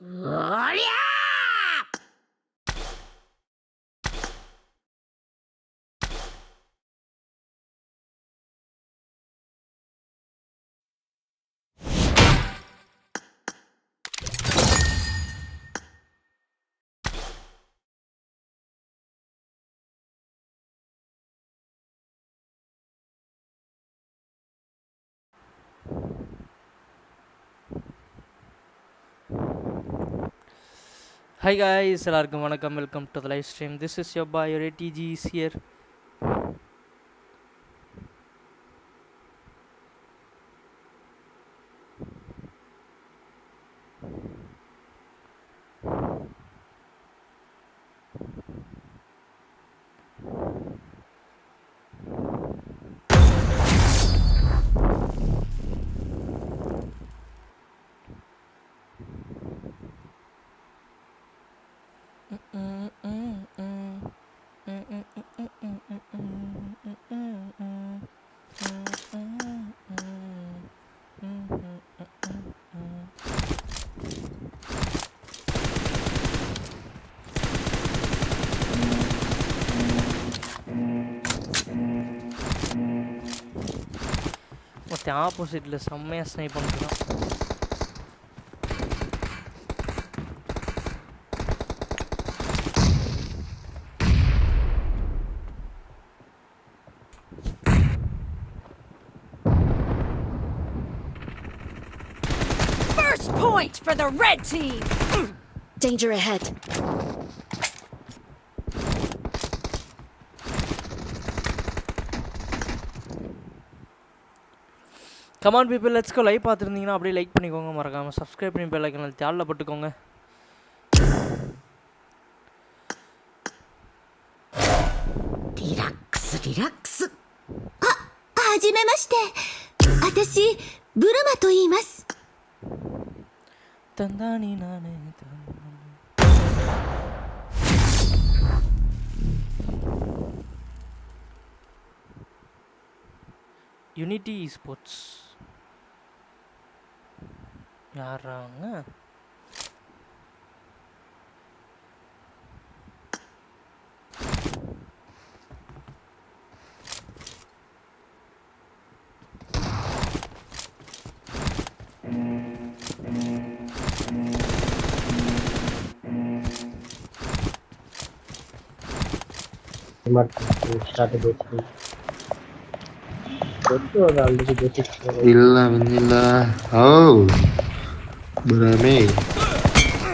Hi guys, எல்லாருக்கும் வணக்கம். Welcome to the live stream. This is your boy, your ATG is here. மொத்த ஆப்போசிட்டில் செம்மையாக ஸ்னைப் பண்ணிருக்கான். First point for the red team. Danger ahead. Come on people, let's go. Live பார்த்துருந்தீங்கன்னா அப்படியே like பண்ணிக்கோங்க, மறக்காமல் சப்ஸ்கிரைப் பண்ணி பெல் ஐக்கனை தாளில் போட்டுக்கோங்க. ரிலாக்ஸ். はじめまして。私ブルマと言います。தந்தானி நானே யூனிட்டி ஸ்போர்ட்ஸ் யாராங்க?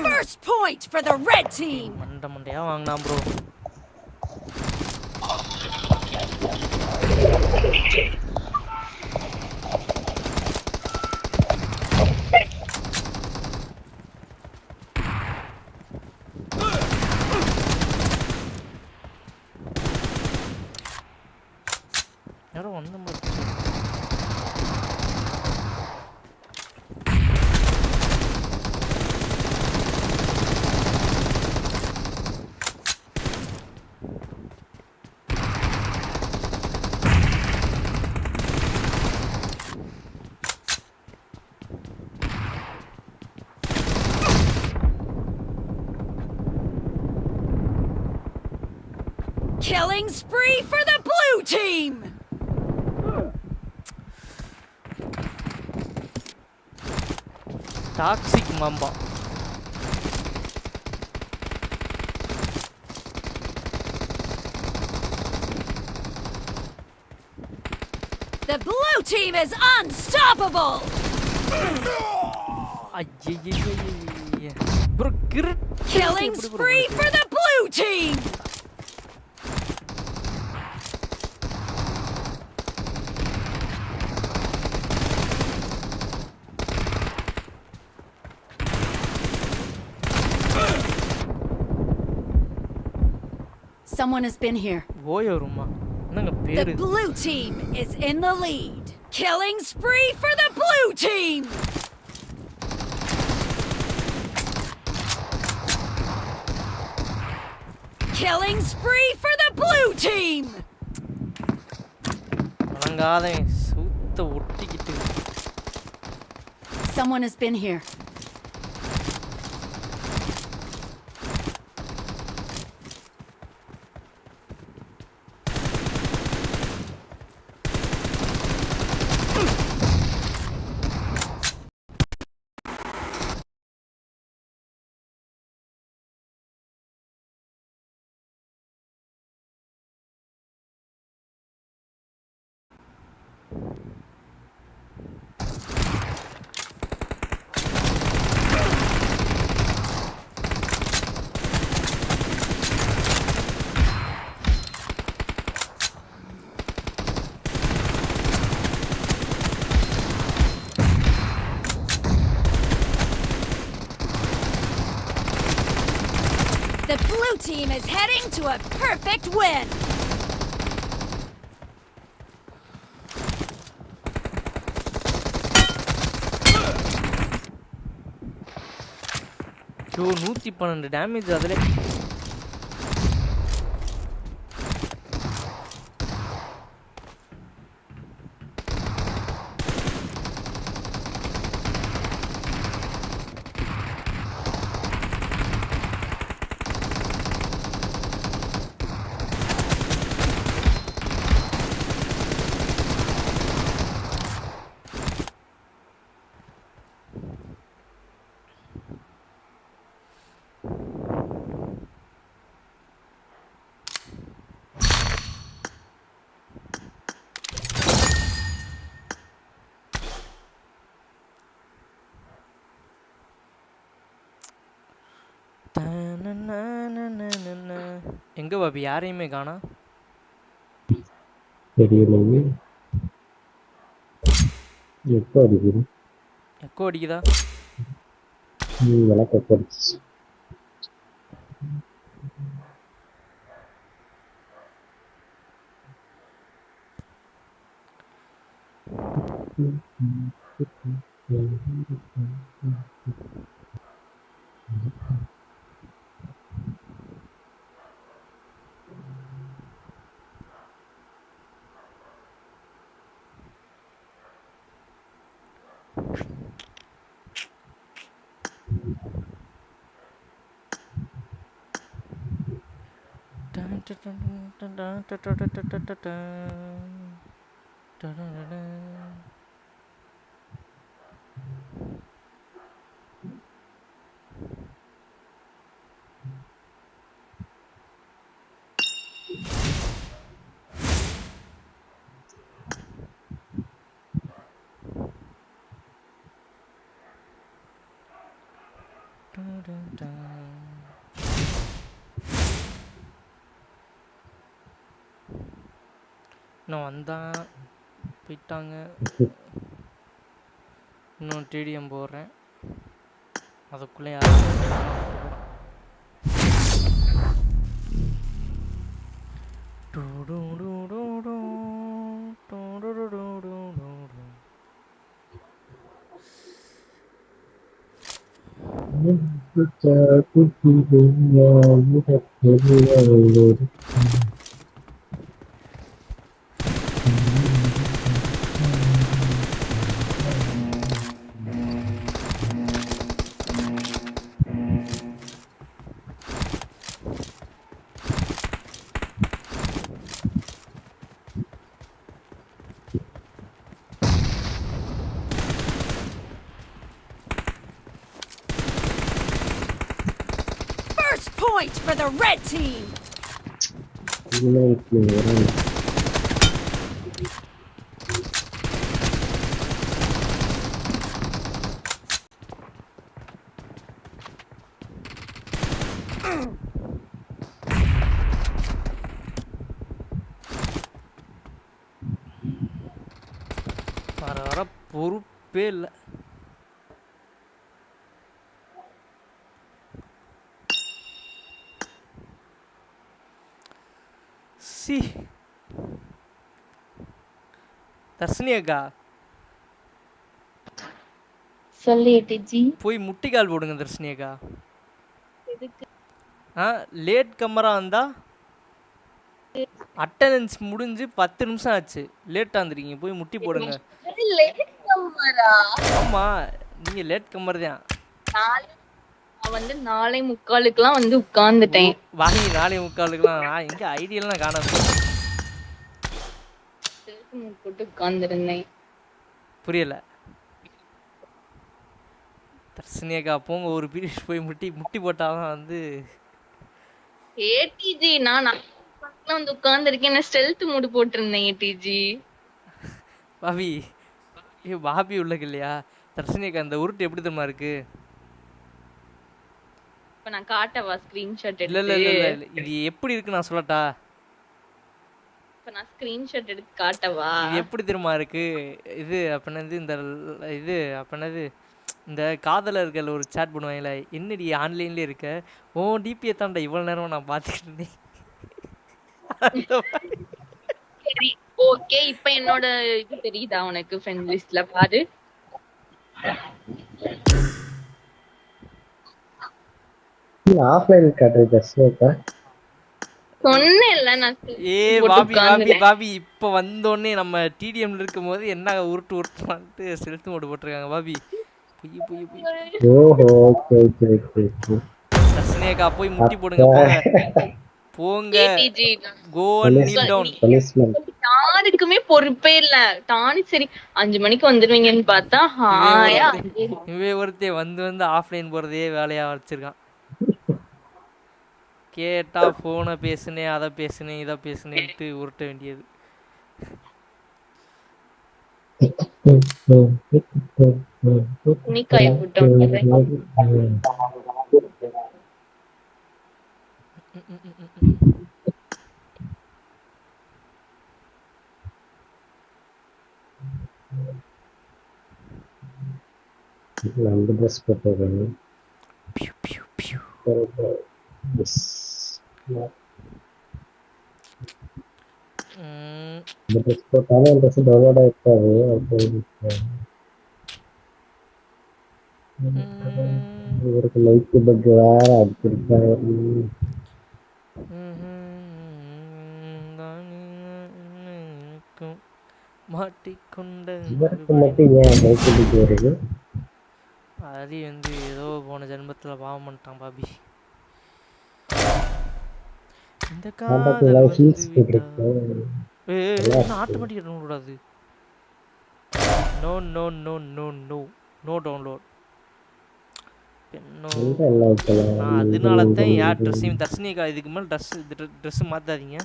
First point for the red team. மண்டையா வாங்கினா ப்ரோ. யாரோ வந்த மாதிரி Killing spree for the blue team. Toxic mamba. The blue team is unstoppable. ஐயய்யய்யய்ய ப்ரோ, கிரிட். Killing spree for the blue team. Someone has been here. ஓயோருமா என்னங்க The பேரு? blue team is in the lead. Killing spree for the blue team. Killing spree for the blue team. வணங்காதே சூத்த ஒட்டிக்கிட்டு. Someone has been here. team is heading to a perfect win. So 112 damage அதில். எங்க Bobby யாரையுமே காணா? தெரியலையே. எப்போ அடிக்குது? Echo அடிக்குதா? விளக்க படிச்சு. இன்னும் வந்தான் போயிட்டாங்க. இன்னும் டிடிஎம் போடுறேன். அதுக்குள்ளே First point for the red team. வர பொறுப்பே இல்லை. சி தர்ஷினி அக்கா சொல்லு டிஜி. போய் முட்டிக்கால் போடுங்க தர்ஷினி அக்கா. லேட் கம்மரா வந்தா அட்டெண்டன்ஸ் முடிஞ்சு 10 நிமிஷம் ஆச்சு. லேட்டா வந்துருக்கீங்க, போய் முட்டி போடுங்க. ஆமா நீங்க லேட் கம்மர் தான். நான் வந்து 4:45 வந்து உட்கார்ந்துட்டேன். வாங்கி 4:45 நான் எங்க ஐடியெல்லாம் காணாது. போட்டு உட்கார்ந்துருந்தேன். புரியல. தர்ஷினியக்கா போங்க, ஒரு பீரியட் போய் முட்டி போட்டாதான் வந்து. ஏடிஜி நான் வந்து உட்கார்ந்துருக்கேன். நான் ஸ்டெல்த் மூடு போட்டிருந்தேன் ஏடிஜி. பாபி பாபி உள்ளக்கு இல்லையா? தர்ஷினியக்கா அந்த உருட்டு எப்படி தெரியுமா இருக்கு? இப்ப நான் காட்டவா ஸ்கிரீன்ஷாட் எடுத்து? இல்ல இது எப்படி இருக்கு நான் சொல்லட்டா? இப்ப நான் ஸ்கிரீன்ஷாட் எடுத்து காட்டவா? இது எப்படி தெரியுமா இருக்கு? இது அப்பனது இந்த இது அப்பனது இந்த காதலர்கள் ஒரு சாட் பண்ணுவாங்களே, என்னடி ஆன்லைன்லேயே இருக்க, ஓ டிபியை தாண்டா இவ்வளோ நேரம் நான் பார்த்துக்கிட்டு இருந்தேன். அந்த மாதிரி. சரி ஓகே இப்போ என்னோட இது தெரியுதா உனக்கு ஃப்ரெண்ட் லிஸ்ட்ல பாரு. ஆஃப்லைன் காட்டுறது ஜஸ்ட் சொன்னேன்ல நான் ஏ பாபி பாபி பாபி இப்போ வந்தோடனே நம்ம டிடிஎம்ல இருக்கும்போது என்ன உருட்டுவான்ட்டு செலுத்து மோடு போட்டிருக்காங்க பாபி. புய் புய் புய். ஓஹோ ஓகே ஓகே ஓகே ஓகே. தர்ஷினியக்கா போய் முட்டி போடுங்க போங்க போங்க. ATG go and kneel down. யாருக்குமே பொறுப்பே இல்ல. தானே சரி 5 மணிக்கு வந்துருவீங்கன்னு பார்த்தா ஹாயா இவே ஒருத்தே வந்து வந்து ஆஃப்லைன் போறதே வேலையா வச்சிருக்கான். கேட்டா போனை பேசுனே அதை பேசுனேன் இதை பேசுனேன்ட்டு உருட்ட வேண்டியது. துணிக்காய போட்டு நம்ம ட்ரெஸ் போட்டுருக்காங்க. ட்ரெஸ் போட்டாலும் ட்ரெஸ் டவுன்லோட் ஆகிருக்காது. இவருக்கு லைட் பக் வேற அடிச்சிருக்காரு. மாட்டிக்கொண்ட இவருக்கு மட்டும் ஏன் லைட் பக் வருது? அது வந்து ஏதோ போன ஜென்மத்துல பாவம் பண்ணிட்டான் பாபி. இந்த காதல் ஆட்டோமேட்டிக் கூடாது. No no no no no no download. அதனால தான் யார் ட்ரெஸ்ஸையும் தர்ஷினிக்கா இதுக்கு மேலே ட்ரெஸ் மாற்றாதீங்க.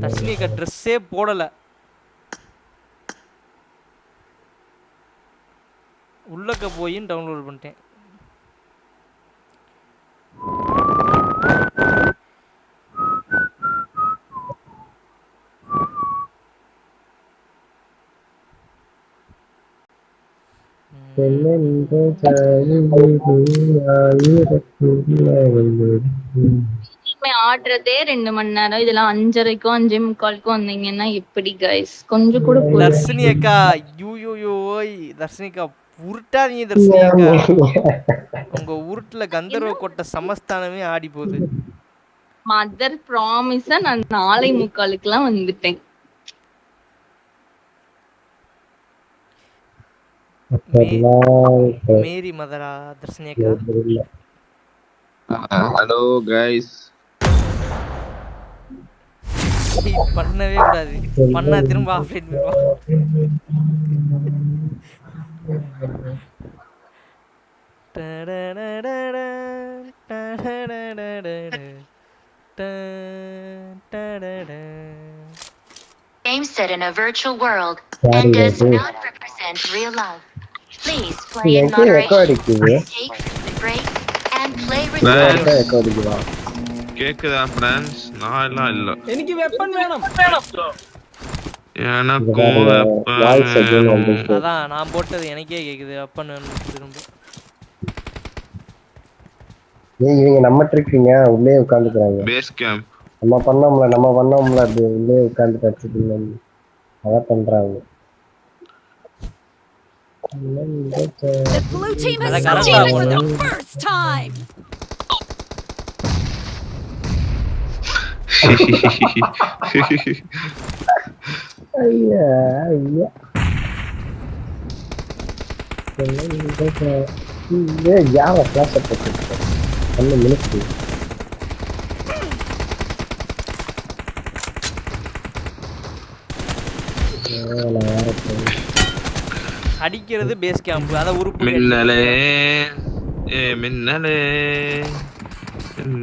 தர்ஷினிக்கா ட்ரெஸ்ஸே போடலை. உள்ளக்க போய் டவுன்லோட் பண்ணிட்டேன். ஆடுறதே 2 மணி நேரம். இதெல்லாம் 5:30க்கும் 5:45க்கும் வந்தீங்கன்னா எப்படி கைஸ்? கொஞ்சம் கூட தர்ஷினி அக்கா யூ தர்ஷினிக்கா உருட்டாதீங்க. தர்ஷினிக்கா உங்க உருட்டுல கந்தர்வ கொட்ட சமஸ்தானமே ஆடி போகுது. மதர் ப்ராமிஸா நான் 4:45க்குலாம் வந்துட்டேன். மேரி மதரா தர்ஷினி அக்கா. Hello guys. பண்ணவே கூடாது. பண்ணா திரும்ப ஆஃப்லைன் போயிடுவா. Game set in a virtual world and does not represent real love. Please play in moderation. Take a break and play responsibly. கேக்குதா ஃப்ரெண்ட்ஸ்? நான் எல்லாம் இல்ல. எனக்கு வெப்பன் வேணும். எனக்கும் வெப்பன். அதான் நான் போட்டது எனக்கே கேக்குது. வெப்பன் வேணும் திரும்ப. நீங்க நம்ம ட்ரிக்கீங்க உள்ளே உட்கார்ந்துக்கறாங்க. Base camp. நம்ம பண்ணோம்ல அது உள்ளே உட்கார்ந்து கச்சிட்டீங்க. அத பண்றாங்க. The blue team has succeeded for the first time. ஐயா. ये यार क्लास अप करते हैं हमने मिनट की அடிக்கிறது பேஸ் கேம்ப். அத உருப்பு மின்னலே மின்னலே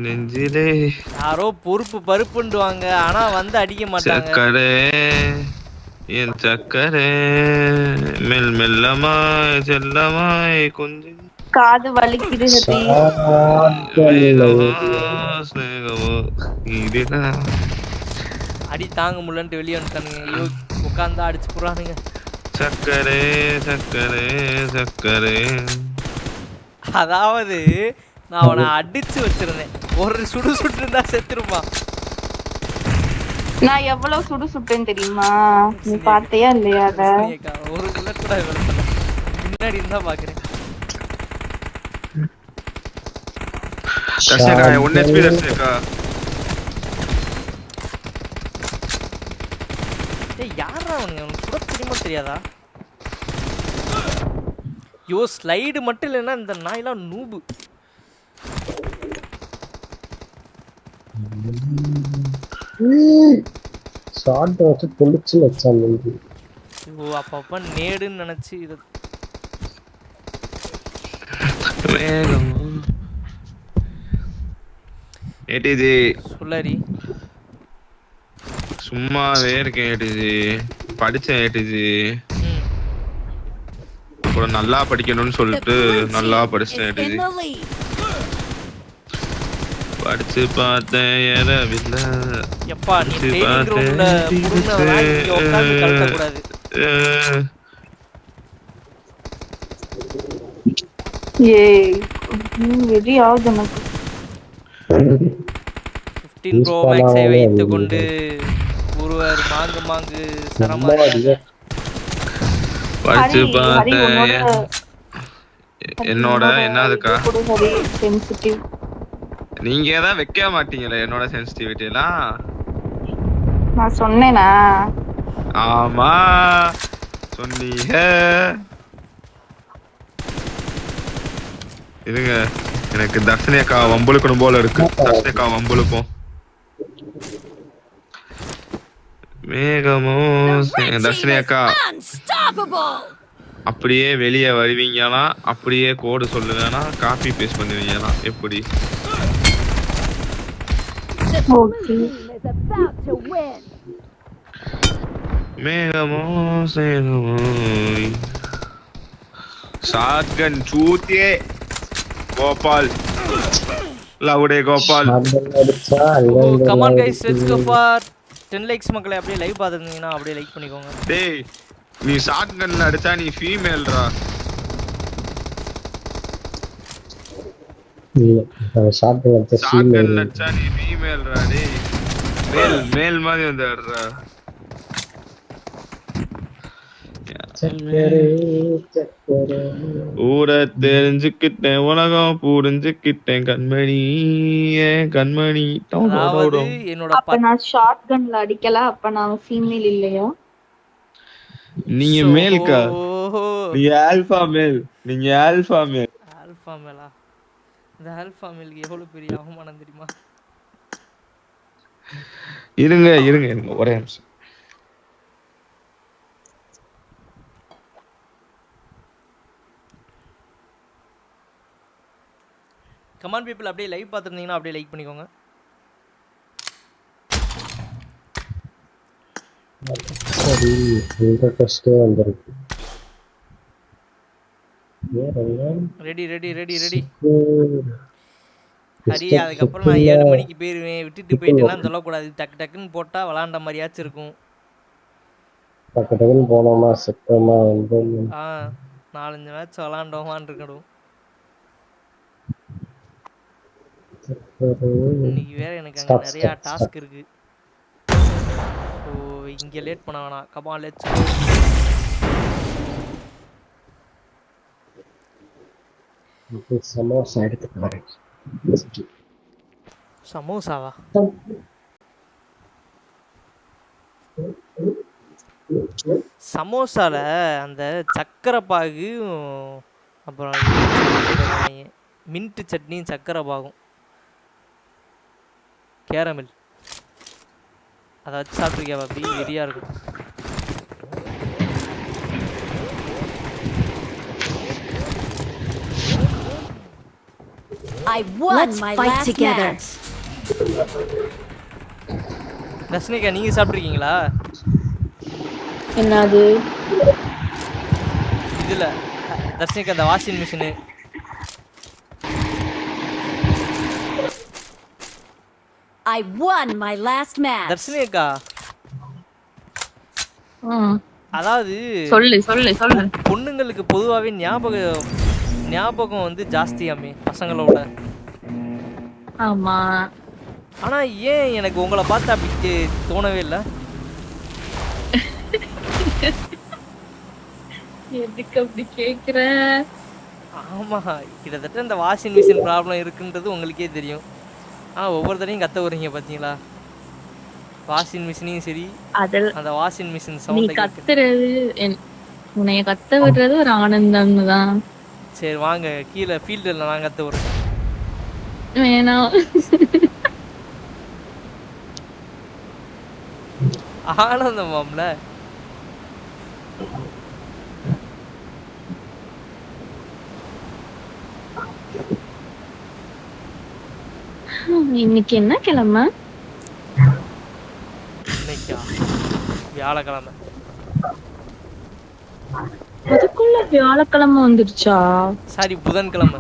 நெஞ்சிலே யாரோ பொறுப்பு பருப்புண்டுவாங்க. ஆனா வந்து அடிக்க மாட்டாங்க. சக்கரே என் சக்கரே மெல் மெல்லமாய் செல்லமாய் கொஞ்சம் காது வலிக்குது. அடி தாங்க முடியலன்ட்டு வெளியே வந்துட்டானுங்க. ஐயோ உட்காந்தா அடிச்சு போறானுங்க. சக்கரே சக்கரே சக்கரே. அதாவது நான் அவனை அடிச்சு வச்சிருந்தேன். ஒரு சுடு சுட்டு இருந்தா செத்துருப்பான். நான் எவ்வளவு சுடு சுட்டேன்னு தெரியுமா? நீ பார்த்தியா இல்லையா அத? ஒரு புல்லட் கூட வெளுத்தல. முன்னாடி இருந்தா பாக்குறேன். தர்ஷிகா 1 HP தர்ஷிகா. ஏய் யாரா அவனுங்க? அவனுக்கு கூட தெரியுமா தெரியாதா? யோ ஸ்லைடு மட்டும் இல்லைன்னா இந்த நாயெல்லாம் நூபு. ஷார்ட் வச்சு பொளிச்சு வச்சான். ஓ அப்பப்ப நேடுன்னு நினைச்சு இது ஏடிஜி சொல்லரி. சும்மாவே இருக்கேன் ஏடிஜி. படிச்சேன் ஏடிஜி. அப்புறம் நல்லா படிக்கணும்னு சொல்லிட்டு நல்லா படிச்சேன் ஏடிஜி. படிச்சு பார்த்தேன் ஏறவில்லை. எப்பா நீ ட்ரெய்னிங் ரூம்ல புடுனவனா இங்க உட்கார்ந்து கலட்ட கூடாது. ஏய் வெரி ஆகுது எனக்கு. 15 Pro Max-ஐ வைத்துக் கொண்டு ஒருவர் மாங்கு சரமாரியாக படிச்சு பார்த்தேன். என்னோட என்னதுக்கா சென்சிட்டிவ். நீங்க தான் வைக்க மாட்டீங்களே என்னோட சென்சிட்டிவிட்டி எல்லாம். நான் சொன்னேனா? ஆமா சொன்னீங்க. இருங்க எனக்கு தர்ஷினியக்கா வம்புழுக்கணும் போல இருக்கு. தர்ஷினியக்கா வம்புழுப்போம். மேகமோ தர்ஷினியக்கா அப்படியே வெளியே வருவீங்களா? அப்படியே கோடு சொல்லுவேனா? காப்பி பேஸ்ட் பண்ணுவீங்களா? எப்படி? மேகமோ சேகமோ ஷாட்கன் சூத்தியே கோபால் லவுடே கோபால். Come on guys let's go for 10 likes மக்களே. அப்படியே லைவ் பாத்துட்டீங்கன்னா அப்படியே லைக் பண்ணிக்கோங்க. டேய் நீ ஷாட்கன்ல அடிச்சா நீ ஃபீமேல்ரா. ஷாட்கன் அடிச்சா நீ ஃபீமேல்ரா. டேய் மேல் மாதிரி வந்துடுறா. ஊர தெரிஞ்சுக்கிட்டேன் உலகம் புரிஞ்சுக்கிட்டேன் கண்மணி கண்மணி. என்னோட அப்ப நான் ஷார்ட் கன்ல அடிக்கல. அப்ப நான் ஃபீமேல் இல்லையா? நீங்க மேல்கா. நீங்க ஆல்பா மேல். நீங்க ஆல்பா மேல். ஆல்பா மேலா? இந்த ஆல்பா மேலுக்கு எவ்வளவு பெரிய அவமானம் தெரியுமா? இருங்க இருங்க இருங்க ஒரே நிமிஷம். கமான் பீப்பிள் அப்படியே லைவ் பார்த்துருந்தீங்கன்னா அப்படியே லைக் பண்ணிக்கோங்க. சரி இந்த டெஸ்டே வந்திருக்கு. Ready ready ready ready Hari. அதுக்கப்புறம் நான் 7 மணிக்கு போயிருவேன். விட்டுட்டு போயிட்டுலாம் சொல்லக்கூடாது. டக்கு டக்குன்னு போட்டா விளாண்ட மாதிரியாச்சும் இருக்கும். டக்கு டக்குன்னு போனோமா செத்தோமா 4-5 மேட்ச் விளாண்டோமான்னு இருக்கணும். இன்னைக்கு வேற எனக்கு அங்க நிறைய டாஸ்க் இருக்கு. ஓ இங்க லேட் பண்ண வேணாம். Come on let's go. Samosa எடுத்துட்டு வரேன். சமோசாவா? சமோசால அந்த சக்கரை பாகு அப்புறம் மின்ட் சட்னியும் சக்கரை பாகும் கேரமில் அதை வச்சு சாப்பிட்ருக்கியா? அப்படி வெறியா இருக்கும். தர்ஷினிகா நீங்க சாப்பிட்ருக்கீங்களா? என்னது இதுல தர்ஷினிகா அந்த washing machine I won my last match. தர்ஷினிகா அதாவது சொல்லு சொல்லு சொல்லு. பொண்ணுங்களுக்கு பொதுவாகவே ஞாபகம் வந்து ஜாஸ்தியாமே பசங்களோட. ஆமா. ஆனா ஏன் எனக்கு உங்களை பார்த்து அப்படி தோணவே இல்லை? எதுக்கு அப்படி கேக்குற? ஆமா, கிட்டத்தட்ட இந்த வாஷிங் மிஷின் ப்ராப்ளம் இருக்குன்றது உங்களுக்கே தெரியும். ஒவ்வொரு தடையும் கத்த வரீங்க பார்த்தீங்களா? வாஷிங் மிஷினையும் சரி, அந்த வாஷிங் மிஷின் நீ சவுண்ட் கத்துறது உன்னைய கத்த விடுறது ஒரு ஆனந்தம் தான். சரி வாங்க கீழே ஃபீல்டில் நான் கத்த வரேன். வேணாம். ஆனந்தமாம்ல. இன்னைக்கு என்ன கிழமை? இன்னைக்கா? வியாழக்கிழமை. அதுக்குள்ள வியாழக்கிழமை வந்துருச்சா? சாரி, புதன்கிழமை.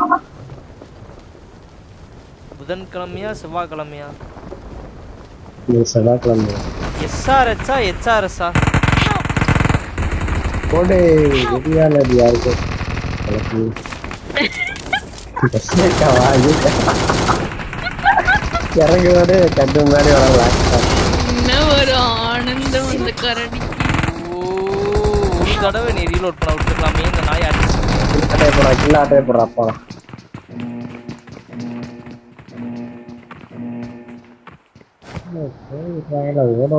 புதன்கிழமையா செவ்வாய்க்கிழமையா? செவ்வாய்க்கிழமை. எஸ்ஆர்எச்சா ஹெச்ஆர்எஸ்ஸா? கோடை ரெடியானது யாருக்கு? இறங்குவாரு கட்டு முன்னாடி வரலாம். என்ன ஒரு ஆனந்தம் இந்த கரடி. ஒரு தடவை நீ ரீலோட் பண்ண விட்டுருக்கலாமே, இந்த நாய் அடிச்சு. கில்லாட்டே போடுறாப்பா.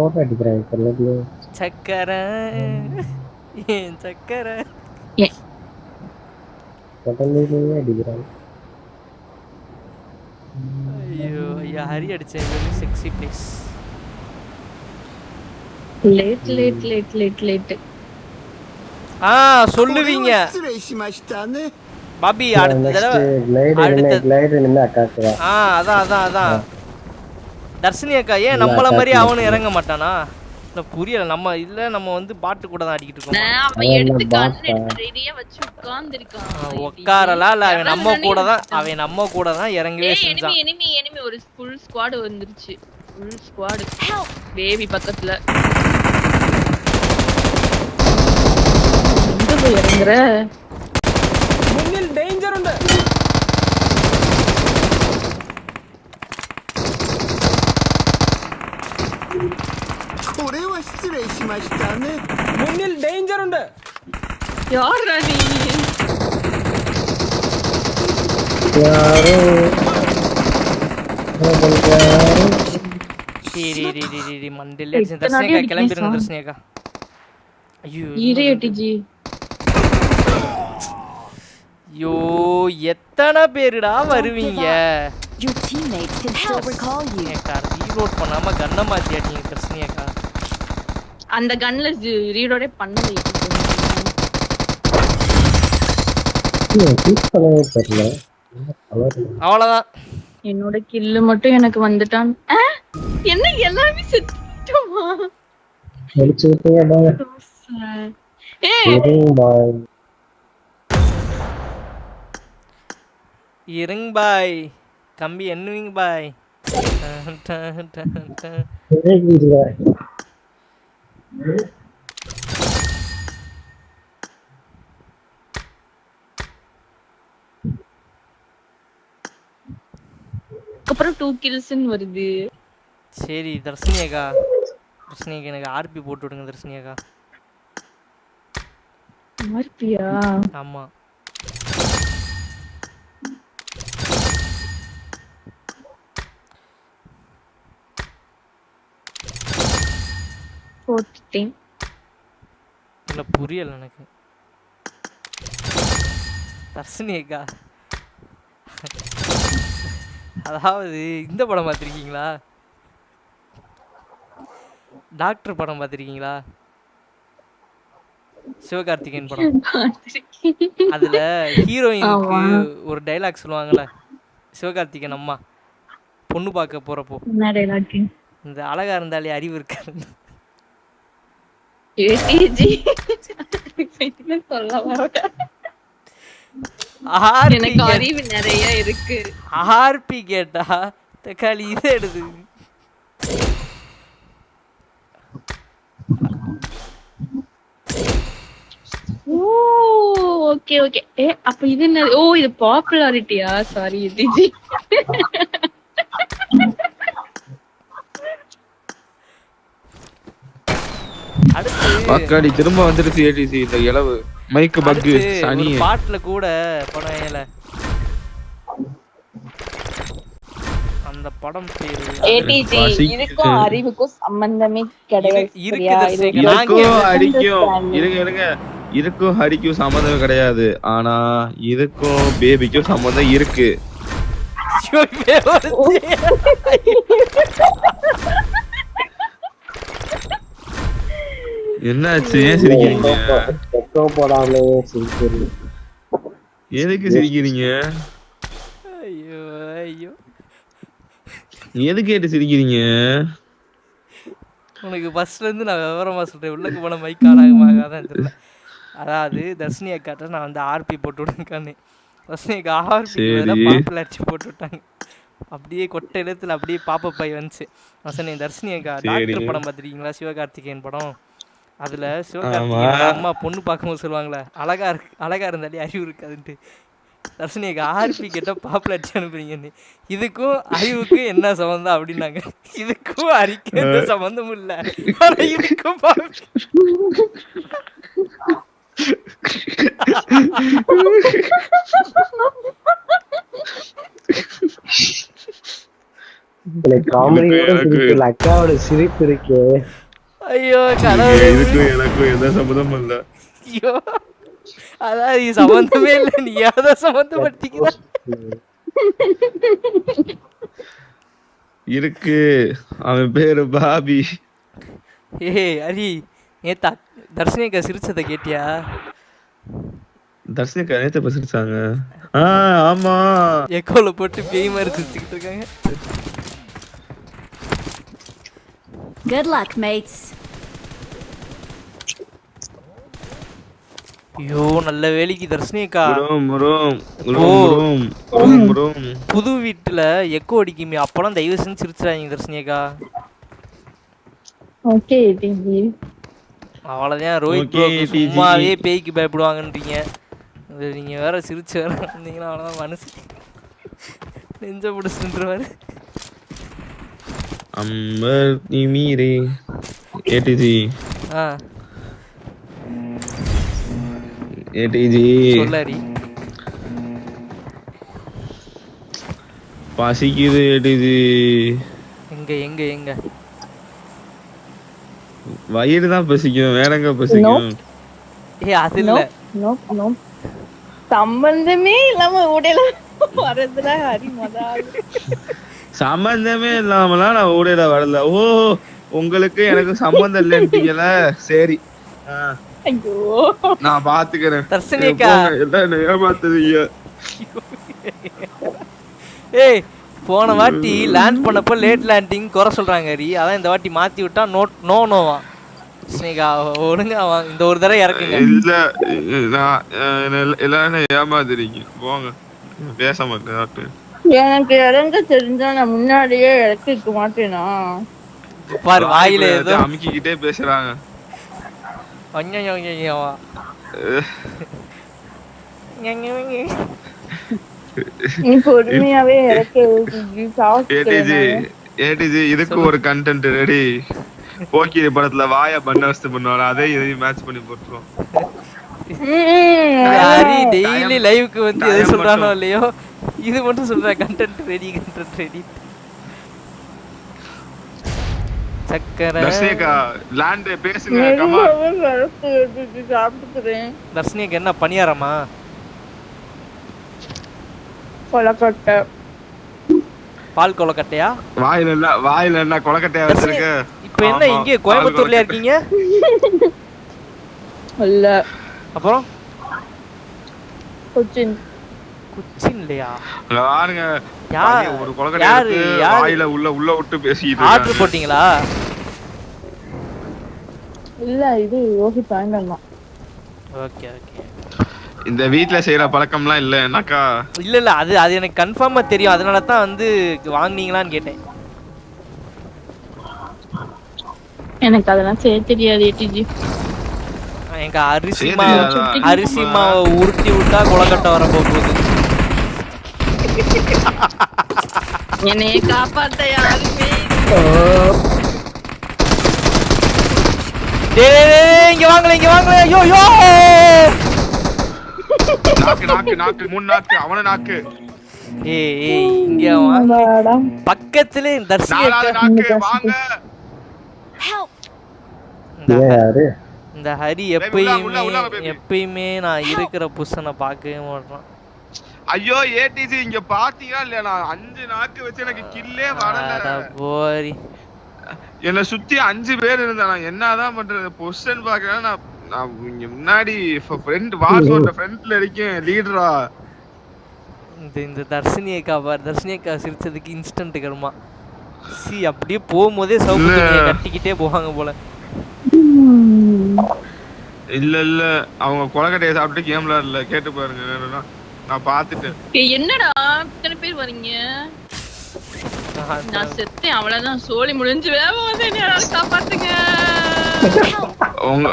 ஓட அடிக்கிறேன். சக்கரை ஏன் சக்கரை அடிக்கிறான். ஐயோ ஐயா, ஹரி அடிச்சேன். Sexy place. Late late late late late. சொல்லுவீங்க பாபி. அடுத்த அதான் தர்ஷினி அக்கா ஏன் நம்மள மாதிரி அவனும் இறங்க மாட்டானா? இல்ல புரியல. நம்ம வந்து பாட்டு கூட தான் அடிக்கிட்டு இருக்கோம். அவன் எடுத்து கன் எடுத்து ரெடியா வச்சு உட்கார்ந்திருக்கான். உட்காரலாம் இல்ல, அவன் நம்ம கூட தான் இறங்கவே செஞ்சான். எனிமி ஒரு ஃபுல் ஸ்குவாட் வந்துருச்சு. ஃபுல் ஸ்குவாட் பேபி பக்கத்துல. எங்க போய் இறங்குற? മുന്നിൽ ഡേഞ്ചർ ഉണ്ട്. മുന്നിൽ ഡേഞ്ചർ ഉണ്ട്. யாரா நீ? மண்டல தர்ஷனிகா கிளம்பிருங்க. தர்ஷனிகா ஐயோ ஈரேடிஜி. ஐயோ எத்தனை பேருடா வருவீங்க? Your teammates can still recall you. Reload பண்ணாம கன்ன மாத்தியாட்டீங்க தர்ஷனிகா. அந்த கன்ல ரீலோடே பண்ணல. அவ்வளவுதான். என்னோட கில்லு மட்டும் எனக்கு வந்துட்டான். என்ன எல்லாமே செத்துட்டோமா? இருங் பாய் கம்பி என்னவீங்க பாய். அப்புறம் 2 kills வருது. சரி தர்ஷினிகா எனக்கு ஆர்பி போட்டு விடுங்க தர்ஷினிகா. ஆர்பியா? ஆமா. போட்டுட்டேன். இல்ல புரியல எனக்கு. தர்ஷினிகா அதாவது இந்த படம் பார்த்திருக்கீங்களா? டாக்டர் படம் பார்த்திருக்கீங்களா? சிவகார்த்திகேயன் படம். அதுல ஹீரோயினுக்கு ஒரு டைலாக் சொல்லுவாங்கல்ல, சிவகார்த்திகேயன் அம்மா பொண்ணு பார்க்க போறப்போ, என்ன டைலாக்? இந்த அழகா இருந்தாலே அறிவு இருக்காது. சொல்ல வரேன். எனக்கு அறிவு நிறைய இருக்கு. ஆர்பி கேட்டா தக்காளி இதை எடுது. Okay okay. அப்ப இது என்ன? ஓ இது பாப்புலாரிட்டியா? சாரி டிஜி. பக்காடி திரும்ப வந்துருச்சு ஏடிசி இந்த இளவு மைக் பக் சனி பாட்டுல கூட படம் அந்த படம் பேரு ஏடிஜி. இதுக்கும் அறிவுக்கும் சம்பந்தமே கிடையாது. இதுக்கும் ஹரிக்கும் சம்பந்தம் கிடையாது. ஆனா இதுக்கும் பேபிக்கும் சம்பந்தம் இருக்கு. என்னாச்சு? ஏன் சிரிக்கிறீங்க? எதுக்கு சிரிக்கிறீங்க? ஐயோ ஐயோ எதுக்கு கேட்டு சிரிக்கிறீங்க? உனக்கு ஃபர்ஸ்ட்ல இருந்து நான் விவரமா சொல்றேன். உள்ளக்கு போன மைக் ஆனாகமாகாதான் தெரியல. அதாவது தர்ஷினி அக்காட்ட நான் வந்து ஆர்பி போட்டு விடுங்கன்னு தர்ஷினி அக்கா ஆர்பி பாப்புலாரிட்டி போட்டு விட்டாங்க. அப்படியே கொட்டை எழுத்துல அப்படியே பாப்ப பை வந்துச்சு. வசனி தர்ஷினி அக்கா டாக்டர் படம் பார்த்துருக்கீங்களா? சிவகார்த்திகேயன் படம். அதுல சிவகார்த்திகேயன் அம்மா பொண்ணு பார்க்கும்போது சொல்லுவாங்களே அழகா இருந்தாலே அறிவு இருக்காதுன்ட்டு. தர்ஷினி அக்கா ஆர்பி கேட்ட பாப்புலாரிட்டி அனுப்புறீங்கன்னு. இதுக்கும் அறிவுக்கும் என்ன சம்பந்தம் அப்படின்னாங்க. இதுக்கும் அறிக்கு எந்த சம்பந்தமும் இல்லை. ஆனா இதுக்கும் அக்காவோட சிரிப்பு இருக்கே. ஐயோ எனக்கும் எந்த சம்பந்தமும் இல்ல. ஐயோ அதான் சம்பந்தமே இல்லை. நீ யாரோ சம்பந்தப்பட்டிக்கிறா இருக்கு. அவன் பேரு பாபி. ஹரி நேத்தா தர்ஷினி அக்கா சிரிச்சதை கேட்டியா? தர்ஷினி அக்கா நேத்து சிரிச்சாங்க. ஆமா எக்கோல போட்டு பேய் மாதிரி சிரிச்சுக்கிட்டு இருக்காங்க. Good luck, mates. ஐயோ நல்ல வேலைக்கு தர்ஷினி அக்கா புது வீட்டுல எக்கோ அடிக்குமே அப்பெல்லாம் தயவு செஞ்சு சிரிச்சிடாதீங்க தர்ஷினி அக்கா. அவ்வளவுதான். ரோஹித் சும்மாவே பேய்க்கு பயப்படுவாங்கன்றீங்க. நீங்க வேற சிரிச்சு வேற வந்தீங்கன்னா அவ்வளவுதான். மனசு நெஞ்ச பிடிச்சுருவாரு. அம்பர் நிமீரே ஏடிஜி ஏடிஜி சொல்லாரி பசிக்குது ஏடிஜி. எங்க எங்க எங்க வயிறு தான் பசிக்கும். வேற எங்க பசிக்கும்? அது இல்ல. சம்பந்தமே இல்லாம ஊடையில வரதுல ஹரி மொதல் சம்பந்தமே இல்லாமலாம் நான் ஊடையில வரல. ஓ உங்களுக்கு எனக்கு சம்பந்தம் இல்லைன்றீங்களா? சரி ஐயோ நான் பாத்துக்கிறேன். தர்ஷினி அக்கா எல்லாம் ஏமாத்துறீங்க. ஏய் போன வாட்டி லேண்ட் பண்ணப்போ லேட் லேண்டிங் குறை சொல்றாங்க ஹரி. அதான் இந்த வாட்டி மாத்தி விட்டா நோவா ஸ்னேகா ஒழுங்கா இந்த ஒரு தடவை இறக்குங்க. இல்ல நான் எல்லாரும் ஏமாத்துறீங்க. போங்க பேச மாட்டேன். எனக்கு இறங்க தெரிஞ்சா நான் முன்னாடியே இறக்கிக்க மாட்டேனா? பாரு வாயில ஏதோ அமுக்கிக்கிட்டே பேசுறாங்க. நீ பொறுமையாவே ஏடிஜி இதுக்கு ஒரு கண்டென்ட் ரெடி. போக்கிரி படத்துல வாயா பண்டவஸ்து பண்ணுவாங்க. அதே இதையும் மேட்ச் பண்ணி போட்டுருவோம். ஹரி டெய்லி லைவுக்கு வந்து எது சொல்றானோ இல்லையோ இது மட்டும் சொல்ற கண்டென்ட் ரெடி. சக்கரை தர்ஷினிகா லேண்ட் பேசுங்க. கமா சாப்பிட்டுறேன். தர்ஷினிக்கு என்ன பணியாரமா? கொலக்கட்டை. பால் கொலக்கட்டையா? வாயில என்ன கொலக்கட்டையா வச்சிருக்க? இப்போ என்ன இங்க கோயம்புத்தூர்லயா இருக்கீங்க? இல்ல. அப்புறம் கொச்சின்லயா? பாருங்க ஒரு கொலக்கட்டை எடுத்து வாயில உள்ள விட்டு பேசிட்டு ஆர்டர் போட்டீங்களா? இல்ல இது ரோஹித் வாங்கமா. Okay okay. இந்த வீட்ல செய்யற பழக்கம்லாம் இல்ல என்னக்கா? இல்ல அது எனக்கு கன்ஃபார்மா தெரியும். அதனால தான் வந்து வாங்குனீங்களான்னு கேட்டேன். எனக்கு அதெல்லாம் செய்ய தெரியாது ஏடிஜி. எங்க அரிசி மாவை உருட்டி விட்டா குளக்கட்டை வர போகுது. என்னைய காப்பாத்த யாருமே இங்க வாங்கல ஐயோ நாக்கு 3 நாக்கு அவன நாக்கு. ஏய் இங்க வாங்க பக்கத்துல தர்ஷினி நாக்கு வாங்க. இந்த ஹரி எப்பயுமே நான் இருக்கிற புஷனை பார்க்கவே மாட்டேன். ஐயோ ஏடிசி இங்க பாத்தீங்களா இல்ல நான் 5 நாக்கு வச்சு எனக்கு கில்லே வரல. போரி என்ன சுத்தி 5 பேர் இருந்தாங்க. என்னதான் பண்றது பொசிஷன் பாக்கறேன். நான் இங்க முன்னாடி ஃப்ரெண்ட் வால்ஸோட ஃப்ரண்ட்ல இருக்கேன் லீடரா. இந்த தர்ஷினி அக்கா சிரிச்சதுக்கு இன்ஸ்டன்ட் கர்மா. சி அப்படியே போகும்போதே சவுக்கு துணியை கட்டிக்கிட்டே போவாங்க போல. இல்ல அவங்க கொலக்கட்டையை சாப்பிட்டு கேம்ல இல்ல கேட்டு பாருங்க. நான் பாத்துட்டேன். என்னடா இத்தனை பேர் வரீங்க? நான் செத்தேன் அவ்வளவுதான். சோலி முடிஞ்சு வேகமா வந்து என்ன காப்பாத்துங்க. உங்க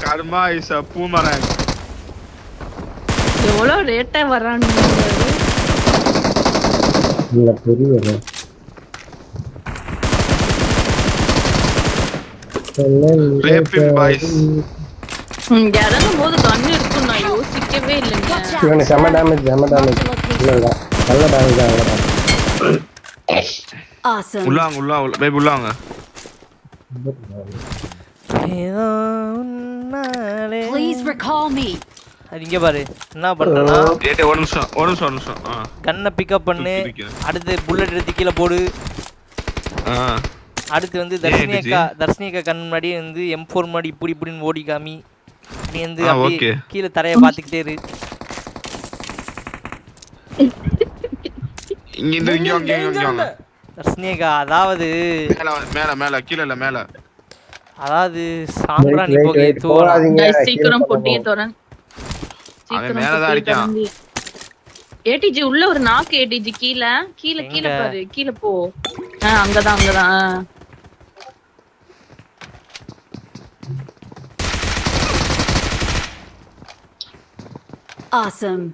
கர்மா இஸ் a boomerang. எவ்வளவு ரேட்டா வரானுங்க இல்ல புரியல. ரேப்பிங் பாய்ஸ் இங்க இறங்கும் போது கண்ணு இருக்கும். நான் யோசிக்கவே இல்லைங்க. இவனுக்கு செம டேமேஜ் இல்ல நல்ல டேமேஜ் அவ்வளவுதான். உள்ளாங்க பேபி உள்ளாங்க. Please recall me. இங்க பாரு என்ன பண்றேன்னா ஒரு நிமிஷம் கன்னை பிக்கப் பண்ணு. அடுத்து புல்லட் எடுத்து கீழே போடு. அடுத்து வந்து தர்ஷினி அக்கா கண் முன்னாடி வந்து M4 முன்னாடி இப்படின்னு ஓடி காமி. நீ வந்து அப்படியே கீழே தரைய பாத்துக்கிட்டே இரு. இங்க தர்ஷினி அக்கா அதாவது மேல கீழ இல்ல மேல. அதாவது சாம்பிராணி போகை போகாதீங்க. சீக்கிரம் பொட்டியை தரேன். அவன் மேல தான் இருக்கான். ஏடிஜி உள்ள ஒரு நாக்கு. ஏடிஜி கீழ பாரு. கீழ போ. அங்கதான். Awesome.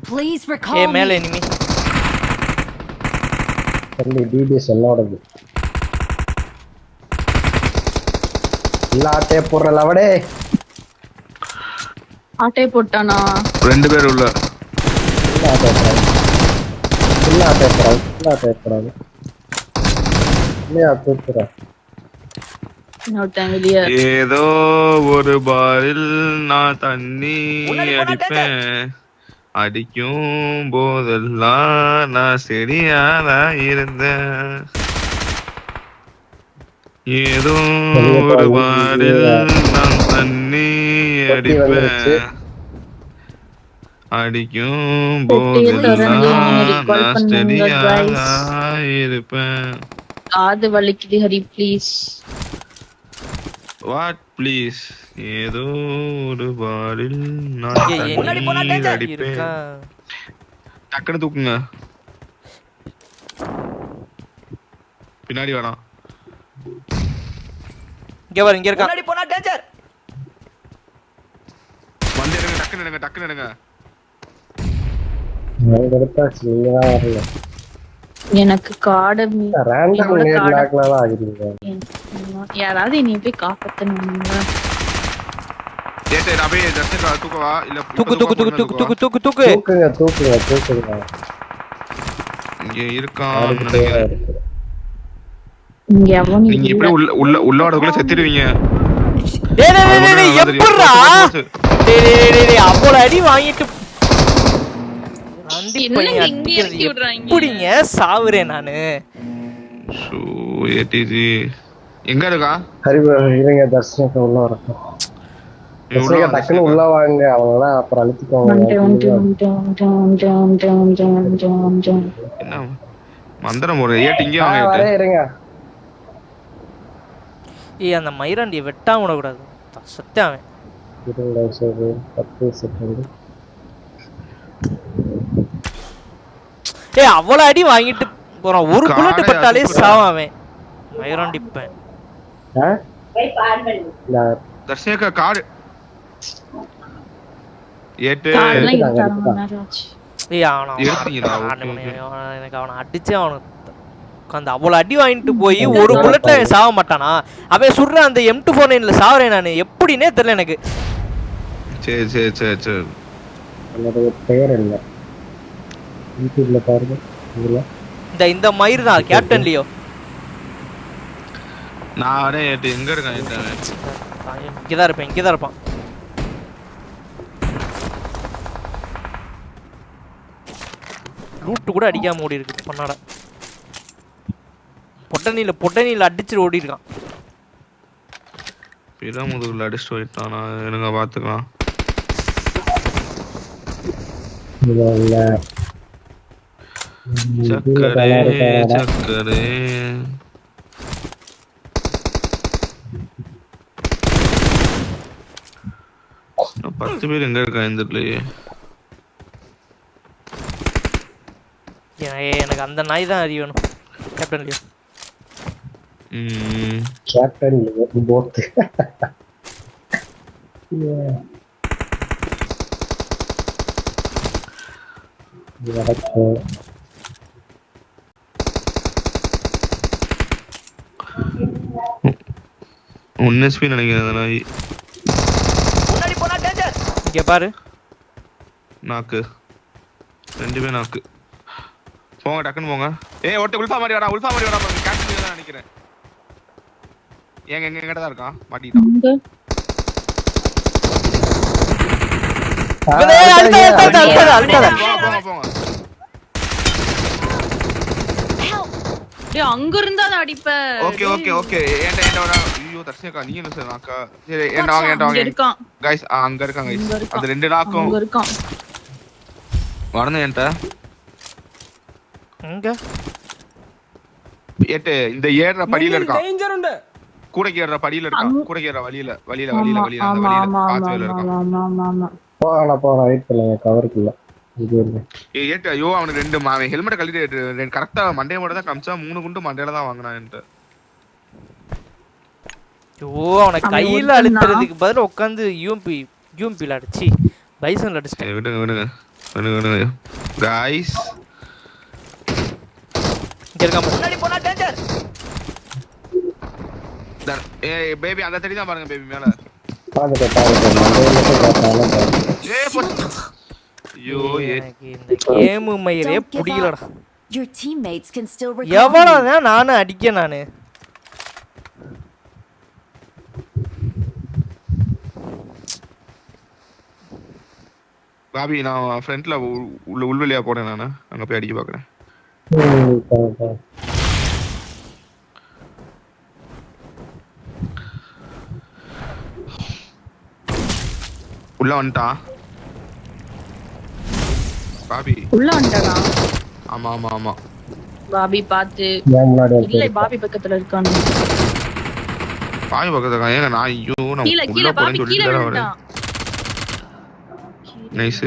Please recall me. மேல enemy. DBS என்னோடது. லாட்டே போறலவடே. ஆட்டே போட்டானா? 2 பேர் உள்ள. லாட்டே போறாங்க. ஏதோ ஒரு பாரில் நான் தண்ணி அடிப்பேன். அடிக்கும் போதெல்லாம் நான் சரியாதா இருந்தேன். ஏதோ ஒரு பாரில் நான் தண்ணி அடிப்பேன். அடிக்கும் போதெல்லாம் நான் சரியாதா இருப்பேன். காது வலிக்குது ஹரி ப்ளீஸ். What please? ஏதோ ஒரு பாரில் நான் தண்ணி அடிப்பேன். டக்குன்னு தூக்குங்க. பின்னாடி வேணாம். இங்க வர இங்க இருக்கா. முன்னாடி போனா டேஞ்சர். வந்து எடுங்க டக்குன்னு எடுங்க. நான் எடுத்தாச்சு. நீங்க தான் வரல. எனக்கு கார்டு ரேண்டம் நேர் லாக்னால ஆகிடுங்க. யாராவது நீ போய் காப்பாத்தணும்ங்க. ஏய் ரபே ஜஸ்ட் தூக்குவா இல்ல தூக்குங்க. இங்க இருக்கான் நினைக்கிறேன். நீங்க இப்படி உள்ள வரதுக்குள்ள செத்துடுவீங்க. டேய் எப்பறா? டேய் அப்போல அடி வாங்கிட்டு புடிங்க சாவுறேன் நானு. சோ ஏடிஜி எங்க இருக்கா? ஹரிபா இருங்க தர்ஷனுக்கு உள்ள வரட்டும். தர்ஷனுக்கு டக்குன்னு உள்ள வாங்க. அவங்கள அப்புறம் அழுத்திக்கோங்க. என்ன மந்திரம் ஒரு ஏட்டி இங்க வாங்க. வரே இருங்க. ஏய் அந்த மயிராண்டியை வெட்டாம விடக்கூடாது. சத்தியம் அவன். 10 செகண்ட். ஏய் அவ்வளோ அடி வாங்கிட்டு போறான். ஒரு புல்லட் பட்டாலே சாவான் அவன். மயிராண்டிப்பேன். தர்ஷேகா கார் ஏட்டு ஏய் அவன எனக்கு அவனை அடிச்சே அவனுக்கு அந்த அவ்வளோ அடி வாங்கிட்டு போய் ஒரு புல்லட்ல சாவ மாட்டானா? அவன் சுடுற அந்த M249ல சாவறேன் நான். எப்படின்னே தெரியல எனக்கு. சரி சரி சரி சரி. என்னோட பேர் இல்ல யூடியூப்ல பாருங்க. இந்த மயிர் தான் கேப்டன் லியோ. நான் வரேன். எங்க இருக்கான்? இங்கதான் இருப்பேன். இங்கதான் இருப்பான். லூட்டு கூட அடிக்காம ஓடி இருக்கு பண்ணாட. பொட்டனில அடிச்சுட்டு ஓடி இருக்கான். பிறமுதுகுள்ள அடிச்சுட்டு போயிட்டானா? எனக்கு பாத்துக்கலாம். சக்கரே சக்கரே 10 பேர் எங்க இருக்கா இந்த இடத்துலயே? எனக்கு அந்த நாய் தான் அறியணும். Captain Leo. Captain Leo bot. உன்எஸ்பி நினைக்கிறேன் அந்த நாய். இங்க பாரு. நாக்கு 2 பேர் நாக்கு. போங்க டக்குன்னு போங்க. ஏய் ஒருத்த உல்ஃபா மாதிரி வரா. கேப்டன் தான் நினைக்கிறேன். எங்க கிட்ட தான் இருக்கான். மாட்டிட்டான். போங்க. டேய் அங்க இருந்தா அத அடிப்ப. ஓகே. ஏன்டா வரா. ஐயோ தர்ஷேகா நீ என்ன நாக்கா? சரி ஏன்டா வாங்க. இருக்கான். गाइस அங்க இருக்கான் गाइस. அது 2 நாக்கும் அங்க இருக்கான். வரணும் ஏன்டா? எங்க? ஏட்டு இந்த ஏறுற படியில இருக்கான். டேஞ்சர் உண்டு. கூடைக்கு ஏறுற படியில இருக்கான். கூடைக்கு ஏறுற வழியில அந்த வழியில பாத்வேல இருக்கான். ஆமா. போறா வெயிட் பண்ணுங்க கவர்க்குள்ள. ஏட்டு ஐயோ அவனுக்கு 2 அவன் ஹெல்மெட் கழட்டி கரெக்ட்டா மண்டைய மட்டும் தான் காமிச்சா 3 குண்டு மண்டையில தான் வாங்குனான் என்கிட்ட. ஐயோ அவனை கையில அழுத்துறதுக்கு பதிலா உட்கார்ந்து யூஎம்பில அடிச்சி பைசன்ல அடிச்சிட்டேன். விடுங்க गाइस இங்க இருக்கான். முன்னாடி போனா டேஞ்சர். ஏய் பேபி அந்த தடி தான் பாருங்க பேபி மேல. பாருங்க ஐயோ இந்த கேம் மயிரே புடிக்கலடா. Your teammates can still recover. எவனதான் நானு அடிக்க நானு. பாபி நான் ஃப்ரண்ட்ல உள்வெளியா போறேன் நானு. அங்க போய் அடிக்க பாக்குறேன். உள்ள வந்துட்டான் பாபி. உள்ள வந்துட்டானா? ஆமா. பாபி பாத்து. இல்ல பாபி பக்கத்துல இருக்கான். பாபி பக்கத்துல ஏங்க நான் ஐயோ நான் கீழ பாபி கீழ விழுந்தான். நைஸ்.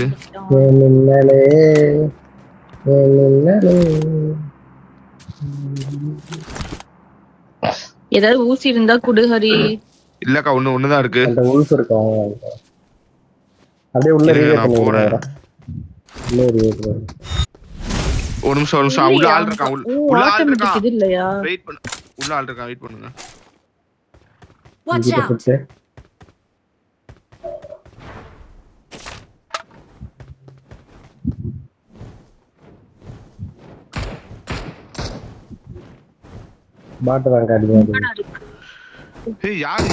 ஏதாவது ஊசி இருந்தா குடு ஹரி. இல்லக்கா ஒண்ணுதான் இருக்கு. அந்த ஊசி இருக்கு. அப்படியே உள்ள நான் போறேன். ஒரு நிமிஷம் உள்ள ஆள் இருக்கான். இது இல்லையா? வெயிட் பண்ணு. உள்ள ஆள் இருக்கான். வெயிட் பண்ணுங்க. Watch out. பாட்டு வாங்க அடிங்க. ஏய் யாரு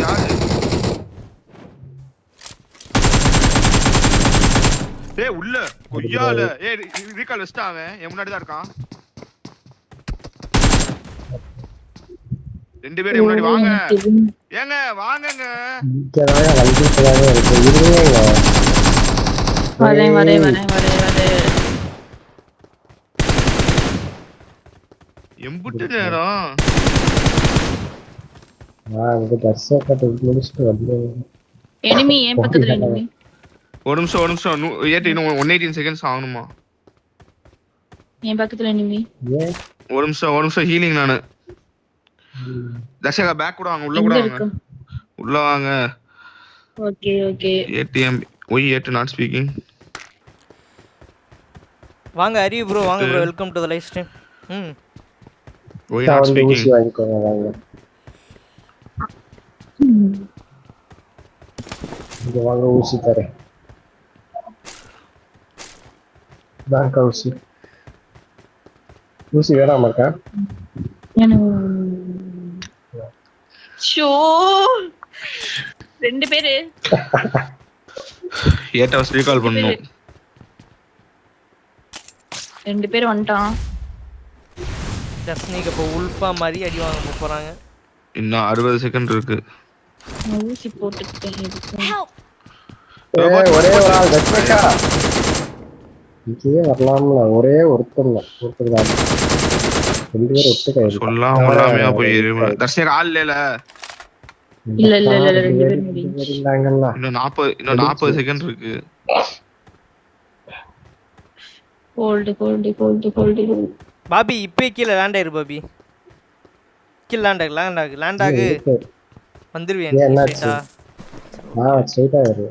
ஏய் உள்ள கொய்யால. ஏய் ரீகால் வெஸ்ட் அவன் என் முன்னாடி தான் இருக்கான். 2 பேரும் முன்னாடி வாங்க. ஏங்க வாங்குங்க. இங்கதாங்க வண்டிக்குதாங்க இருக்கு. இருங்க. வரேன். எம்புட்டு நேரம் இங்க தர்சகத்தை முடிச்சுட்டு வந்து எனிமி ஏன் பக்கத்துல எனிமி ஒரு நிமிஷம் இன்னும் 118 செகண்ட்ஸ் ஆகணுமா ஏன் பக்கத்துல எனிமி ஒரு நிமிஷம் ஹீலிங் நானு தர்ஷகா பேக் கூட வாங்க உள்ள வாங்க ஓகே ஏடிஎம் ஒய் ஏட் நாட் ஸ்பீக்கிங் வாங்க ஹரி ப்ரோ வாங்க bro welcome to the live stream why not speaking இங்க வாங்க ஊசி தரேன் பேங்க் ஊசி வேணாமாக்கா ஷோ ரெண்டு பேரு ஏட்டா ரீகால் பண்ணனும் ரெண்டு பேர் வந்துட்டான் ஜஸ்னிக்கு இப்ப உல்ஃபா மாதிரி அடி வாங்க போறாங்க இன்னும் 60 செகண்ட் இருக்கு ஊசி போட்டுட்டேன் ஒரே ஒரு ஆள் தர்ஷகா இங்கே வரலாம்ல ஒரே ஒருத்தர் தான் ரெண்டு பேர் ஒட்டுக்கா சொல்லாம போய் தர்ஷகா ஆள் இல்ல ரெண்டு பேர் இல்லங்கல்ல இன்னும் 40 செகண்ட் இருக்கு கோல்டு பாபி இப்போ கீழே லேண்ட் ஆயிரு பாபி கீழே லேண்ட் ஆகு வந்துருவியா என்னாச்சு ஸ்ட்ரைட்டா வரு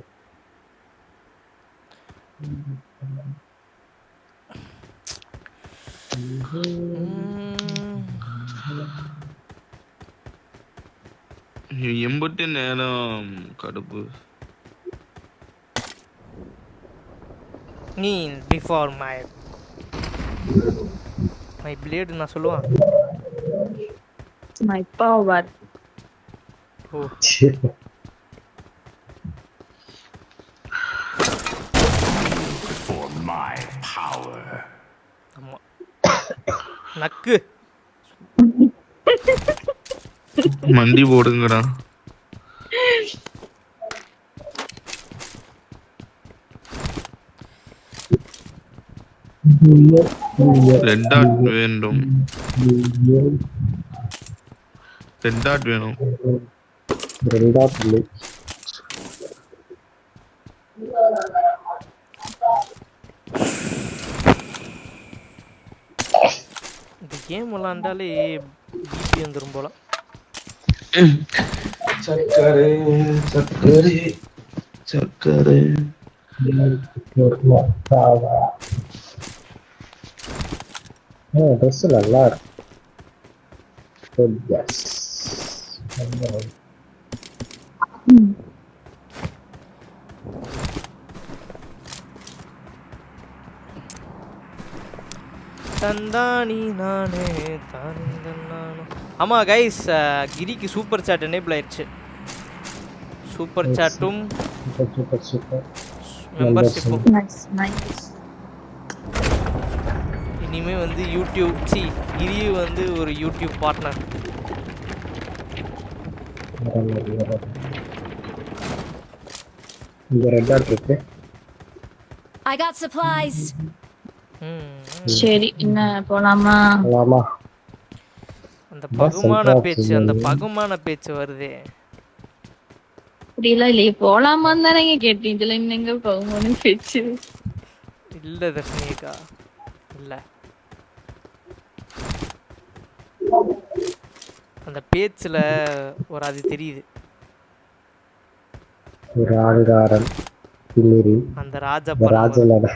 எம்பட்டு நேரம் கடுப்பு நீ பிஃபோர் மை பிளேட் நான் சொல்லுவான் my power oh For my power. ஆமா நக்கு மண்டி போடுங்கடா ரெட் டாட் வேண்டும் இந்த கேம் விளாண்டாலே பிபி வந்துரும் போல சக்கரை ட்ரெஸ் நல்லா இருக்கு தந்தானி நானே தானே தன்னானோ. ஆமா கைஸ் கிரிக்கு சூப்பர் சாட் எனேபிள் ஆயிடுச்சு. சூப்பர் சாட்டும் சூப்பர் மெம்பர்ஷிப்பும் நைஸ். இனிமே வந்து யூடியூப் கிரி வந்து ஒரு யூடியூப் பார்ட்னர். இங்க ரெட் டாட் இருக்கு. I got supplies. சரி என்ன போலாமா? அந்த பகுமான பேச்சு வருதே. அப்படிலாம் இல்லையே, போலாமான்னு தானே கேட்டேன். இதுல என்னங்க பகுமான பேச்சு? இல்ல தர்ஷினிகா இல்ல, அந்த பேச்சுல ஒரு அது தெரியுது. ஒரு ஆள்காரன் திமிரி அந்த ராஜா ராஜனோட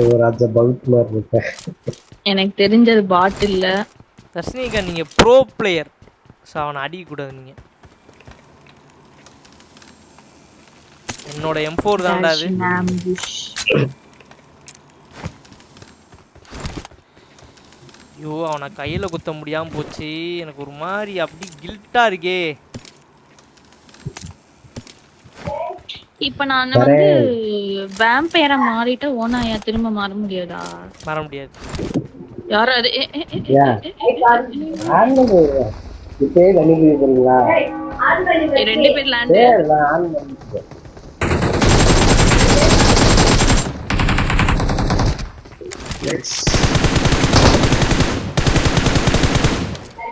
ஒரு ராஜா பவுட் மாதிரி இருக்க. எனக்கு தெரிஞ்சது பாட் இல்ல தர்ஷினிகா, நீங்க ப்ரோ பிளேயர், ஸோ அவனை அடிக்க கூடாது. நீங்க என்னோட M4 தான்டா அது. ஐயோ, அவனை கையில குத்த முடியாம போச்சு. எனக்கு ஒரு மாதிரி அப்படி கில்ட்டா இருக்கே. இப்ப நான் வந்து வேம்பயரா மாறிட்ட ஓனாயா திரும்ப மாற முடியாதா? மாற முடியாது. யாரோ அது ரெண்டு பேர் லேண்ட்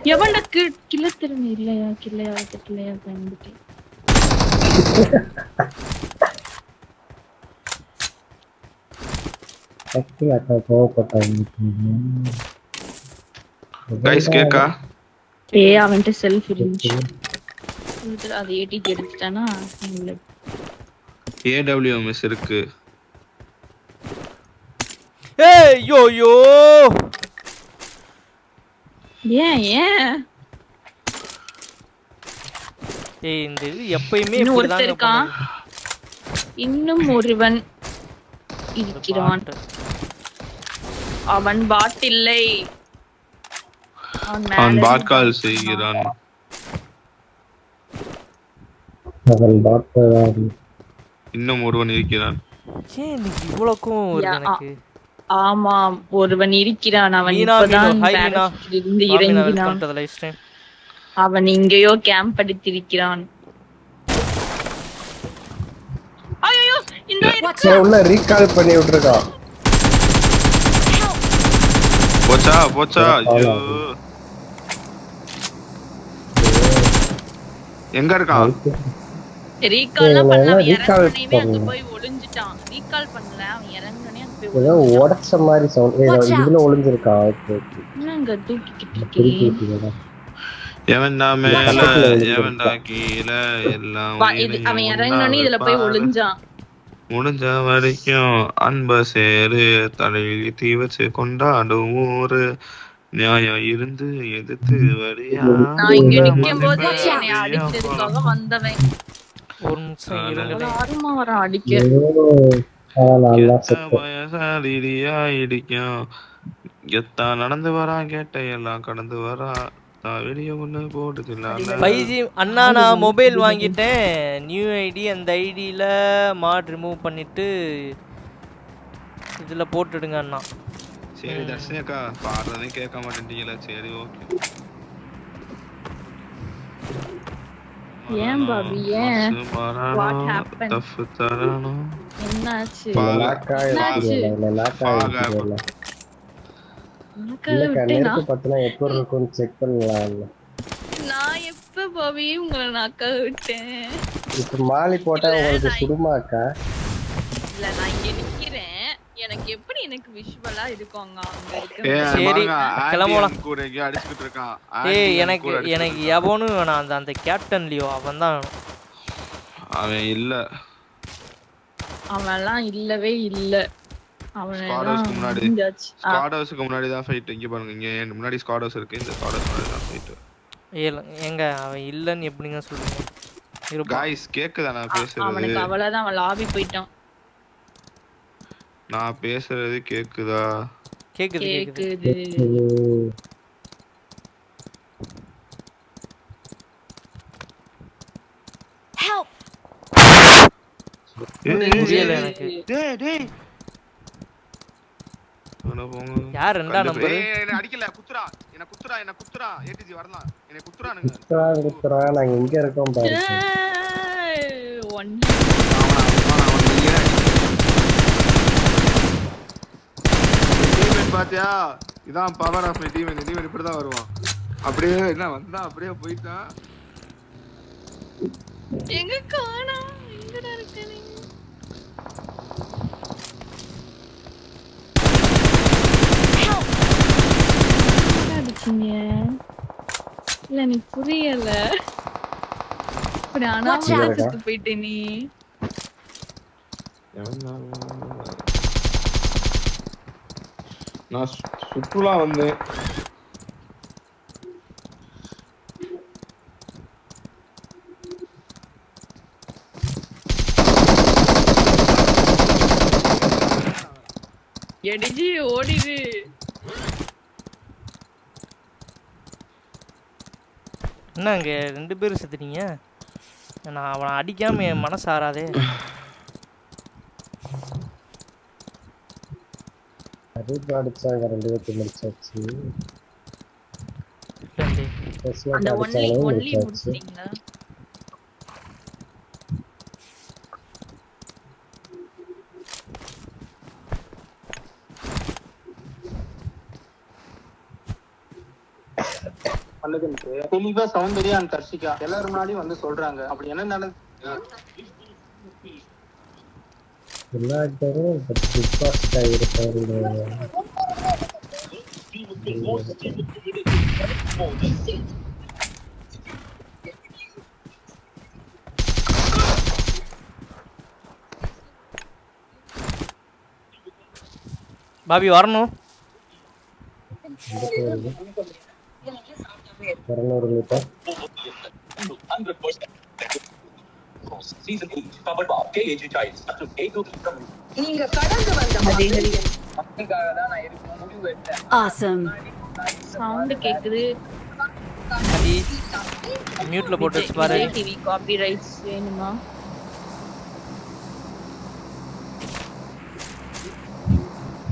எவன்டா கில்ல திரும்பி இல்லையா கில்லையா பயந்துட்டு கைஸ் கேக்கா அவன்கிட்ட செல்ஃப் இருந்துச்சு அது ஏடிக்கு எடுத்துட்டானா AWMS இருக்கு ஏய் யோ ஏன் ஏய் இந்த இது எப்பயுமே இன்னும் இப்படி ஒருத்தன் தாங்க இருக்கான் இன்னும் ஒருவன் இருக்கிறான் அவன் பாட் இல்லை அவன் பாட் கால் செய்கிறான் இன்னும் ஒருவன் இருக்கிறான் ஏன் இன்னைக்கு இவ்வளவுக்கும் வருது எனக்கு ஆமா ஒருவன் இருக்கிறான் அவன் மீனா இப்பதான் ஹாய் மீனா இருந்து இறங்கினான் லைவ் ஸ்ட்ரீம் அவன் எங்கேயோ கேம்ப் அடித்திருக்கிறான் ஐயோ இந்த உள்ள ரீகால் பண்ணி விட்டுருக்கான் போச்சா ஐயோ எங்க இருக்கான் ரீகால்லாம் பண்ணல அவன் இறங்கனே அங்க போய் ஒளிஞ்சிட்டான் ரீகால் பண்ணல அவன் இறங்கனே அங்க போய் ஏதோ உடைச்ச மாதிரி சவுண்ட் இதுல ஒளிஞ்சிருக்கான் ஓகே என்னங்க தூக்கிக்கிட்டு இருக்கீங்க எவன்டா மேல எவன்டா கீழே எல்லாம் அவன் இறங்கனே இதுல போய் ஒளிஞ்சான் முடிஞ்ச வரைக்கும் அன்ப சேரு தலையில தீ வச்சு கொண்டாடும் ஊரு நியாயம் இருந்து எதிர்த்து வரியா நான் இங்க நிக்கும் போது என்னை அடிச்சதுக்காக வந்தவன் ஒரு நிமிஷம் இருங்க ஆறுமா வர அடிக்க வயசாலியா இடிக்கும் எத்தா நடந்து வரா கேட்ட எல்லாம் கடந்து வரா வெளியே ஒண்ணு போடுது பைஜி அண்ணா நான் மொபைல் வாங்கிட்டேன் நியூ ஐடி அந்த ஐடியில மாட் ரிமூவ் பண்ணிட்டு இதுல போட்டுடுங்க அண்ணா சரி தர்ஷினி அக்கா பாடுறதே கேட்க மாட்டேன்றீங்களா சரி ஓகே ஏன் பாபி ஏன் வாட் ஹேப்பன் தப்பு தரணும் என்னாச்சு நான் எப்ப பாபி உங்களை நாக்க விட்டேன் மாலி போட்டா உங்களுக்கு சுடுமாக்கா இல்ல நான் இங்க நிக்கிறேன் எனக்கு எப்படி எனக்கு விஷுவலா இருக்குங்க அங்க சரி கிளம்பலாம் கூட எங்க அடிச்சிட்டு இருக்கான் ஏய் எனக்கு எவனும் வேணாம் அந்த கேப்டன் லியோ அவன்தான் வேணும் அவன் இல்ல அவன்லாம் இல்லவே இல்ல ஸ்குவாடர்ஸ்க்கு முன்னாடி தான் ஃபைட் இங்க பாருங்க இங்க முன்னாடி ஸ்குவாடர்ஸ் இருக்கு இந்த ஸ்குவாடர்ஸ் முன்னாடி தான் ஃபைட் எங்க அவன் இல்லன்னு எப்படிங்க சொல்றீங்க गाइस கேக்குதா நான் பேசுறது அவனுக்கு அவ்வளவுதான் அவன் லாபி போய்ட்டான் நான் பேசுறது கேக்குதா கேக்குது Help! டேய் யார் ரெண்டா நம்பர் என்ன அடிக்கல குத்துறா என்ன குத்துறா ஏடிஜி வரலாம் என்ன குத்துறானுங்க நாங்க எங்க இருக்கோம் பாரு பாத்தியா இதான் பவர் ஆஃப் டீவன் இப்படி தான் வருவான் அப்படியே என்ன வந்தா அப்படியே போயிட்டான் எங்க காணா எங்கடா இருக்கே நீ அடிச்சீங்க இல்ல நீ புரியல அப்படி அனாவசியத்துக்கு போயிட்டே நீ நான் சுற்றுலா வந்தேன் எடிஜி ஓடிடு என்ன அங்க ரெண்டு பேரும் செத்துட்டீங்க நான் அவனை அடிக்காம என் மனசு ஆறாதே அடிச்சாங்க ரெண்டு பேருக்கு முடிச்சாச்சு அந்த ஒன்லி முடிச்சிட்டீங்களா பண்ணுதுன்னு தெளிவா சௌந்தர்யா அண்ட் தர்ஷிகா எல்லாரும் முன்னாடி வந்து சொல்றாங்க. அப்படி என்ன நடந்து எல்லா ஆக்டரும் பிக் பாஸ் இருப்பாரு. பாபி வரணும். 200 மீட்டர் நீங்க கடந்து வந்த மக்களுக்காக தான் நான் இருக்க முடிவு எடுத்தேன். Awesome. சவுண்ட் கேக்குது. அடி மியூட்ல போட்டு வச்சு பாரு. டிவி காப்பிரைட்ஸ் வேணுமா?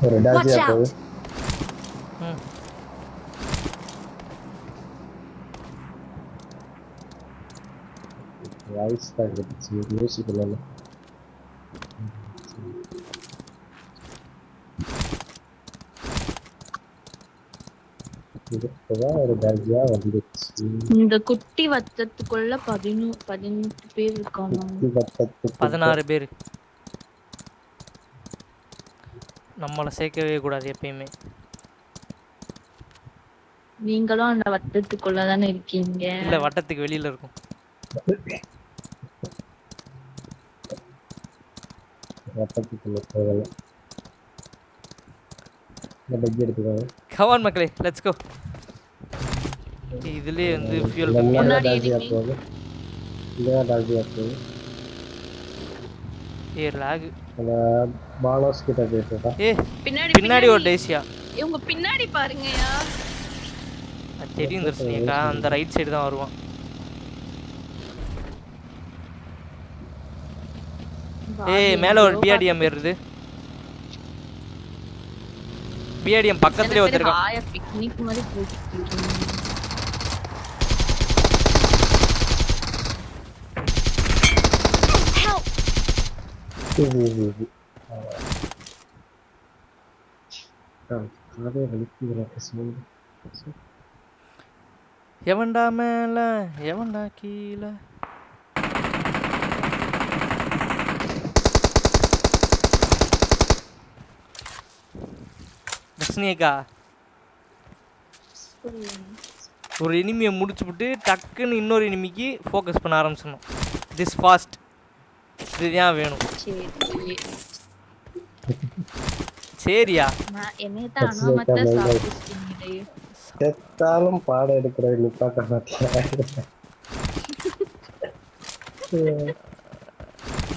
ஒரு டாஜியா போகுது. வாய்ஸ் தான் இருந்துச்சு, மியூசிக் இல்லை. இதுதான் ஒரு டாஜியா வந்துச்சு. இந்த குட்டி வட்டத்துக்குள்ள 18 பேர் இருக்காங்க. 16 பேர். நம்மளை சேர்க்கவே கூடாது எப்பயுமே. நீங்களும் அந்த வட்டத்துக்குள்ள தானே இருக்கீங்க. இல்ல வட்டத்துக்கு வெளியில இருக்கும். வட்டத்துக்குள்ள போகல. இந்த பக்கி எடுத்துக்கோங்க. கவான் மக்களே, லெட்ஸ் கோ. இதுலயே வந்து ஃபியூல் டாஜியா போகுது. இந்த டாஜியா போகுது. ஏ லாக். அந்த பாலோஸ் கிட்ட போயிட்டா. ஏ பின்னாடி ஒரு டேசியா. இவங்க பின்னாடி பாருங்கயா. அது தெரியும் தர்ஷினியக்கா, அந்த ரைட் சைடு தான் வருவான். ஏய் மேல ஒரு பிஆர்டிஎம் ஏறுது. பிஆர்டிஎம் பக்கத்துலயே வச்சிருக்கான். ஆயா பிக்னிக் மாதிரி போயிட்டு இருக்கீங்க. எவன்டா மேல எவன்டா கீழே. தர்ஷினியக்கா ஒரு எனிமியை முடிச்சுவிட்டு டக்குன்னு இன்னொரு எனிமிக்கு ஃபோக்கஸ் பண்ண ஆரம்பிச்சிடணும். This fast. இதுதான் வேணும். சரியா? செத்தாலும் பாடம் எடுக்கிற நிப்பாட்ட மாட்டேன்.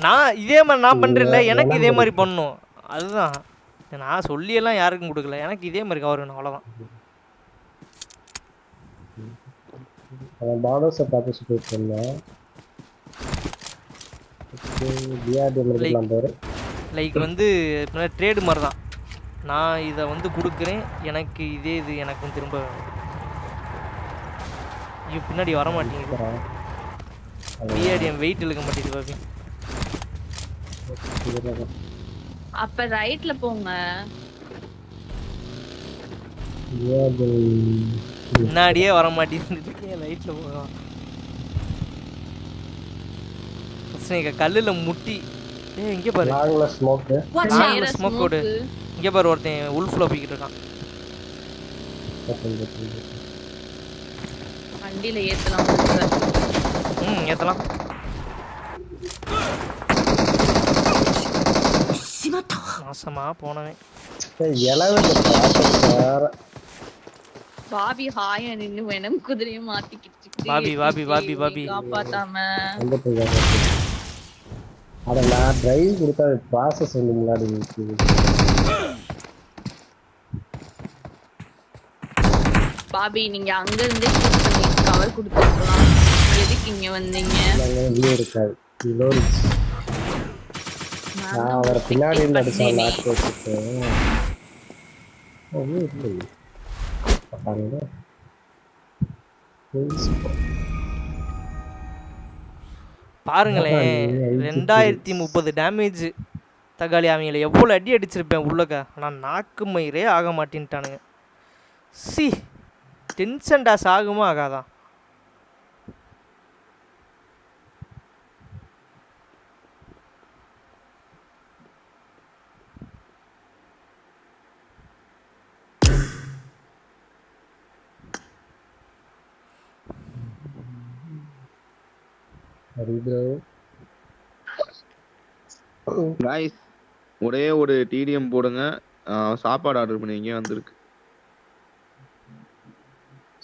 நான் இதே மாதிரி நான் பண்றேன்ல, எனக்கு இதே மாதிரி பண்ணும். அதுதான் நான் சொல்லியெல்லாம் யாருக்கும் கொடுக்கல, எனக்கு இதே மாதிரி கவர் வேணும், அவ்வளோதான். பாடோஸை பார்த்து சுட்டு சொன்னேன். லைக் வந்து ட்ரேடு மாதிரி தான். நான் இதை வந்து கொடுக்குறேன், எனக்கு இதே இது எனக்கும் திரும்ப வேணும். இது பின்னாடி வர மாட்டேங்குது. பிஆர்டிஎம் வெயிட் இழுக்க மாட்டேங்குது பாபி. அப்ப ரைட்ல போங்க. முன்னாடியே வர மாட்டேங்குது. ரைட்ல போகலாம். கல்லுல முட்டி. ஏய் இங்க பாரு. லாங்ல ஸ்மோக். லாங்ல ஸ்மோக் ஓடு. இங்க பாரு ஒருத்தன் உல்ஃப்ல போயிட்டு இருக்கான். வண்டியில ஏத்தலாம். ஏத்தலாம். மாசமா போனவன். பாபி ஹாயா நின்னு வேணும் குதிரையை மாத்திக்கிட்டு. பாபி பாபி பாபி பாபி காப்பாத்தாம. அட நான் டிரைவ் கொடுத்தா ப்ராசஸ் வந்து முன்னாடி நிக்குது. பாபி நீங்க அங்க இருந்தே ஷூட் பண்ணி கவர் கொடுத்துக்கலாம். எதுக்கு இங்க வந்தீங்க? இங்க இருக்காது. நான் அவரை பின்னாடி இருந்து அடிச்சேன். லாக் வச்சுட்டு பாருங்களேன், 2030 டேமேஜ். தக்காளி அவங்கள எவ்வளோ அடி அடிச்சிருப்பேன் உள்ளக்க. ஆனால் நாக்கு மயிரே ஆக மாட்டேன்ட்டானுங்க. சி டென்ஷன் டாஸ் ஆகுமா ஆகாதா? गाइस ஒரே ஒரு டிடிஎம் போடுங்க. சாப்பாடு ஆர்டர் பண்ணிங்க வந்திருக்கு.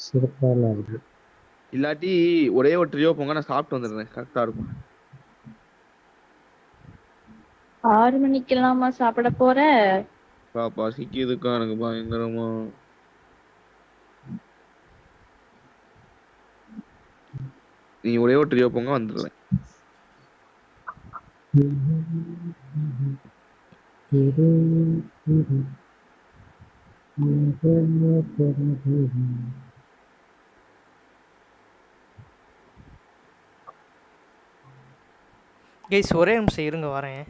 சிறப்பான இருக்கு. இல்லாட்டி ஒரே ஒரு ட்ரியோ போங்க, நான் சாப்பிட்டு வந்துடுறேன். கரெக்டா இருக்கும். 6 மணிக்கெல்லாமா சாப்பிட போற? பசிக்குதுக்கா எனக்கு பயங்கரமா. நீ ஒரே ஒரு ட்ரியோ போங்க வந்துடுறேன். கைஸ் ஒரே நிமிஷம் இருங்க வரேன்.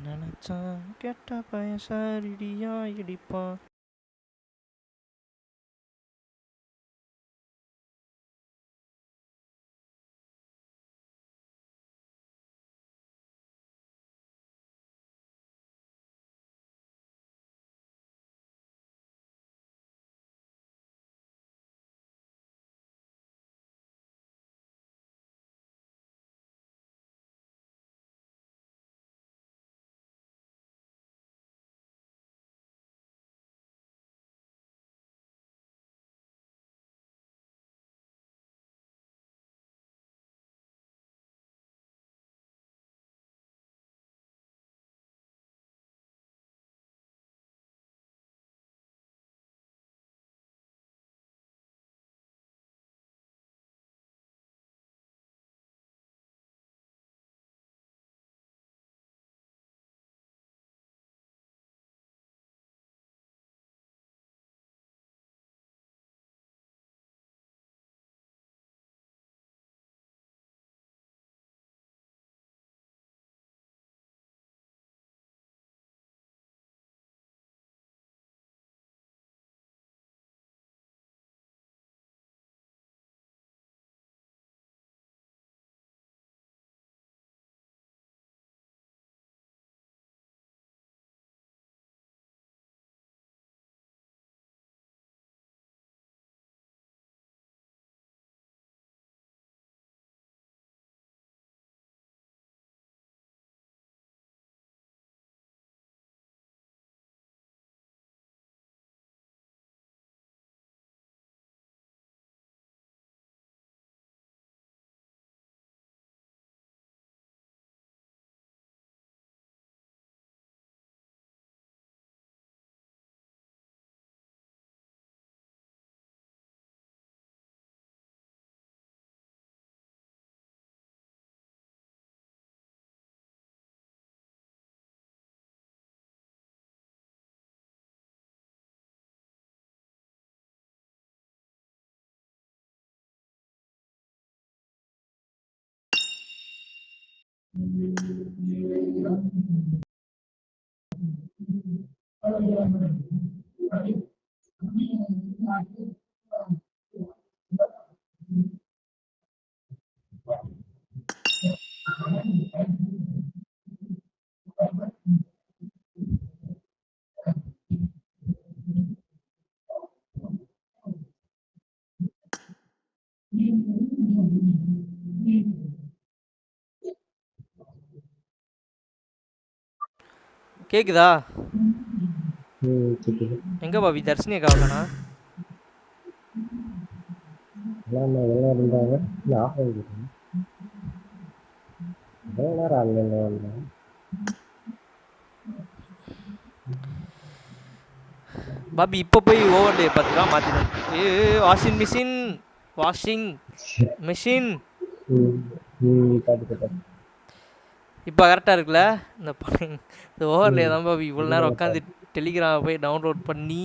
நினைச்சான் கெட்ட பையன் சாரிடியா இடிப்பான். கேக்குதா? எங்க பாபி தர்ஷினி அக்கா வரலனா? எல்லாம் இருந்தாங்க. ஆஃப் ஆகிடுச்சு. நேரம் அங்கே பாபி இப்போ போய் ஓவர்லே பார்த்துக்கா மாற்றிடும். வாஷிங் மிஷின் பாத்து இப்போ கரெக்டாக இருக்குல்ல இந்த ஓவர்லே தான் பாபி இவ்வளோ நேரம் உட்காந்து டெலிகிராமை போய் டவுன்லோட் பண்ணி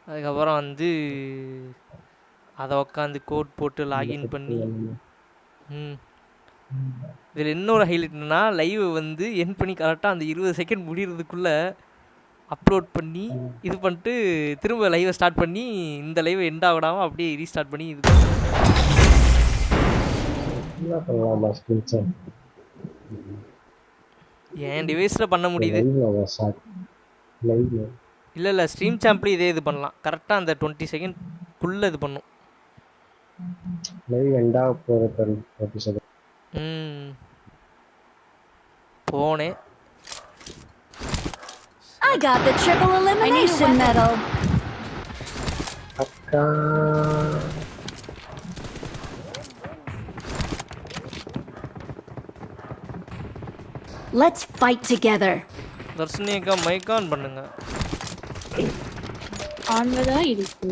அதுக்கப்புறம் வந்து அதை உட்காந்து கோட் போட்டு லாகின் பண்ணி இதில் இன்னொரு ஹைலைட் என்னன்னா லைவ் வந்து என் பண்ணி கரெக்டாக அந்த 20 செகண்ட் முடிகிறதுக்குள்ளே அப்லோட் பண்ணி இது பண்ணிட்டு திரும்ப லைவை ஸ்டார்ட் பண்ணி இந்த லைவை எண்ட் ஆகிடாமல் அப்படியே ரீஸ்டார்ட் பண்ணி இது என் டிவைஸில் பண்ண முடியுது. இல்லை ஸ்ட்ரீம் சாம்பிள் இதே இது பண்ணலாம் கரெக்டாக அந்த 20 செகண்ட்குள்ளே இது பண்ணும். போனேன். I got the triple elimination medal. அக்கா Let's fight together. தர்ஷினி அக்கா மைக் ஆன் பண்ணுங்க. ஆன்ல தான் இருக்கு.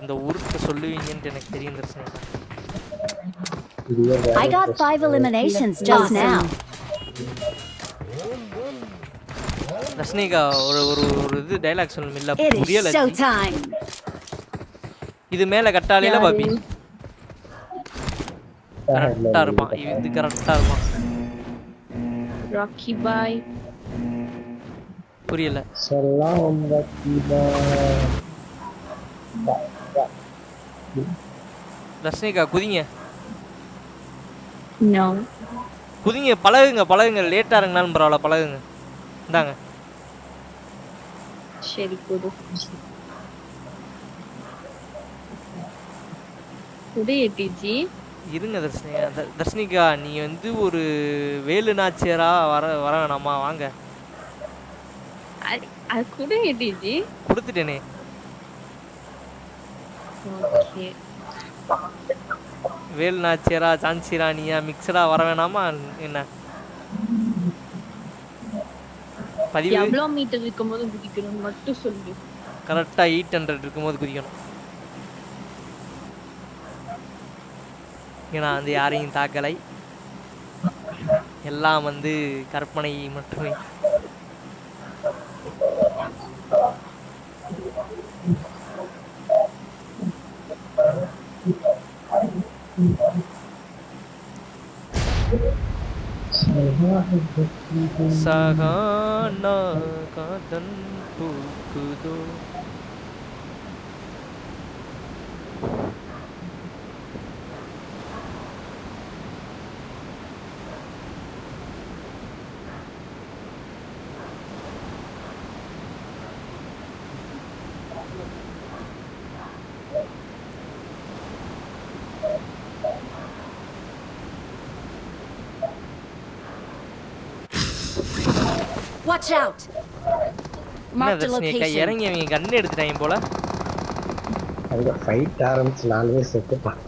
இந்த உருட்டு சொல்லுவீங்கன்னு எனக்கு தெரியும் தர்ஷினி அக்கா. I got 5 eliminations just now. Dharshini அக்கா ஒரு இது டயலாக் சொல்லணும் இல்ல It is புரியல. showtime. இது மேல கட்டாலையில பாபி கரெக்டா இருப்பான். இது கரெக்டா இருப்பான். ராக்கி பாய் புரியல. சலாம் ராக்கி பாய். தர்ஷினி அக்கா குதிங்க. நோ குதிங்க பழகுங்க லேட்டா இருங்கனாலும் பரவாயில்ல பழகுங்க. இந்தாங்க சரி குடு டிஜி இருங்க தர்ஷினிகா நீ வந்து ஒரு வேலு நாச்சியரா வர வேணாமா வாங்க. அது குடு டிஜி கொடுத்துட்டேனே. ஓகே வேலு நாச்சியரா சான்சி ராணியா மிக்சடா வர வேணாமா என்ன? பதிவு எவ்வளோ மீட்டர் இருக்கும்போது குதிக்கணும் மட்டும் சொல்லு. கரெக்டா 800 இருக்கும்போது குதிக்கணும். ஏன்னா வந்து யாரையும் தாக்கலை, எல்லாம் வந்து கற்பனை மட்டுமே. Sahana காதன் பூக்குதோ. Watch out. Mark the location. இறங்கி அவங்க கண்ணு எடுத்துட்டாங்க போல. அங்க ஃபைட் ஆரம்பிச்சு 4 பேர் செத்துட்டான்.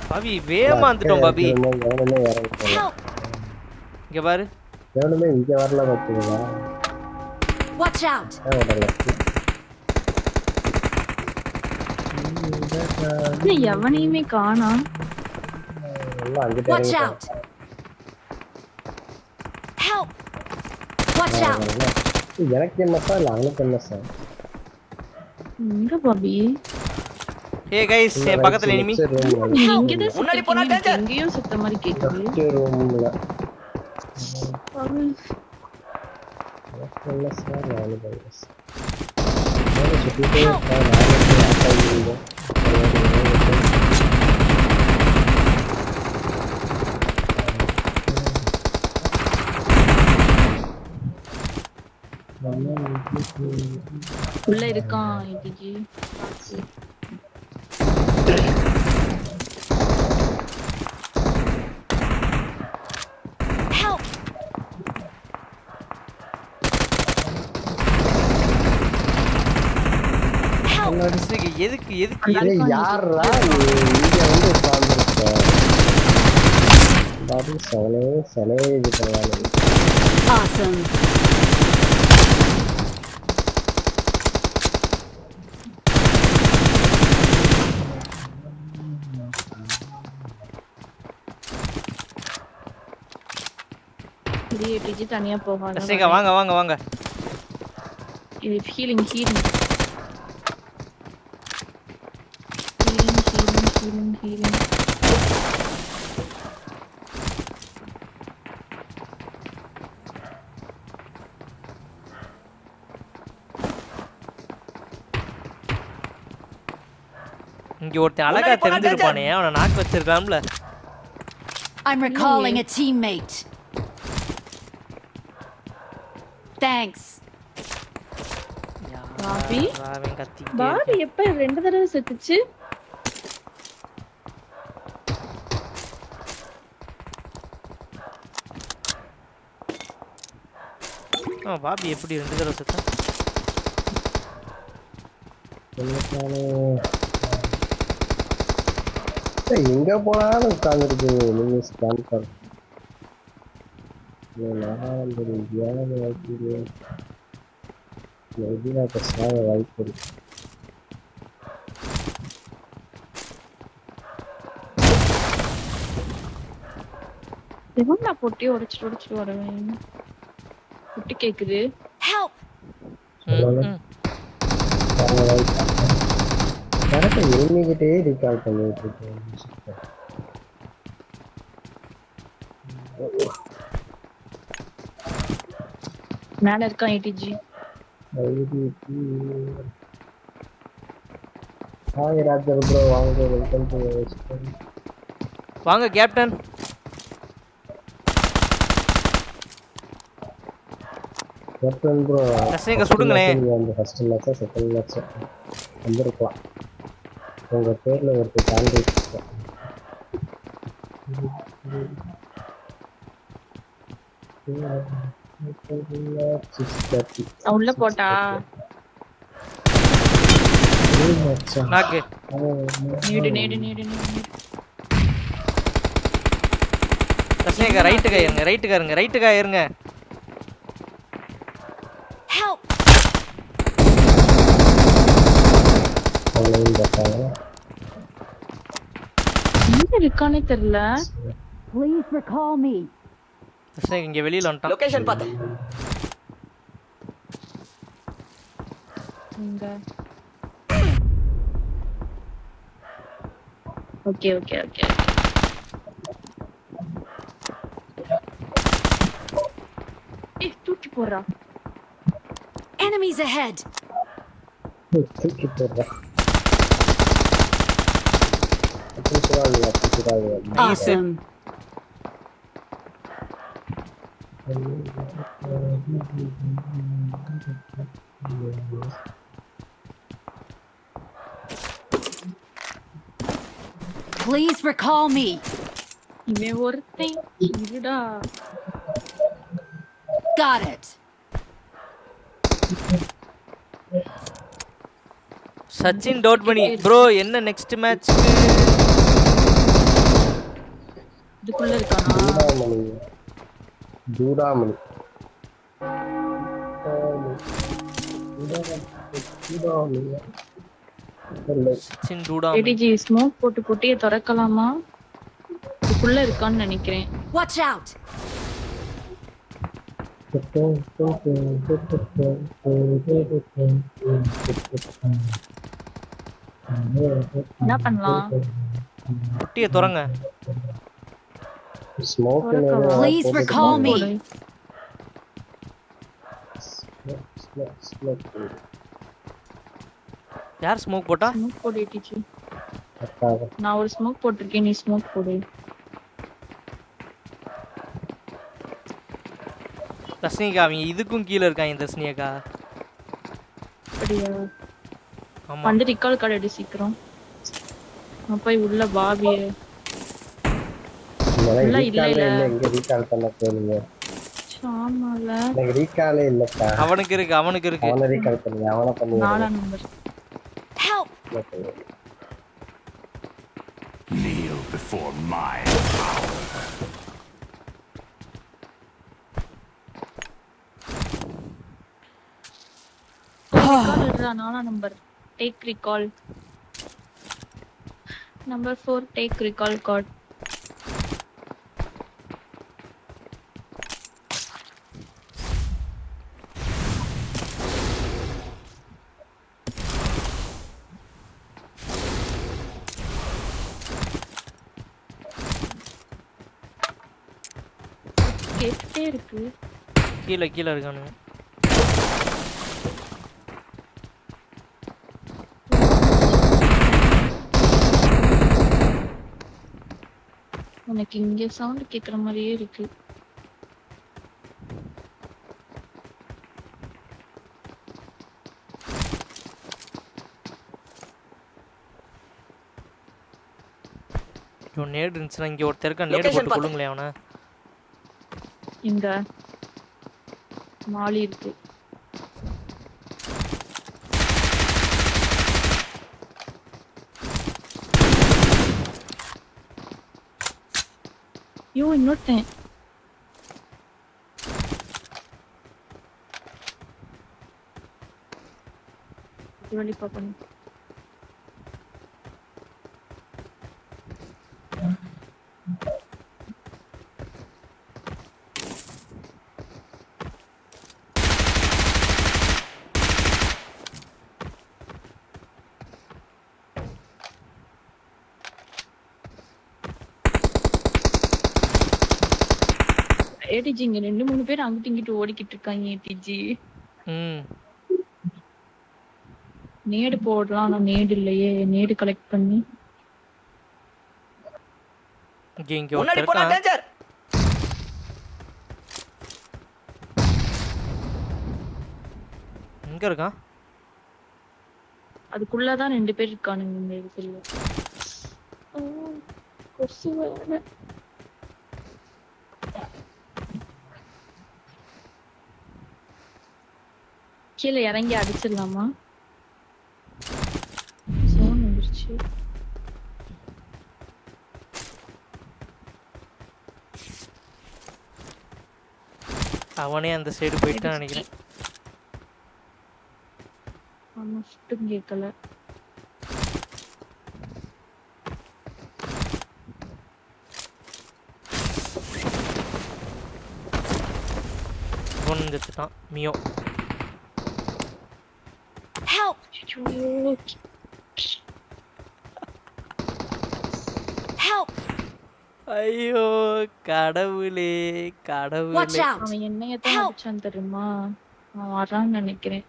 பாவி வேகமா வந்துட்டோம் பாவி. எவனுமே இறங்கல. இங்க பாரு. எவனுமே இங்க வரல பாத்தீங்களா? Watch out. எவனையுமே காணோம். Watch out. Help. Watch out. எனக்கு என்ன சார் அவனுக்கு என்ன சார்? எங்க பாபி? ஹே गाइस என் பக்கத்துல எனிமி. இங்க தான் முன்னாடி போனா டேஞ்சர். எங்கேயும் சுத்த மாதிரி கேக்குது. ரூம்ல. பாபி. என்ன சார் நாலு பைஸ். நான் சுத்திட்டே இருக்கேன். உள்ள இருக்கான் டிஜி. Help. எதுக்கு யாரா இங்க வந்து உட்கார்ந்திருக்க? பாபி சலே இது பண்ணானே. Awesome. தனியா போகாத. தஸ்னிகா வாங்க வாங்க வாங்க. இது ஹீலிங். இங்க ஒருத்தன் அழகா தெரிஞ்சிருப்பானே, அவனை நாக்கு வச்சிருக்கான்ல. I'm recalling a teammate. Thanks. Bobby அவன் கத்திக்கிட்டே பாபி இருக்கான். எப்ப 2 தடவை செத்துச்சு? பாபி எப்படி 2 தடவை செத்தான்? எங்க போனாலும் உட்காந்துருக்கு. நீங்க ஸ்கேன் பண்ண வாய்ப்பு இருக்கு. நான் பொட்டி உடைச்சிட்டு வரவேன். பொட்டி கேக்குது. Help. கரெக்டா எனிமிகிட்டே ரீகால் பண்ணிட்டு இருக்கேன். மேல இருக்கான் ATG. ஹாய் ராஜர் ப்ரோ, வாங்க வெல்கம் டு வாங்க கேப்டன். கேப்டன் ப்ரோ தஸ்னிகா சுடுங்களே. அந்த ஃபர்ஸ்ட் மேட்ச் செகண்ட் மேட்ச் வந்திருக்கலாம். உங்க பேர்ல ஒருத்தர் தாண்டி உள்ள போட்டா நாக்கு. நீடு. தஸ்னிகா ரைட்டுக்கா இருங்க. Help. எங்க இருக்கானே தெரியல. Please recall me. தஸ்னிகா இங்க வெளியில வந்துட்டான். லொகேஷன் பாத்து. இங்க. ஓகே. தூக்கி போறா. Enemies ahead. தூக்கி போடுறா. Awesome. Please recall me. இவன் ஒருத்தன் இருடா. Got it. சச்சின் டவுட் பண்ணி ப்ரோ என்ன நெக்ஸ்ட் மேட்ச்? இதுக்குள்ள இருக்கானா? ஜூடாமணி. சச்சின் டூடா. ATG ஸ்மோக் போட்டு பொட்டியை திறக்கலாமா? இதுக்குள்ள இருக்கான்னு நினைக்கிறேன். Watch out. என்ன பண்ணலாம்? பொட்டியை திறங்க. ஸ்மோக். Please recall me. யார் ஸ்மோக் போட்டா? ஸ்மோக் போடு ATG. நான் ஒரு ஸ்மோக் போட்டிருக்கேன், நீ ஸ்மோக் போடு. தஸ்னிகா அவங்க இதுக்கும் கீழே இருக்காங்க தஸ்னிகா. அப்படியா? ஆமா. வந்து ரிகால் கார்டு எடு சீக்கிரம். நான் போய் உள்ள பாபிய. இல்ல எங்க ரீகால் பண்ண போறீங்க? ஆமால. எனக்கு ரீகாலே இல்லப்பா. அவனுக்கு இருக்கு. அவன ரீகால் பண்ணுங்க. அவன பண்ணுங்க. 4 number. Help. Kneel before my power. recall 4 number. Take recall. Number 4 take recall card. கேட்டுட்டே இருக்கு. கீழே கீழே இருக்கானுங்க. எனக்கு இங்க சவுண்ட் கேக்குற மாதிரியே இருக்கு. நேடு இருந்துச்சுன்னா இங்கே ஒருத்தருக்கா நேடு போட்டு கொள்ளுங்களே அவனை. இங்க மாலி இருக்கு. ஐயோ இன்னொருத்தன். வழி பாப்பேன். ஏடிஜி இங்க 2-3 பேர் அங்கிட்டு இங்கிட்டு ஓடிக்கிட்டு இருக்காங்க. ஏடிஜி நேடு போடலாம். ஆனா நேடு இல்லையே. நேடு கலெக்ட் பண்ணி இங்க ஒருத்தர் எங்க இருக்கான்? அதுக்குள்ளதான் 2 பேர் இருக்கானுங்க இந்த இடத்துல. கொசு வேற. கீழே இறங்கி அடிச்சிடலாமா? சோன் வந்துருச்சு. அவனே அந்த சைடு போயிட்டான்னு நினைக்கிறேன். ஆமா சுட்டும் கேட்கல. வந்துட்டான் மியோ. Help! Help! ஐயோ கடவுளே கடவுளே. அவன் என்னையத்தான் அடிச்சான் தெரியுமா? அவன் வரான்னு நினைக்கிறேன்.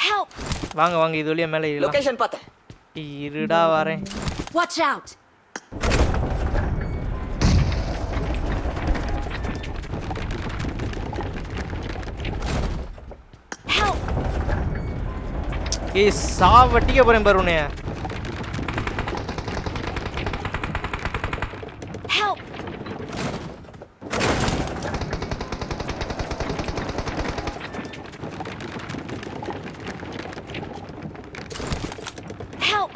Help! வாங்க வாங்க இது வழியா மேலே ஏறலாம். லொகேஷன் பார்த்தேன். இருடா வரேன். Watch out! Help! ஏய் சாவட்டிக்க போறேன் பாரு உன்னைய. Help! Help!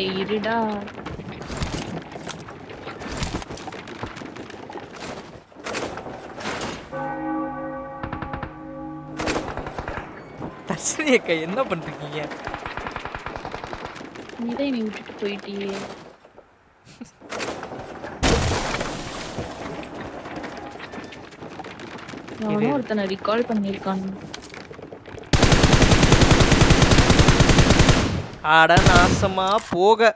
இருடா. தர்ஷினி அக்கா என்ன பண்றீங்க? நீதான் என்னை விட்டுட்டு போயிட்டியே. அவனும் ஒருத்தனை ரிகால் பண்ணிருக்கான். அட நாசமா போக.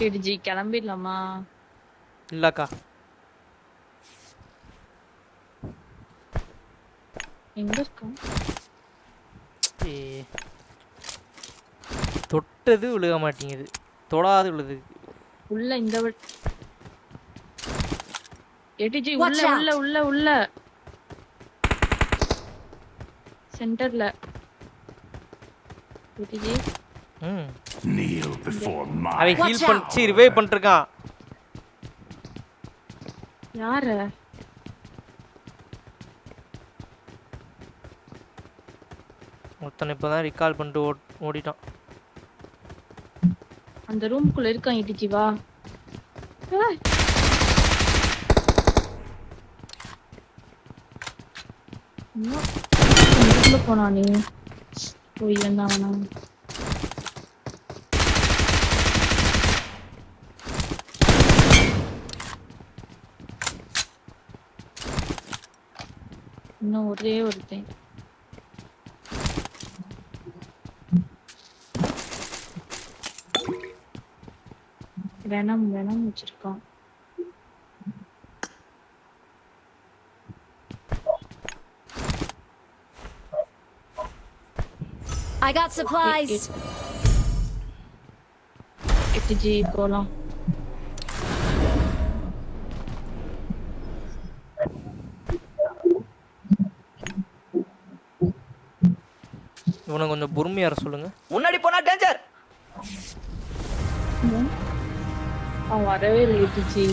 ஏடிஜி கிளம்பிடலாமா? இல்லக்கா எங்க இருக்கான்? தொட்டது விழுக மாட்டேங்குது, தொடாது விழுது. உள்ள இந்த ஏடிஜி உள்ள உள்ள உள்ள உள்ள சென்டர்ல. ஏடிஜி kneel before my அவன் ஹீல் பண்ணி ரிவைவ் பண்ணிருக்கான். யார? ஒருத்தன் இப்பதான் ரிகால் பண்ணிட்டு ஓடிட்டான். அந்த ரூம்குள்ள இருக்கான். ஏடிஜி வா. போனானே போய் வந்தாவனா? இன்னும் ஒரே ஒருத்தன். வேணாம் வச்சிருக்கான். I got supplies. 8G போலாம். இவனை கொஞ்சம் பொறுமையா வர சொல்லுங்க. முன்னாடி போனா டேஞ்சர். அவன் வரவே இல்லை 8G.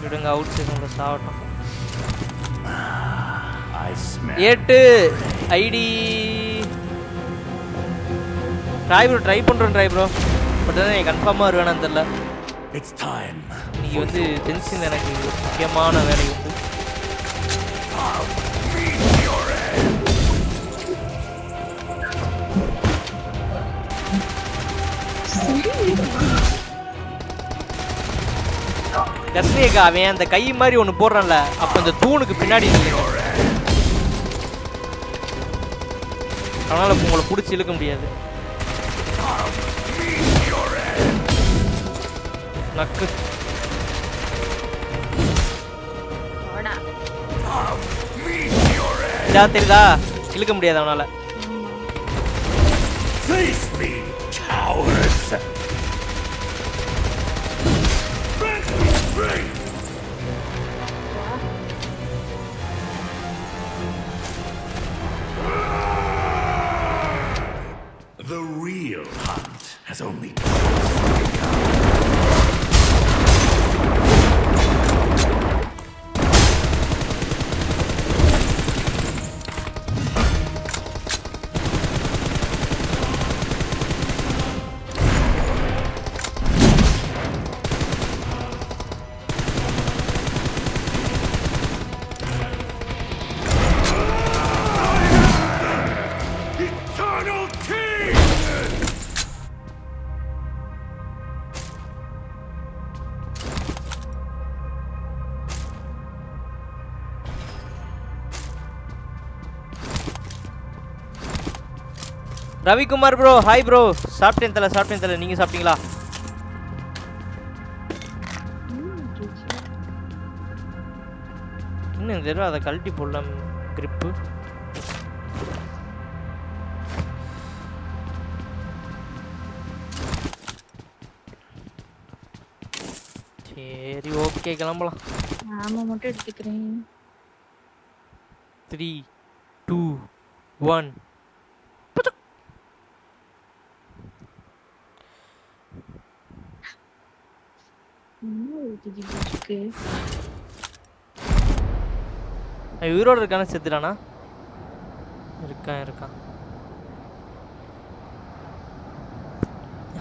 விடுங்க அவுட் சைடுல சாவட்டும். I smell. 8 ஐடி ட்ரை பண்றேன் ப்ரோ. பட் நீ கன்ஃபார்மா வருவேன்னு தெரியல. It's time. நீ வந்து டென்ஷன் எனக்கு முக்கியமான வேலை உண்டு. கஸ்னியக்கா அவன் அந்த கை மாதிரி ஒன்று போடுறான்ல, அப்போ அந்த தூணுக்கு பின்னாடி நில்லுங்க. அதனால உங்களை பிடிச்சி இழுக்க முடியாது. நக்கு தெரியுதா, இழுக்க முடியாது அவனால. Face me, cowards. The real hunt has only Ravikumar bro, hi bro. சாப்பிட்டேன் தலை. நீங்க சாப்பிட்டீங்களா? இன்னும் இந்த தடவை அதை கழட்டி போடலாம் கிரிப்பு. சரி ஓகே கிளம்பலாம். ஆமா மட்டும் எடுத்துக்கிறேன். 3 2 1 உயிரோடு இருக்கான செத்துட்டானா? இருக்கான்.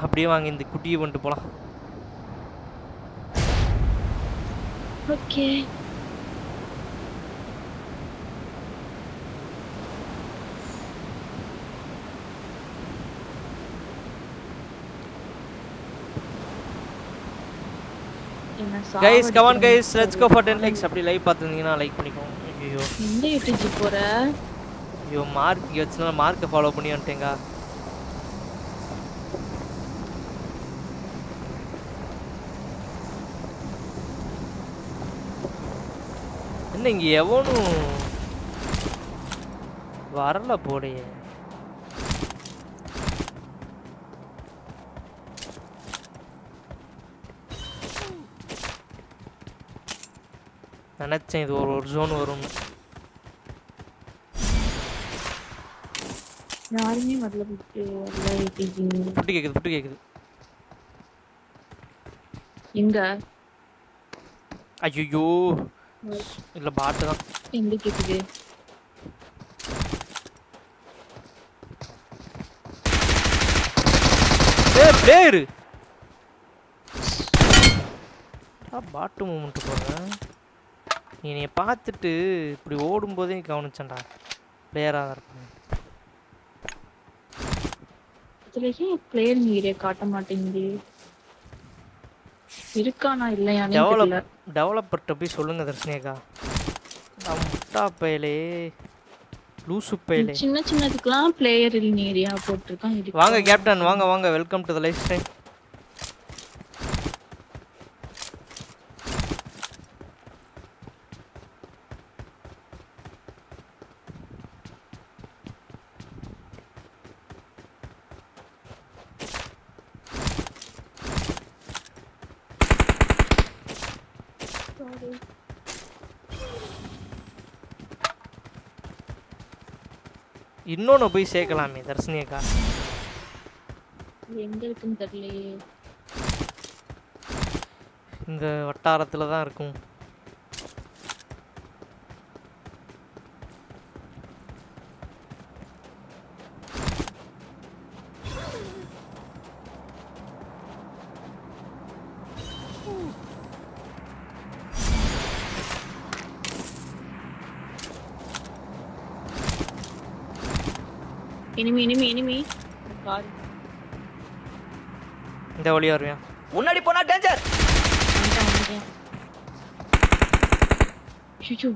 அப்படியே வாங்க இந்த குட்டியை பண்ணிட்டு போலாம். Okay guys come on guys, let's go for 10 likes. அப்படி லைவ் பார்த்திருந்தீங்கன்னா லைக் பண்ணிக்கோங்க. ஐயோ இந்த 8G போற. ஐயோ மார்க் வச்சனால மார்க்கை ஃபாலோ பண்ணி வந்துட்டேங்க. என்ன இங்க எவனும் வரல போடையே. நினைச்சேன் இது ஒரு ஜோன் வரும். யாருமே வரல. புட்டு கேக்குது. எங்க? ஐயோ இல்ல பாட்டு தான். எங்க கேக்குது? பிளேயர் பாட்டு மூமெண்ட் போடுறேன். நீ என்னைய பார்த்துட்டு இப்படி ஓடும்போதே கவனிச்சேன்டா பிளேயராக தான் இருப்பேன். இதுலயே பிளேயர் நீரே காட்ட மாட்டேங்குது. இருக்கானா இல்லையானே தெரியல. டெவலப்பர்ட்ட போய் சொல்லுங்க தர்ஷினியக்கா. முட்டா பயலே லூசு பயலே. சின்னதுக்குலாம் பிளேயர் நீரியா போட்டுருக்கான். வாங்க கேப்டன் வாங்க welcome to the live stream. இன்னொன்னு போய் சேர்க்கலாமே தர்ஷினி அக்கா. எங்க இருக்குன்னு தெரியலையே. இந்த வட்டாரத்துல தான் இருக்கும். enemy god. இந்த வழியா வருவேன். முன்னாடி போனா டேஞ்சர். ஐயோ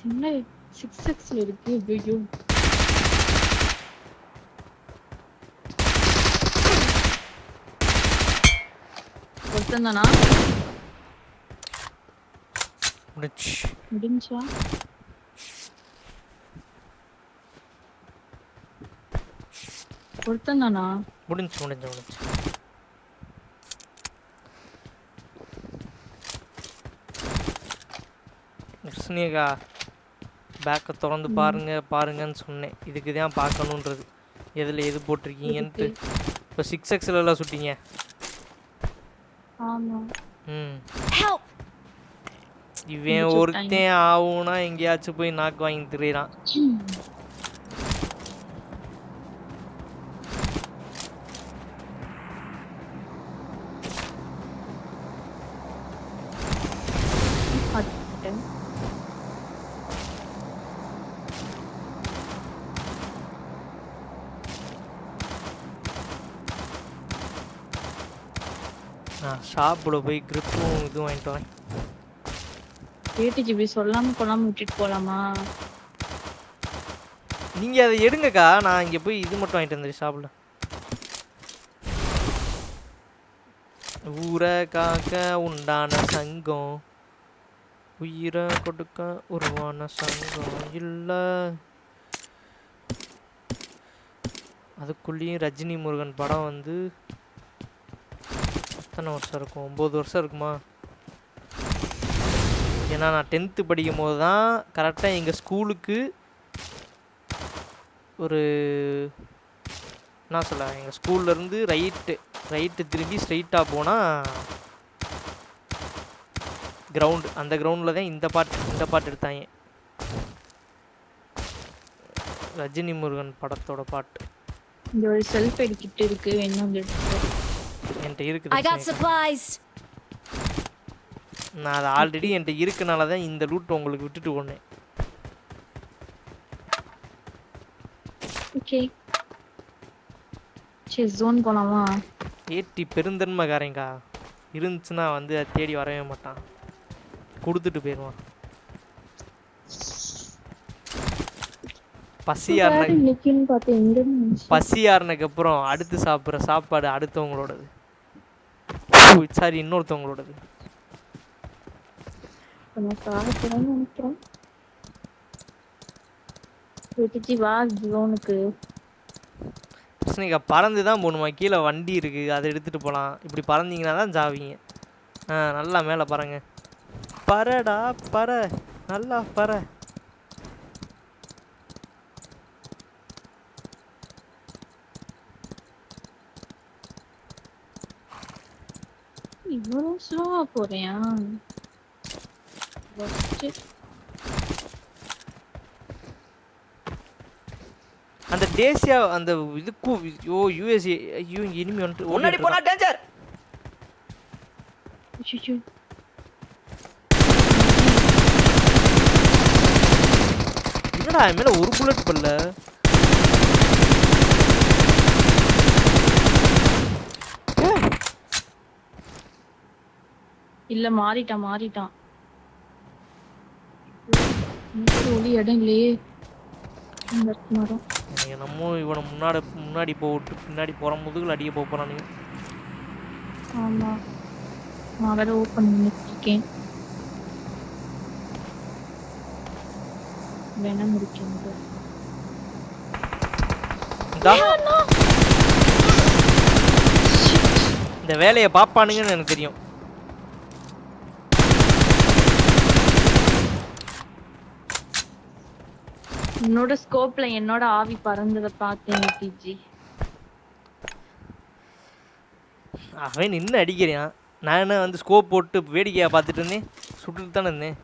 சின்ன 6x ல இருக்கு. ஐயோ ஒருத்தந்தானா முடிஞ்சா ஒருத்தந்தானா முடிஞ்சு கிருஷ்ணியக்கா பேக்கை திறந்து பாருங்கன்னு சொன்னேன். இதுக்கு தான் பார்க்கணுன்றது. எதில் எது போட்டிருக்கீங்கன்ட்டு. இப்போ 6xல எல்லாம் சுட்டிங்க. இவன் ஒருத்தன் ஆகும்னா எங்கேயாச்சும் போய் நாக்கு வாங்கி திரியிறான். ஷாப்புல போய் கிரிப்பும் இதுவும் வாங்கிட்டு வரேன். 8GB சொல்லாம கொள்ளாம விட்டுட்டு போலாமா? நீங்க அதை எடுங்கக்கா. நான் இங்க போய் இது மட்டும் வாங்கிட்டு வந்தேன் ஷாப்ல. ஊரை காக்க உண்டான சங்கம், உயிரை கொடுக்க உருவான சங்கம் இல்ல. அதுக்குள்ளேயும் ரஜினி முருகன் படம் வந்து எத்தனை வருஷம் இருக்கும்? 9 வருஷம் இருக்குமா? ஏன்னா நான் 10th படிக்கும் போது தான் கரெக்டாக எங்கள் ஸ்கூலுக்கு ஒரு என்ன சொல்ல, எங்கள் ஸ்கூல்லேருந்து ரைட்டு திரும்பி ஸ்ட்ரைட்டாக போனால் கிரவுண்டு. அந்த கிரவுண்டில் தான் இந்த பாட்டு எடுத்தாங்க. ரஜினி முருகன் படத்தோட பாட்டு. இந்த ஒரு செல்ஃப் எடிக்கிட்டு இருக்கு. என்ன என்கிட்ட இருக்குது. நான் அது ஆல்ரெடி என்கிட்ட இருக்கனால தான் இந்த லூட் உங்களுக்கு விட்டுட்டு போனேன். ஓகே சரி ஜோன் போலாமா? ஏட்டி பெருந்தன்மைக்காரங்கா இருந்துச்சுன்னா வந்து அதை தேடி வரவே மாட்டான். கொடுத்துட்டு போயிடுவான். பசியாருனக்கு அப்புறம் அடுத்து சாப்பிட்ற சாப்பாடு அடுத்தவங்களோடது. சாரி இன்னொருத்தவங்களோடது. கிருஷ்ணிகா பறந்து தான் போகணுமா? கீழே வண்டி இருக்கு, அதை எடுத்துட்டு போகலாம். இப்படி பறந்தீங்கன்னா தான் ஜாவீங்க. நல்லா மேலே பறங்க. பறடா பற, நல்லா பற. இவ்வளோ ஸ்லோவா போறியா? அந்த தேசியா அந்த இதுக்கு யுஎஸ்ஏ ஐயோ எனிமி வந்து முன்னாடி போனா டேஞ்சர். என்னடா மேல ஒரு புல்லட் பல்ல. இல்ல மாறிட்டான். ஒளி இடம் இல்லையே. நம்ம இவனை முன்னாடி போட்டு பின்னாடி போற முதுகுல அடிக்க போறானுங்க. ஆமா நான் வேற ஓபன் பண்ணிருக்கேன். வேணாம் இருக்கேன். இந்த வேலையை பாப்பானுங்கன்னு எனக்கு தெரியும். என்னோட ஸ்கோப்ல என்னோட ஆவி பறந்தத பார்த்தேன் டிஜி. அவன் நின்று அடிக்கிறான். நான் என்ன வந்து ஸ்கோப் போட்டு வேடிக்கையா பார்த்துட்டு இருந்தேன், சுட்டுட்டு தானே இருந்தேன்.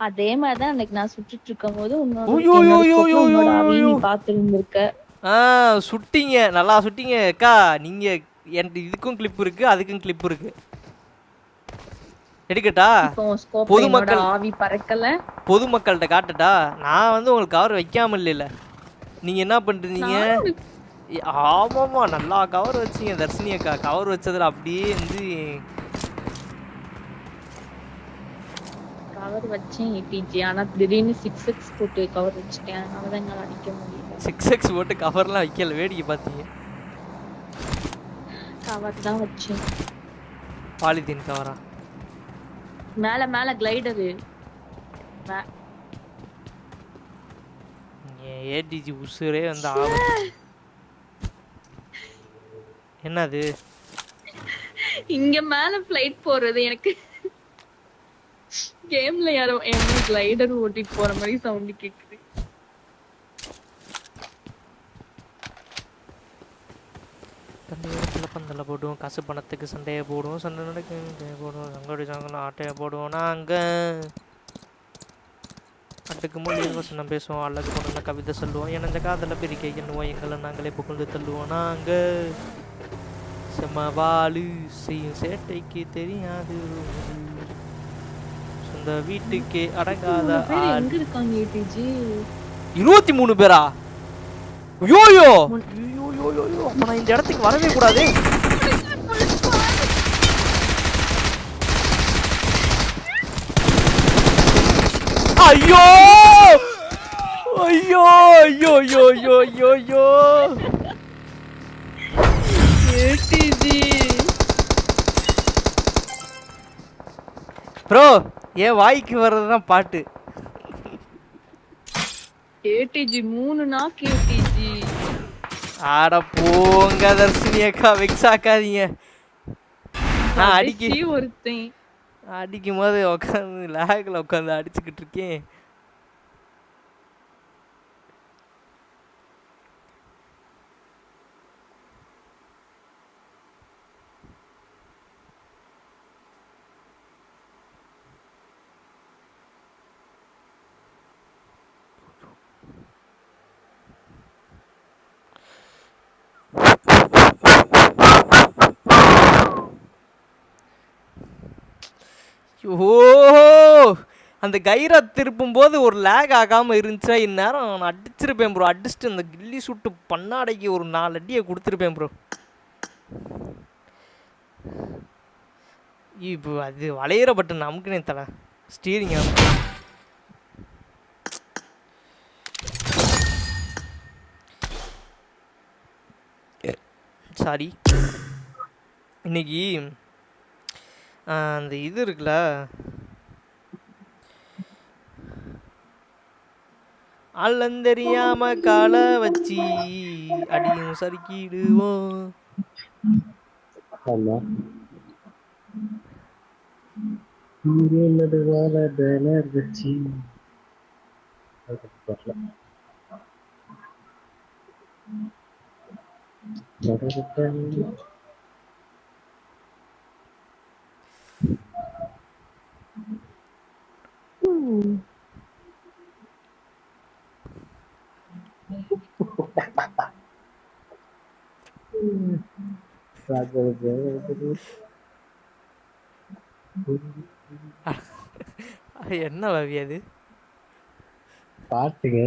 அதே மாதிரி தான் அன்னைக்கு நான் சுட்டுட்டு இருக்கும்போது உன்னோட ஆவி நீ பார்த்துருந்துருக்க. சுட்டிங்க, நல்லா சுட்டிங்க அக்கா. நீங்க என்கிட்ட இதுக்கும் கிளிப் இருக்கு, அதுக்கும் கிளிப் இருக்கு. எடுக்கட்டா? பொதுமக்கள் ஆவி பறக்கல, பொதுமக்கள்கிட்ட காட்டட்டா? நான் வந்து உங்களுக்கு கவர் வைக்காம இல்ல. நீங்க என்ன பண்றீங்க? ஆமாமா, நல்லா கவர் வச்சீங்க தர்ஷினி அக்கா. கவர் வச்சதுல அப்படியே வந்து கவர் வச்சேன் டிஜி. ஆனா திடீர்னு 6x போட்டு கவர் வச்சிட்டேன். அதனால தான் என்னால அடிக்க முடியல. 6x போட்டு கவர்லாம் வைக்கல, வேடிக்கை பார்த்தீங்க. கவர் தான் வச்சேன். பாலிதீன் கவரா? மேல மேல கிளைடரு. ஏடிஜி உசுரே வந்து ஆபத்து. என்னது இங்க மேல ஃளைட் போறது? எனக்கு கேம்ல யாரோ என்ன கிளைடர் ஓட்டிட்டு போற மாதிரி சவுண்ட் கேக்குது. தண்ணியிடத்துல பந்தல போடுவோம், காசு பணத்துக்கு சண்டையை போடுவோம், சண்டை நடக்க போடுவோம், அங்கோடி சாங்கலாம் ஆட்டையை போடுவோம். நாங்க அட்டுக்கு மொழியில் வசனம் பேசுவோம், அழகு பொண்ணு கவிதை சொல்லுவோம், எனந்த காதல பிரிக்கை எண்ணுவோம், எங்களை நாங்களே புகழ்ந்து தள்ளுவோம். நாங்க செம்மவாளு செய்யும் சேட்டைக்கு தெரியாது, சொந்த வீட்டுக்கே அடங்காத. 23 பேரா? ஐயோயோ, அப்ப நான் இந்த இடத்துக்கு வரவே கூடாது. ஐயோ ஐயோ ஐயோ ஐயோ ஐயோ ஐயோ ஐயோ. ப்ரோ, என் வாய்க்கு வர்றதுதான் பாட்டு. KDG 3 knock KDG. ஆட போங்க தர்ஷினி அக்கா, வெக்ஸ் ஆக்காதீங்க. நான் அடிக்கும் போது உட்காந்து லேக்ல உட்காந்து அடிச்சுக்கிட்டு இருக்கேன். ஓ, அந்த கைரா திருப்பும் போது ஒரு லேக் ஆகாமல் இருந்துச்சா இந்நேரம் நான் அடிச்சிருப்பேன் ப்ரோ. அடிச்சுட்டு அந்த கில்லி சுட்டு பண்ணாடைக்கு ஒரு 4 அடியை கொடுத்துருப்பேன் ப்ரோ. இப்போ அது வளையிற பட்டன் நமக்குனே தலை ஸ்டீரிங். சாரி, இன்னைக்கு அந்த இது இருக்குல்ல, அல்லந்தெரியாம காலை வச்சு அடியும் சறுக்கிடுவோம். என்ன பாவி அது பாட்டுங்க?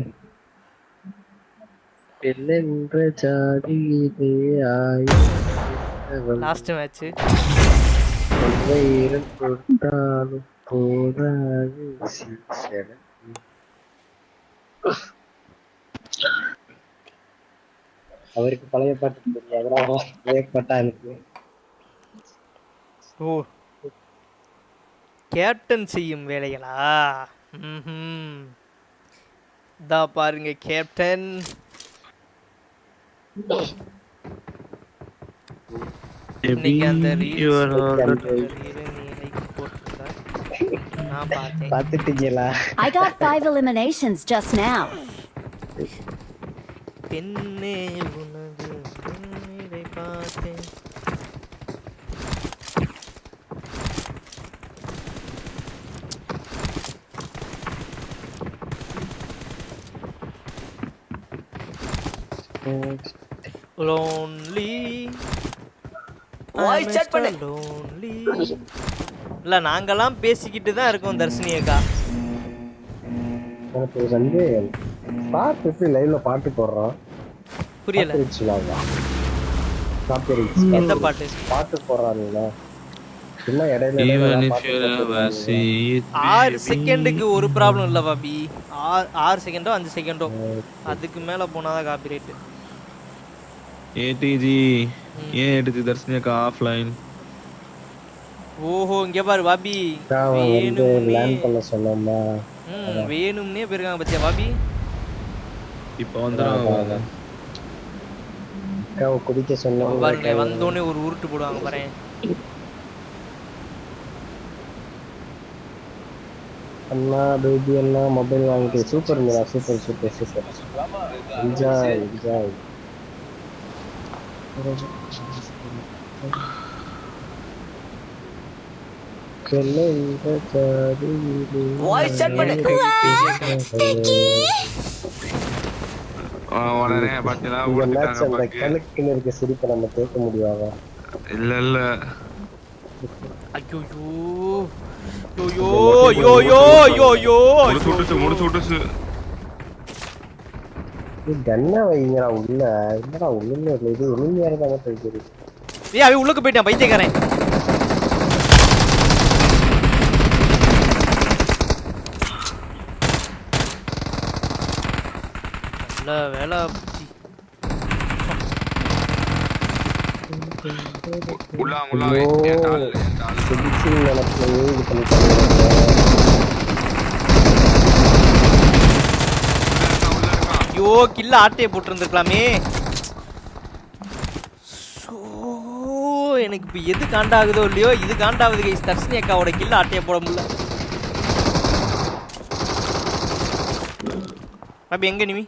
லாஸ்ட் மேட்ச் அவருக்கு பழைய பாட்டு தெரியாது. ஓ, கேப்டன் செய்யும் வேலைகளா? இதா பாருங்க கேப்டன். இன்னைக்கு அந்த போட்டிருக்க நான் பார்த்தேன். பாத்துட்டீங்களா? I got 5 eliminations just now. பெண்ணே உனது கண்ணீரை பார்த்தேன். Lonely. வாய்ஸ் செக் பண்ணு. Lonely. இல்ல நாங்கலாம் பேசிக்கிட்டு தான் இருக்கோம் தர்ஷினி அக்கா. எனக்கு வந்து பாட்டு எப்படி லைவ்ல பாட்டு போடுறோம்? புரியல. எந்த பாட்டு? பாட்டு போடுறாங்கல்ல. என்ன இடையில 6 செகண்டுக்கு ஒரு ப்ராப்ளம் இல்ல பாபி. 6 செகண்டோ 5 செகண்டோ அதுக்கு மேல போனாதான் காப்பிரைட். ATG ஏன் எடுத்து தர்ஷினியக்கா ஆஃப்லைன்? ஓஹோ இங்க பாரு பாபி. லேண்ட் பண்ண சொன்னோமா? வேணும்னே போயிருக்காங்க பத்தியா பாபி. இப்போ வந்துறாங்க. அக்காவை குடிக்க சொன்னோம். பாருங்க வந்தோனே ஒரு உருட்டு போடுவாங்க பாரு. அண்ணா பேபி அண்ணா மொபைல் வாங்கிட்டு super Meera super super super. Enjoy enjoy. Voice check பண்ணு. உடனே பாத்தீங்களா ஓடிட்டாங்க. கணக்குல இருக்க சிரிப்பை நம்ம கேட்க முடியாதா? இல்ல இல்ல. ஐயோ யோ யோ யோ யோ யோ முடிச்சு விட்டுச்சு. கண்ணா வைங்கடா உள்ள. என்னடா உள்ள இது எளிமையா இருந்தாங்க தெரியுது. ஏய் அவன் உள்ளுக்கு போய்ட்டான் பைத்தியக்காரன். நல்ல வேலை. உள்ள ஐயோ கில்ல ஆட்டையை போட்டுருந்துருக்கலாமே. எனக்கு இப்போ எது காண்டாகுதோ இல்லையோ இது காண்டாகுது கைஸ். தர்ஷினி அக்காவோட கில்ல ஆட்டையை போட முடியல. அப்ப எங்க நிமி?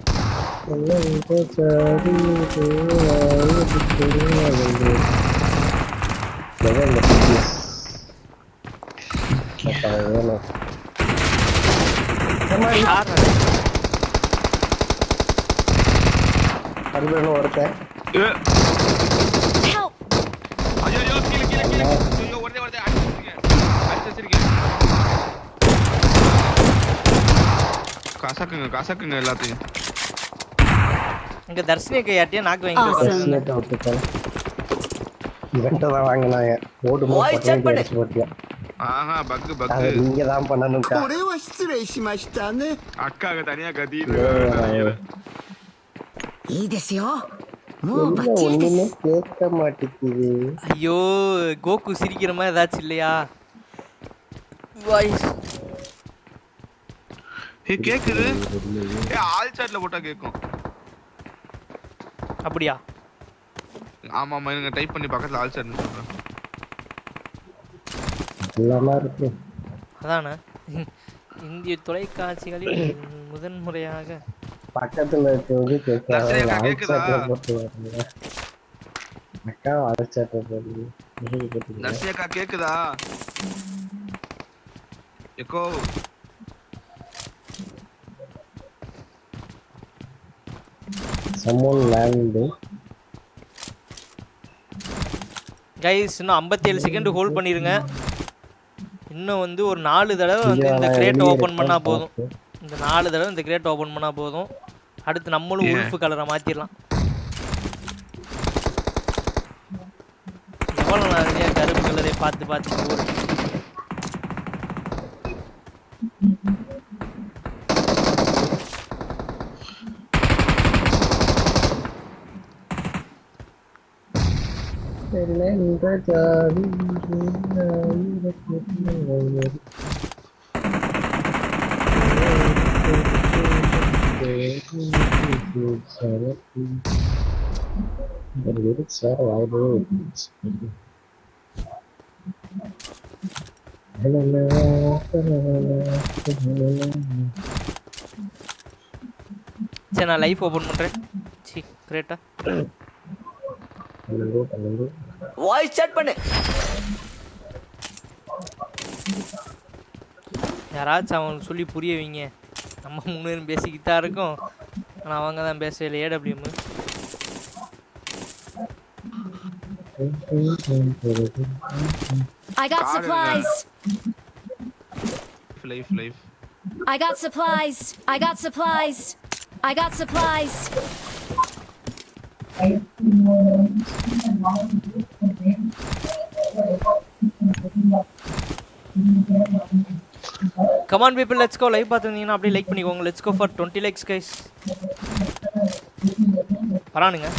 ஒருத்தன் கசக்குங்க எல்லாத்தையும். இங்க தர்ஷினி அக்கா யார்ட்டியா நாக்கு வாங்கிட்டு இவன்ட்டதான் வாங்கினாங்க. ஓடு போட்டியா? ஆஹா பக் நீங்க தான் பண்ணணும். அக்காக தனியா கத்தி. ஒண்ணுமே கேட்க மாட்டேங்குது. ஐயோ கோகு சிரிக்கிற மாதிரி ஏதாச்சும் இல்லையா? வாய்ஸ் கேக்குது. ஆல் சாட்ல போட்டா கேக்கும். அப்படியா? ஆமா ஆமா நீங்க டைப் பண்ணி பக்கத்துல ஆல் சாட் சொல்றேன். எல்லாமே இருக்கு. அதானே இந்திய தொலைக்காட்சிகளில் முதன்முறையாக பக்கத்துல இருக்கிறது கேக்குதா? அக்கா ஆல் சாட் போடுது. நர்சியக்கா கேக்குதா? Echo someone land. கைஸ் இன்னும் 57 செகண்ட் ஹோல்ட் பண்ணிருங்க. இன்னும் வந்து ஒரு 4 தடவை வந்து இந்த கிரேட் ஓபன் பண்ணா போதும். இந்த 4 தடவை இந்த கிரேட் ஓபன் பண்ணா போதும். அடுத்து நம்மளும் உல்ஃப் கலரை மாத்திரலாம். எவ்வளவு நிறைய கருப்பு கலரை பார்த்து போறோம். சரி நான் லைஃப் ஓபன் பண்றேன். சி கிரேட்டா. வாய்ஸ் செட் பண்ணு. யாராச்சும் அவனுக்கு சொல்லி புரிய வைங்க. நம்ம 3 பேரும் பேசிக்கிட்டு தான் இருக்கோம். ஆனா அவங்க தான் பேசவே இல்லை. AWM I got supplies. Life. I got supplies. I got supplies. I got supplies. Come on people, let's go. Live பார்த்துருந்தீங்கன்னா அப்படியே லைக் பண்ணிக்கோங்க. Let's go for 20 likes guys. வரானுங்க.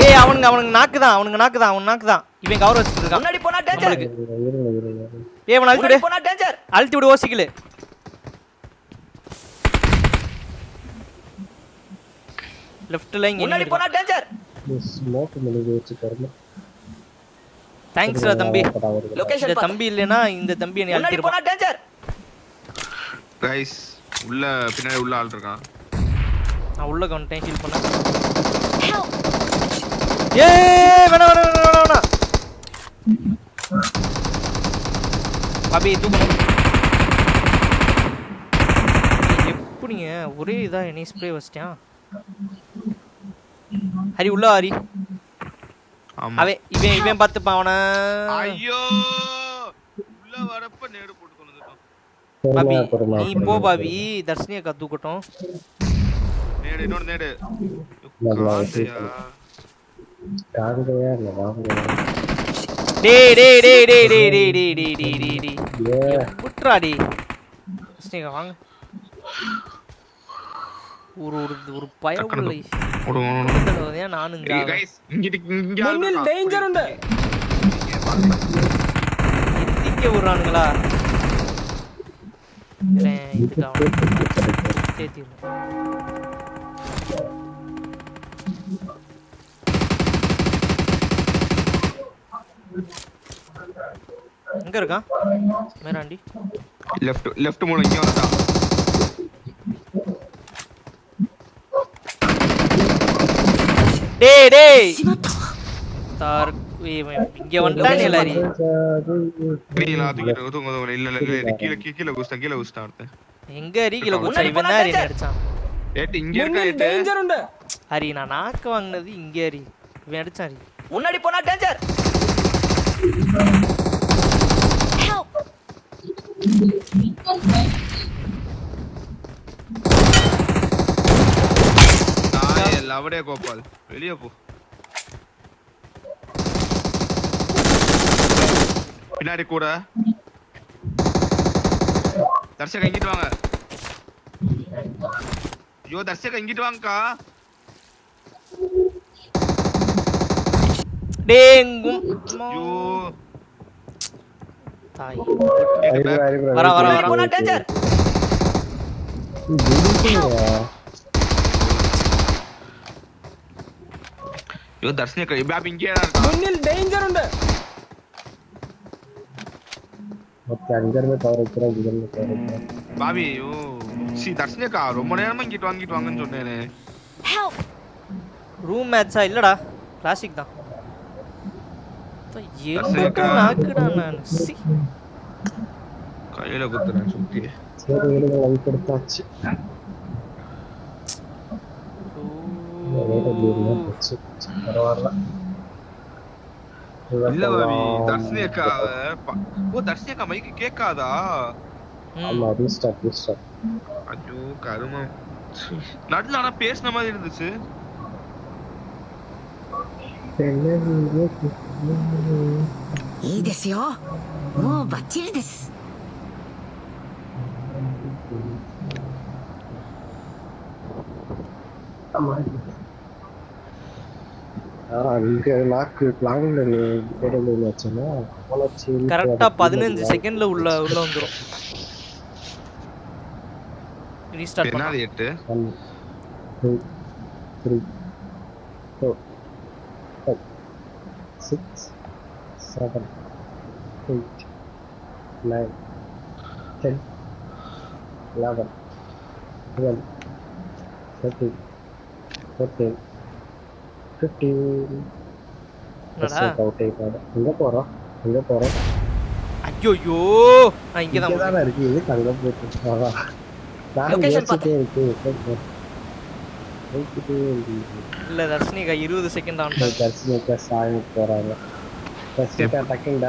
ஏய் அவனுங்க நாக்கு தான். அவன் நாக்கு தான். இவன் கவர் வச்சிட்டு இருக்கான். முன்னாடி போனா டேஞ்சர். ஏய் அவன் அழுத்தி விடு. போனா டேஞ்சர். அழுத்தி விடு ஓசிக்கல. லெஃப்ட்ல இங்க முன்னாடி போனா டேஞ்சர். ஸ்மோக் மெலிவே வச்சு கர்ம. தேங்க்ஸ் ரா தம்பி. லொகேஷன் இந்த தம்பி இல்லனா இந்த தம்பி என்ன முன்னாடி போனா டேஞ்சர். गाइस உள்ள பின்னாடி உள்ள ஆள் இருக்கான். நான் உள்ள கவுண்டேன் ஹீல் பண்ண. ஏய் வேணா பாபி தூக்கு. எப்படிங்க ஒரே இதா எனி ஸ்ப்ரே வச்சிட்டான். ஹரி உள்ள ஹரி. ஆமா அவன் இவன் பாத்துப்பான் அவன. ஐயோ உள்ள வரப்ப நேடு போட்டு கொண்டுட்டான். பாபி நீ போ பாபி. தர்ஷினியை கத்துக்கட்டும். நேடு இன்னொரு நேடு. காங்கயா இல்ல வாங்கயா. டேய் புட்றாடி. தர்ஷினிகா வாங்க. ஒரு பயவுள்ள ஓடுங்க நானுங்க. गाइस இங்க முன்னில் டேஞ்சர் உண்டு. இங்க வரானுங்களா? இதுக்கு சேத்திரும். எங்க இருக்கா மேராண்டி? லெஃப்ட் மூல இங்க வந்தா. டேய் தார் இங்க வந்துட்டானே எல்லாரும். கீழ தூங்க இல்ல கீழ குஸ்தா அடுத்து. எங்க ஹரி கீழ குஸ்தா? இவன் தான் ஹரி அடிச்சான். ஏட் இங்க இருக்க ஏட். டேஞ்சர் உண்டு. ஹரி நான் நாக்கு வாங்குனது இங்க ஹரி. இவன் அடிச்சான் ஹரி. முன்னாடி போனா டேஞ்சர். நாயே லவடே கோபால் வெளிய போ. பின்னாடி கூட தர்ஷக இங்கிட்டு வாங்க. ஐயோ தர்ஷக இங்கிட்டு வாங்கக்கா. டேங்கும் ஐயோ தாய் வர போனா டேஞ்சர். ஐயோ தர்ஷக பாபி இங்கே இருக்கா. முன்னில் டேஞ்சர் உண்டு. ஓகே अंदर में कवर करना इधर में कवर करना. பாபி ஐயோ சி தர்ஷக ரொம்ப நேரமா இங்கிட்டு வாங்கன்னு சொன்னேனே. ரூம் மேட்சா இல்லடா கிளாசிக் தான். நாக்குடா நான் சி கையில குத்துறேன் சுத்தி. சரி எடுங்க லைக் எடுத்தாச்சு. பரவாயில்ல. இல்ல பாபி தர்ஷினிகா தர்ஷினிகா மைக்கு கேட்காதா? ஆமா ரீஸ்டார்ட். ஐயோ கருமம். நடுல ஆனா பேசின மாதிரி இருந்துச்சு.いいですよ。もうバッチリです。இங்க லாக்கு லாங்ல நீ கேடல வச்சனா வளர்ச்சி கரெக்டா 15 செகண்ட்ல உள்ள வந்துரும். ரீஸ்டார்ட் பண்ணா 8 1 2 3 4 5 6 7 8 9 10 11 12 13 14 15 எங்க போறோம் ஐயோ நான் இங்க தான் இருக்கு இது தங்க போட்டு நான் யோசிச்சிட்டே இருக்கேன் இல்ல தர்ஷினிகா 20 செகண்ட் ஆன் தர்ஷினிகா சாமி போறாங்க தர்ஷினிகா டக்கிங்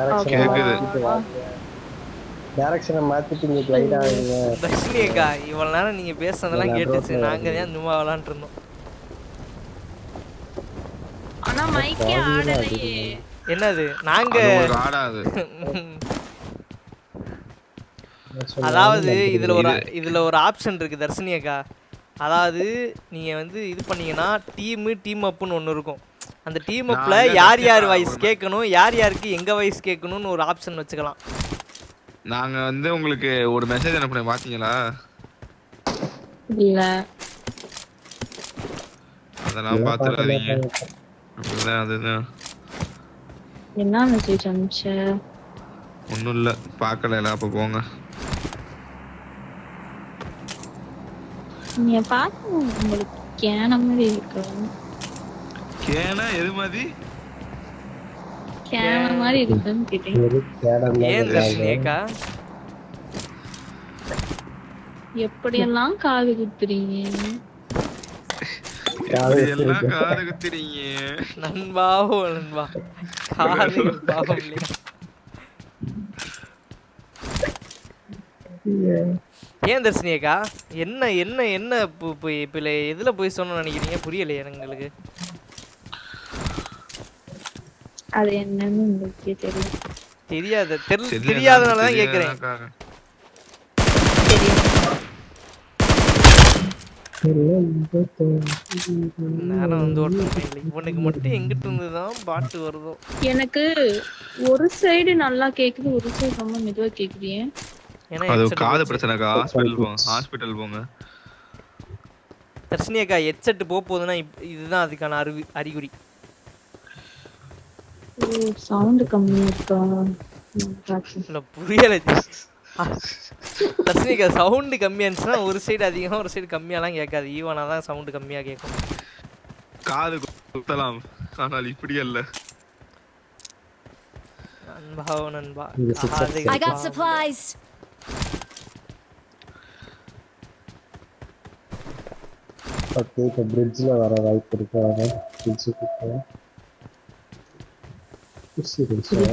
டைரக்ஷனை மாத்திட்டு இங்க கிளைட் ஆகுங்க தர்ஷினிகா இவ்வளவு நேரம் நீங்க பேசுனதெல்லாம் கேட்டுச்சு. நாங்க தான் சும்மா விளையாண்டு இருந்தோம். ஆனா மைக்கே ஆடலையே. என்னது நாங்க ஆடாது. அதாவது இதுல ஒரு ஆப்ஷன் இருக்கு தர்ஷினிகா. அதாவது நீங்க வந்து இது பண்ணீங்கன்னா டீம் அப்னு ஒன்னு இருக்கும். அந்த டீம் அப்ல யார் வாய்ஸ் கேட்கணும், யாருக்கு எங்க வாய்ஸ் கேட்கணும்னு ஒரு ஆப்ஷன் வச்சுக்கலாம். நாங்க வந்து உங்களுக்கு ஒரு மெசேஜ் அனுப்புனேன் பாத்தீங்களா? இல்ல அதெல்லாம் பாத்துறாதீங்க. அதுதான் என்ன மெசேஜ் அனுப்பிச்ச? ஒண்ணும் இல்ல, பார்க்கல. அப்ப போங்க. நீங்க பாத்து உங்களுக்கு கேன மாதிரி இருக்கு. கேனா எது மாதிரி? கேன மாதிரி இருக்குன்னு கேட்டேன். ஏன் தர்ஷினிகா எப்படியெல்லாம் காது குத்துறீங்க? எல்லாம் காது குத்துறீங்க நண்பா காது பாவம் இல்லையா? ஏன் தர்ஷினிகா என்ன எதுல போய் சொன்னு நினைக்கிறீங்க? புரியலையே எங்களுக்கு. அது என்னன்னு உங்களுக்கு தெரியாதனாலதான் கேக்குறேன். நேரம் வந்து இவனுக்கு மட்டும் எங்கிட்ட இருந்துதான் பாட்டு வருதோ. எனக்கு ஒரு சைடு நல்லா கேக்குது, ஒரு சைடு ரொம்ப மெதுவா கேக்குது. அது காது பிரச்சனைக்கா. ஹாஸ்பிடல் போங்க. தர்ஷினிகா ஹெட்செட் போகுதுன்னா இதுதான் அதுக்கான அறிகுறி. சவுண்ட் கம்மியா இருக்கா? இல்ல புரியல தர்ஷினிகா. சவுண்ட் கம்மியா இருந்துச்சுன்னா ஒரு சைடு அதிகமா ஒரு சைடு கம்மியாலாம் கேட்காது. ஈவனா தான் சவுண்ட் கம்மியா கேட்கும். காது குத்தலாம், ஆனால் இப்படி அல்ல. நண்பா I got supplies. ஓகே, இப்போ பிரிட்ஜ்ல வர வாய்ப்பு இருக்காங்க. பிரிட்ஜ்ல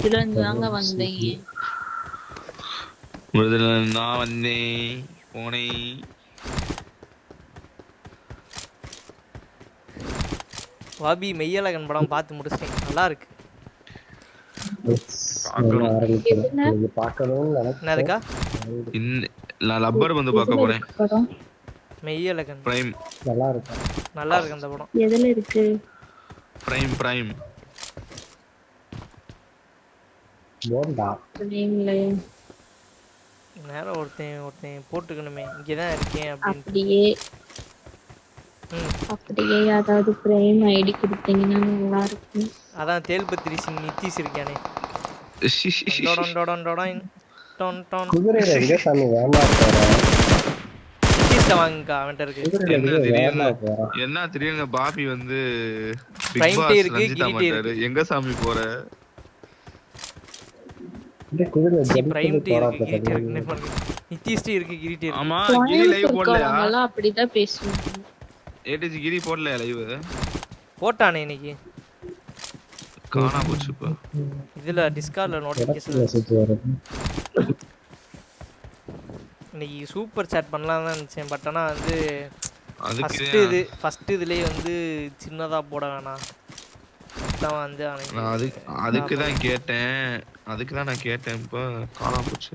இருந்தாங்க வந்தீங்க. நான் வந்தேன் போனேன். வாபி மெய்யழகன் படம் பார்த்து முடிச்சிட்டேன். நல்லா இருக்கு. என்னதுக்கா? நான் லப்பர் வந்து பார்க்க போறேன். மெய்யழகன் பிரைம் நல்லா இருக்கு அந்த படம். எதுல இருக்கு? பிரைம் போண்டா நேம்ல நேரம் ஒருத்தன் போட்டுக்கணுமே. இங்கதான் இருக்கேன் அப்படியே அதாவது பிரைம் ஐடி கொடுத்தீங்கன்னா நல்லா இருக்கும். அதான் தேல்பத்திரி சிங் நித்திஷ் இருக்கானே. குதிரையில எங்க சாமி ஏமாத்துற? வாங்கக்கா அவன்கிட்ட இருக்கு. என்ன திடீர்னு பாபி வந்து பிரைம் டே இருக்கு, கிரிட்டே இருக்கு. எங்க சாமி போற? பிரைம் டே இருக்கு, கிரிட்டே இருக்கு. நித்திஷ் டே இருக்கு, கிரிட்டே இருக்கு. ஆமா, கிரி லைவ் போடலையா? அவங்கலாம் அப்படிதான் பேசுவாங்க. ஏடிஜி கிரி போடலையா லைவ்? போட்டானே இன்னைக்கு. காணா போச்சு. இப்ப இதுல டிஸ்கார்ட்ல நோட்டிபிகேஷன் வருது. இன்னைக்கு சூப்பர் சாட் பண்ணலாம் தான் நினைச்சேன். பட் ஆனா வந்து ஃபர்ஸ்ட் இதுலயே வந்து சின்னதா போட வேணாம். அதான் வந்து அதுக்கு தான் கேட்டேன். நான் கேட்டேன். இப்ப காணா போச்சு.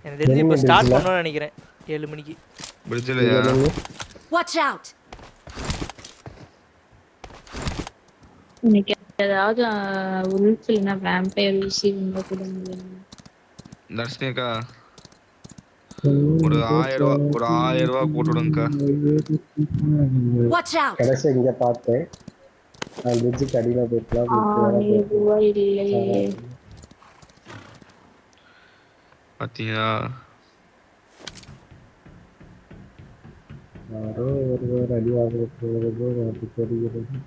எனக்கு தெரிஞ்சு இப்ப ஸ்டார்ட் பண்ணனும்னு நினைக்கிறேன் 7 மணிக்கு. பிரிட்ஜ்லயா? Watch out. எனக்கு ஏதாவது உல்ஃப் இல்லைன்னா வேம்பயர் ஊசி இருந்தா கூட முடியும். தர்ஷினிக்கா ஒரு 1000 ரூபாய் போட்டு விடுங்கக்கா. Watch out! கடைசி இங்க பார்த்தேன். நான் பிரிட்ஜுக்கு அடியில போயிட்டலாம். 1000 ரூபாய் இல்லையே. பாத்தீங்களா? யாரோ ஒருவர் அடி வாங்குறது அது தெரிகிறது.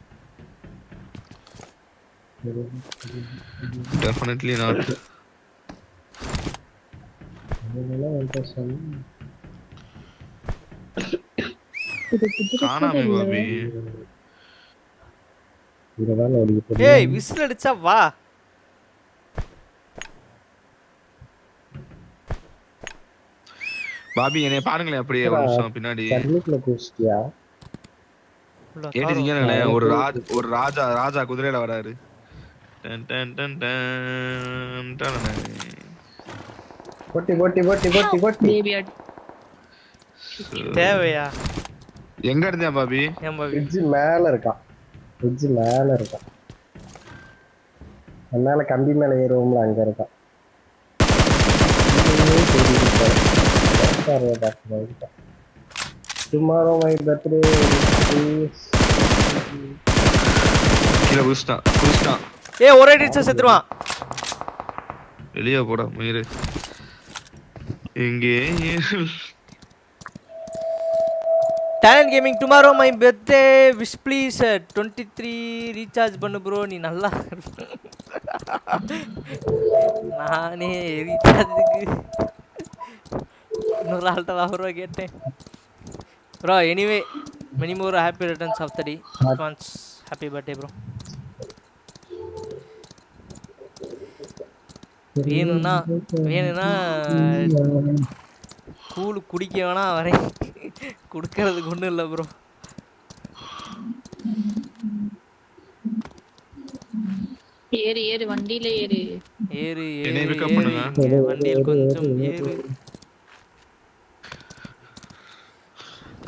Definitely not. காணாமே பாபி. ஏய் விசில் அடிச்சா வா. பாபி என்னைய பாருங்களேன் அப்படியே ஒரு நிமிஷம் பின்னாடி. கேட்டீங்கன்னு ஒரு ராஜா குதிரையில வராரு. Done done done done done. தேவையா? எங்க இருந்தியா பாபி? பிரிட்ஜ் மேல இருக்கான். அதனால கம்பி மேல ஏறுவோம்ல அங்க இருக்கான். Tomorrow my birthday. கீழ குஸ்டான். ஏய் ஒரே அடிச்சா செத்துருவான். வெளிய போடா மயிரே. எங்கே talent gaming tomorrow my birthday wish please 23 recharge பண்ணு ப்ரோ. நீ நல்லா நானே ரீசார்ஜுக்கு இன்னொரு ஆள்கிட்ட 1,000 ரூபா கேட்டேன் bro. Anyway many more happy returns of the day. Advance happy birthday bro. வேணும்னா கூழு குடிக்க வேணா வரேன். குடுக்கறதுக்கு ஒன்றும் இல்லை ப்ரோ. ஏறு வண்டியில ஏறு. வண்டியில் கொஞ்சம் ஏறு.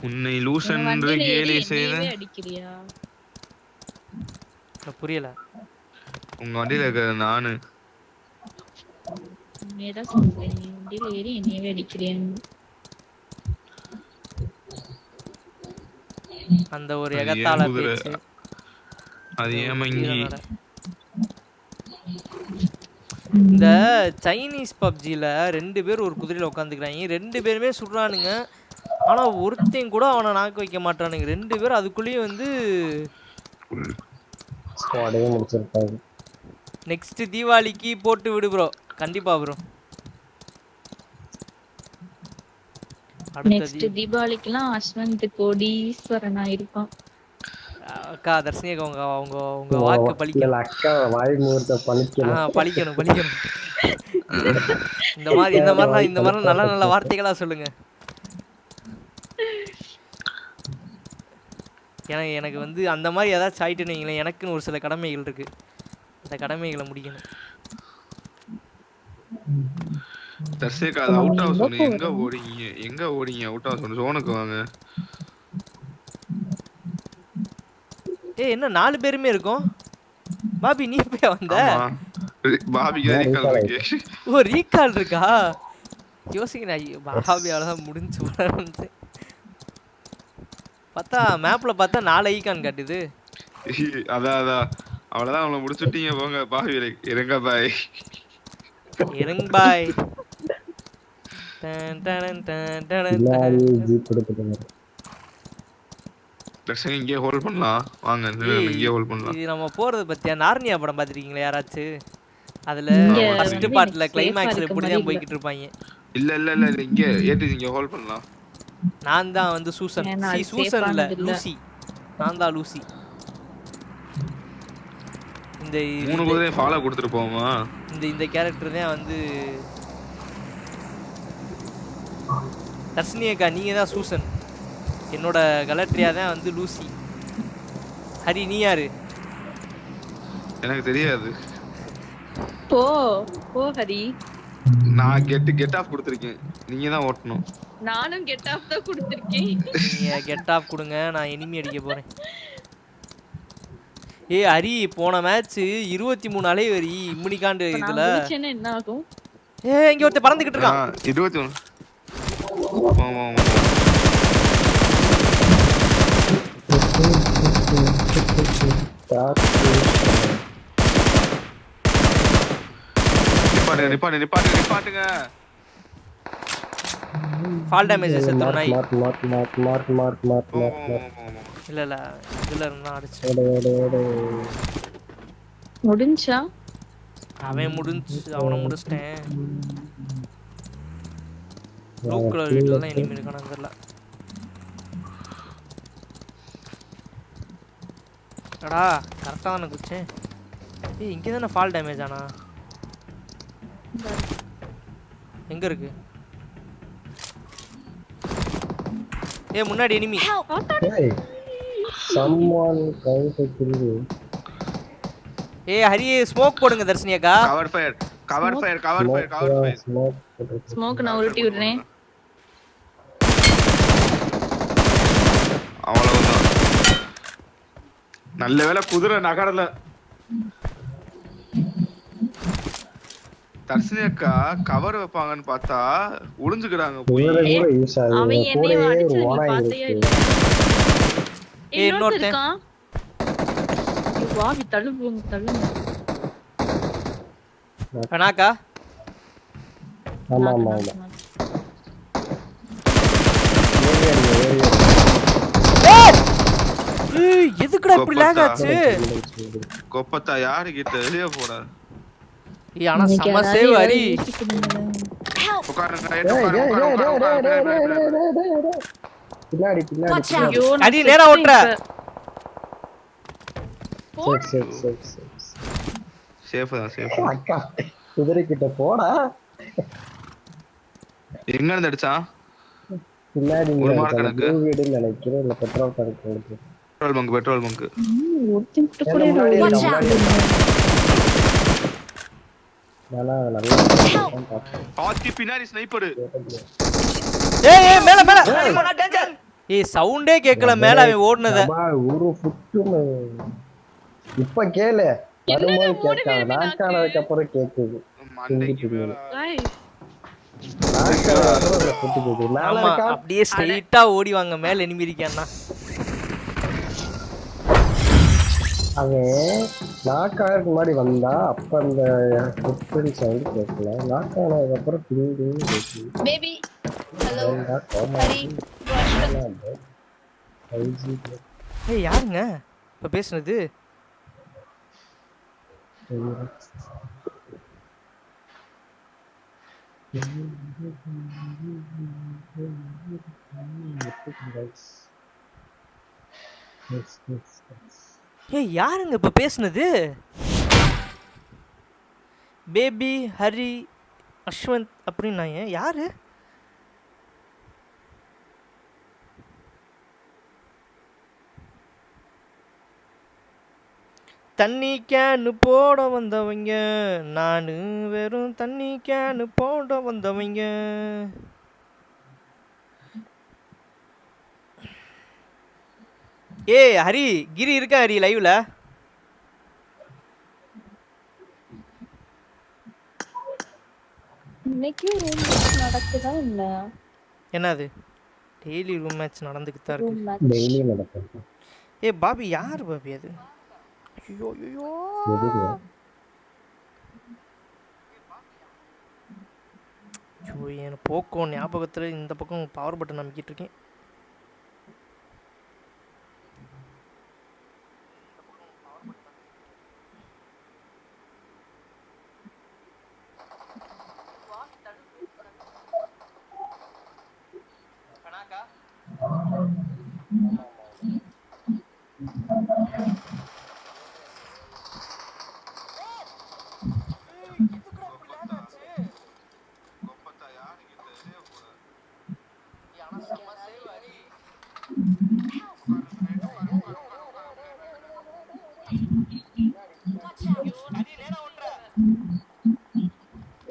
உன்னை லூஸ் என்று கேலி செய்த அடிக்கிறியா? புரியல. உங்க வண்டியில இருக்க நானு நேரா சொல்றேன். நீ வண்டியில ஏறி என்னையவே அடிக்கிறேன். அந்த ஒரு எகத்தால பேச்சு. அது ஏமங்கி. இந்த சைனீஸ் பப்ஜில 2 பேர் ஒரு குதிரையில உட்காந்துக்கிறாங்க. 2 பேருமே சுடுறானுங்க. ஆனா ஒருத்தையும் கூட அவனை நாக்க வைக்க மாட்டானுங்க. 2 பேரும் அதுக்குள்ளேயே வந்து முடிச்சிருப்பாங்க. நெக்ஸ்ட் தீபாவளிக்கு போட்டு விடு ப்ரோ. கண்டிப்பா ப்ரோ. நெக்ஸ்ட் தீபாவளிக்குலாம் அஸ்வந்த் கோடீஸ்வரனா இருப்பான். அக்கா தர்ஷினி அக்கா உங்க வாக்கு பலிக்கணும். அக்கா வாய் மூர்த்த பலிக்கணும். இந்த மாதிரி நல்ல வார்த்தைகளா சொல்லுங்க. எனக்கு வந்து அந்த மாதிரி ஏதாச்சும் ஆயிட்டுன்னு வைங்களேன், எனக்குன்னு ஒரு சில கடமைகள் இருக்கு. அந்த கடமைகளை முடிக்கணும். தர்ஷிகா அவுட் ஆஃப் சொன்னீங்க. எங்க ஓடிங்க அவுட் ஆஃப் சொன்ன ஜோனுக்கு வாங்க. ஏய் என்ன 4 பேருமே இருக்கோம். பாபி நீ போய் வந்த? பாபிக்கு ரீகால் இருக்கு. ஓ ரீகால் இருக்கா? யோசிக்கிறேன். பாபி அவ்வளவுதான் முடிஞ்சு பார்த்தா மேப்ல பார்த்தா 4 ஐகான் காட்டுது. அதான் அவ்வளவுதான். அவங்கள முடிச்சுட்டீங்க போங்க. பாபி இறங்க பாய். இங்கே ஹோல்ட் பண்ணலாம் வாங்க. இங்கே ஹோல்ட் பண்ணலாம். இது நம்ம போறது பத்தியா நார்னியா படம் பாத்திருக்கீங்களா யாராச்சு? அதுல ஃபர்ஸ்ட் பார்ட்ல கிளைமாக்ஸ்ல இப்படி தான் போயிட்டு இருப்பாங்க. இல்ல இங்க ஏத்தி இங்க ஹோல்ட் பண்ணலாம். நான் தான் வந்து சூசன். சூசன் இல்ல லூசி. நான் தான் லூசி. இந்த 3 குதிரையை ஃபாலோ கொடுத்துட்டு போவோமா? இந்த கேரக்டர் தான் வந்து தர்ஷினி அக்கா. நீங்க தான் சூசன். என்னோட கலட்ரியா தான் வந்து லூசி. ஹரி நீ யாரு? எனக்கு தெரியாது. போ ஹரி. நான் கெட் ஆஃப் கொடுத்திருக்கேன். நீங்க தான் ஓட்டணும். நானும் கெட் ஆஃப் தான் கொடுத்திருக்கேன். நீங்க கெட் ஆஃப் கொடுங்க. நான் எனிமி அடிக்க போறேன். ஏய் ஹரி போன மேட்ச் 23 அலை வரி இம்முனிகாண்ட் இதுல என்ன ஆகும்? ஏய் இங்க ஒருத்த பறந்துக்கிட்டு இருக்கான். 21. ஆமா. நிப்பாட்டுங்க. ஃபால் டேமேஜ் செத்துற நாய். மார்க். இல்ல இதுல இருந்தா அடிச்சு. முடிஞ்சா? அவன் அவனை முடிச்சிட்டேன். ப்ளூ கலர் வீட்ல தான் எனிமி இருக்கானு தெரியல. அடா கரெக்டா தான குச்சேன். ஏய் இங்க தான ஃபால் டேமேஜ் ஆனா. எங்க இருக்கு? ஏய் முன்னாடி எனிமி. ஏய் someone trying to kill you. ஏய் ஹரி ஸ்மோக் போடுங்க தர்ஷினி அக்கா. Cover fire. ஸ்மோக் நான் உருட்டி விடுறேன். அவ்வளவுதான். நல்ல வேளை குதிரை நகரல. தர்ஷினி அக்கா கவர் வைப்பாங்கன்னு பார்த்தா ஒளிஞ்சுக்கிறாங்க போய். அவன் என்னைய அடிச்சு நீ பாத்தியா இல்ல? ஏய் இன்னொருத்தன் இருக்கான். வாவி தள்ளுங்க. அனாக்கா ஆமா ஏய் எதுக்குடா இப்படி லாக் ஆச்சு? கொப்பத்தா யாரு கிட்ட வெளிய போடா. ஏய் ஆனா சம சேவ் ஹரி. உட்காருங்க. பின்னாடி அடி நேரா ஓட்ற. சேஃப் அக்கா குதிரை கிட்ட போடா. எங்க இருந்து அடிச்சான்? பின்னாடி ஒரு மார்க் கணக்கு வீடுன்னு நினைக்கிறேன். இல்ல பெட்ரோல் பங்க். Petrol bunk. பாத்தி பின்னாடி ஸ்னைப்பர். ஏய் மேல ஏய் சவுண்டே கேக்கல மேல அவன் ஓடுனத. ஒரு ஃபுட்டுமே இப்ப கேளு. வரும்போது கேட்காது. நாக்கானதுக்கு அப்புறம் கேக்குது. அப்படியே ஸ்ட்ரைட்டா ஓடிவாங்க மேல எனிமி இருக்கான்னா. அவன் நாக்காருக்கு முன்னாடி வந்தா அப்ப அந்த ஃபுட் சவுண்ட் கேட்கல. நாக்கானதுக்கு அப்புறம் பின்னாடி கேக்குது. பேபி ஹலோ ஹரி ஏய் யாருங்க இப்ப பேசுனது? ஏய் யாருங்க இப்ப பேசுனது? பேபி ஹரி அஸ்வந்த் அப்படின்னா யாரு? தண்ணி கேனு போட வந்தவங்க நானு வெறும் தண்ணி கேனு போட வந்தவங்க. ஏய் ஹரி கிரி இருக்கா ஹரி லைவ்ல? இன்னைக்கு ரூம் நடக்குதா இல்ல? என்னது டெய்லி ரூம் மேட்ச் நடந்துக்கிட்டு தான் இருக்கு. டெய்லி நடக்குது. ஏய் பாபி யார் பாபி அது? ஐயோ என் போக்கோ ஞாபகத்துல இந்த பக்கம் பவர் பட்டன் அமைக்கிட்டு இருக்கேன்.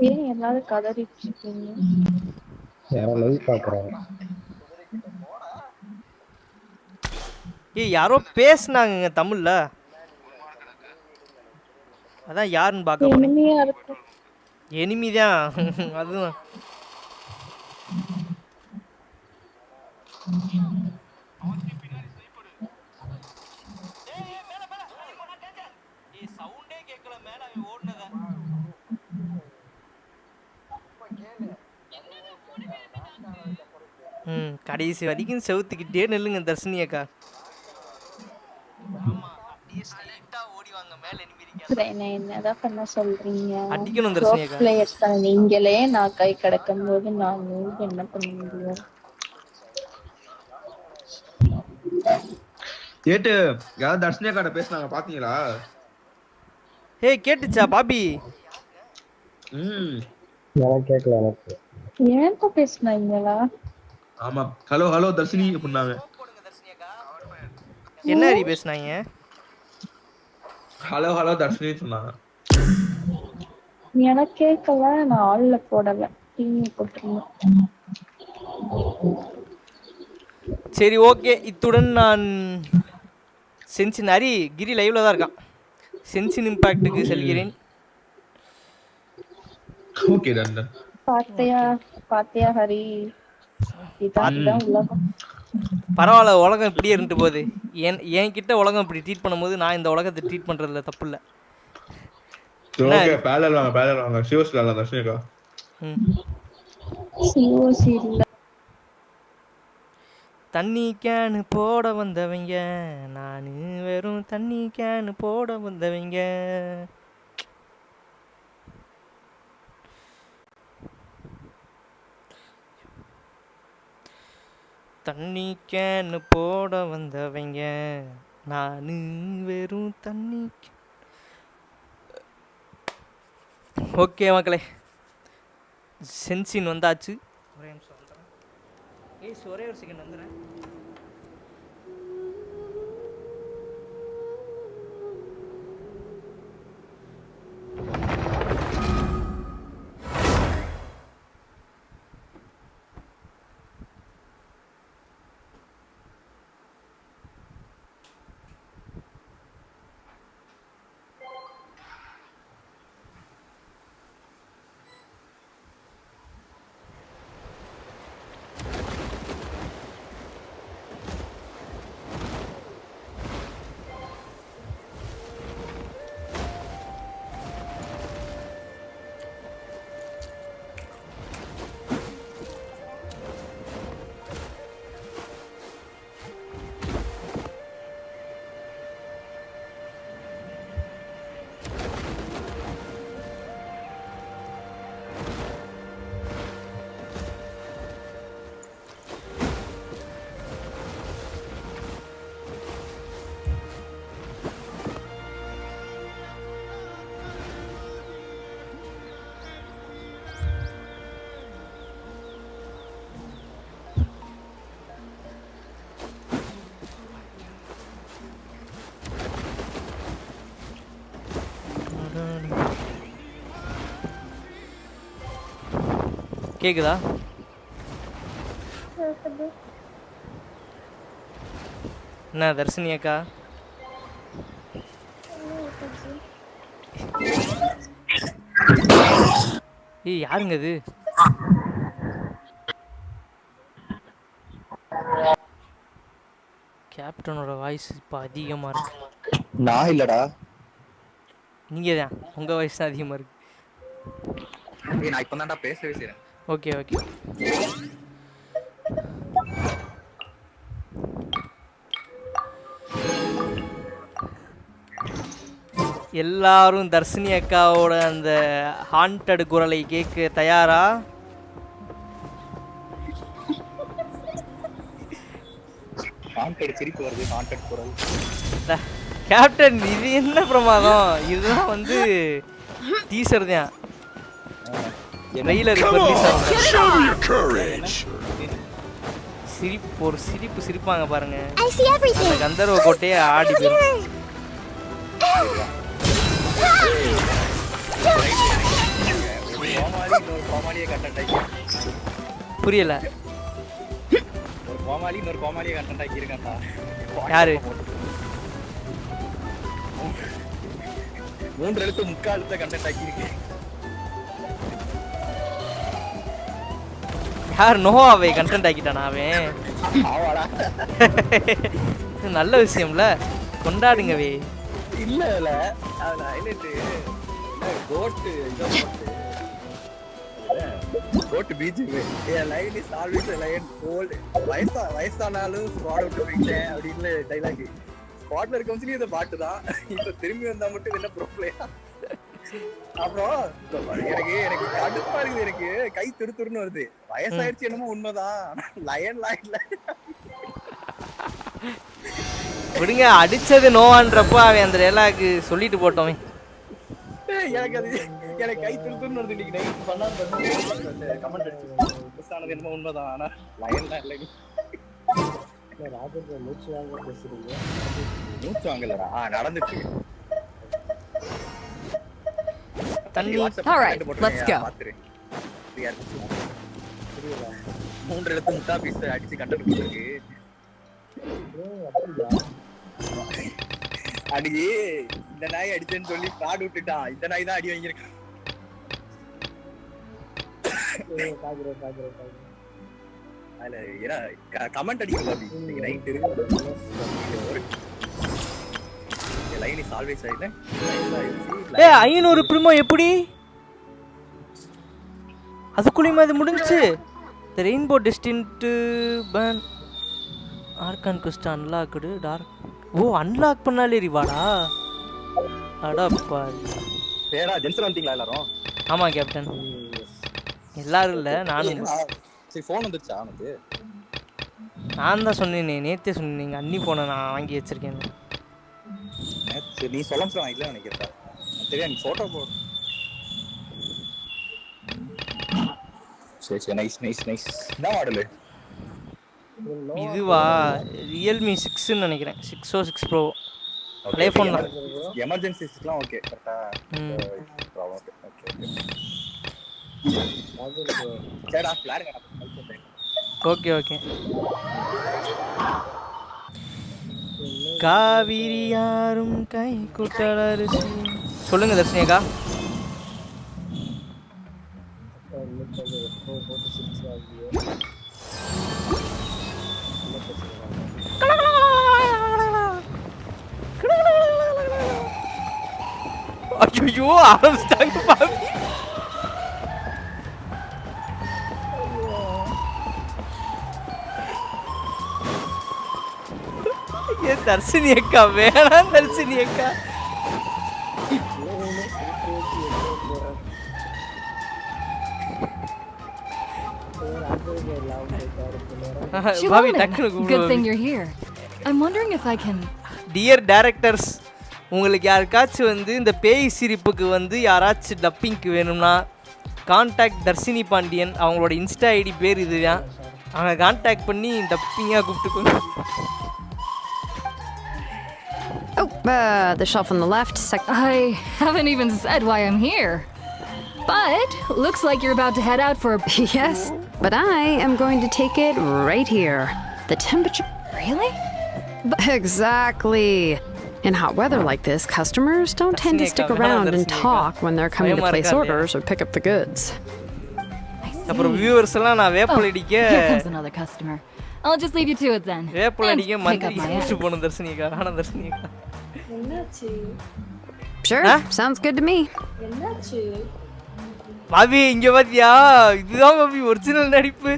ஏன் எல்லாரும் கதறிட்டு இருக்கீங்க? ஏய் யாரோ பேசுனாங்க தமிழ்ல. அதான் யாருன்னு பார்க்க போறேன். எனிமியா இருக்கு. எனிமி தான். அதுதான். கடைசி வரைக்கும் செவுத்துக்கிட்டே நெல்லுங்க தர்ஷினி அக்கா. என்னதான் பண்ண சொல்றீங்க? அடிக்கணும் தர்ஷினி அக்கா. பிளேயர்ஸ் தான் நீங்களே. நான் கை கிடக்கும் போது நான் என்ன பண்ண முடியும்? கேட்டு யாராவது தர்ஷினி அக்காட்ட பேசுனாங்க பாத்தீங்களா? ஏய் கேட்டுச்சா பாபி? எனக்கு கேட்கல. எனக்கு ஏன்ப்பா பேசுனாங்களா? ஆமா ஹலோ ஹலோ தர்ஷினி அப்படின்னாங்க. என்ன ஹரி பேசுனாங்க? ஹலோ ஹலோ தர்ஷினி சொன்னாங்க. எனக்கு கேட்கல. நான் ஆள்ல போடல. டிவி போட்டுருந்தேன். சரி ஓகே, இத்துடன் நான் சென்சின் ஹரி கிரி லைவ்ல தான் இருக்கான். சென்சின் இம்பாக்டுக்கு செல்கிறேன். Okay done. பாத்தியா ஹரி? இதான் உலகம். பரவாயில்ல, உலகம் இப்படியே இருந்துட்டு போகுது. என்கிட்ட உலகம் இப்படி ட்ரீட் பண்ணும்போது நான் இந்த உலகத்தை ட்ரீட் பண்றதுல தப்பு இல்லை. ஓகே பேலல் வாங்க சிவஸ் லால தர்ஷினி அக்கா. சிஓசி இல்ல. தண்ணி கேனு போட வந்தவங்க நானு, வெறும் தண்ணி கேனு போட வந்தவங்க. தண்ணி கேனு போட வந்தவங்க நானு, வெறும் தண்ணி. ஓகே மக்களே, சென்சின் வந்தாச்சு. ஒரே நிமிஷம் வந்துடுறேன். ஒரே ஒரு செகண்ட் வந்துடுறேன். கேக்குதா? என்ன தர்ஷினி அக்கா? ஏய் யாருங்க இது? கேப்டனோட வாய்ஸ் இப்போ அதிகமாக இருக்கு. நான் இல்லடா, நீங்கள் தான், உங்கள் வாய்ஸ் தான் அதிகமாக இருக்கு. நான் இப்போ தான்டா பேசவே செய்றேன். Okay okay. எல்லாரும் தர்ஷினி அக்காவோட அந்த ஹாண்டட் குரலை கேட்க தயாரா? ஹாண்டட் சிரிப்பு வருது. ஹாண்டட் குரல். கேப்டன் இது என்ன பிரமாதம்? இதுதான் வந்து டீசர் தான். ட்ரெய்லர் இப்போ ரிலீஸ் ஆகும். சிரிப்பு, ஒரு சிரிப்பு சிரிப்பாங்க பாருங்க. அந்த கந்தர்வ கோட்டையே ஆடி போயிடும். புரியல. ஒரு கோமாளி இன்னொரு கோமாளியை கண்டென்ட் ஆக்கி இருக்கான்டா. யாரு? 3 எழுத்து 3/4 எழுத்து கண்டென்ட் ஆக்கிருக்கு. யார் நோவாவை கண்டென்ட் ஆக்கிட்டானா அவன்? ஆவாடா. நல்ல விஷயம்ல, கொண்டாடுங்கவே. இல்ல இல்ல அது ஹைலைட் கோட் கோட் பீஜிமே line is always line gold வயசானாலும் ஸ்குவாட் விட்டு போயிட்டேன் அப்படின்னு டைலாக் ஸ்குவாட்ல இருக்கவங்க இந்த பாட்டு தான். இப்ப திரும்பி வந்தா மட்டும் என்ன ப்ராப்ளம்? அப்புறம் எனக்கு கடுப்பா இருக்குது. எனக்கு கை துருத்துருன்னு வருது. வயசாயிடுச்சு என்னமோ உண்மைதான். லயன் லாய்ட்ல விடுங்க, அடிச்சது நோவான்றப்ப அவன் அந்த டைலாக் சொல்லிட்டு போட்டோமே. எனக்கு அது எனக்கு கை துருத்துருன்னு வருது. இன்னைக்கு நைட் பண்ணா கமெண்ட் அடிச்சு மிஸ் ஆனது என்னமோ உண்மைதான். ஆனா லயன்லாம் இல்லை. ராஜேந்திர மூச்சு வாங்க பேசுறீங்க. மூச்சு வாங்கலடா, நடந்துச்சு. தண்ணி. Alright, let's go. 3 எழுத்து முட்டா பீஸ் அடிச்சு கண்டென்ட் கொடுத்துருக்கு. அடி இந்த நாய் அடிச்சேன்னு சொல்லி காடு விட்டுட்டான். இந்த நாய் தான் அடி வாங்கியிருக்கான். அதுல ஏன்னா கமெண்ட் அடிக்க பாபி இன்னைக்கு நைட் இருக்கு. லைன் இஸ் ஆல்வேஸ் ஆயில. 500 ப்ரிமோ எப்படி அதுக்குள்ளேயுமா இது முடிஞ்சுச்சு? The Rainbow Destined Ban Arcan Quest Unlocked Dark. O, unlock பண்ணாலே ரிவாடா? அடப்பா. பேரா ஜென்சன் வந்துட்டீங்களா எல்லாரும்? ஆமா கேப்டன். எல்லாரும் இல்ல, நானும். சரி ஃபோன் வந்துருச்சா உனக்கு? நான் தான் சொன்னேனே, நேத்தே சொன்னீங்க அன்னி போனை நான் வாங்கி வச்சிருக்கேன். சரி நீ சொல்ல சொல்ல இல்ல நினைக்கிறேன். சரியா நீ போட்டோ போடு. சரி நைஸ் நைஸ் நைஸ். என்ன மாடல் இதுவா? Realme 6 ன்னு நினைக்கிறேன். 6 or 6 Pro. பழைய ஃபோன் தான். எமர்ஜென்சிஸ்க்குலாம் ஓகே கரெக்ட்டா. ஓகே சரிடா ஃபிளார் கடா. Okay okay. காவிரி யாரும் கை குட்டலரிசி. சொல்லுங்க தர்ஷினிகா. ஐயோ ஆரம்பிச்சிட்டாங்க பாவி. ஏ தர்ஷினி அக்கா வேணாம். தர்ஷினி அக்கா பாவி டக்குனு கூப்பிடு. Good thing you're here. I'm wondering if I can. Dear directors, உங்களுக்கு யாருக்காச்சும் வந்து இந்த பேய் சிரிப்புக்கு வந்து யாராச்சும் டப்பிங்க்கு வேணும்னா கான்டாக்ட் தர்ஷினி பாண்டியன். அவங்களோட இன்ஸ்டா ஐடி பேர் இதுதான். அவங்க கான்டாக்ட் பண்ணி டப்பிங்காக கூப்பிட்டுக்கோங்க. Oh, the shelf on the left. I haven't even said why I'm here. But looks like you're about to head out for a... Yes, but I am going to take it right here. The temperature... Really? Exactly. In hot weather like this, customers don't tend to stick around and talk when they're coming to place orders or pick up the goods. அப்புறம் viewers எல்லாம் நான் வேப்பல் அடிக்க. Here comes another customer. I'll just leave you to it then. வேப்பல் அடிக்க மந்திரி கூட்டி போணும் தர்ஷினிகா. ஆனா தர்ஷினிகா என்னாச்சு? Sure, sounds good to me. என்னாச்சு? பாபி இங்க பாத்தியா? இதுதான் பாபி ஒரிஜினல் நடிப்பு.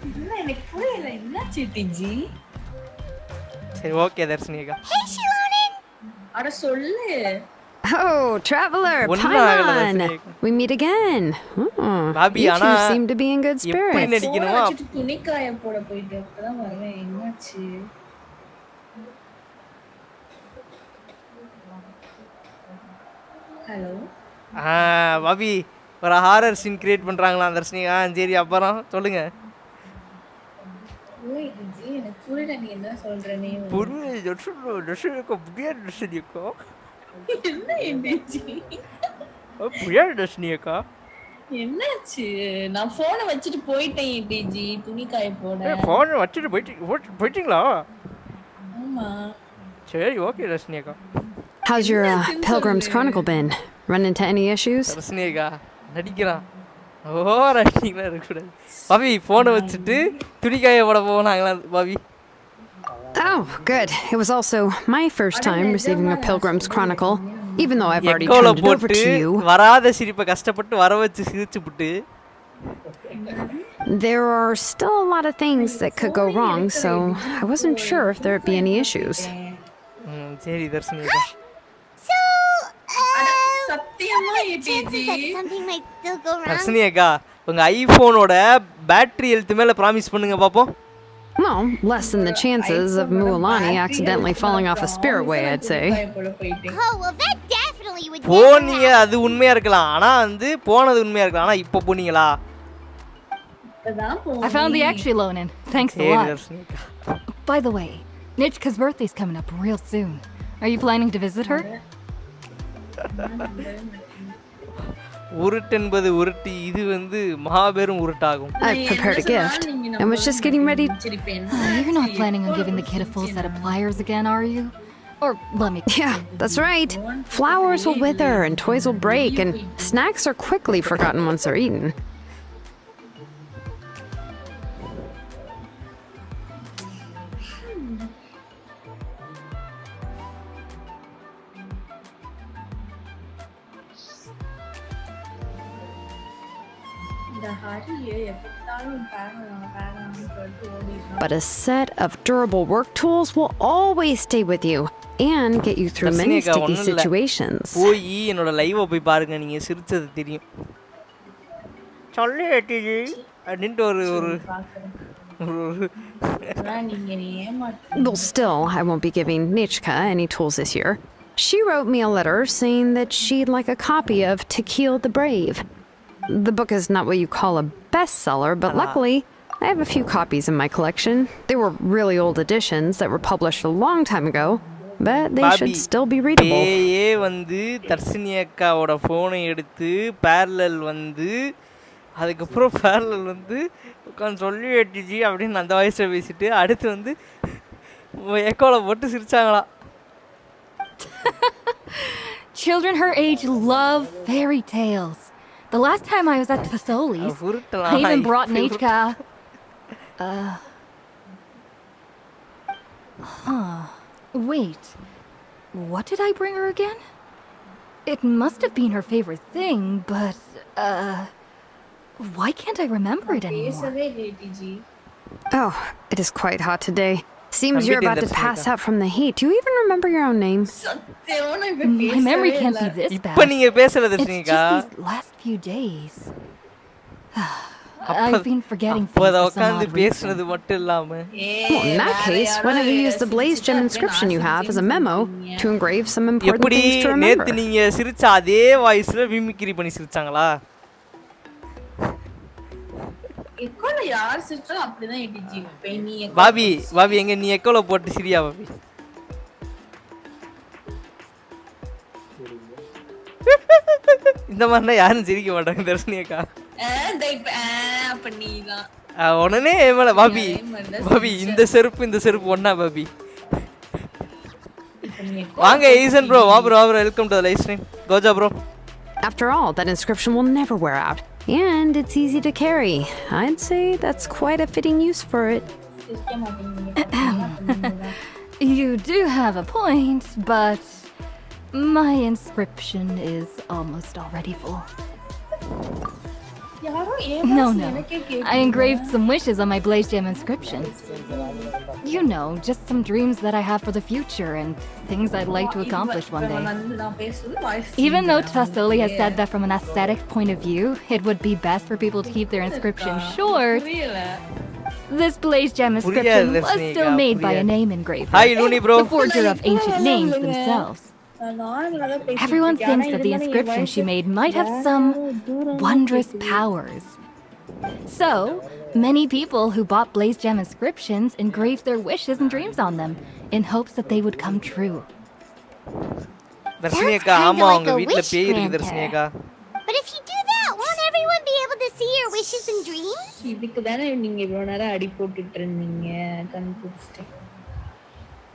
இல்ல எனக்கு புரியல. என்னாச்சு டிஜி? சரி ஓகே தர்ஷினிகா. அட சொல்லு. Oh, traveler, Paimon. We meet again. Babi, you ana two seem to be in good spirits. எப்படி நடிக்கணுமா? துணிக்காய போட போயிட்டு அப்பதான் வரேன். என்னாச்சு? ஹலோ. பாபி ஒரு ஹாரர் சீன் கிரியேட் பண்றாங்களா தர்ஷினிகா? சரி அப்புறம் சொல்லுங்க. ஓய் டிஜி எனக்கு புரியல நீ என்ன சொல்றனே. புரியல தர்ஷினிகா. புரியல தர்ஷினிகா. என்ன டிஜி? புரியல தர்ஷினிகா. என்னாச்சு? நான் போனை வச்சிட்டு போயிட்டேன் டிஜி துணிக்காய போட. போனை வச்சிட்டு போயிட்டீங்களா? ஆமா. சரி ஓகே தர்ஷினிகா. How's your Pilgrim's Chronicle been? Run into any issues? தர்ஷினியக்கா நடிக்கிறான் ஓவர் ஆக்டிங்லாம் இருக்கக்கூடாது பாபி ஃபோனை வச்சுட்டு துணிக்காய போட போனாங்களா Bobby Oh, good. It was also my first time receiving a Pilgrim's Chronicle, even though I've already எக்கோல turned it over போட்டு to you. வராத சிரிப்பை கஷ்டப்பட்டு வர வச்சு சிரிச்சுப்புட்டு There are still a lot of things that could go wrong, so I wasn't sure if there'd be any issues. சரி தர்ஷினியக்கா Something might still go wrong. தர்ஷினியக்கா உங்க ஐபோனோட battery health மேல promise பண்ணுங்க பாப்போம் Well, less than the chances of Mualani accidentally falling off a spirit way, I'd say. Oh, well, that definitely would போனீங்க அது உண்மையா இருக்கலாம் ஆனா வந்து போனது உண்மையா இருக்கலாம் ஆனா இப்போ போனீங்களா I found the actual Lonin. Thanks a lot. By the way, Nichka's birthday's coming up real soon. Are you planning to visit her? உருட்டு என்பது உருட்டி இது வந்து மகாபெரும் உருட்டாகும் I prepared a gift. I was just getting ready. You're not planning on giving the kid a full set of pliers again, are you? Or let me. Yeah, that's right. Flowers will wither and toys will break, and snacks are quickly forgotten once they're eaten. But a set of durable work tools will always stay with you and get you through many sticky situations. போய் என்னோட live போய் பாருங்க நீங்க சிரிச்சது தெரியும் சொல்லு ADG அப்படின்ட்டு ஒரு Well, still, I won't be giving Nichka any tools this year. She wrote me a letter saying that she'd like a copy of To Kill the Brave. The book is not what you call a bestseller, but luckily, I have a few copies in my collection. They were really old editions that were published a long time ago, but they should still be readable. ஏ வந்து தர்ஷினியக்காவோட ஃபோனை எடுத்து parallel வந்து அதுக்கப்புறம் parallel வந்து உட்காந்து சொல்லி ADG அப்படின்னு அந்த வாய்ஸில் பேசிட்டு அடுத்து வந்து எக்கோல போட்டு சிரிச்சாங்களா Children her age love fairy tales. The last time I was at Fasoli's, I even brought Nichka. Wait. What did I bring her again? It must have been her favorite thing, but, why can't I remember it anymore? Oh, it is quite hot today. Seems you're about to pass out from the heat. Do you even remember your own name? My memory can't be this bad. It's just these last few days. I've been forgetting things for some odd reason. Well, in that case, why don't you use the Blaze Gem inscription you have as a memo to engrave some important things to remember? நேத்து நீங்க சிரிச்ச அதே வாய்ஸ்ல mimicry பண்ணி சிரிச்சாங்களா எக்கோல யார் சிரிச்சாலும் அப்படிதான் ADG நீ Bobby எங்க நீ எக்கோல போட்டு சிரியா பாபி இந்த மாதிரினா யாரும் சிரிக்க மாட்டாங்க தர்ஷினியக்கா உடனே மேல பாபி இந்த செருப்பு ஒண்ணா பாபி வாங்க ஈசன் ப்ரோ வா bro welcome to the live stream கோஜா bro After all, that inscription will never wear out, and it's easy to carry. I'd say that's quite a fitting use for it. You do have a point, but my inscription is almost already full. No. I engraved some wishes on my Blaze Gem inscription. You know, just some dreams that I have for the future and things I'd like to accomplish one day. Even though Tasoli has said that from an aesthetic point of view, it would be best for people to keep their inscription short, this Blaze Gem inscription was still made by a name engraver, Hi, Looney bro. the forger of ancient names themselves. Everyone thinks that the inscription she made might have some wondrous powers. So, many people who bought Blaze Gem inscriptions engraved their wishes and dreams on them in hopes that they would come true. But if you do that, won't everyone be able to see your wishes and dreams?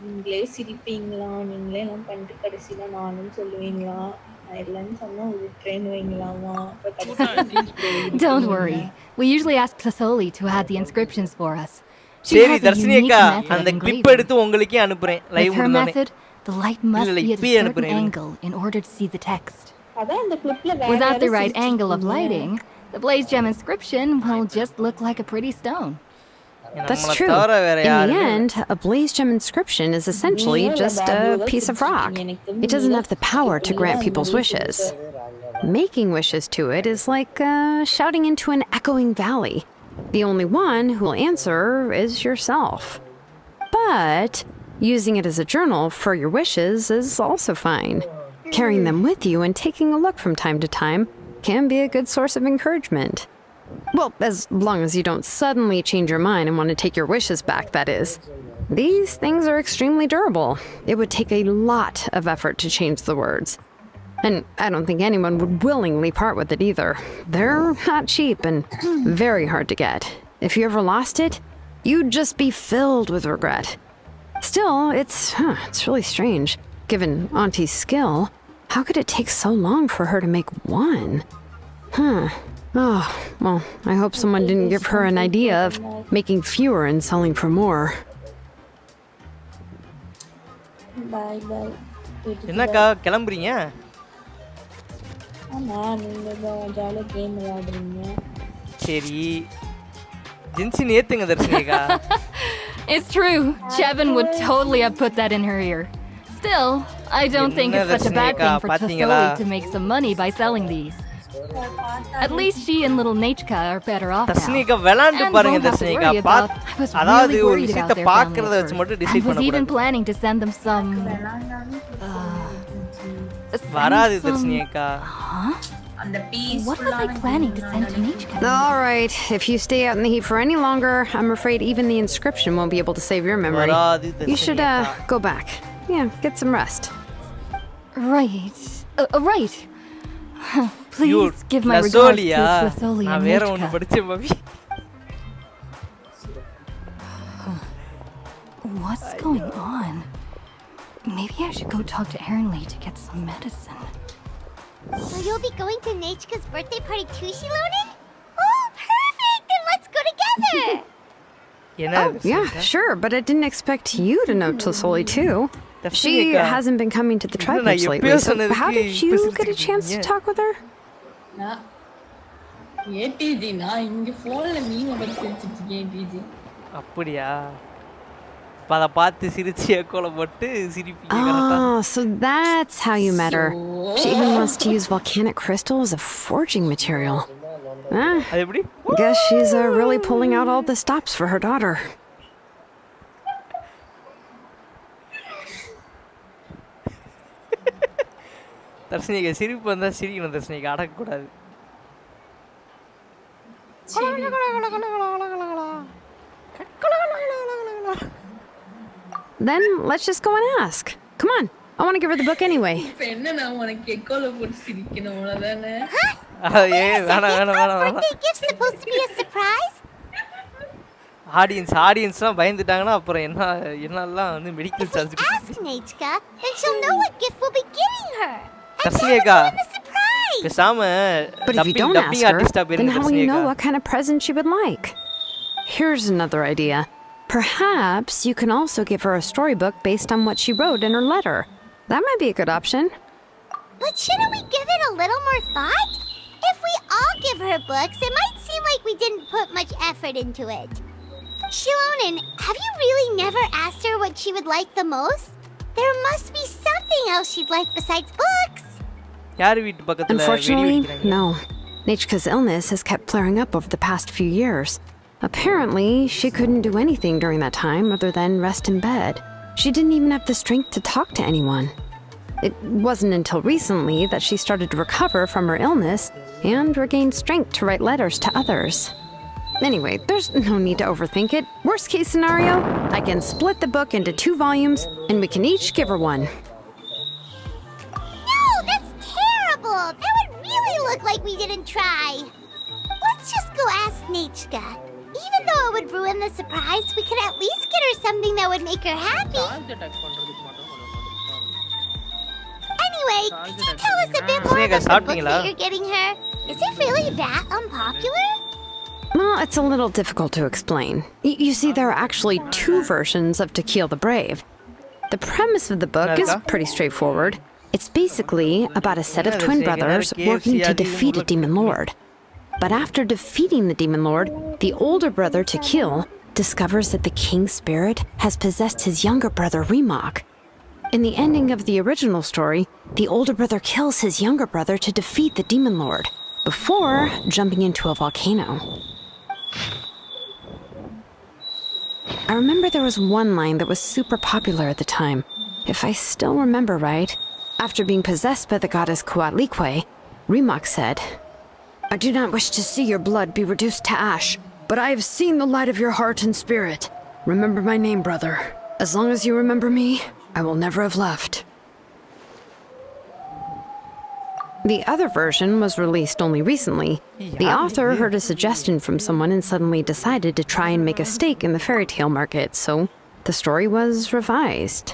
நீங்களே சிரிப்பீங்களா? நீங்களே எல்லாம் பண்ணிட்டு கடைசியில நானும் சொல்லுவீங்களா? நான் இல்லைன்னு சொன்னா விட்டுறேன்னு வைங்களாமா? Don't worry. We usually ask Tasoli to add the inscriptions for us. She சரி has a தர்ஷினி unique அக்கா method அந்த of கிளிப் engraving. எடுத்து உங்களுக்கே அனுப்புறேன் live With her முடிஞ்சோனே. method, the light must இல்ல, be at a இப்பயே certain அனுப்புறேன். angle in order to see the text. அதான் அந்த கிளிப்ல வேற Without the யாரோ right angle of சிரிச்சிருக்கீங்க. lighting, the blaze gem inscription will just look like a pretty stone. That's true. In the end, a blaze gem inscription is essentially just a piece of rock. It doesn't have the power to grant people's wishes. Making wishes to it is like shouting into an echoing valley. The only one who will answer is yourself. But using it as a journal for your wishes is also fine. Carrying them with you and taking a look from time to time can be a good source of encouragement. Well, as long as you don't suddenly change your mind and want to take your wishes back, that is. These things are extremely durable. It would take a lot of effort to change the words. And I don't think anyone would willingly part with it either. They're not cheap and very hard to get. If you ever lost it, you'd just be filled with regret. Still, it's really strange. Given Auntie's skill, how could it take so long for her to make one? Oh, well, I hope someone didn't give her an idea of making fewer and selling for more. Bye bye. என்னக்கா கிளம்புறீங்க? ஆமா நீங்க ஜாலியா game விளையாடுறீங்க. சரி ஜென்சின் ஏத்துங்க தர்ஷினி அக்கா. It's true. Chevin would totally have put that in her ear. Still, I don't think it's such a bad thing for Tasoli to make some money by selling these. At least she and little Nechka are better off now. Dharshini அக்கா விளையாண்டு பாருங்க தர்ஷினி அக்கா. அதாவது ஒரு விஷயத்தை பார்க்கறத வச்சு மட்டும் டிசைட் பண்ண I was even கூடாது. planning to send them some வராது தர்ஷினி அக்கா. What was I planning to send to Nechka? All right, if you stay out in the heat for any longer, I'm afraid even the inscription won't be able to save your memory. You should go back. Yeah, get some rest. Right. Right. Please give my regards to Lasoli and வேற ஒன்னு Nechka. படிச்சேன் பாவி. What's going on? Maybe I should go talk to Aaron Lee to get some medicine. So you'll be going to Nechka's birthday party too, Shilonen? Oh, perfect! Then let's go together! என்ன Yeah, sure, but I didn't expect you to know Tasoli too. She hasn't been coming to the tribe much lately, so how did you get a chance to talk with her? ADG நான் இங்க போன்ல மீன் பத்தி சிரிச்சிட்டு இருக்கேன் டிஜி. அப்படியா? அத பார்த்து சிரிச்சு ஏக்கோல போட்டு சிரிப்பீங்க கரெக்ட்டா. Oh, so that's how you met her. She even wants to use volcanic crystal as a forging material. அது எப்படி? Guess she's really pulling out all the stops for her daughter. தர்ஷினிக்கு சிரிப்பு வந்தா சிரிக்கணும் தர்ஷினிக்கு அடக்க கூடாது. Then let's just go and ask. Come on, I want to give her the book anyway. இப்ப என்ன நான் உனக்கு எக்கோல போட்டு சிரிக்கணும் அவ்வளவுதானே? வேணாம். Birthday gift's supposed to be a surprise? ஆடியன்ஸ்லாம் பயந்துட்டாங்கன்னா அப்புறம் என்னெல்லாம் வந்து medical charge Ask Nechka, and she'll know what gift we'll be giving her. Dharshini அக்கா பேசாம But if you don't ask her, then how will you know what kind of present she would like? Here's another idea. Perhaps you can also give her a storybook based on what she wrote in her letter. That might be a good option. But shouldn't we give it a little more thought? If we all give her books, it might seem like we didn't put much effort into it. Shilonen, have you really never asked her what she would like the most? There must be something else she'd like besides books. Unfortunately, no. Nechka's illness has kept flaring up over the past few years. Apparently, she couldn't do anything during that time other than rest in bed. She didn't even have the strength to talk to anyone. It wasn't until recently that she started to recover from her illness and regained strength to write letters to others. Anyway, there's no need to overthink it. Worst case scenario, I can split the book into 2 volumes and we can each give her one. No, that's terrible! That would really look like we didn't try. Let's just go ask Nechka. Even though it would ruin the surprise, we could at least get her something that would make her happy. Anyway, could you tell us a bit more about the book that you're getting her? Is it really that unpopular? Well, it's a little difficult to explain. You see, there are actually 2 versions of To Kill the Brave. The premise of the book is pretty straightforward. It's basically about a set of twin brothers working to defeat a demon lord. But after defeating the demon lord, the older brother, To Kill, discovers that the king's spirit has possessed his younger brother, Remak. In the ending of the original story, the older brother kills his younger brother to defeat the demon lord, before jumping into a volcano. I remember there was one line that was super popular at the time. If I still remember right, after being possessed by the goddess Coatlicue, Remak said, "I do not wish to see your blood be reduced to ash, but I have seen the light of your heart and spirit. Remember my name, brother. As long as you remember me, I will never have left." The other version was released only recently. The author heard a suggestion from someone and suddenly decided to try and make a stake in the fairy tale market, so the story was revised.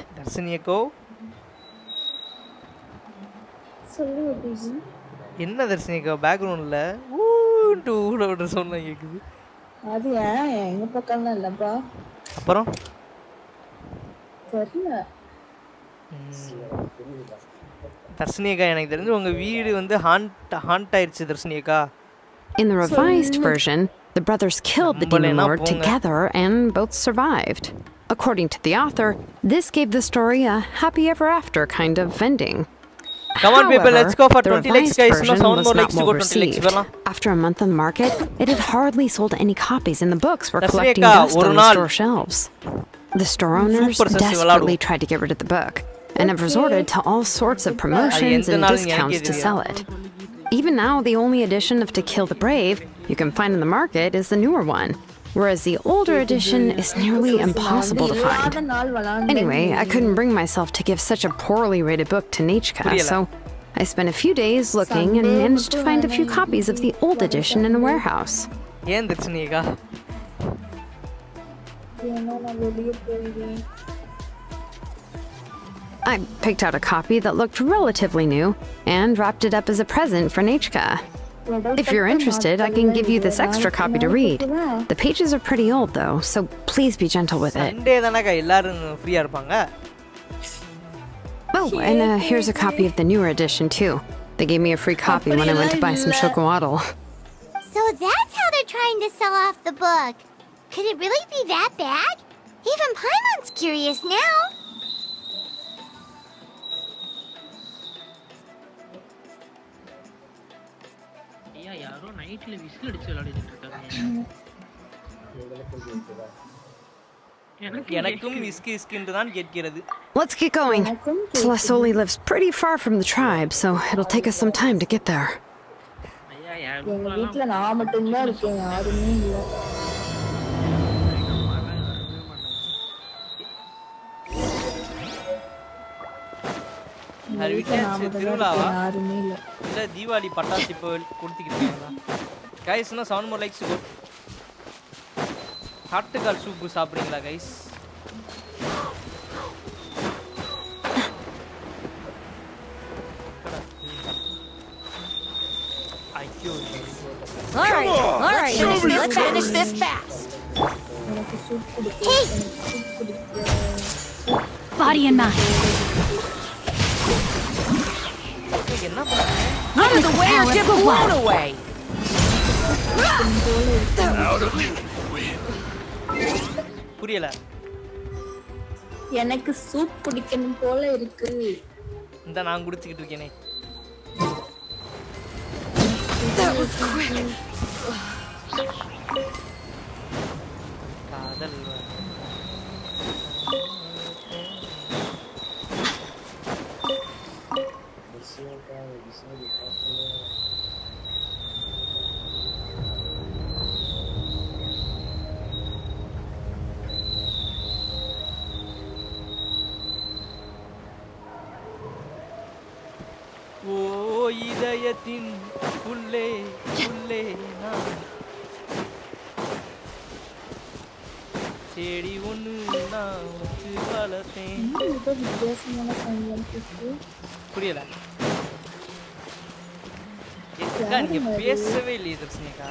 என்ன தர்ஷினிக்கா பேக்ரவுண்ட்ல ஊட சொன்னா கேக்குது. அது ஏன் எங்க பக்கம்லாம் இல்லப்பா. அப்புறம் தெரியல. தர்ஷினிக்கா எனக்கு தெரிஞ்சு உங்க வீடு வந்து ஹாண்ட் ஆயிருச்சு தர்ஷினிக்கா. In the revised version, the brothers killed the demon lord together and both survived. According to the author, this gave the story a happy ever after kind of ending. Come on, people, let's go for 20 likes, guys. No, 7 more likes to go 20 likes. After a month on the market, it had hardly sold any copies, and the books were collecting dust on the store shelves. The store owners desperately tried to get rid of the book, and have resorted to all sorts of promotions and discounts to sell it. Even now, the only edition of To Kill the Brave you can find in the market is the newer one, whereas the older edition is nearly impossible to find. Anyway, I couldn't bring myself to give such a poorly rated book to Nechka, so I spent a few days looking and managed to find a few copies of the old edition in a warehouse. I picked out a copy that looked relatively new and wrapped it up as a present for Nechka. If you're interested, I can give you this extra copy to read. The pages are pretty old though, so please be gentle with it. Oh, and here's a copy of the newer edition too. They gave me a free copy when I went to buy some chocolatl. So that's how they're trying to sell off the book. Could it really be that bad? Even Paimon's curious now. Let's get going. Celestoli lives pretty far from the tribe, so it'll take us some time to get there. எங்க வீட்ல நான் மட்டும் தான் இருக்கேன், யாருமே இல்ல. யாருமே இல்ல. இல்ல தீபாவளி பட்டாசு இப்போ கொடுத்துக்கிட்டீங்களா கைஸ்? இன்னும் 7 more likes go. ஹாட்டுகால் சூப்பு சாப்பிடுறீங்களா guys? All right, let's finish this fast. Hey! Body and mind. Out of the way or get blown away. Out of you. புரியல. எனக்கு சூப் குடிக்கணும் போல இருக்கு. இந்த நான் குடிச்சிட்டு இருக்கேனே. That was quick. காதல் ஓ இதயத்தின் உள்ளே உள்ளே நான் செடி ஒன்று நான் வச்சு வளர்த்தேன். புரியல அக்கா, நீங்க பேசவே இல்லையே தர்ஷினிகா.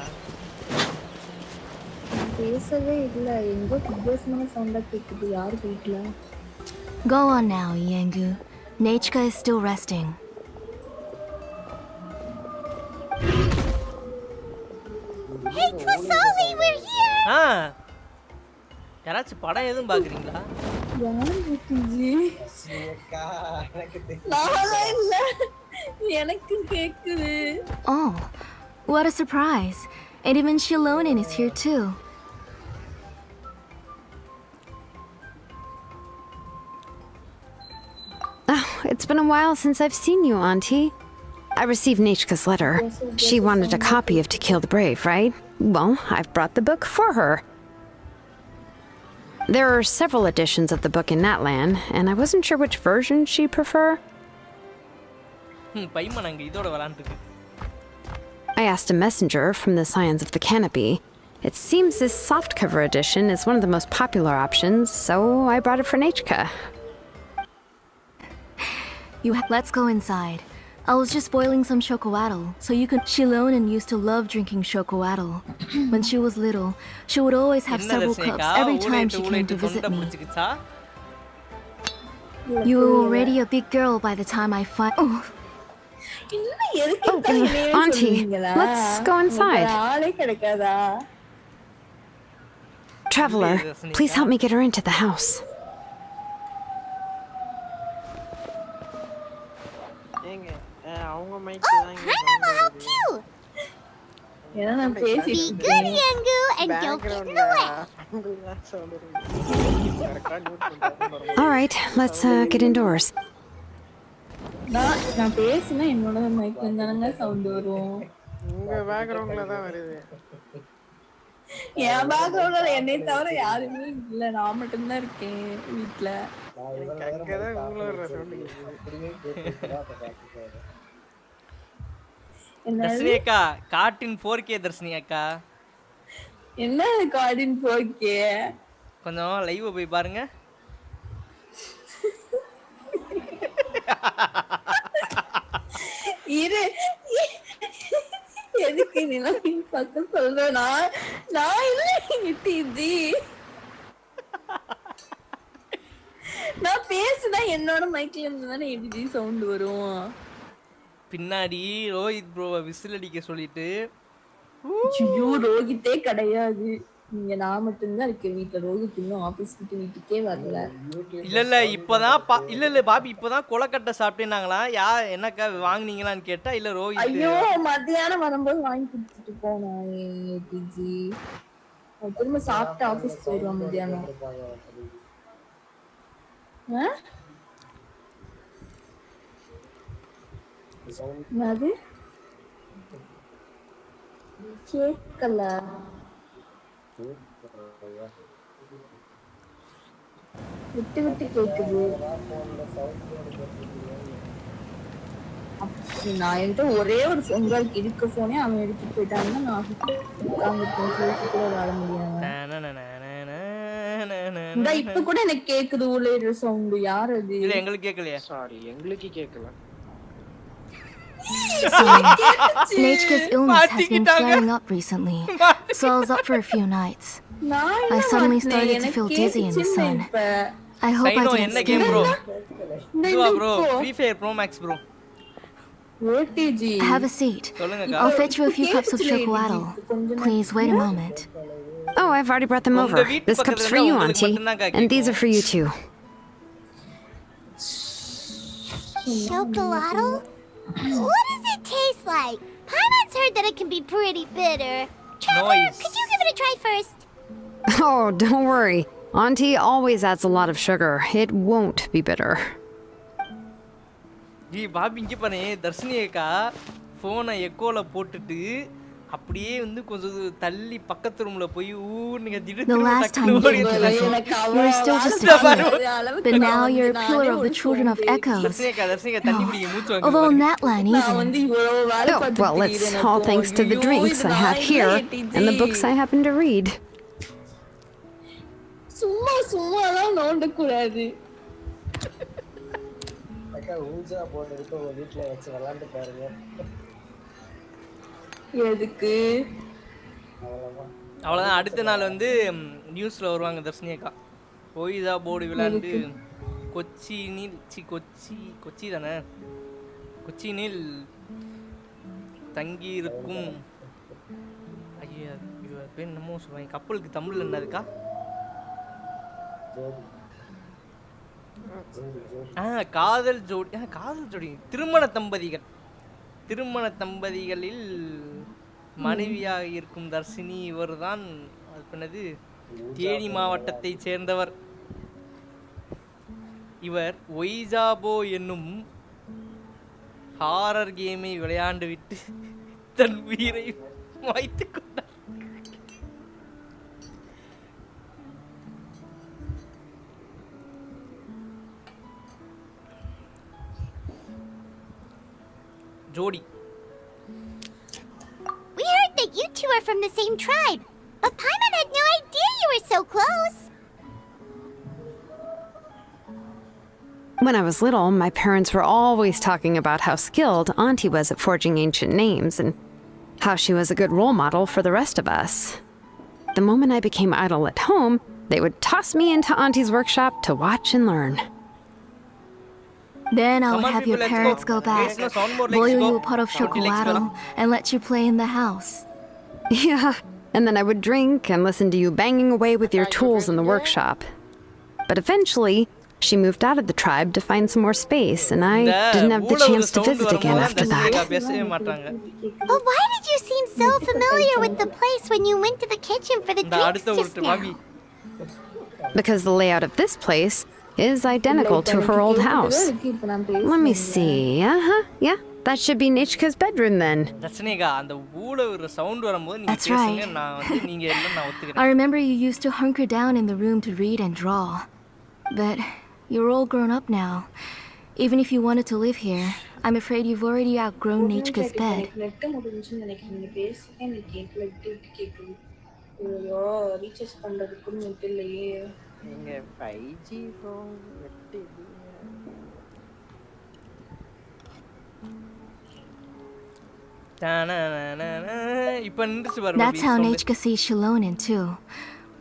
பேசவே இல்ல, எங்கோ வித்தியாசமான சவுண்டா கேக்குது. யாரு வீட்ல? Go on now, Yengu. Nechka is still resting. Hey, Twasali, we're here! யாராச்சும் படம் எதுவும் பாக்குறீங்களா? யாரு வீட்டுஜி? நானா இல்ல, எனக்கு கேக்குது. Oh, what a surprise. And even Shilonin is here too. Oh, it's been a while since I've seen you, Auntie. I received Nechka's letter. She wanted a copy of To Kill the Brave, right? Well, I've brought the book for her. There are several editions of the book in Natlan, and I wasn't sure which version she'd prefer. I asked a messenger from the Scions of the Canopy. It seems this softcover edition is one of the most popular options, so I brought it for Nechka. Let's go inside. I was just boiling some chocolatl, so you can. Shilonin used to love drinking chocolatl. When she was little, she would always have several cups every time she came to visit me. You were already a big girl by the time I find. Oh. Auntie, let's go inside. Traveler, please help me get her into the house. Paimon will help too! Be good, Yengu, and don't get in the way! Alright, let's get indoors. நான் பேசினா என்னோட மைக்ல இருந்தானங்க sound வரும். உங்க பேக்ரவுண்ட்ல தான் வருது. என் பேக்ரவுண்ட்ல என்னை தவிர யாருமே இல்ல, நான் மட்டும் தான் இருக்கேன் வீட்ல. அங்கதான் உங்களோட சவுண்ட் தர்ஷினி அக்கா, கார்ட்டூன் 4K தர்ஷினி அக்கா. என்ன கார்ட்டூன் 4K? கொஞ்சம் லைவ் போய் பாருங்க. இரு, எதுக்கு நீ பக்கம் சொல்றேனா? நான் இல்லை டிஜி. நான் பேசுனா என்னோட மைக்ல இருந்து தானே எப்படி சவுண்ட் வரும்? பின்னாடி ரோஹித் ப்ரோவை விசில் அடிக்க சொல்லிட்டு. ஐயோ, ரோஹித்தே கிடையாது, இங்க நான் மட்டும்தான் இருக்கேன் வீட்டுல. ரோஹித் இன்னும் ஆபீஸ் விட்டு வீட்டுக்கே வரல. இல்ல இப்பதான் இல்ல பாபி இப்பதான் கொலக்கட்டை சாப்பிட்டேனாங்களா? என்னக்கா வாங்குனீங்களான்னு கேட்டா இல்ல ரோஹித். ஐயோ, மத்தியானம் வரும்போது வாங்கி கொடுத்துட்டு போனேன் டிஜி. திரும்ப சாப்பிட்டு ஆபீஸ் போயிடுவான் மத்தியானம். என்னது கேட்கல? விட்டு விட்டு கேக்குது. நான் என்கிட்ட ஒரே ஒரு உங்களுக்கு இருக்க போனே அவன் எடுத்துட்டு போயிட்டாங்கன்னா நான் விளாட முடியாது. இப்ப கூட எனக்கு கேக்குது உள்ள சவுண்ட். யார் அது? இல்ல எங்களுக்கு கேட்கலையா? சாரி, எங்களுக்கு கேட்கல. Nechka's illness has been flaring up recently, so I was up for a few nights. I suddenly started to feel dizzy in the sun. I hope I didn't scare you. Bro, Free Fire Pro Max bro. Have a seat. I'll fetch you a few cups of chocolatl. Please wait a moment. Oh, I've already brought them over. This cup's for you, Auntie. And these are for you too. Chocolatl? What does it taste like? Paimon's heard that it can be pretty bitter. Traveler, could you give it a try first? Oh, don't worry. Auntie always adds a lot of sugar. It won't be bitter. Bobby இங்க பாரு, தர்ஷினி அக்கா போனை எக்கோல போட்டுட்டு அப்படியே வந்து கொஞ்சம் தள்ளி பக்கத்து ரூம்ல போய் ஊன்னு கத்திட்டு The last time you were still just a kid, but now you're a pillar of the children of echoes. Although Natlan even. Oh, well, it's all thanks to the drinks I have here and the books I happen to read. சும்மாலாம் நோண்டக்கூடாது. அக்கா Ooncha board இருக்கு உங்க வீட்ல வச்சு விளையாண்டு பாருங்க. எதுக்கு? அவ்வளோதான். அடுத்த நாள் வந்து நியூஸில் வருவாங்க தர்ஷினி அக்கா. ஒய்ஸா போர்டு விளையாண்டு கொச்சி தானே, கொச்சினில் தங்கி இருக்கும். ஐயா இவர் பேர் என்னமோ சொல்லுவாங்க, கப்பலுக்கு தமிழ் என்ன இருக்கா? காதல் ஜோடி திருமண தம்பதிகளில் மனைவியாக இருக்கும் தர்ஷினி. இவர் தான் அது தேனி மாவட்டத்தை சேர்ந்தவர். இவர் ஒய்ஜாபோ என்னும் ஹாரர் கேமை விளையாண்டு விட்டு தன் உயிரை மாய்த்துக் கொண்டார். Jody. We heard that you two are from the same tribe, but Paimon had no idea you were so close. When I was little, my parents were always talking about how skilled Auntie was at forging ancient names and how she was a good role model for the rest of us. The moment I became idle at home, they would toss me into Auntie's workshop to watch and learn. Then I'll have your parents go back, boil you a pot of chocolate, and let you play in the house. Yeah, and then I would drink and listen to you banging away with your tools in the workshop. But eventually, she moved out of the tribe to find some more space, and I didn't have the chance to visit again after that. But why did you seem so familiar with the place when you went to the kitchen for the drinks just now? Because the layout of this place is identical to her old house. Let me see. Yeah, that should be Nichka's bedroom then. That's right. I remember you used to hunker down in the room to read and draw. But you're all grown up now. Even if you wanted to live here, I'm afraid you've already outgrown Nichka's bed. நீங்க 5G phone வெட்டி. That's how Nechka sees Shilonen too.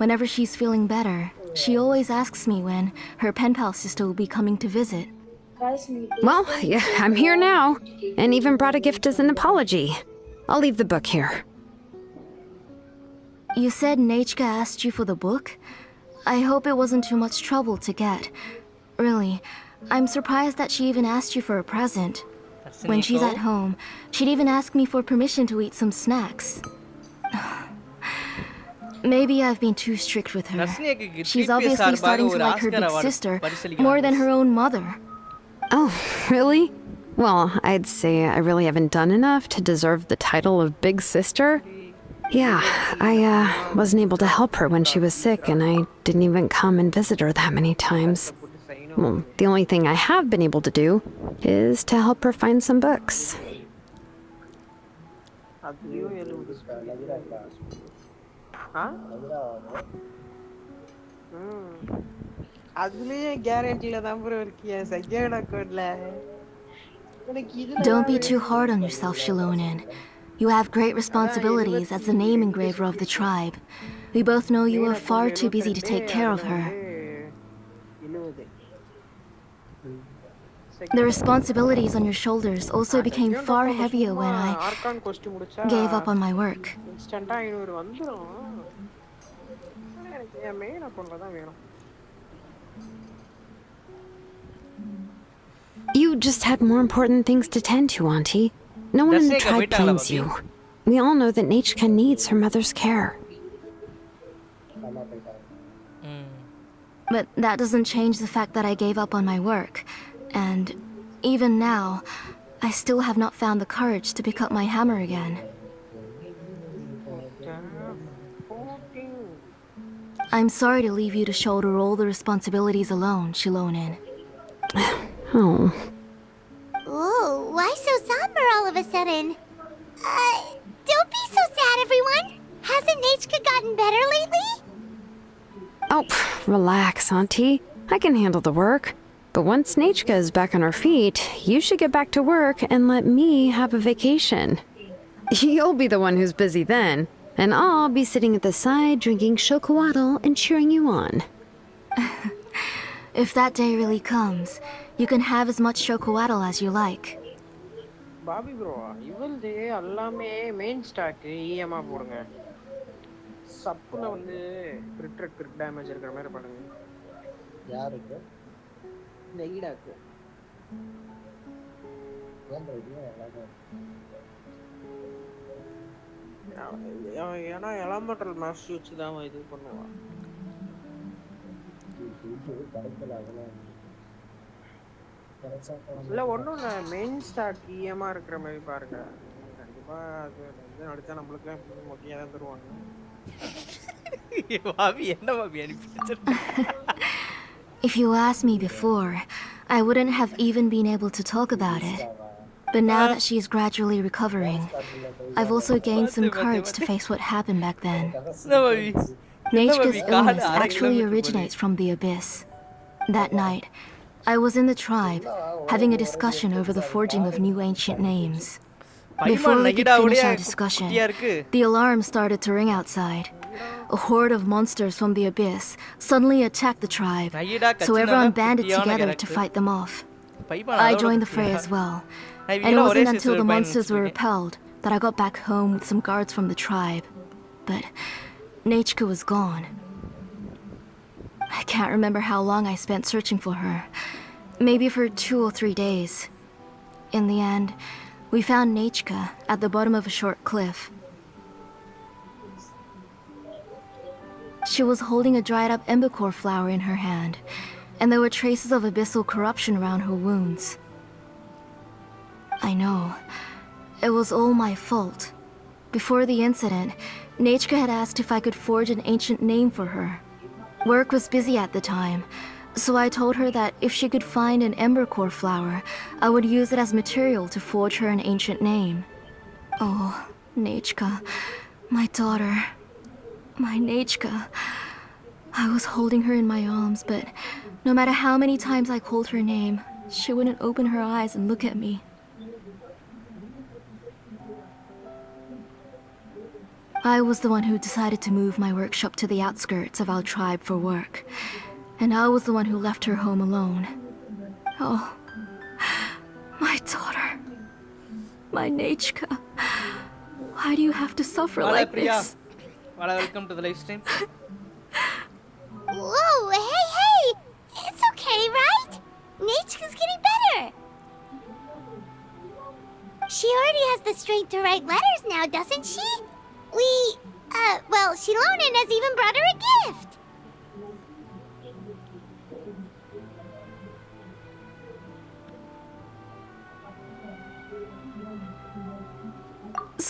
Whenever she's feeling better, she always asks me when her pen pal sister will be coming to visit. Well, yeah, I'm here now, and even brought a gift as an apology. I'll leave the book here. You said Nechka asked you for the book? I hope it wasn't too much trouble to get. Really, I'm surprised that she even asked you for a present. When she's at home, she'd even ask me for permission to eat some snacks. Maybe I've been too strict with her. She's obviously starting to like her big sister more than her own mother. Oh, really? Well, I'd say I really haven't done enough to deserve the title of big sister. Yeah, I wasn't able to help her when she was sick, and I didn't even come and visit her that many times. Well, the only thing I have been able to do is to help her find some books. Don't be too hard on yourself, Shilonen. You have great responsibilities as the name engraver of the tribe. We both know you are far too busy to take care of her. The responsibilities on your shoulders also became far heavier when I gave up on my work. You just had more important things to tend to, Auntie. No one in the tribe blames you. We all know that Nechka needs her mother's care. But that doesn't change the fact that I gave up on my work. And even now, I still have not found the courage to pick up my hammer again. I'm sorry to leave you to shoulder all the responsibilities alone, Shilonen. Oh. Ooh, why so somber all of a sudden? Don't be so sad, everyone! Hasn't Nechka gotten better lately? Oh, Relax, Auntie. I can handle the work. But once Nachka is back on her feet, you should get back to work and let me have a vacation. You'll be the one who's busy then, and I'll be sitting at the side drinking chocolatl and cheering you on. If that day really comes, you can have as much chocolatl as you like. Bobby bro இவள்து எல்லாமே main stock இஎம்ஆ போடுங்க சப்புல வந்து grid damage இருக்கிற மாதிரி பண்ணுங்க யாருக்கு இந்த ஈடாக்கு ஏன்னா எலமெண்டல் மேக்ஸ் வச்சு தான் இது பண்ணுவான் இல்ல ஒண்ணும் இல்ல மெயின் ஸ்டாக் இஎம்ஆ இருக்கிற மாதிரி பாருங்க கண்டிப்பா அது வந்து அடுத்த நம்மளுக்கு மொக்கையா தான் தருவாங்க பாபி என்ன பாபி அனுப்பிச்சு If you asked me before, I wouldn't have even been able to talk about it. But now that she is gradually recovering, I've also gained some courage to face what happened back then. Nachka's illness actually originates from the abyss. That night, I was in the tribe, having a discussion over the forging of new ancient names. Before we could finish our discussion, the alarm started to ring outside. A horde of monsters from the abyss suddenly attacked the tribe, so everyone banded together to fight them off. I joined the fray as well, and it wasn't until the monsters were repelled that I got back home with some guards from the tribe. But Nachka was gone. I can't remember how long I spent searching for her. Maybe for 2 or 3 days. In the end, we found Nachka at the bottom of a short cliff. She was holding a dried up embercore flower in her hand, and there were traces of abyssal corruption around her wounds. I know. It was all my fault. Before the incident, Nachka had asked if I could forge an ancient name for her. Work was busy at the time, so I told her that if she could find an embercore flower, I would use it as material to forge her an ancient name. Oh, Nachka, my daughter, my Nachka. I was holding her in my arms, but no matter how many times I called her name, she wouldn't open her eyes and look at me. I was the one who decided to move my workshop to the outskirts of our tribe for work. And I was the one who left her home alone. Oh, my daughter. My Nachka. Why do you have to suffer like this? Welcome to the live stream. Whoa, hey! It's okay, right? Nachka's getting better. She already has the strength to write letters now, doesn't she? Well, Shilonen has even brought her a gift.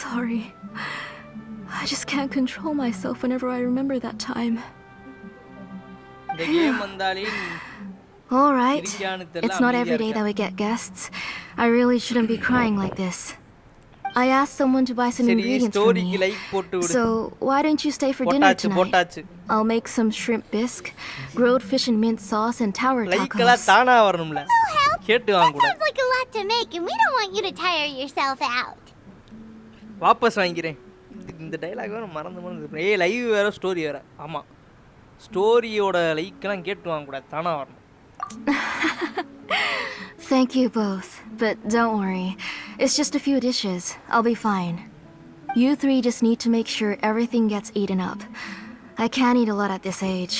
Sorry. I just can't control myself whenever I remember that time. Alright. It's not every day that we get guests. I really shouldn't be crying like this. I asked someone to buy some ingredients for me. So, why don't you stay for dinner tonight? I'll make some shrimp bisque, grilled fish and mint sauce, and tower tacos. That sounds like a lot to make, and we don't want you to tire yourself out. வாபஸ் வாங்கிக்கிறேன் இந்த dialogue வேற மறந்து live வேற story வேற ஆமா ஸ்டோரியோட லைக்லாம் கேட்டு வாங்க கூடாது தானா வரணும் Thank you both, but don't worry. It's just a few dishes. I'll be fine. You three just need to make sure everything gets eaten up. I can't eat a lot at this age.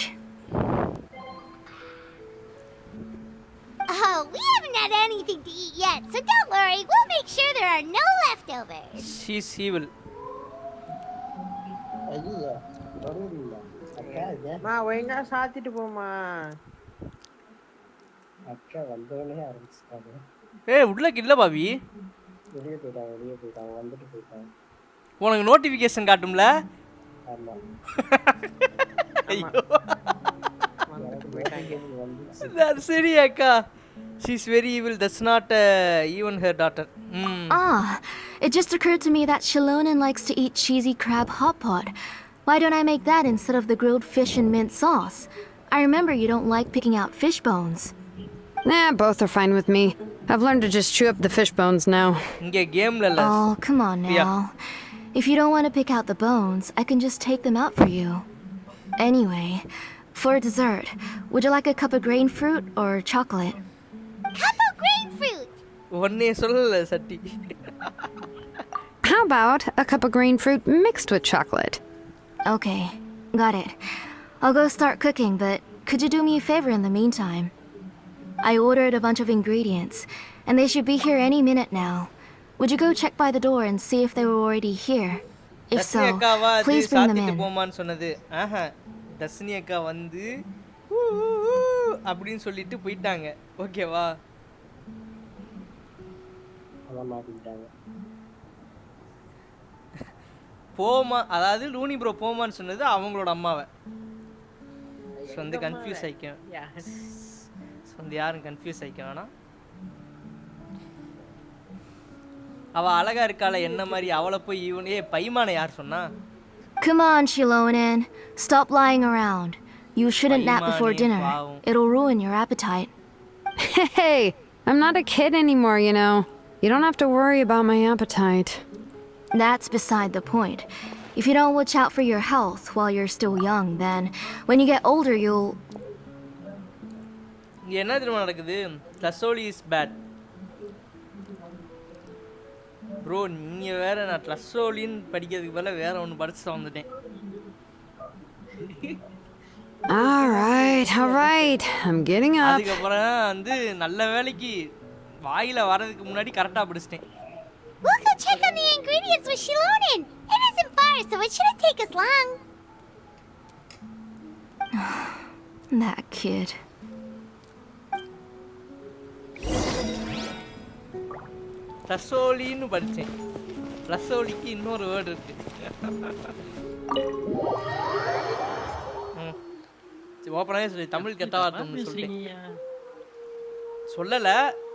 Oh, we haven't had anything to eat yet, so don't worry. We'll make sure there are no leftovers. She's evil. மா ஒழுங்கா சாத்திட்டு போமா அக்கா வந்தோனே ஆரம்பிச்சிட்டாங்க உள்ள இல்ல பாவி வெளியே போயிட்டாங்க வந்துட்டு போயிட்டாங்க உனக்கு நோட்டிஃபிகேஷன் காட்டும்ல ஆமா ஐயோ that's சரி அக்கா she's very evil. That's not even her daughter. It just occurred to me that Shilonen likes to eat cheesy crab hot pot. Why don't I make that instead of the grilled fish and mint sauce? I remember you don't like picking out fish bones. Nah, both are fine with me. I've learned to just chew up the fish bones now. Oh, come on now. If you don't want to pick out the bones, I can just take them out for you. Anyway, for dessert, would you like a cup of grain fruit or chocolate? Cup of grain fruit! How about a cup of grain fruit mixed with chocolate? Okay, got it. I'll go start cooking, but could you do me a favor in the meantime? I ordered a bunch of ingredients, and they should be here any minute now. Would you go check by the door and see if they were already here? If so, please bring them in. Tasnim அக்கா வந்து அப்படின்னு சொல்லிட்டு போயிட்டாங்க. ஓகேவா? போமா, அதாவது Luni bro போமான்னு சொன்னது அவங்களோட அம்மாவை. ஸோ வந்து கன்ஃபியூஸ் ஆயிக்கும். ஸோ வந்து யாரும் கன்ஃபியூஸ் ஆயிக்க வேணாம். அவள் அழகா இருக்காள என்ன மாதிரி அவளை போய் இவனே பைமான யார் சொன்னா? Come on, Shilonen. Stop lying around. You shouldn't nap before dinner. It'll ruin your appetite. Hey, I'm not a kid anymore, you know. You don't have to worry about my appetite. That's beside the point. If you don't watch out for your health while you're still young, then when you get older, you'll... என்ன தெரியுமா நடக்குது? Tlazoli is bad. Bro நீங்க வேற நான் ட்லஸோலின் படிக்கிறதுக்கு பதிலா வேற ஒன்னு படிச்சு வந்துட்டேன். All right. I'm getting up. அதுக்கு அப்புறம் வந்து நல்ல வேளைக்கு வாயில வரதுக்கு முன்னாடி கரெக்ட்டா படிச்சிட்டேன். We'll go check on the ingredients with Shilonen. It isn't far, so it shouldn't take us long. That kid. ட்லஸோலின்னு படிச்சேன். ட்லஸோலிக்கு இன்னொரு வேர்டு இருக்கு. ஓப்பனாவே சொல்லி தமிழ் கெட்ட வார்த்தைன்னு சொல்லிட்டேன். சொல்லல,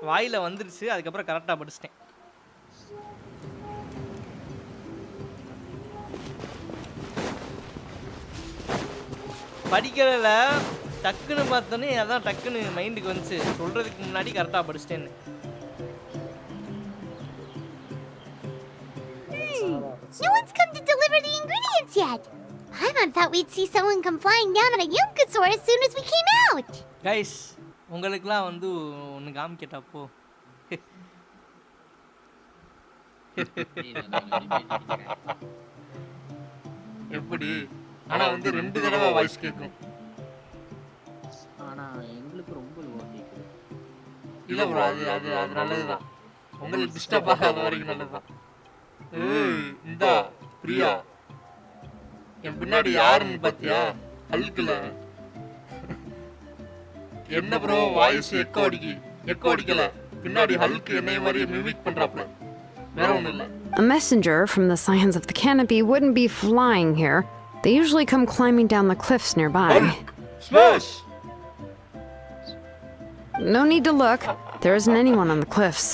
வாயில வந்துருச்சு. அதுக்கப்புறம் கரெக்டா படிச்சிட்டேன். படிக்கிறதுல டக்குன்னு பார்த்தோன்னே அதான் டக்குன்னு மைண்டுக்கு வந்துச்சு. சொல்றதுக்கு முன்னாடி கரெக்டா படிச்சிட்டேன்னு. No one's come to deliver the ingredients yet. Paimon thought we'd see someone come flying down on a Yunkasaur as soon as we came out. Guys, உங்களுக்குலாம் வந்து ஒன்னு காமிக்கட்டப்போ. எப்படி? ஆனா வந்து ரெண்டு தடவை வாய்ஸ் கேக்கும். ஆனா எங்களுக்கு ரொம்ப லோவா கேக்குது. இல்ல bro, அது நல்லதுதான். உங்களுக்கு டிஸ்டர்ப் ஆகாத வரைக்கும் நல்லதுதான். ஏய் இந்தா பிரியா, என் பின்னாடி யாருன்னு பாத்தியா? ஹல்க்ல என்ன ப்ரோ வாய்ஸ் எக்கோ அடிக்கல. பின்னாடி ஹல்க் என்னைய மாதிரி மிமிக் பண்றாப்ல. வேற ஒண்ணும் இல்ல. A messenger from the Scions of the Canopy wouldn't be flying here. They usually come climbing down the cliffs nearby. Smash! No need to look. There isn't anyone on the cliffs.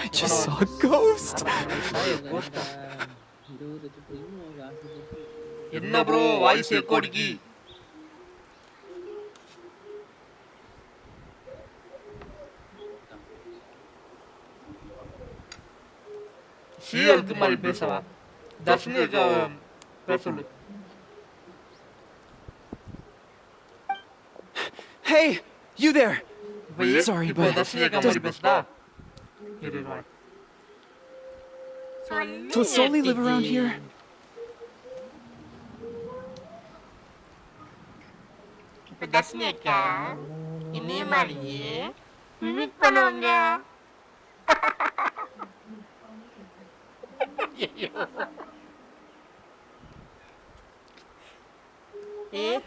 I just saw a ghost. என்ன bro voice echo அடிக்கி? ஷீயலுக்கு மாதிரி பேசவா? தர்ஷினி பேச சொல்லு. Hey, you there? Sorry, but does Soli live around here?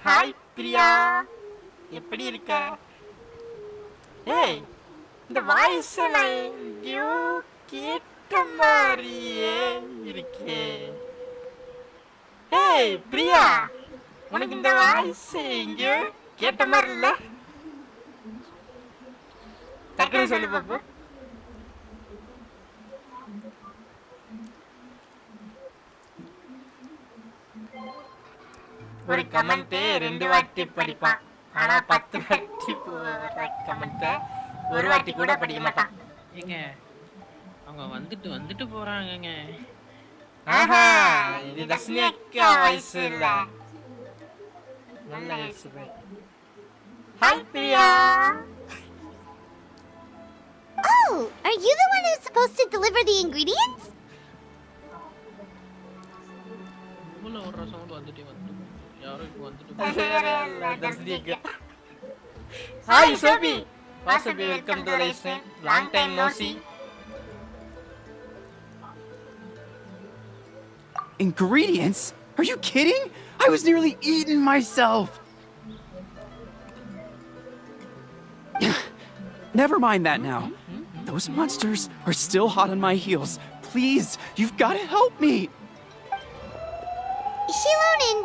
Hi, Priya. எப்படி இருக்க? ஏய், இந்த voice நான் எங்கேயோ கேட்ட மாதிரியே இருக்கே. ஏய் பிரியா, உனக்கு இந்த வாய்ஸ் எங்கேயோ கேட்ட மாதிரி இல்ல? டக்குனு சொல்லு பாப்பா. ஒரு கமெண்ட் 2 வாட்டி படிப்பான் ஆனா 10 வாட்டி கமெண்ட் ஒரு வாட்டி கூட படிக்க மாட்டான் ஏங்க அவங்க வந்துட்டு போறாங்கங்க ஆஹா இது தஸ்னியக்கா வாய்ஸ் இல்ல நல்ல voice hi Priya Oh, are you the one who's supposed to deliver the ingredients? உள்ள ஒரு சவுண்ட் வந்துட்டே யாரோ இப்போ வந்துட்டு தஸ்னியக்கா hi Sophie wasabi welcome to rise long time no see Ingredients? Are you kidding? I was nearly eating myself. Never mind that now. Those monsters are still hot on my heels. Please, you've got to help me. Shilonin,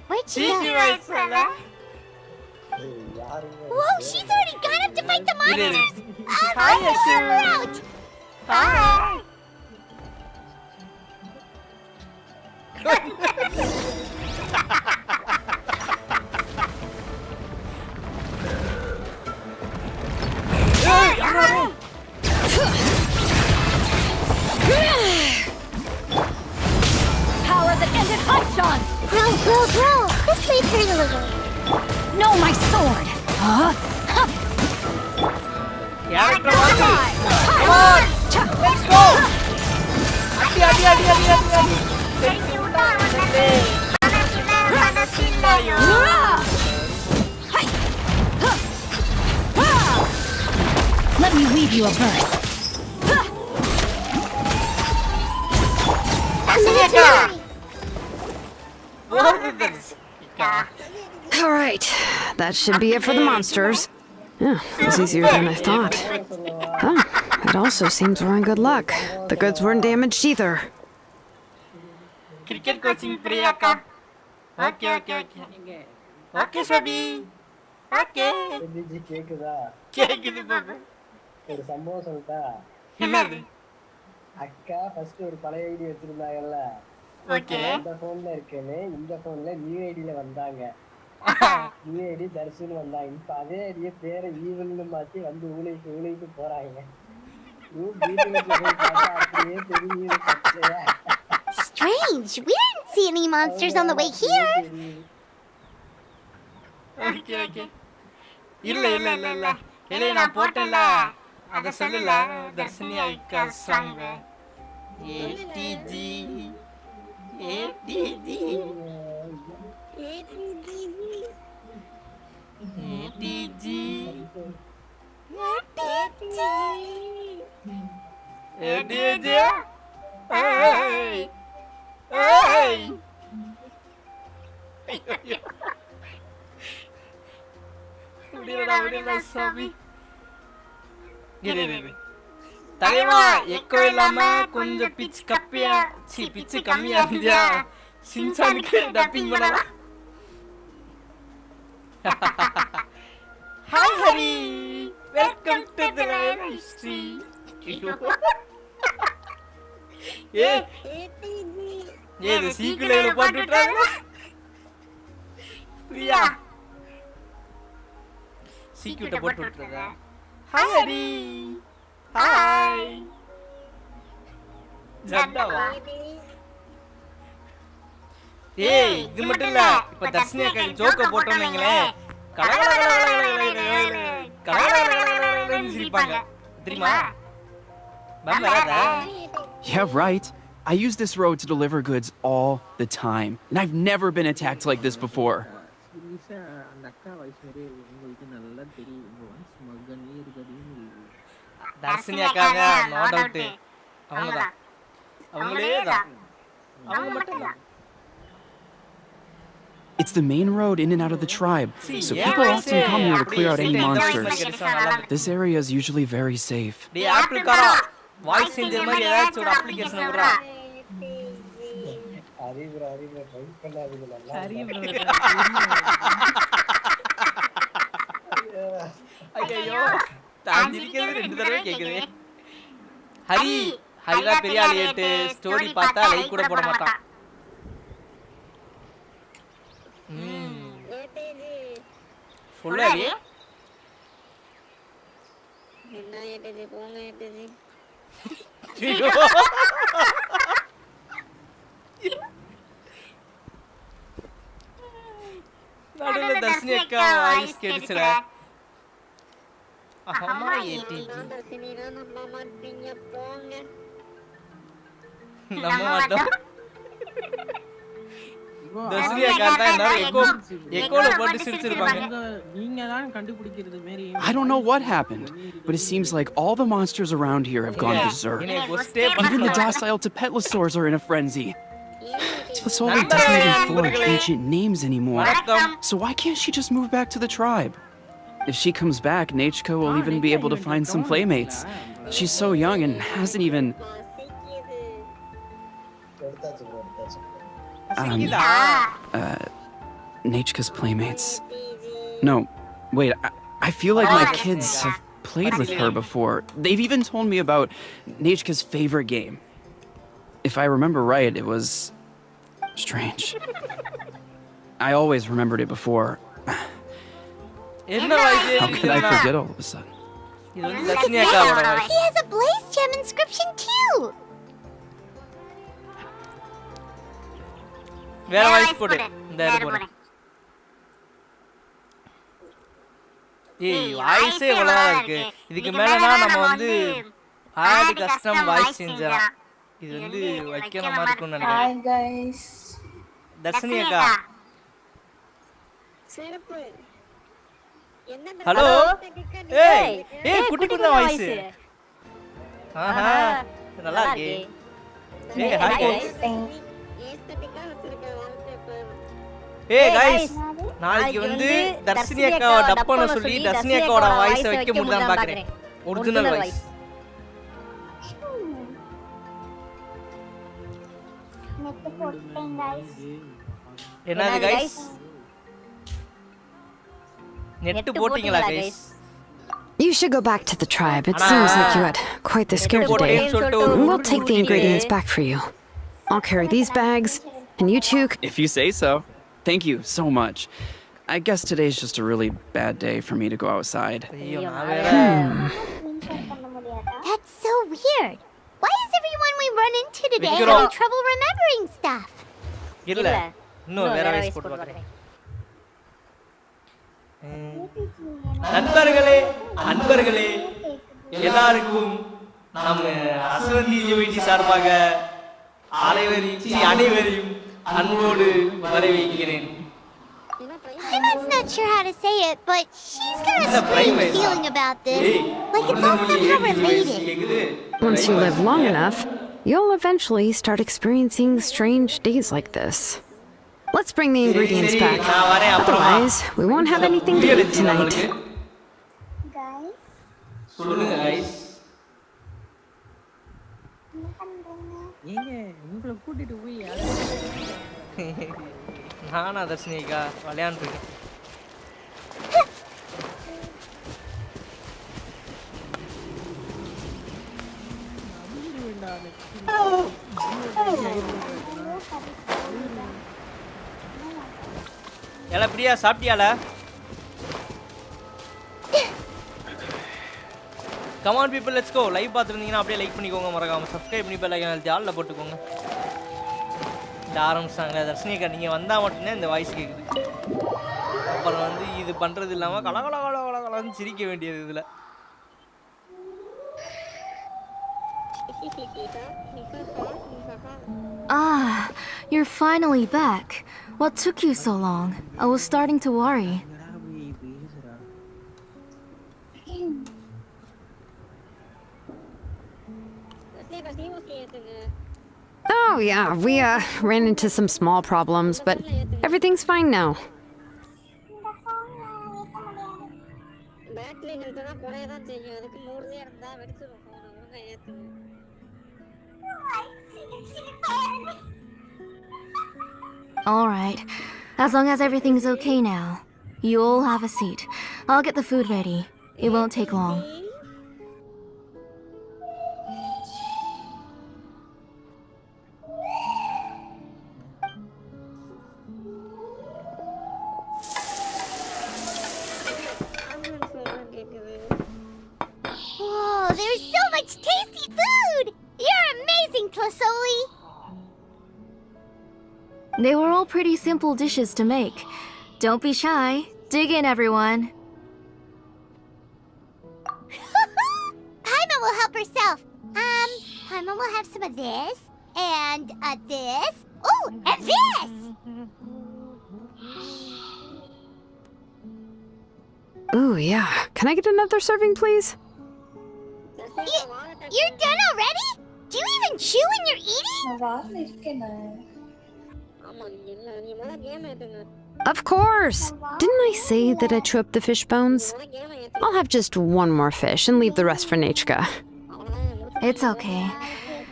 where'd she go? Whoa, she's already gone up to fight the monsters! Hi, let's help her out! Hi! Power that ended Hudson! Grow! This may hurt a little. No, my sword! Huh? Character walking! Come on! Let's go! Adi! Let me weave you a verse. Alright, that should be it for the monsters. Yeah, it was easier than I thought. Oh, it also seems we're in good luck. The goods weren't damaged either. Cricket coaching Priyaka. Okay. Okay, Sabi. Okay. கேக்குது பாப்பா. ஒரு சம்பவம் சொல்லிட்டா? என்னது? அக்கா first ஒரு பழைய ID வச்சிருந்தாங்கல்ல. Okay. இந்த போன்ல இருக்கேனே, இந்த போன்ல நியூ ஐடில வந்தாங்க. நியூ ஐடி தர்ஷன் வந்தாங்க. இப்ப அதே ஐடிய பேரை ஈவல்னு மாத்தி வந்து ஊளைக்கு போறாங்க. Strange! We didn't see any monsters on the way here! Okay. இல்ல. நான் போட்டேன்ல. அத சொல்லல. தர்ஷினி ஐக்கா சாங். ATG. விடலடா சாமி. தலைவா எக்கோ இல்லாம கொஞ்சம் பிச் கம்மியா இருந்தியா சின்சானுக்கு டப்பிங் பண்ணலாம். Hi Hari, welcome to the live stream. இது சீக்குலைல போட்டுட்டாங்க. பிரியா சீக்கிட்ட போட்டு விட்டுறதா? ஹாய் ஹரி. ஹாய் ஜட்டாவா? இது மட்டும் இல்ல, இப்ப தர்ஷினி அக்கா ஜோக்க போட்டோம்னீங்களே, சிரிப்பாங்க தெரியுமா? Yeah, right. I use this road to deliver goods all the time, and I've never been attacked like this before. Darshini அக்காங்க நோ டவுட் அவங்கதான். அவங்க மட்டும் தான். It's the main road in and out of the tribe, so people often come here to clear out any monsters. This area is usually very safe. டேய் apple காரா, voice changer மாதிரி ஏதாச்சும் ஒரு application விடுறா. ஹரி ப்ரோ ட்ரை பண்ணாதீங்க நல்லா. Hari bro ஐயோ தாண்டி இருக்கிறது 2 தடவை கேக்குது. ஹரிதா பெரிய ஆளு ஏட்டு ஸ்டோரி பார்த்தா லைக் கூட போட மாட்டான். சொல்லாடி என்ன ஏட்டது போங்க ஏட்டது நடுவுல தர்ஷினி அக்கா வாய்ஸ் கேட்டுச்சுடா ஆமா ஏடிஜி நம்ப மாட்டீங்க போங்க நம்ப மாட்டோம் தர்ஷினி அக்கா தான் எல்லாரும் எக்கோல போட்டு சிரிச்சிருப்பாங்க நீங்க தான் கண்டுபிடிக்கிறது மாதிரி I don't know what happened, but it seems like all the monsters around here have gone berserk. Even the docile Tapetlosaurs are in a frenzy. This whole doesn't even forge ancient names anymore. So why can't she just move back to the tribe? If she comes back, Nachka will even be able to find some playmates. She's so young and hasn't even... Nachka's playmates. No, wait, I feel like my kids have played with her before. They've even told me about Nachka's favorite game. If I remember right, it was... strange. I always remembered it before. How could I forget all of a sudden? He has a blaze gem inscription too. வேற voice போடு இந்த இது போடு ஏய் வாய்ஸே இவ்வளவுதான் இருக்கு இதுக்கு மேலனா நம்ம வந்து ஆட் கஸ்டம் வாய்ஸ் செஞ்சலாம் இது வந்து வைக்கணும் மாதிரி இருக்கும்னு நினைக்கிறேன் Hi guys. தர்ஷினி அக்கா செருப்பு ஹலோ ஏய் ஏய் குட்டி குட்டி வாய்ஸ் ஆஹா நல்லா இருக்கு ஏய் ஹாய் गाइस ஏய் गाइस நாளைக்கு வந்து தர்ஷினி அக்காவை டப் பண்ண சொல்லி தர்ஷினி அக்காவோட வாய்ஸ் வைக்க முடியுதான்னு பார்க்கறேன் ஒரிஜினல் வாய்ஸ் என்னது गाइस நெட் போடிங்களா guys You should go back to the tribe. It seems like you had quite the scare today. We'll take the ingredients back for you. I'll carry these bags, and you two... If you say so. Thank you so much. I guess today's just a really bad day for me to go outside. That's so weird. Why is everyone we run into today having trouble remembering stuff? No, வேற voice போட்டு பார்க்கறேன் நண்பர்களே எல்லாருக்கும் நம்ம AswanthTG சார்பாக அனைவரையும் அன்போடு வரவேற்கிறேன். I'm not sure how to say it, but she's got a strange feeling about this. Like it's all somehow related. Once you live long enough, you'll eventually start experiencing strange days like this. Let's bring the ingredients back. Otherwise, we won't have anything to eat tonight. சொல்லுங்க guys. ஏங்க உங்களை கூட்டிட்டு போய் நானா தர்ஷினிகா விளையாண்டு இருக்கேன். எல பிரியா சாப்பிட்டியால? Come on people, let's go. Live பார்த்துருந்தீங்கன்னா அப்படியே லைக் பண்ணிக்கோங்க, மறக்காம சப்ஸ்கிரைப் பண்ணி பெல் ஐகான் அழுத்தி ஆல்ல போட்டுக்கோங்க. இந்த ஆரம்பிச்சாங்க தர்ஷினிகா, நீங்க வந்தா மட்டும்தான் இந்த வாய்ஸ் கேக்குது. அப்புறம் வந்து இது பண்றது இல்லாம கலகலன்னு சிரிக்க வேண்டியது இதுல. Ah, you're finally back. What took you so long? I was starting to worry. Oh, yeah, we ran into some small problems, but everything's fine now. All right. As long as everything's okay now. You all have a seat. I'll get the food ready. It won't take long. there's so much tasty food! You're amazing, Tlasoli! They were all pretty simple dishes to make. Don't be shy. Dig in, everyone. Paimon will help herself. Paimon will have some of this, and this. Ooh, and this! Ooh, yeah. Can I get another serving, please? You're done already? Do you even chew when you're eating? Of course! Didn't I say that I chew up the fish bones? I'll have just one more fish and leave the rest for Nechka. It's okay.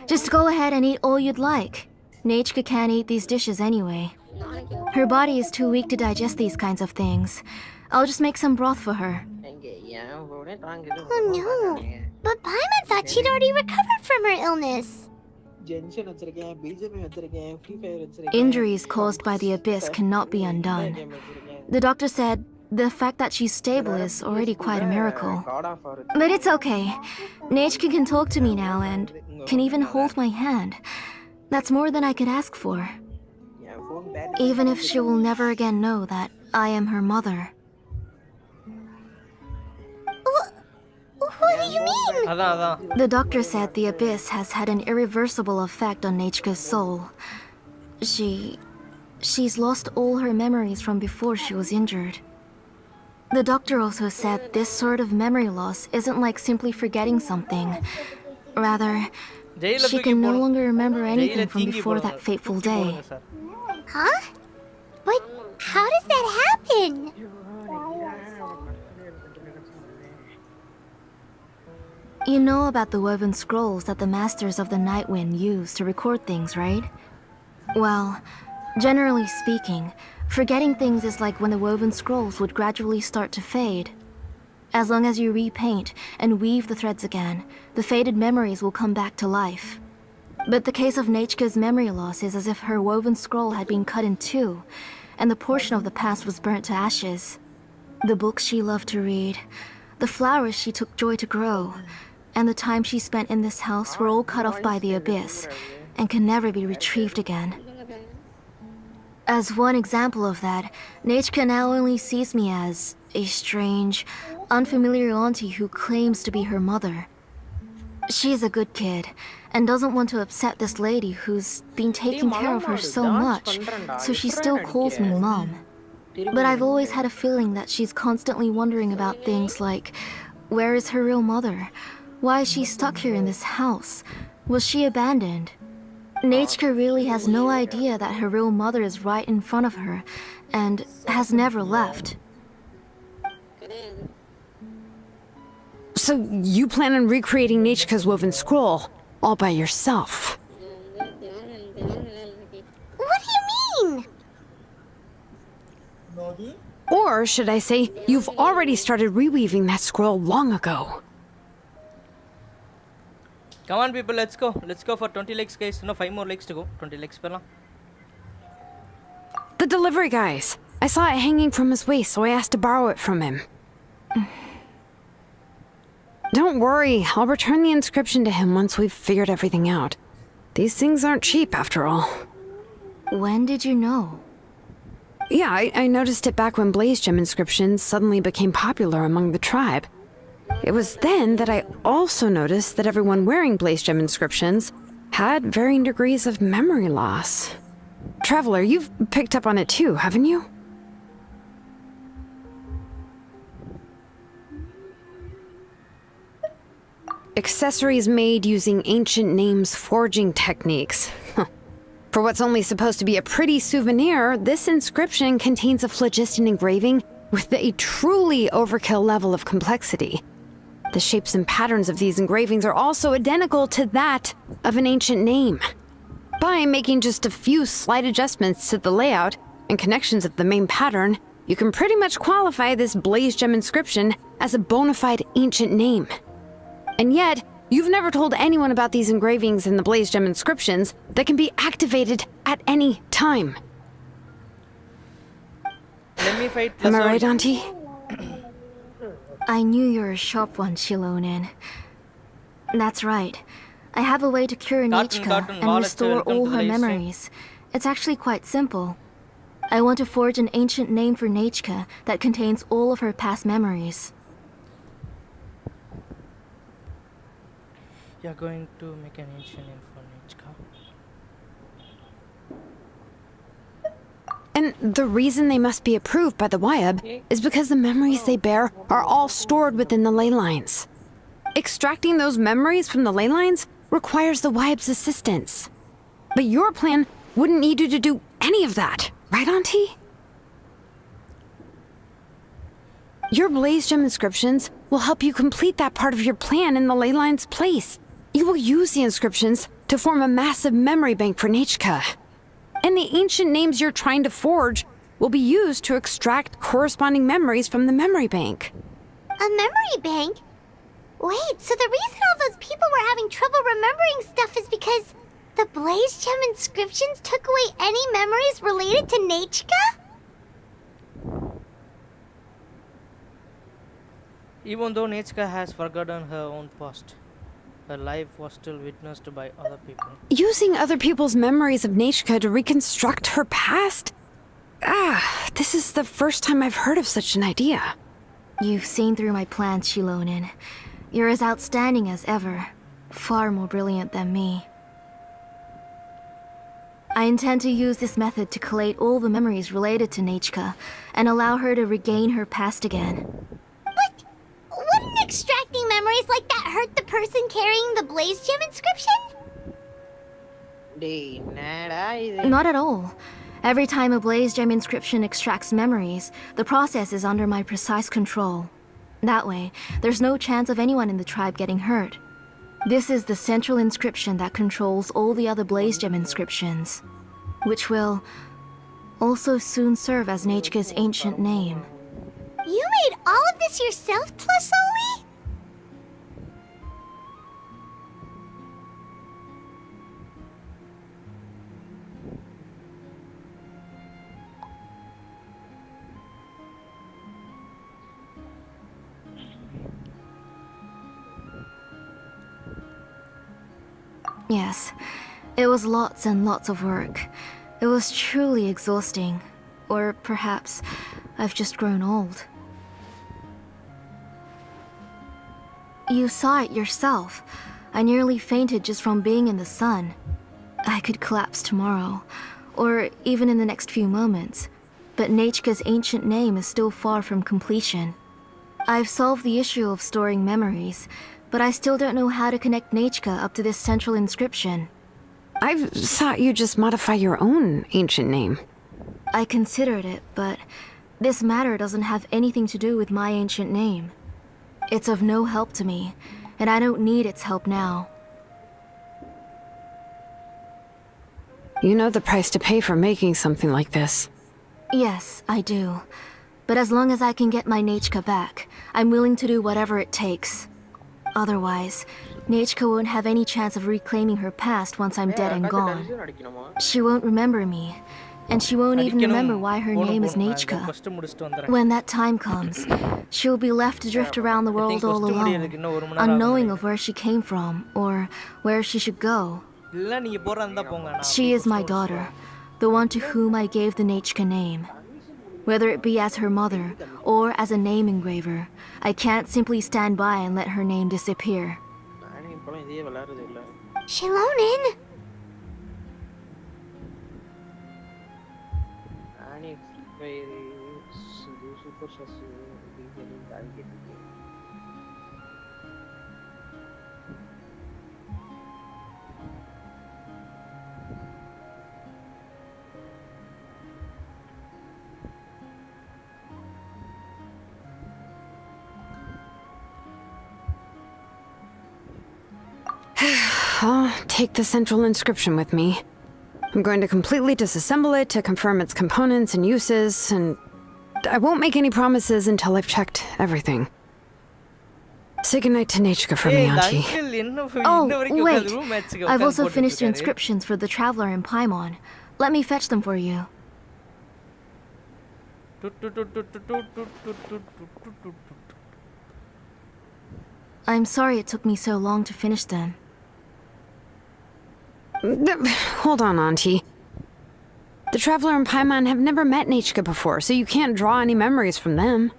Just go ahead and eat all you'd like. Nechka can't eat these dishes anyway. Her body is too weak to digest these kinds of things. I'll just make some broth for her. Oh no, but Paimon thought she'd already recovered from her illness. Genshin வச்சிருக்கேன், Bgmi வச்சிருக்கேன், Free Fire வச்சிருக்கேன். Injuries caused by the abyss cannot be undone. The doctor said the fact that she's stable is already quite a miracle. But it's okay. Nechka can talk to me now and can even hold my hand. That's more than I could ask for. Even if she will never again know that I am her mother. What do you mean? The doctor said the abyss has had an irreversible effect on Nechka's soul. She's lost all her memories from before she was injured. The doctor also said this sort of memory loss isn't like simply forgetting something. Rather, she can no longer remember anything from before that fateful day. Huh? But how does that happen? You know about the woven scrolls that the Masters of the Night Wind use to record things, right? Well, generally speaking, forgetting things is like when the woven scrolls would gradually start to fade. As long as you repaint and weave the threads again, the faded memories will come back to life. But the case of Nechka's memory loss is as if her woven scroll had been cut in two, and the portion of the past was burnt to ashes. The books she loved to read, the flowers she took joy to grow, and the time she spent in this house were all cut off by the abyss and can never be retrieved again. As one example of that, Nechka now only sees me as a strange, unfamiliar auntie who claims to be her mother. She's a good kid and doesn't want to upset this lady who's been taking care of her so much, so she still calls me Mom. But I've always had a feeling that she's constantly wondering about things like, where is her real mother? Why is she stuck here in this house? Was she abandoned? Nechka really has no idea that her real mother is right in front of her and has never left. So you plan on recreating Nechka's woven scroll all by yourself? What do you mean? Or should I say, you've already started reweaving that scroll long ago? Come on, people, let's go. Let's go for 20 likes, guys. No, 5 more likes to go. 20 likes per now. The delivery guys. I saw it hanging from his waist, so I asked to borrow it from him. Don't worry, I'll return the inscription to him once we've figured everything out. These things aren't cheap, after all. When did you know? Yeah, I noticed it back when blaze gem inscriptions suddenly became popular among the tribe. It was then that I also noticed that everyone wearing blaze gem inscriptions had varying degrees of memory loss. Traveler, you've picked up on it too, haven't you? Accessories made using ancient names forging techniques. For what's only supposed to be a pretty souvenir, this inscription contains a phlogiston engraving with a truly overkill level of complexity. The shapes and patterns of these engravings are also identical to that of an ancient name. By making just a few slight adjustments to the layout and connections of the main pattern, you can pretty much qualify this blaze gem inscription as a bona fide ancient name. And yet, you've never told anyone about these engravings in the blaze gem inscriptions that can be activated at any time. Let me fight. Am I right, Auntie? I knew you were a sharp one, Shilonen. That's right. I have a way to cure Nechka and restore all her memories. It's actually quite simple. I want to forge an ancient name for Nechka that contains all of her past memories. You're going to make an ancient name for Nechka. And the reason they must be approved by the Wyab is because the memories they bear are all stored within the ley lines. Extracting those memories from the ley lines requires the Wyab's assistance. But your plan wouldn't need you to do any of that, right, Auntie? Your Blaze Gem inscriptions will help you complete that part of your plan in the ley line's place. You will use the inscriptions to form a massive memory bank for Nechka. And the ancient names you're trying to forge will be used to extract corresponding memories from the memory bank. A memory bank? Wait, so the reason all those people were having trouble remembering stuff is because the Blaze Gem inscriptions took away any memories related to Nechka? Even though Nechka has forgotten her own past, her life was still witnessed by other people. Using other people's memories of Nechka to reconstruct her past? This is the first time I've heard of such an idea. You've seen through my plans, Shilonin. You're as outstanding as ever. Far more brilliant than me. I intend to use this method to collate all the memories related to Nechka and allow her to regain her past again. But wouldn't extracting memories like that hurt the person carrying the Blaze Gem inscription? Not at all. Every time a Blaze Gem inscription extracts memories, the process is under my precise control. That way, there's no chance of anyone in the tribe getting hurt. This is the central inscription that controls all the other Blaze Gem inscriptions, which will also soon serve as Nechka's ancient name. You made all of this yourself, plus Oli? Yes, it was lots and lots of work. It was truly exhausting. Or perhaps I've just grown old. You saw it yourself. I nearly fainted just from being in the sun. I could collapse tomorrow, or even in the next few moments. But Nechka's ancient name is still far from completion. I've solved the issue of storing memories, but I still don't know how to connect Nechka up to this central inscription. I thought you just modify your own ancient name. I considered it, but this matter doesn't have anything to do with my ancient name. It's of no help to me, and I don't need its help now. You know the price to pay for making something like this. Yes, I do. But as long as I can get my Nechka back, I'm willing to do whatever it takes. Otherwise, Nechka won't have any chance of reclaiming her past once I'm dead and gone. She won't remember me, and she won't even remember why her name is Nechka. When that time comes, she'll be left to drift around the world all alone, unknowing of where she came from or where she should go. She is my daughter, the one to whom I gave the Nechka name. Whether it be as her mother or as a name engraver, I can't simply stand by and let her name disappear. Shilonin! I'll take the central inscription with me. I'm going to completely disassemble it to confirm its components and uses, and I won't make any promises until I've checked everything. Say goodnight to Nechka for me, Auntie. Oh, wait! I've also finished the inscriptions for the Traveler in Paimon. Let me fetch them for you. I'm sorry it took me so long to finish them. Hold on, Auntie. The Traveler and Paimon have never met Nechka before, so you can't draw any memories from them.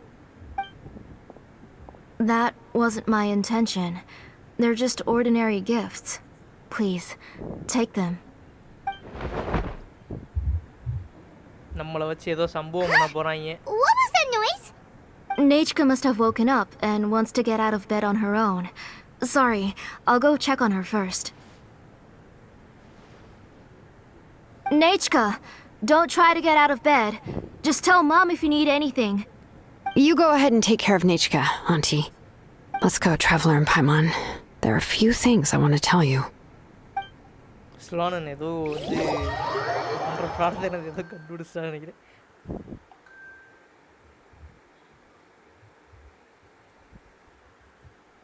That wasn't my intention. They're just ordinary gifts. Please, take them. நம்மள வச்சு ஏதோ சம்பவம் பண்ண போறாங்க. What was that noise? Nechka must have woken up and wants to get out of bed on her own. Sorry, I'll go check on her first. Nechka, don't try to get out of bed. Just tell Mom if you need anything. You go ahead and take care of Nechka, Auntie. Let's go, Traveler and Paimon. There are a few things I want to tell you. ஸ்லோனன் ஏதோ வந்து பண்ற பிரார்த்தனை ஏதோ கண்டுபிடிச்சான்னு நினைக்கிறேன்.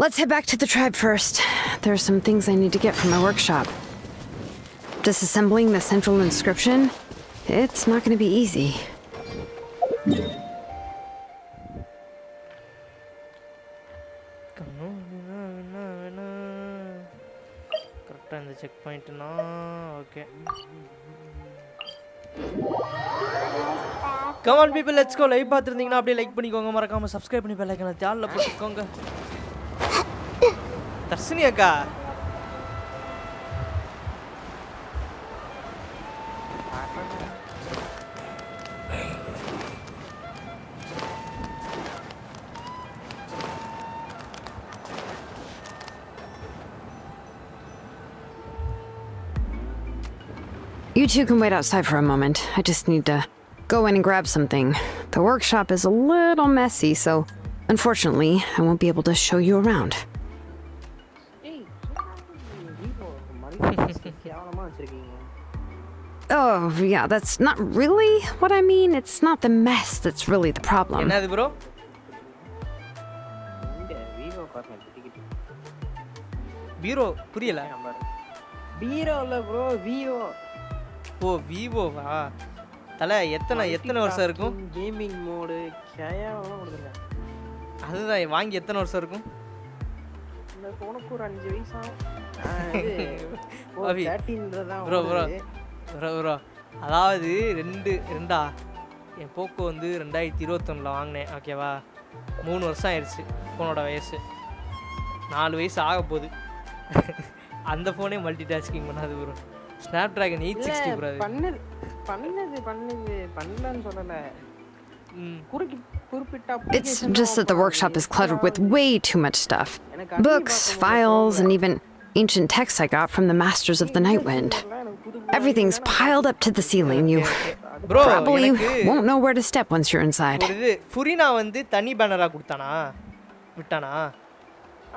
Let's head back to the tribe first. There are some things I need to get from my workshop. Disassembling the central inscription? It's not going to be easy. கரெக்டாக இந்த check பாயிண்ட்னா okay. Come on people, let's go. Live பார்த்துருந்தீங்கன்னா அப்படியே like பண்ணிக்கோங்க, மறக்காம subscribe பண்ணி bell ஐகானை ஆல்ல போட்டுக்கோங்க. தர்ஷினி அக்கா You two can wait outside for a moment. I just need to go in and grab something. The workshop is a little messy, so unfortunately, I won't be able to show you around. Oh, yeah, that's not really what I mean. It's not the mess that's really the problem. என்னது bro? பீரோ புரியல. பீரோ இல்ல bro, Vivo. ஓ விவோவா? தல எத்தனை வருஷம் இருக்கும்? Gaming mode கேயாவெல்லாம் கொடுங்க. அதுதான் வாங்கி எத்தனை வருஷம் இருக்கும்? இந்த உனக்கு ஒரு 5 வயசு ஆகும். ஓ 13 தான் bro அதாவது ரெண்டா என் போக்கோ வந்து 2021ல வாங்கினேன் ஓகேவா. 3 வருஷம் ஆயிடுச்சு ஃபோனோட வயசு. 4 வயசு ஆக போகுது. அந்த ஃபோனே மல்டி டாஸ்கிங் பண்ணாது ப்ரோ. Snapdragon 860 bro. பண்ணலன்னு சொல்லல. It's just that the workshop is cluttered with way too much stuff. Books, files, and even ancient texts I got from the Masters of the Nightwind. Everything's piled up to the ceiling. You probably won't know where to step once you're inside. ஃபுரினா வந்து தனி பேனரா கொடுத்தானா விட்டானா?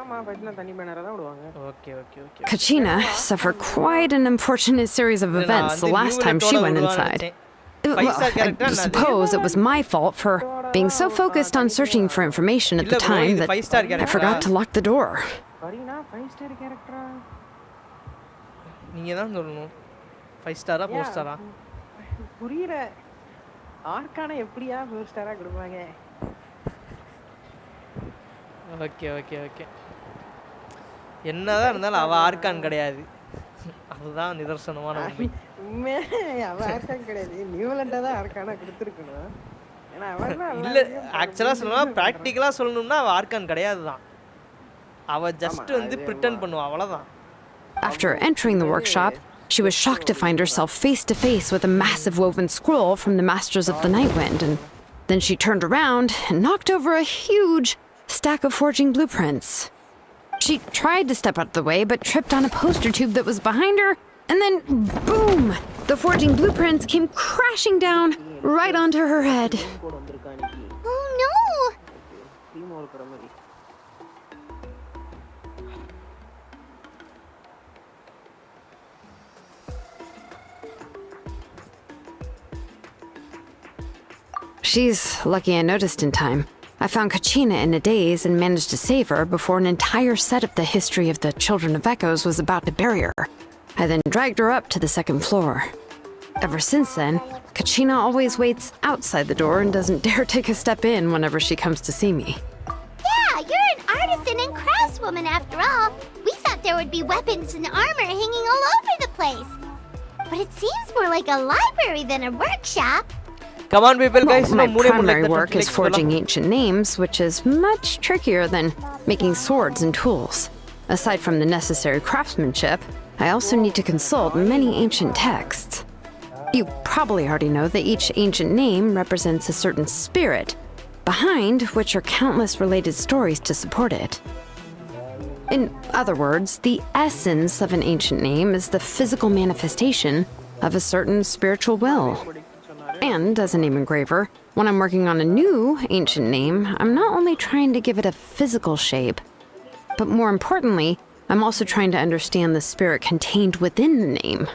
ஆமா பட்னா தனி பேனரா தான் விடுவாங்க. Okay. Kachina suffered quite an unfortunate series of events the last time she went inside. Well, I suppose it was my fault for being so focused on searching for information at the time that I forgot to lock the door. பரினா 5 star கேரக்டரா? நீங்க தான் சொல்லணும். 5 ஸ்டாரா 4 ஸ்டாரா? புரியல. ஆர்கான எப்படியா 4 ஸ்டாரா கொடுப்பாங்க? Okay. என்னதான் இருந்தாலும் அவ ஆர்கான் கிடையாது. அதுதான் நிதர்சனமான உண்மை. அவ ஆர்கான் கிடையாது. நியூலண்டா தான் ஆர்கானா கொடுத்திருக்கணும். ஏனா அவ இல்ல ஆக்சுவலா சொல்லணும்னா பிராக்டிகலா சொல்லணும்னா அவ ஆர்கான் கிடையாது தான். அவ ஜஸ்ட் வந்து பிரிட்டெண்ட் பண்ணுவா அவ்வளவுதான். After entering the workshop, she was shocked to find herself face to face with a massive woven scroll from the Masters of the Nightwind, and then she turned around and knocked over a huge stack of forging blueprints. She tried to step out of the way, but tripped on a poster tube that was behind her, and then boom! The forging blueprints came crashing down right onto her head. Oh no! She's lucky I noticed in time. I found Kachina in a daze and managed to save her before an entire set of the history of the Children of Echoes was about to bury her. I then dragged her up to the second floor. Ever since then, Kachina always waits outside the door and doesn't dare take a step in whenever she comes to see me. Yeah, you're an artisan and craftswoman after all. We thought there would be weapons and armor hanging all over the place. But it seems more like a library than a workshop. Come on, people, guys. Well, my primary work is forging ancient names, which is much trickier than making swords and tools. Aside from the necessary craftsmanship, I also need to consult many ancient texts. You probably already know that each ancient name represents a certain spirit, behind which are countless related stories to support it. In other words, the essence of an ancient name is the physical manifestation of a certain spiritual will. And as a name engraver, when I'm working on a new ancient name, I'm not only trying to give it a physical shape, but more importantly, I'm also trying to understand the spirit contained within the name.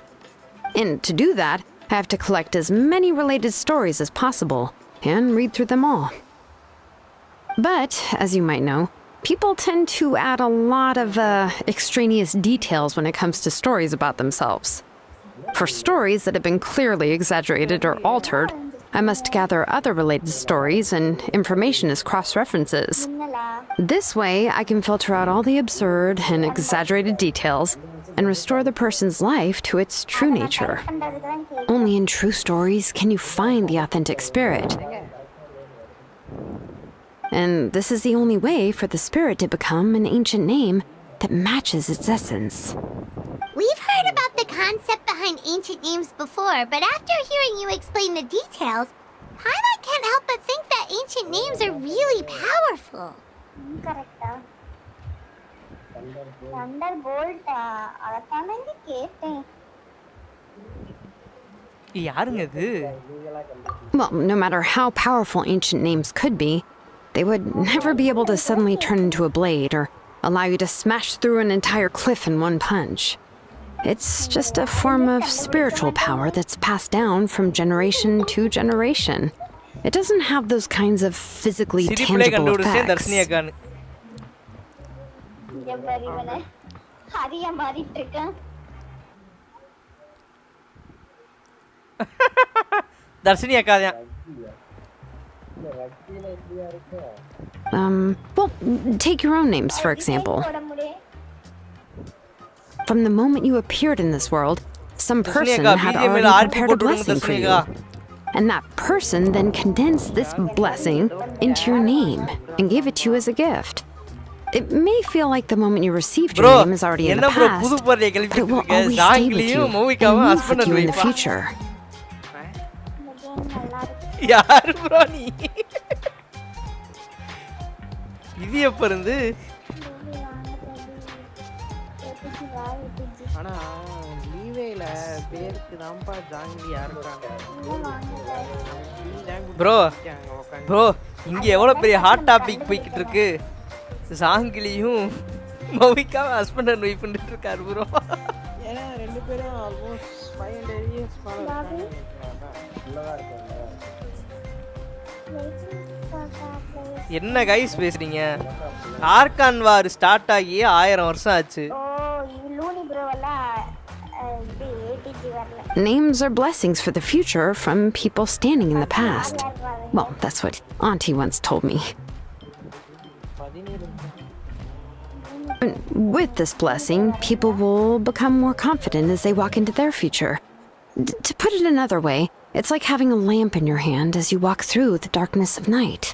And to do that, I have to collect as many related stories as possible and read through them all. But, as you might know, people tend to add a lot of extraneous details when it comes to stories about themselves. For stories that have been clearly exaggerated or altered, I must gather other related stories and information as cross-references. This way, I can filter out all the absurd and exaggerated details and restore the person's life to its true nature. Only in true stories can you find the authentic spirit. And this is the only way for the spirit to become an ancient name that matches its essence. We've heard about the concept behind ancient names before, but after hearing you explain the details, Paimon can't help but think that ancient names are really powerful. Well, no matter how powerful ancient names could be, they would never be able to suddenly turn into a blade or allow you to smash through an entire cliff in one punch. It's just a form of spiritual power that's passed down from generation to generation. It doesn't have those kinds of physically tangible effects. Well, take your own names, for example. From the moment you appeared in this world, some person had already prepared a blessing for you. And that person then condensed this blessing into your name and gave it to you as a gift. It may feel like the moment you received your name is already in the past, but it will always stay with you and move with you in the future. ஆனா லீவேல பேருக்கு தான்ப்பா ஜாங்கிலியா இருக்காங்க. Bro இங்க எவ்வளவு பெரிய hot topic போய்கிட்டு இருக்கு. ஜாங்கிலியும் மவிகாவும் husband and wife பண்ணிட்டு இருக்காரு ப்ரோ. ஏன்னா ரெண்டு பேரும் ஆல்மோஸ்ட் 500 இயர்ஸ் மேல என்ன கைஸ் பேசுறீங்க? ஆர்கான் வார் ஸ்டார்ட் ஆகி 1000 வருஷம் ஆச்சு. Names are blessings for the future from people standing in the past. Well, that's what Auntie once told me. With this blessing, people will become more confident as they walk into their future. To put it another way, it's like having a lamp in your hand as you walk through the darkness of night.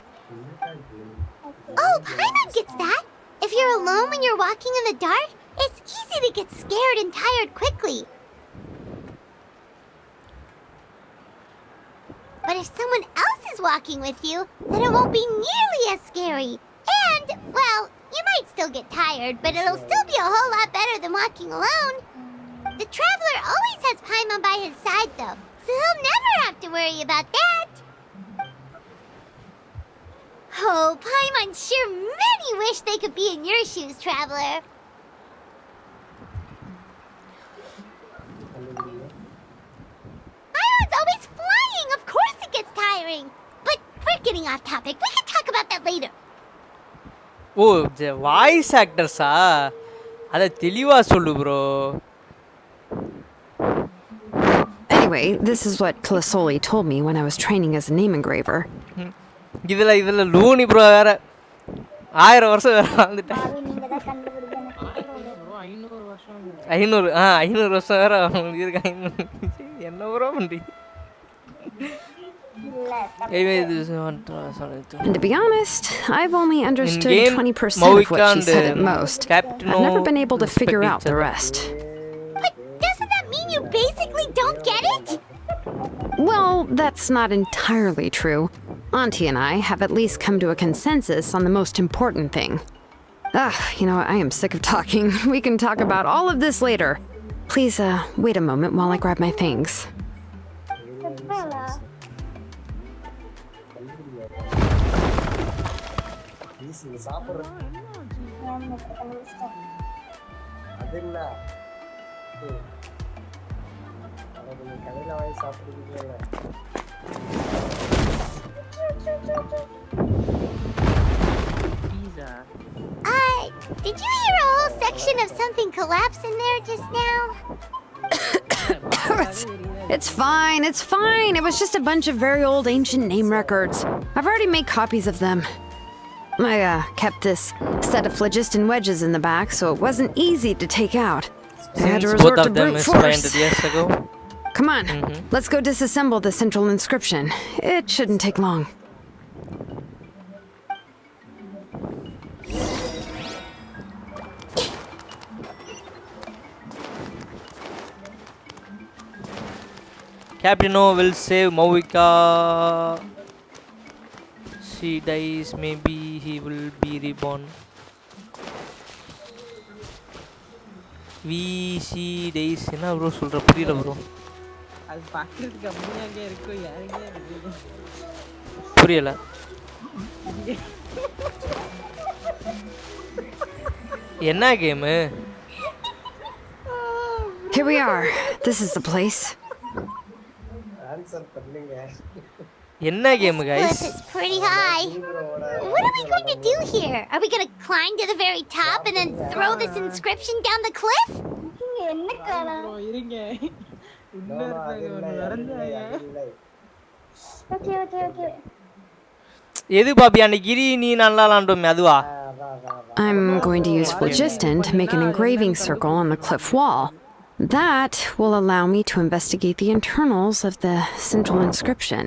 Oh, Paimon gets that. If you're alone when you're walking in the dark, it's easy to get scared and tired quickly. But if someone else is walking with you, then it won't be nearly as scary. And, well, you might still get tired, but it'll still be a whole lot better than walking alone. The traveler always has Paimon by his side, though, so he'll never have to worry about that. Oh, Paimon sure many wish they could be in your shoes, traveler. Paimon's always flying. Of course it gets tiring. But we're getting off topic. We can talk about that later. Oh, the voice actors அத தெளிவா சொல்லு bro. Anyway, this is what Kalasoli told me when I was training as a name engraver. இதுல Luni bro வேற. 1000 வருஷம் வேற வாழ்ந்துட்டேன். நீங்க தான் கண்டுபிடிக்கணும். 500 வருஷம். 500 வருஷம் வேற இருக்காங்க. என்ன ப்ரோ பண்றீங்க? And to be honest, I've only understood 20% of what she said at most. I've never been able to figure out the rest. But doesn't that mean you basically don't get it? Well, that's not entirely true. Auntie and I have at least come to a consensus on the most important thing. You know, I am sick of talking. We can talk about all of this later. Please, wait a moment while I grab my things. Did you hear a whole section of something collapse in there just now? It's fine, it's fine. It was just a bunch of very old ancient name records. I've already made copies of them. I kept this set of phlogiston wedges in the back, so it wasn't easy to take out. I had to resort to brute force. Come on, let's go disassemble the central inscription. It shouldn't take long. Captain O will save Mavika. She dies, maybe he will be reborn. She dies. என்ன bro சொல்ற புரியல bro. அது பாக்குறதுக்கு அப்படியாங்க இருக்கு யாருங்க இருக்கு. புரியல. என்ன game? Here we are. This is the place. என்ன game guys? It's pretty high. What are we going to do here? Are we going to climb to the very top and then throw this inscription down the cliff? இருங்க. Okay. எது பாப்பி அன்னைக்கு கிரி நீ நல்லா விளையாண்டோமே அதுவா? I'm going to use phlogiston to make an engraving circle on the cliff wall. That will allow me to investigate the internals of the central inscription.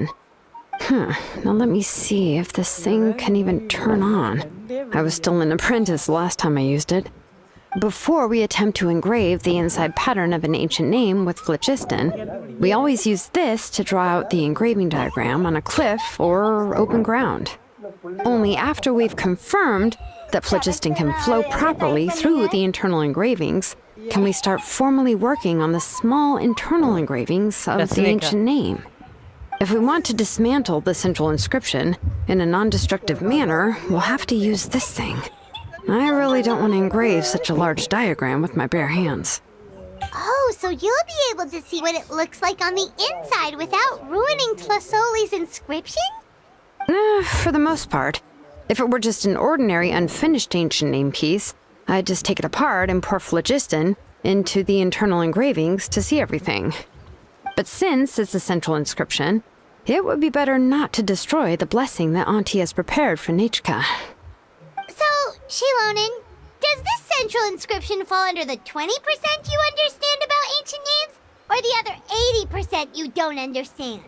Now let me see if this thing can even turn on. I was still an apprentice last time I used it. Before we attempt to engrave the inside pattern of an ancient name with phlogiston, we always use this to draw out the engraving diagram on a cliff or open ground. Only after we've confirmed that phlogiston can flow properly through the internal engravings can we start formally working on the small internal engravings of the ancient name. If we want to dismantle the central inscription in a non-destructive manner, we'll have to use this thing. I really don't want to engrave such a large diagram with my bare hands. Oh, so you'll be able to see what it looks like on the inside without ruining Tlasoli's inscription? For the most part. If it were just an ordinary unfinished ancient name piece, I'd just take it apart and pour phlogiston into the internal engravings to see everything. But since it's a central inscription, it would be better not to destroy the blessing that Auntie has prepared for Nechka. So, Shilonin, does this central inscription fall under the 20% you understand about ancient names, or the other 80% you don't understand?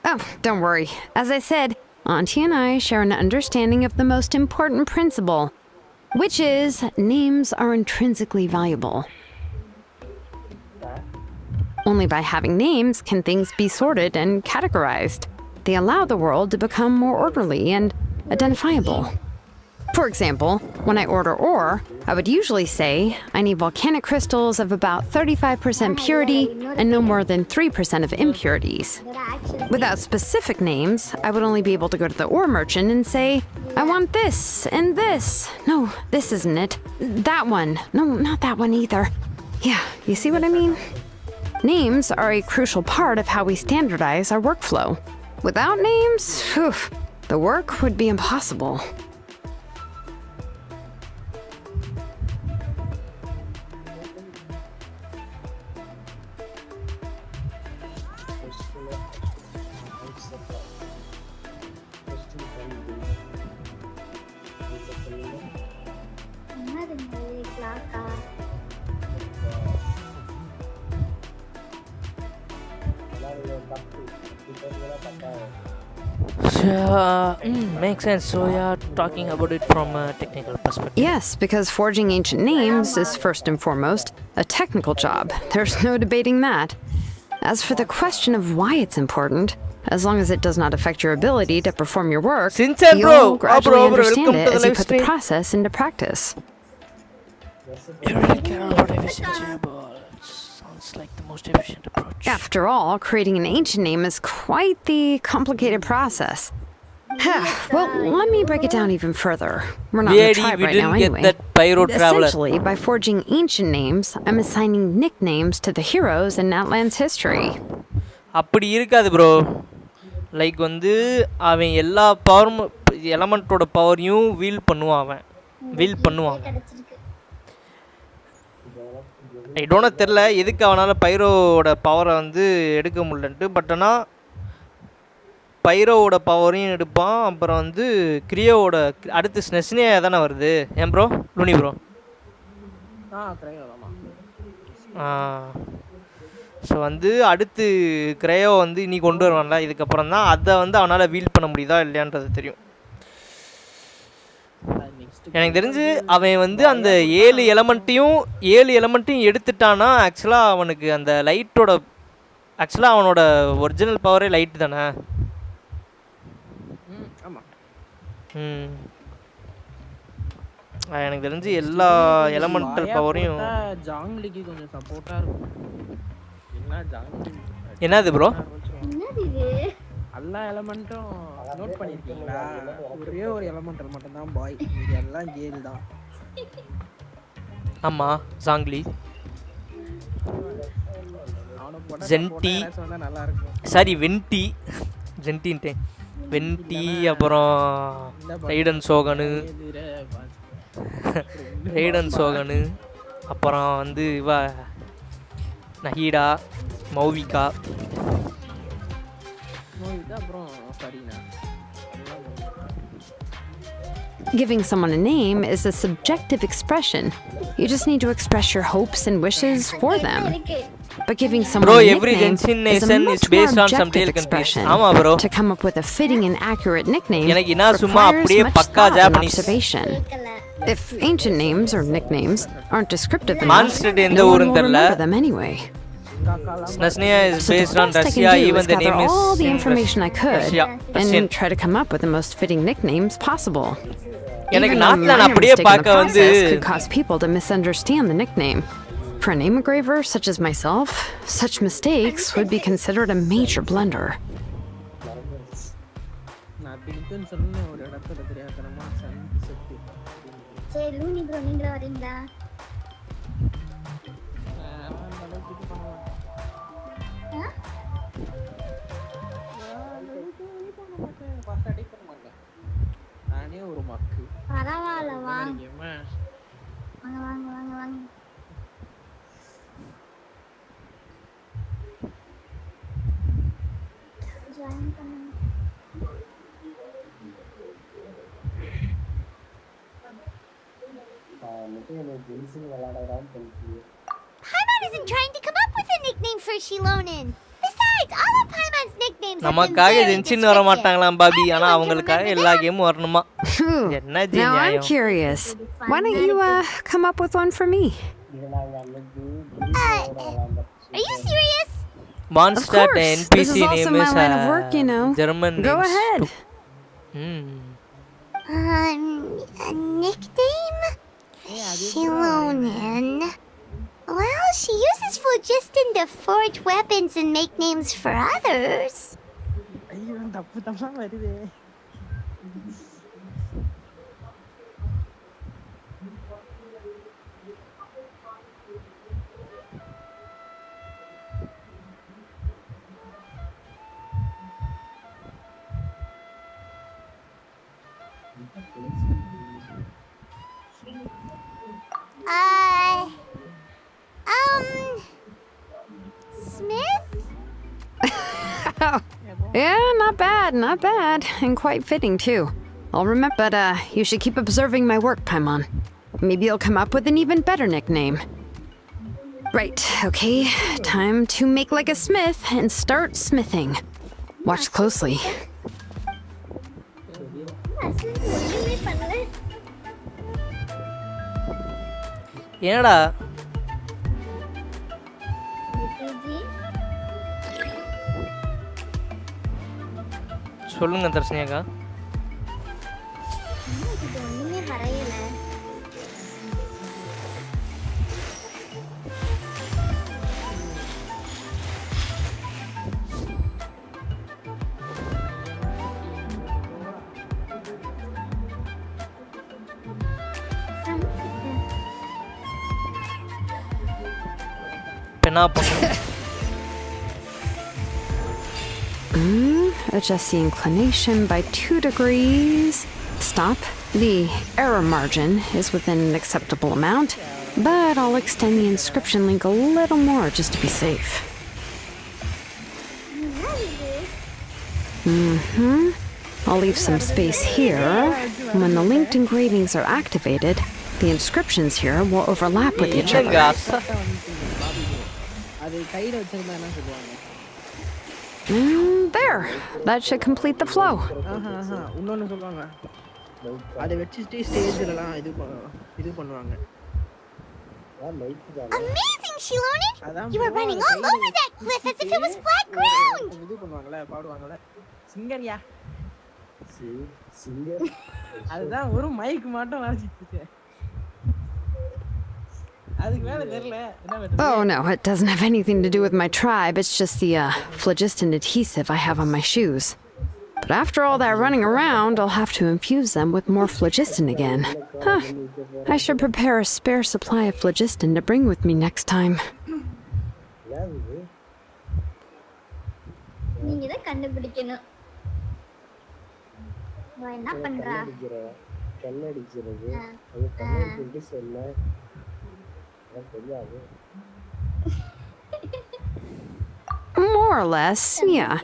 Oh, don't worry. As I said, Auntie and I share an understanding of the most important principle, which is names are intrinsically valuable. Only by having names can things be sorted and categorized. They allow the world to become more orderly and identifiable. For example, when I order ore, I would usually say I need volcanic crystals of about 35% purity and no more than 3% of impurities. Without specific names, I would only be able to go to the ore merchant and say, I want this and this. No, this isn't it. That one. No, not that one either. Yeah, you see what I mean? Names are a crucial part of how we standardize our workflow. Without names, the work would be impossible. Makes sense. So you're talking about it from a technical perspective. Yes, because forging ancient names is first and foremost a technical job. There's no debating that. As for the question of why it's important, as long as it does not affect your ability to perform your work, you'll gradually understand it as you put the process into practice. You really care about efficiency, but sounds like the most efficient approach. After all, creating an ancient name is quite the complicated process. Well, let me break it down even further. We're not in a tribe right now anyway. Essentially, by forging ancient names, I'm assigning nicknames to the heroes in Natlan's history. அப்படி இருக்காது bro. Like வந்து அவன் எல்லா பவரும் எலமெண்டோட பவரையும் wheel பண்ணுவான். I don't தெரியல எதுக்கு அவனால் பைரோவோட பவரை வந்து எடுக்க முடியலன்ட்டு. பட் ஆனால் பைரோவோட பவரையும் எடுப்பான். அப்புறம் வந்து கிரியோவோட அடுத்து ஸ்னெஸ்னே தானே வருது. ஏன் ப்ரோ லூனி ப்ரோ? ஸோ வந்து அடுத்து கிரையோ வந்து இனி கொண்டு வருவான்ல, இதுக்கப்புறம் தான் அதை வந்து அவனால் வீல் பண்ண முடியுதா இல்லையான்றது தெரியும். எனக்கு தெரிஞ்சு அவன் வந்து அந்த 7 எலமெண்ட்டையும் எடுத்துட்டானா ஆக்சுவலாக அவனுக்கு அந்த லைட்டோட அவனோட ஒரிஜினல் பவரே லைட் தானே. எனக்கு தெரிஞ்சு எல்லா எலமெண்டல் பவரையும் ஜாங்லிக்கு கொஞ்சம் சப்போர்ட்டா இருக்கும். என்னது ப்ரோ? எல்லா எலமெண்ட்டும் நோட் பண்ணிருக்கீங்களா? ஒரே ஒரு எலமெண்டல் மட்டும் தான் பாய், இது எல்லாம் கேர்ள் தான். ஆமா, ஜாங்லி ஜென்டி நல்லா இருக்கும். சாரி வென்டி அப்புறம் ரைடன் சோகனு அப்புறம் வந்து இவ நஹீடா மௌவிகா அப்புறம் சரினா. Giving someone a name is a subjective expression. You just need to express your hopes and wishes for them. But giving someone a every nickname Genshin is a nation much is based more on some objective tail expression. ஆமா bro. To come up with a fitting and accurate nickname requires much thought and observation. If ancient names or nicknames aren't descriptive enough, no one will remember them anyway. Snezhnia is So based the on best I Russia, can do even is the gather name is all the information I could Russia. and try to come up with the most fitting nicknames possible. எனக்கு Even a நாட்ல minor அப்படியே mistake in the பார்க்க வந்து process could cause people to misunderstand the nickname. For a name engraver such as myself, such mistakes would be considered a major blunder. சரி Luni bro நீங்களே வரீங்களா? நானே ஒரு மக்கு. பரவாயில்ல வாங்க வாங்க. ஜாயின் பண்ணுங்க. Paimon isn't trying to come up with a nickname for Shilonin. Besides, all of Paimon's nicknames have been நமக்காக very ஜென்ஷின் வர மாட்டாங்களாம் பாபி, ஆனா அவங்களுக்காக எல்லா கேமும் வரணுமா? என்ன Now I'm நியாயம்? curious. Why don't you come up with one for me? Are you serious? Monster Of course. NPC This is also name my is line of work, you know. German Go names. ahead. A nickname? Shilonin. Well, she uses phlogiston to forge weapons and make names for others. ஐயோ தப்பு வருதே. Smith? Yeah, not bad, and quite fitting too. I'll remember, but you should keep observing my work, Paimon. Maybe you'll come up with an even better nickname. Right, okay. Time to make like a smith and start smithing. Watch closely. என்னடா சொல்லுங்க தர்ஷினி அக்கா. ஒண்ணுமே வரையல. Adjust the inclination by 2 degrees. Stop. The error margin is within an acceptable amount, but I'll extend the inscription link a little more just to be safe. I'll leave some space here. When the linked engravings are activated, the inscriptions here will overlap with each other. There! That should complete the flow. இன்னொன்னு சொல்லுவாங்க. அதை வெச்சிட்டு ஸ்டேஜ்லலாம் இது பண்ணுவாங்க. Amazing, Shilonin! You were running all over that cliff as if it was flat ground! இது பண்ணுவாங்கல, பாடுவாங்கல. சிங்கர்யா. Singer. அதுதான் ஒரு mic மட்டும் வாசிச்சிட்டு. Oh no, it doesn't have anything to do with my tribe. It's just the phlogiston adhesive I have on my shoes. But after all that running around, I'll have to infuse them with more phlogiston again. Huh. I should prepare a spare supply of phlogiston to bring with me next time. நீங்க தான் கண்டுபிடிக்கணும். என்ன பண்றா? கண்ணடிக்கிறது. அது கண்ணடிச்சிட்டு சொன்ன More or less, yeah.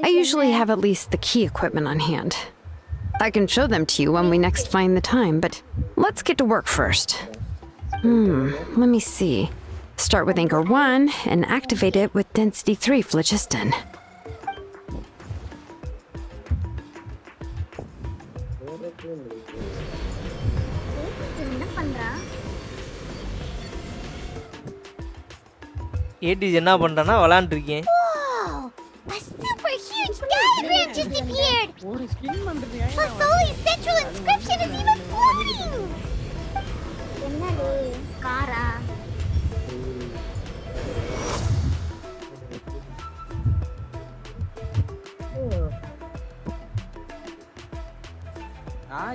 I usually have at least the key equipment on hand. I can show them to you when we next find the time, but let's get to work first. Let me see. Start with anchor 1 and activate it with density 3 phlogiston. ADG என்ன பண்றானா விளையாண்டுருக்கேன். A super huge diagram just appeared. Fasoli's central inscription is even floating. என்னது காரா?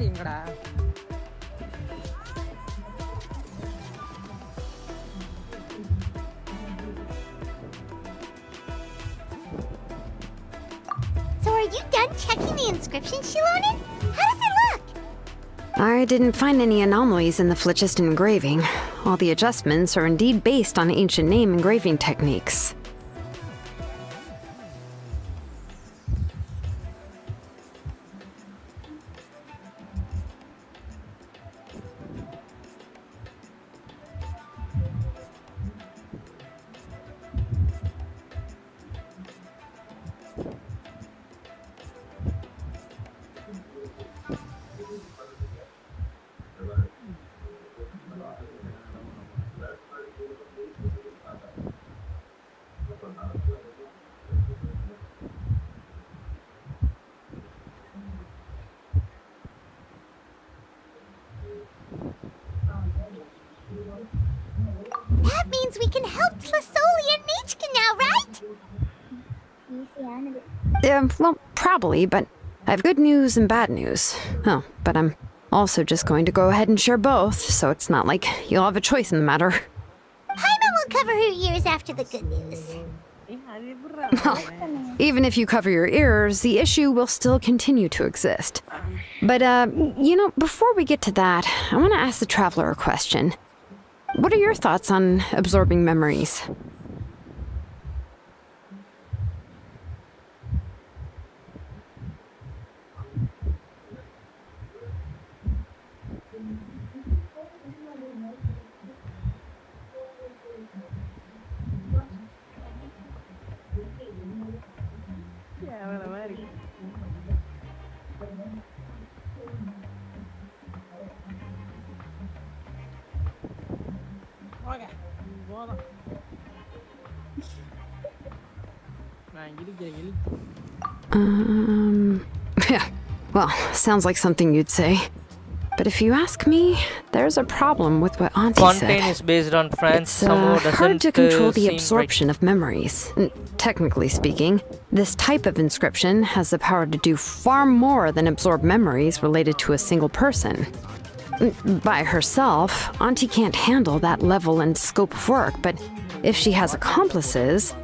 எங்கடா? So are you done checking the inscription, Shilonin? How does it look? I didn't find any anomalies in the phlogiston engraving. All the adjustments are indeed based on ancient name engraving techniques. That means we can help Tlasoli and Nichka now, right? Well, probably, but I have good news and bad news. Oh, but I'm also just going to go ahead and share both, so it's not like you'll have a choice in the matter. Paimon will cover her ears after the good news. Well, even if you cover your ears, the issue will still continue to exist. But, before we get to that, I want to ask the traveler a question. What are your thoughts on absorbing memories? போங்க போதும் நான் இழுக்கிறேன் Yeah, well, sounds like something you'd say. But if you ask me, there's a problem with what Auntie Fontaine said. is based on France. It's hard to control the seem absorption of memories. Technically speaking, this type of inscription has the power to do far more than absorb memories related to a single person. By herself, Auntie can't handle that level and scope of work, but if she has accomplices,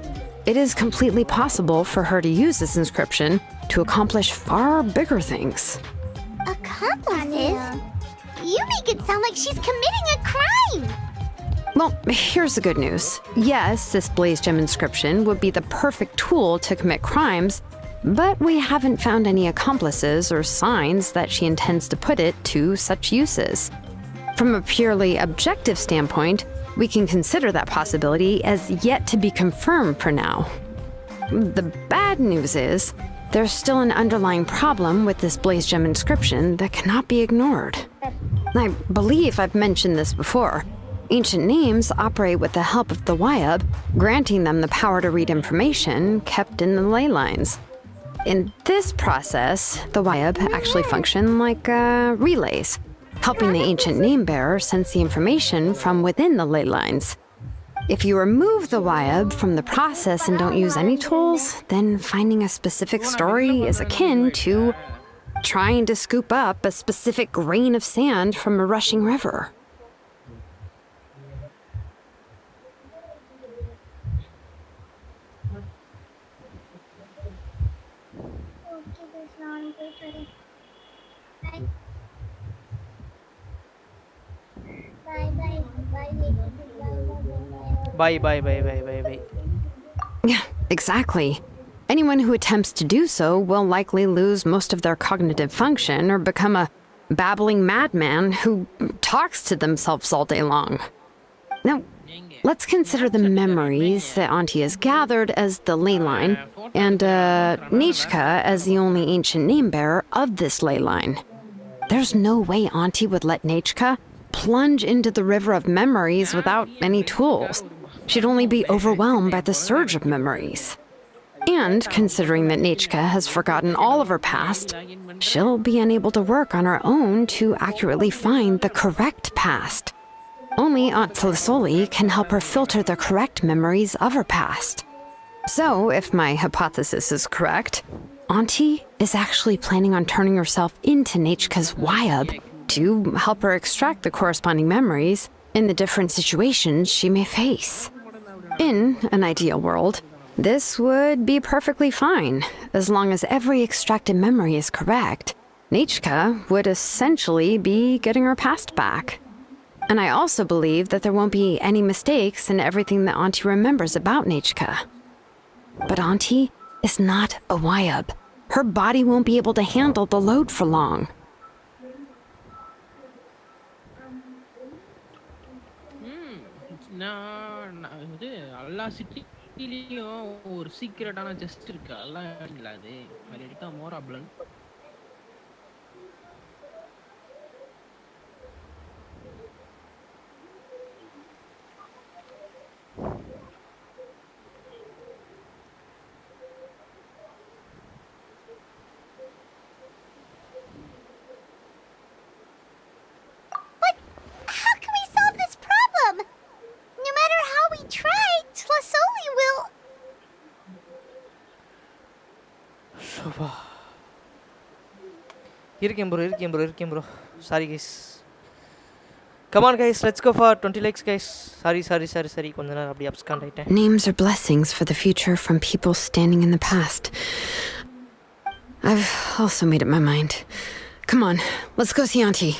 it is completely possible for her to use this inscription to accomplish far bigger things. Accomplices? You make it sound like she's committing a crime! Well, here's the good news. Yes, this blaze gem inscription would be the perfect tool to commit crimes, but we haven't found any accomplices or signs that she intends to put it to such uses. From a purely objective standpoint, we can consider that possibility as yet to be confirmed for now. The bad news is, there's still an underlying problem with this blaze gem inscription that cannot be ignored. I believe I've mentioned this before. Ancient names operate with the help of the Wyab, granting them the power to read information kept in the ley lines. In this process, the Wyab actually function like relays, helping the ancient name bearer sense the information from within the ley lines. If you remove the Wyab from the process and don't use any tools, then finding a specific story is akin to trying to scoop up a specific grain of sand from a rushing river. Bye. Yeah, exactly. Anyone who attempts to do so will likely lose most of their cognitive function or become a babbling madman who talks to themselves all day long. Now, let's consider the memories that Auntie has gathered as the ley line, and Nechka as the only ancient name bearer of this ley line. There's no way Auntie would let Nechka plunge into the river of memories without any tools. She'd only be overwhelmed by the surge of memories. And considering that Nechka has forgotten all of her past, she'll be unable to work on her own to accurately find the correct past. Only Aunt Tlisoli can help her filter the correct memories of her past. So, if my hypothesis is correct, Auntie is actually planning on turning herself into Nechka's Wyab to help her extract the corresponding memories in the different situations she may face. In an ideal world, this would be perfectly fine, as long as every extracted memory is correct. Nechka would essentially be getting her past back. And I also believe that there won't be any mistakes in everything that Auntie remembers about Nechka. But Auntie is not a Wyab. Her body won't be able to handle the load for long. எல்லா சிட்டிலையும் ஒரு சீக்ரெட்டான just இருக்கு அதெல்லாம் இல்ல அது மாதிரி எடுத்தா மோர் ஆப்ளன் இருக்கேன் bro. Sorry guys. Come on guys, let's go for 20 likes guys. Sorry. கொஞ்ச நேரம் அப்படியே abscond ஆயிட்டேன். Names are blessings for the future from people standing in the past. I've also made up my mind. Come on, let's go see Auntie.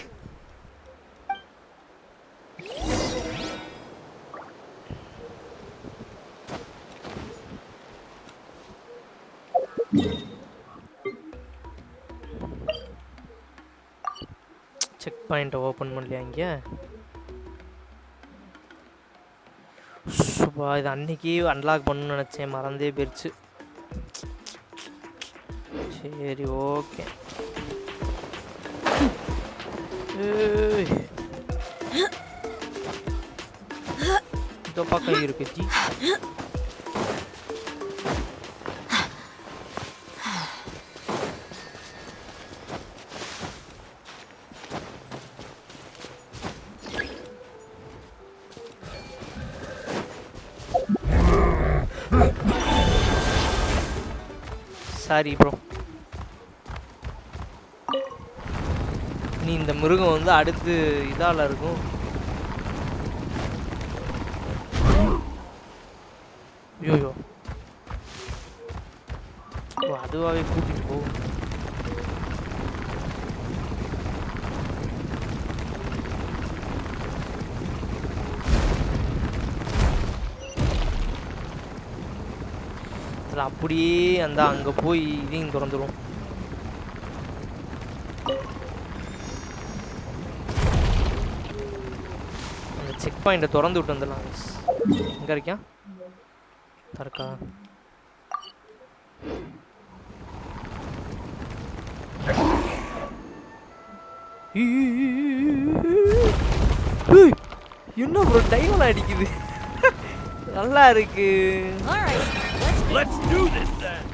Check point open பண்ணலையா இங்க சுபா இது அன்னைக்கு unlock பண்ணணும்னு நினைச்சேன் மறந்தே போயிடுச்சு சரி ஓகே பக்கம் இருக்கு ஜி. Sorry bro. நீ இந்த மிருகம் வந்து அடுத்து இதால இருக்கும். ஐயோ அதுவாகவே கூட்டிட்டு போகும். அதில் அப்படியே அந்த அங்கே போய் இதையும் திறந்துடும். அந்த செக் பாயிண்ட்டை திறந்து விட்டு வந்துடலாம். எங்கே இருக்கான் தர்க்கா? என்ன ப்ரோ டைவல் அடிக்குது. நல்லா இருக்கு. Let's do this then.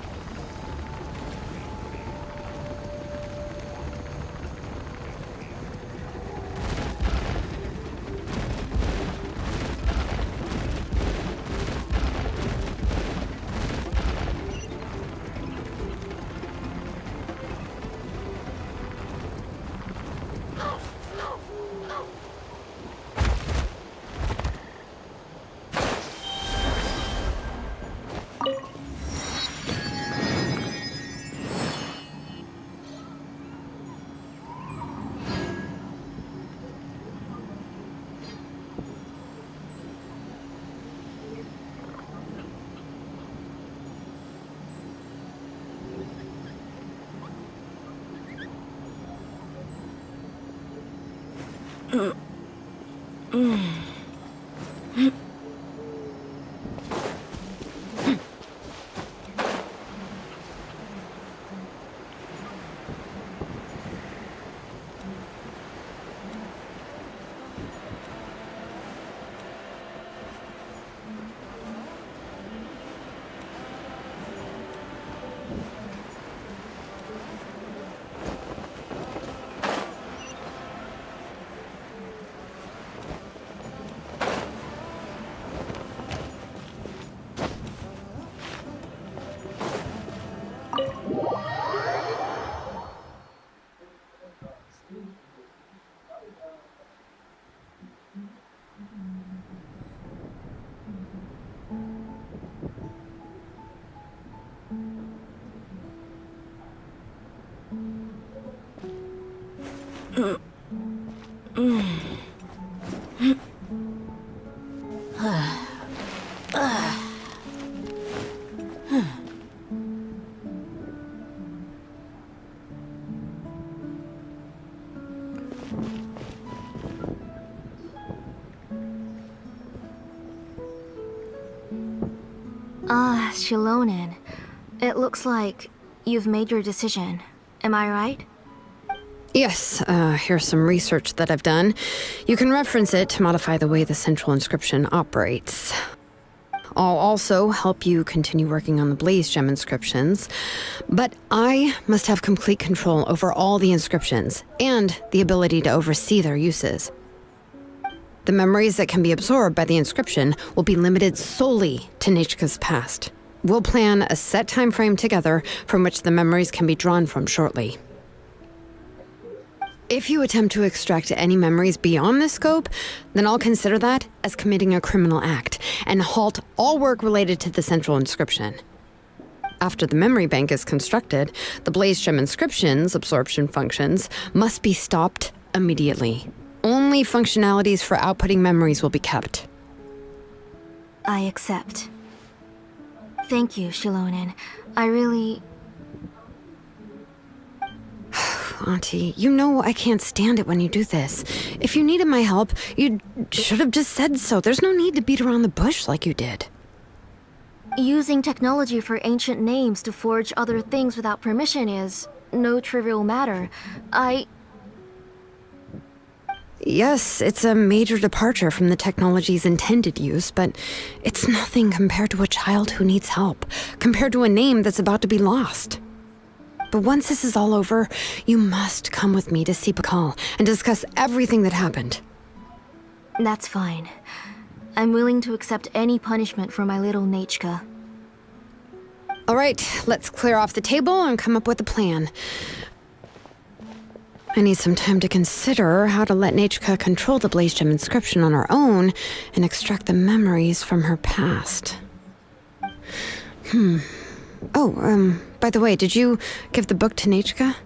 Shilonen, it looks like you've made your decision. Am I right? Yes, here's some research that I've done. You can reference it to modify the way the central inscription operates. I'll also help you continue working on the Blaze Gem inscriptions, but I must have complete control over all the inscriptions and the ability to oversee their uses. The memories that can be absorbed by the inscription will be limited solely to Nichka's past. We'll plan a set time frame together from which the memories can be drawn from shortly. If you attempt to extract any memories beyond this scope, then I'll consider that as committing a criminal act and halt all work related to the central inscription. After the memory bank is constructed, the Blaze Gem inscription's absorption functions must be stopped immediately. Only functionalities for outputting memories will be kept. I accept. Thank you, Shilonen. I really... Auntie, you know I can't stand it when you do this. If you needed my help, you should have just said so. There's no need to beat around the bush like you did. Using technology for ancient names to forge other things without permission is no trivial matter. Yes, it's a major departure from the technology's intended use, but it's nothing compared to a child who needs help, compared to a name that's about to be lost. But once this is all over, you must come with me to see Pakal and discuss everything that happened. That's fine. I'm willing to accept any punishment for my little Nechka. All right, let's clear off the table and come up with a plan. I need some time to consider how to let Nechka control the Blaze Gem inscription on her own and extract the memories from her past. Oh, by the way, did you give the book to Nechka?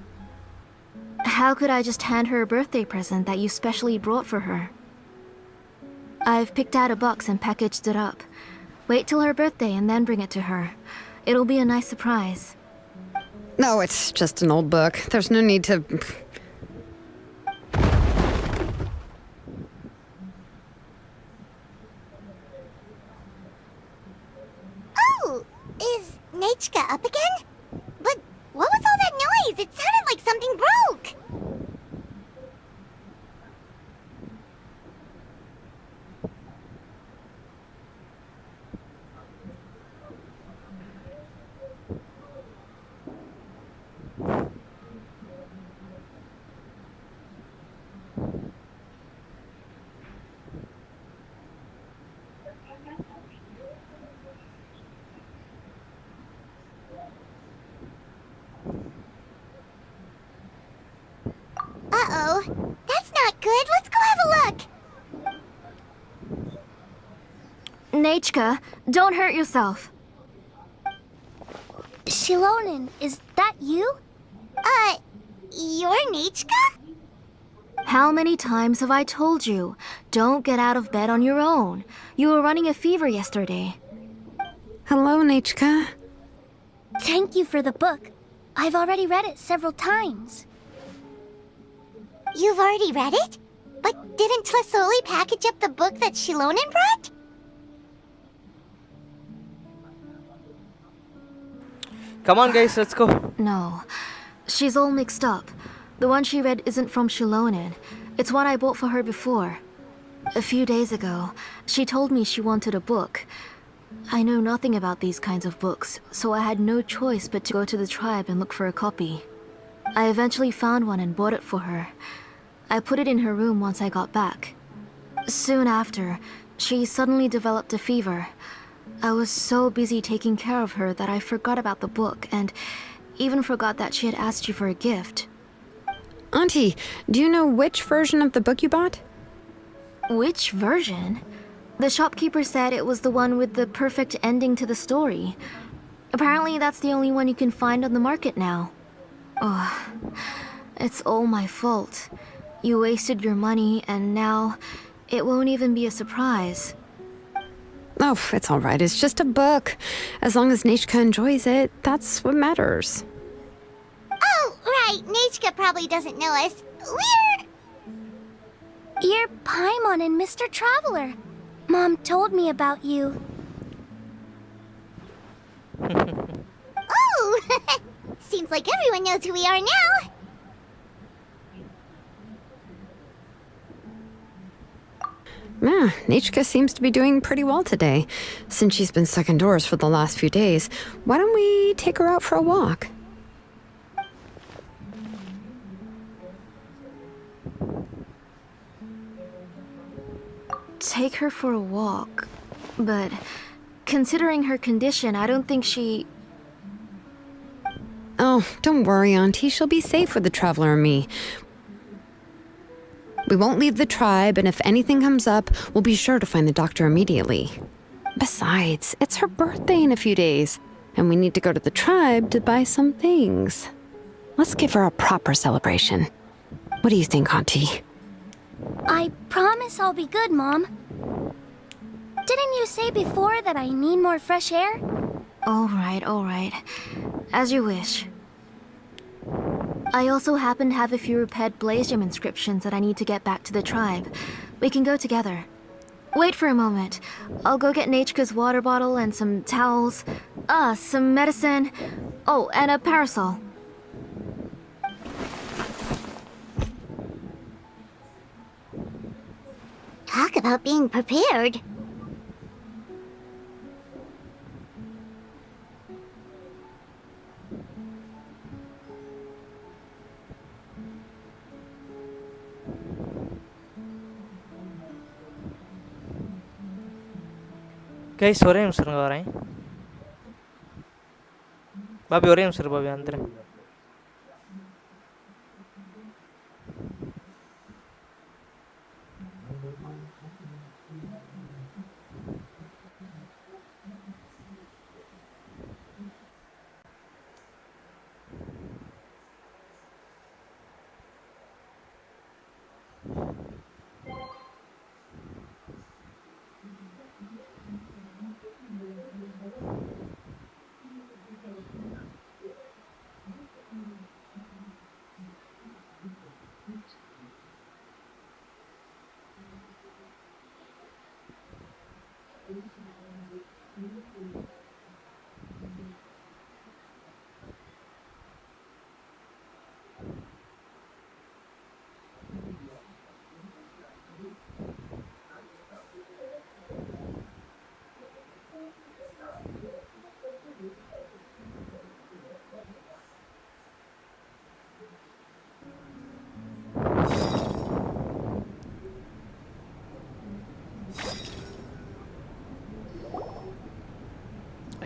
How could I just hand her a birthday present that you specially brought for her? I've picked out a box and packaged it up. Wait till her birthday and then bring it to her. It'll be a nice surprise. No, it's just an old book. There's no need to... Oh, is Nechka up again? But what was all that noise? It sounded like something broke. Uh-oh. That's not good. Let's go have a look. Nechka, don't hurt yourself. Shilonen, is that you? You're Nechka? How many times have I told you? Don't get out of bed on your own. You were running a fever yesterday. Hello, Nechka. Thank you for the book. I've already read it several times. You've already read it? But didn't Tlasoli package up the book that Shilonen brought? Come on, guys, let's go. No. She's all mixed up. The one she read isn't from Shilonen. It's one I bought for her before. A few days ago, she told me she wanted a book. I know nothing about these kinds of books, so I had no choice but to go to the tribe and look for a copy. I eventually found one and bought it for her. I put it in her room once I got back. Soon after, she suddenly developed a fever. I was so busy taking care of her that I forgot about the book and even forgot that she had asked you for a gift. Auntie, do you know which version of the book you bought? Which version? The shopkeeper said it was the one with the perfect ending to the story. Apparently that's the only one you can find on the market now. Oh, it's all my fault. You wasted your money and now it won't even be a surprise. Oh, it's all right. It's just a book. As long as Nechka enjoys it, that's what matters. Oh, right. Nechka probably doesn't know us. You're Paimon and Mr. Traveler. Mom told me about you. Oh! Seems like everyone knows who we are now. Yeah, Nechka seems to be doing pretty well today. Since she's been stuck indoors for the last few days, why don't we take her out for a walk? Take her for a walk. But considering her condition, I don't think she... Oh, don't worry, Auntie. She'll be safe with the Traveler and me. We won't leave the tribe, and if anything comes up, we'll be sure to find the doctor immediately. Besides, it's her birthday in a few days, and we need to go to the tribe to buy some things. Let's give her a proper celebration. What do you think, Auntie? I promise I'll be good, Mom. Didn't you say before that I need more fresh air? All right. As you wish. I also happen to have a few repaired Blaze Gem inscriptions that I need to get back to the tribe. We can go together. Wait for a moment. I'll go get Nechka's water bottle and some towels. Some medicine. Oh, and a parasol. Talk about being prepared. Guys ஒரே நிமிஷம் இருங்க வரேன். Bobby ஒரே நிமிஷம் இரு Bobby வந்துடுறேன்.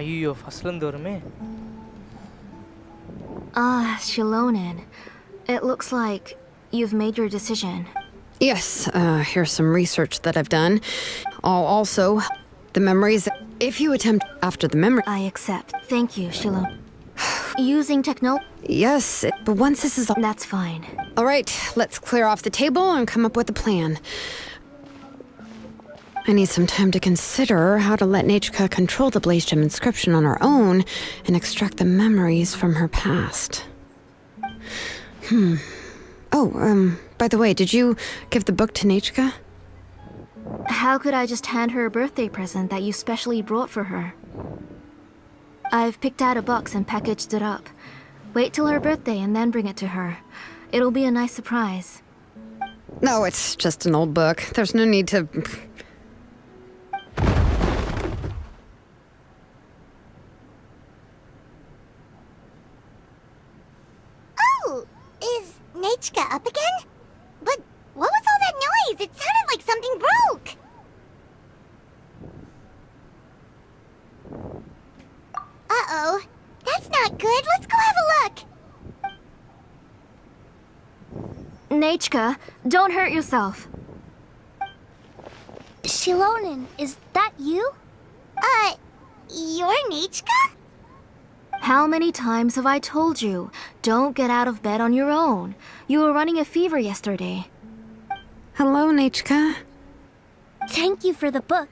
ஐயோ ஃபர்ஸ்ட்ல இருந்து வருமே. Shilonen. It looks like you've made your decision. Yes, here's some research that I've done. Also, the memories. If you attempt after the memory. I accept. Thank you, Shilonen. Using techno? Yes, but once this is all. That's fine. All right, let's clear off the table and come up with a plan. I need some time to consider how to let Nechka control the Blaze Gem inscription on her own and extract the memories from her past. Oh, by the way, did you give the book to Nechka? How could I just hand her a birthday present that you specially brought for her? I've picked out a box and packaged it up. Wait till her birthday and then bring it to her. It'll be a nice surprise. No, it's just an old book. There's no need to... Is Nechka up again? But what was all that noise? It sounded like something broke. Uh-oh. That's not good. Let's go have a look. Nechka, don't hurt yourself. Shilonen, is that you? You're Nechka? How many times have I told you, don't get out of bed on your own? You were running a fever yesterday. Hello, Nechka. Thank you for the book.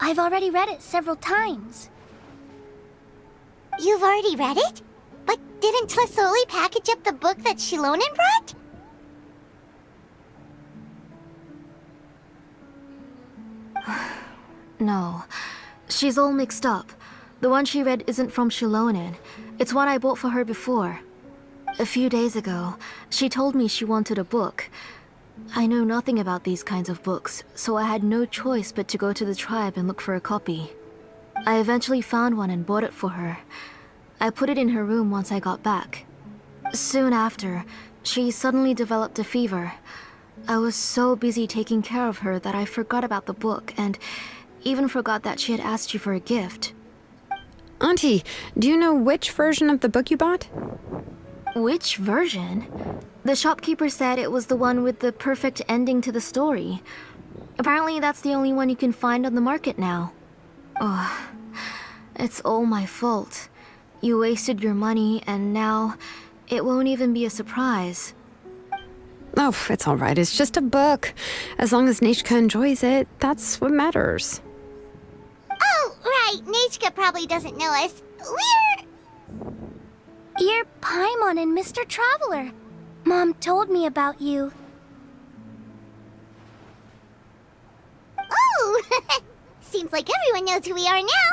I've already read it several times. You've already read it? But didn't Tlasoli package up the book that Shilonen brought? No, she's all mixed up. The one she read isn't from Shilonen. It's one I bought for her before. A few days ago, she told me she wanted a book. I know nothing about these kinds of books, so I had no choice but to go to the tribe and look for a copy. I eventually found one and bought it for her. I put it in her room once I got back. Soon after, she suddenly developed a fever. I was so busy taking care of her that I forgot about the book and even forgot that she had asked you for a gift. Auntie, do you know which version of the book you bought? Which version? The shopkeeper said it was the one with the perfect ending to the story. Apparently that's the only one you can find on the market now. Oh, it's all my fault. You wasted your money and now it won't even be a surprise. Oh, it's all right. It's just a book. As long as Nechka enjoys it, that's what matters. Oh, right. Nechka probably doesn't know us. You're Paimon and Mr. Traveler. Mom told me about you. Oh! Seems like everyone knows who we are now.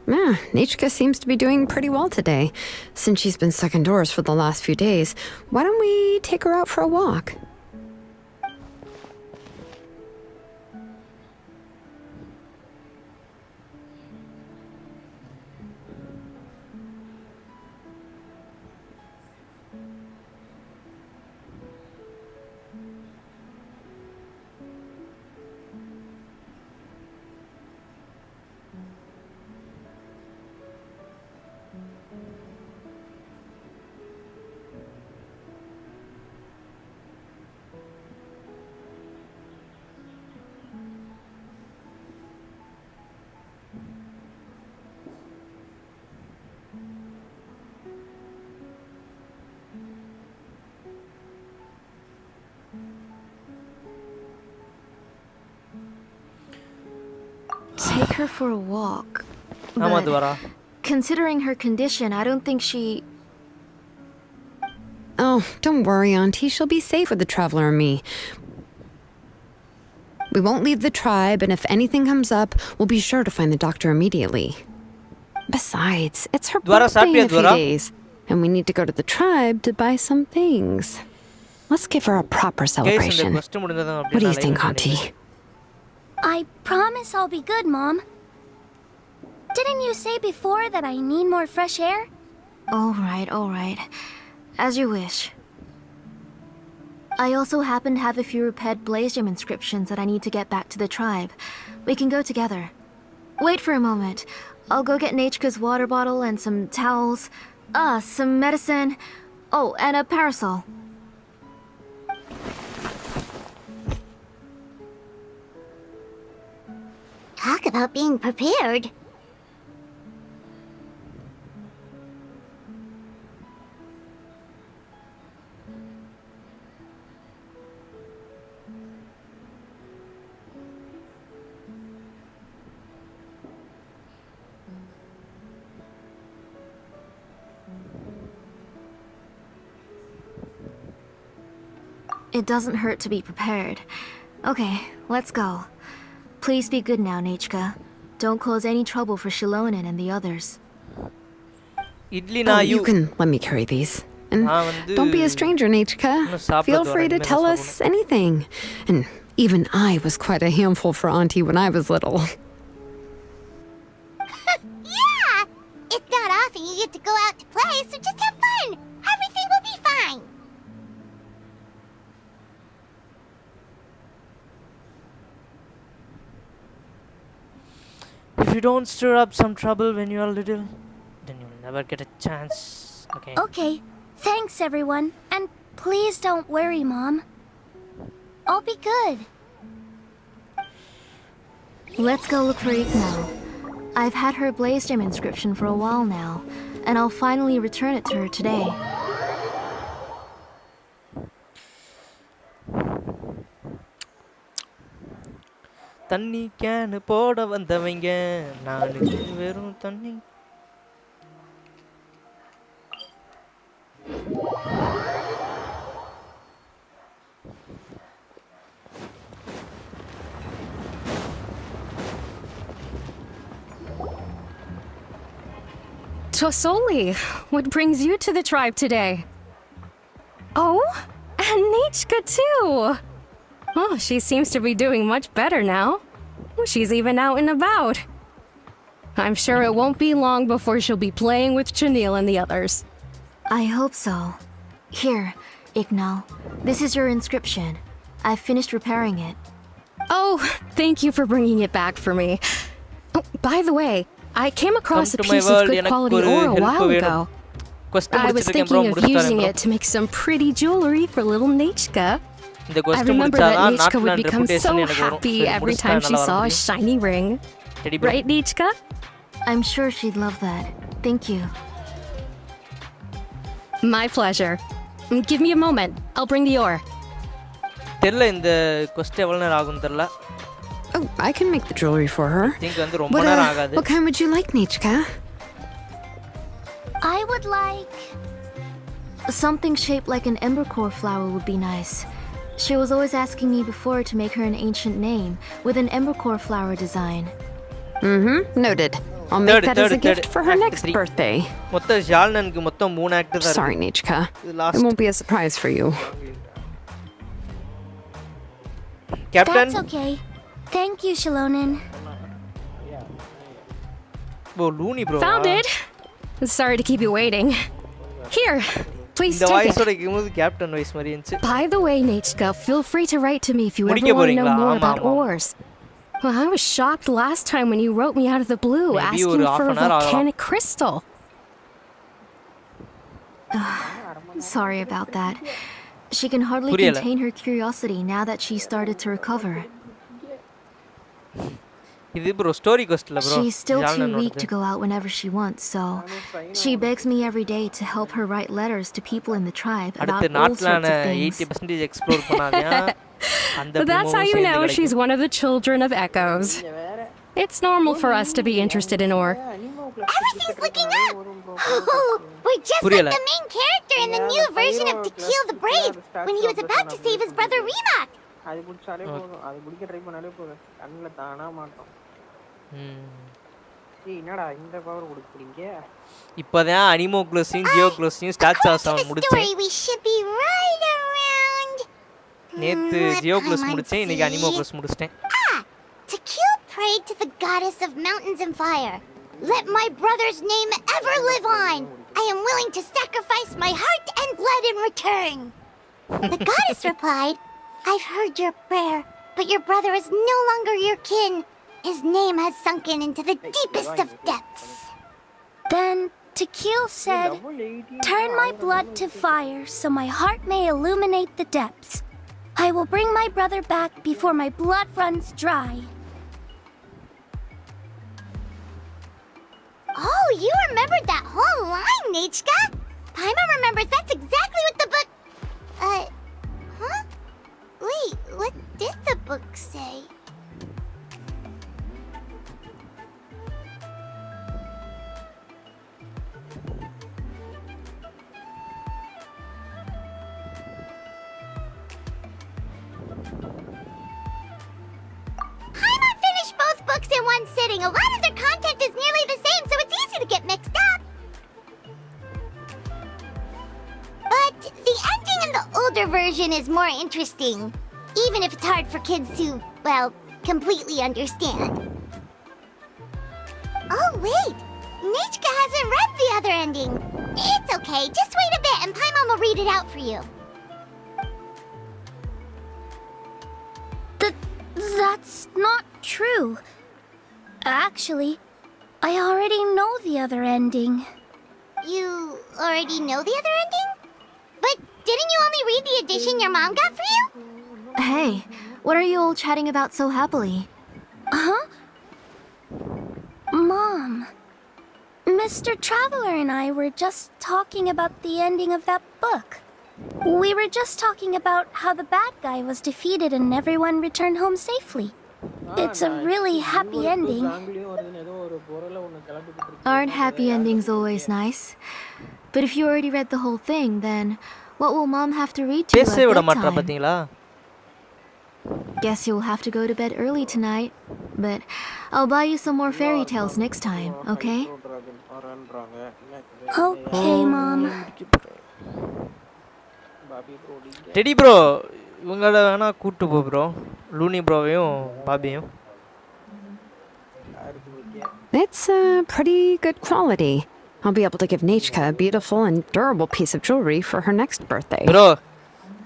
Yeah, Nichka seems to be doing pretty well today. Since she's been stuck indoors for the last few days, why don't we take her out for a walk? Take her for a walk. ஆமா But துவாரா. considering her condition, I don't think she... Oh, don't worry, Auntie. She'll be safe with the Traveler and me. We won't leave the tribe, and if anything comes up, we'll be sure to find the doctor immediately. Besides, it's her Dwara, birthday in a few Dwara. days, and we need to go to the tribe to buy some things. Let's give her a proper celebration. What do you think, Auntie? I promise I'll be good, Mom. Didn't you say before that I need more fresh air? All right. As you wish. I also happen to have a few repaired Bgmi inscriptions that I need to get back to the tribe. We can go together. Wait for a moment. I'll go get Nachka's water bottle and some towels. Some medicine. Oh, and a parasol. Talk about being prepared. It doesn't hurt to be prepared. Okay, let's go. Please be good now, Nachka. Don't cause any trouble for Shilonen and the others. Oh, you can let me carry these. And don't be a stranger, Nachka. Feel free to tell us anything. And even I was quite a handful for Auntie when I was little. Yeah! It's not often you get to go out to play, so just have fun. Everything will be fine. If you don't stir up some trouble when you are little, then you'll never get a chance. Okay. Okay. Thanks, everyone. And please don't worry, Mom. I'll be good. Let's go look for Igno. I've had her Blaze Gem inscription for a while now, and I'll finally return it to her today. தண்ணி can போட வந்தவங்க நானுக்கு வெறும் தண்ணி. Tosoli, what brings you to the tribe today? Oh, and Nichka too! Oh, she seems to be doing much better now. She's even out and about. I'm sure it won't be long before she'll be playing with Chanil and the others. I hope so. Here, Igno. This is your inscription. I've finished repairing it. Oh, thank you for bringing it back for me. Oh, by the way, I came across a piece of good quality ore a while ago. I was thinking of using it to make some pretty jewelry for little Nachka. I remember that Nachka would become so happy every time she saw a shiny ring. Right, Nachka? I'm sure she'd love that. Thank you. My pleasure. Give me a moment. I'll bring the ore. Oh, I can make the jewelry for her. What kind would you like, Nachka? I would like... something shaped like an embercore flower would be nice. She was always asking me before to make her an ancient name with an embercore flower design. Mm-hmm, noted. I'll make that as a gift for her next birthday. மொத்த ஜால்னனுக்கு மொத்தம் 3 act தான். Sorry, Nichka. It won't be a surprise for you. Captain. That's okay. Thank you, Shilonen. Oh, Looney bro. Found it. Sorry to keep you waiting. Here, please the take voice it. oda Captain voice mari irundhuchu. By the way, Nichka, feel free to write to me if you ever want to know more about ores. Well, I was shocked last time when you wrote me out of the blue asking for a volcanic crystal. Sorry about that. She can hardly contain her curiosity now that she started to recover. This bro story quest la bro. She's still too weak to go out whenever she wants, so she begs me every day to help her write letters to people in the tribe about all sorts of things. 80% explore பண்ணாதயா. But that's how you know she's one of the children of echoes. It's normal for us to be interested in ore. Everything's looking up! Oh, we're just like the main character in the new version of To Kill the Brave, when he was about to save his brother Remak. அது குடிச்சாலே போதும். அது குடிக்க try பண்ணாலே போதும். கண்ணுல தானா மாட்டோம். ஏய் என்னடா இந்த பவர் குடிக்கிறீங்க? இப்போதான் அனிமோ க்ளோஸிங் ஜியோ க்ளோஸிங் ஸ்டார்ட் ஆசம் முடிச்சேன். We should be right around. நேத்து ஜியோ க்ளோஸ் முடிச்சேன், இன்னைக்கு அனிமோ க்ளோஸ் முடிச்சிட்டேன். To kill prayed to the goddess of mountains and fire. Let my brother's name ever live on. I am willing to sacrifice my heart and blood in return. The goddess replied, I've heard your prayer, but your brother is no longer your kin. His name has sunken into the deepest of depths. Then Tequil said, turn my blood to fire so my heart may illuminate the depths. I will bring my brother back before my blood runs dry. Oh, you remembered that whole line, Nichka? Paima remembers that's exactly what the book... huh? Wait, what did the book say? Paima finished both books in one sitting. A lot of their content is nearly the same, so it's easy to get mixed up. But the ending in the older version is more interesting, even if it's hard for kids to, well, completely understand. Oh, wait! Nichka hasn't read the other ending. It's okay, just wait a bit and Paimon will read it out for you. That's not true. Actually, I already know the other ending. You already know the other ending? But didn't you only read the edition your mom got for you? Hey, what are you all chatting about so happily? Huh? Mom, Mr. Traveler and I were just talking about the ending of that book. We were just talking about how the bad guy was defeated and everyone returned home safely. It's a really happy ending. Aren't happy endings always nice? But if you already read the whole thing, then what will Mom have to read to you at bedtime? Guess you'll have to go to bed early tonight. But I'll buy you some more fairy tales next time, okay? Okay, Mom. Teddy bro, இவங்கள வேணா கூட்டு போ bro. Luni ப்ரோவையும் பாபியும். It's a pretty good quality. I'll be able to give Nichka a beautiful and durable piece of jewelry for her next birthday. Bro,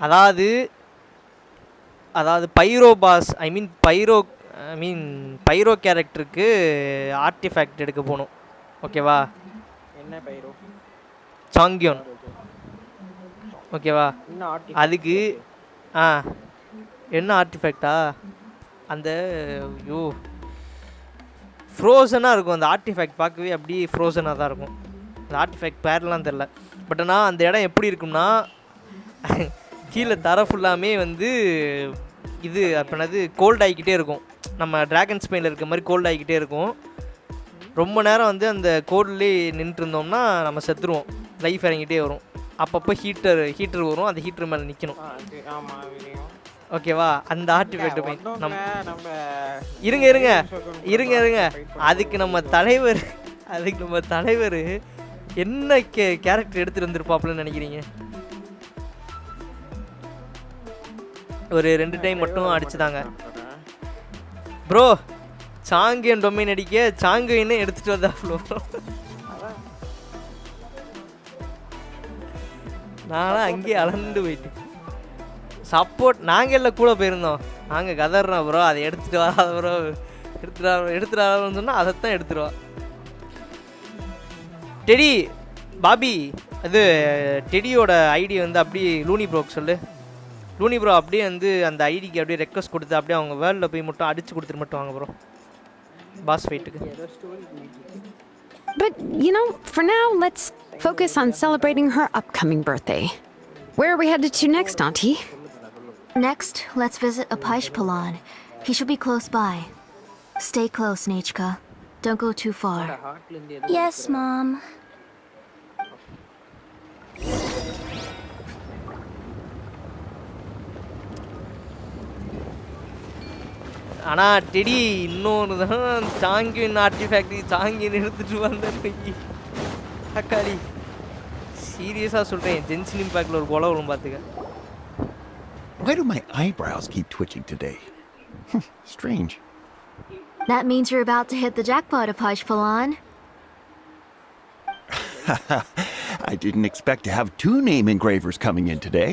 அதாவது பைரோ pass பைரோ கேரக்டருக்கு artifact எடுக்க போகணும். ஓகேவா? என்ன பைரோ? சாங்கியோன். ஓகேவா? அதுக்கு என்ன ஆர்டிஃபேக்டா? அந்த ஐயோ ஃப்ரோசனாக இருக்கும் அந்த ஆர்டிஃபேக்ட். பார்க்கவே அப்படியே ஃப்ரோசனாக தான் இருக்கும். அந்த ஆர்டிஃபேக்ட் பேர்லாம் தெரில. பட் ஆனால் அந்த இடம் எப்படி இருக்கும்னா கீழே தர ஃபுல்லாமே வந்து இது அப்படின்னது கோல்ட் ஆகிக்கிட்டே இருக்கும். நம்ம ட்ராகன் ஸ்பெயினில் இருக்க மாதிரி கோல்ட் ஆகிக்கிட்டே இருக்கும். ரொம்ப நேரம் வந்து அந்த கோல்ட்லேயே நின்றுட்டு இருந்தோம்னா நம்ம செத்துருவோம். லைஃப் இறங்கிட்டே வரும். அப்பப்போ ஹீட்டர் வரும். அந்த ஹீட்டர் மேலே நிற்கணும். ஓகேவா அந்த ஆர்டிஃபேக்ட் டொமைன் இருங்க அதுக்கு நம்ம தலைவர் என்ன கேரக்டர் எடுத்துட்டு வந்திருப்பாப்லன்னு நினைக்கிறீங்க? ஒரு 2 டைம் மட்டும் அடிச்சுதாங்க ப்ரோ. சாங்கியன் டொமைன் அடிக்க சாங்கியனை எடுத்துட்டு வந்தாப்ளோ. நானும் அங்கேயே அளந்து போயிட்டு சப்போர்ட் நாங்கள் எல்லாம் கூட போயிருந்தோம். நாங்கள் கதறோம் ப்ரோ அதை எடுத்துகிட்டு வராத ப்ரோ எடுத்துட்டு வராதுன்னு சொன்னால் அதைத்தான் எடுத்துருவா. டெடி பாபி அது டெடியோட ஐடி வந்து அப்படியே லூனி ப்ரோக்கு சொல்லு. லூனி ப்ரோ அப்படியே வந்து அந்த ஐடிக்கு அப்படியே ரெக்வஸ்ட் கொடுத்து அப்படியே அவங்க வேர்ல்டில் போய் மட்டும் அடிச்சு கொடுத்துட்டு மட்டும் வாங்க ப்ரோ பாஸ் ஃபைட்டுக்கு. But, you know, for now, let's focus on celebrating her upcoming birthday. Where are we headed to next, Auntie? Next, let's visit Apishpalan. He should be close by. Stay close, Nechka. Don't go too far. Yes, Mom. ஆனால் teddy இன்னொன்று தான் சாங்கியன் ஆர்டிஃபேக்ட்ரி சாங்கியன் எடுத்துகிட்டு வந்தேன் அக்காடி சீரியஸாக சொல்கிறேன். Gentian இம்பேக்டில் ஒரு கொலை வரும் பார்த்துக்க. Why do my eyebrows keep twitching today? Strange. That means you're about to hit the jackpot, Apishpalan. I didn't expect to have 2 name engravers coming in today.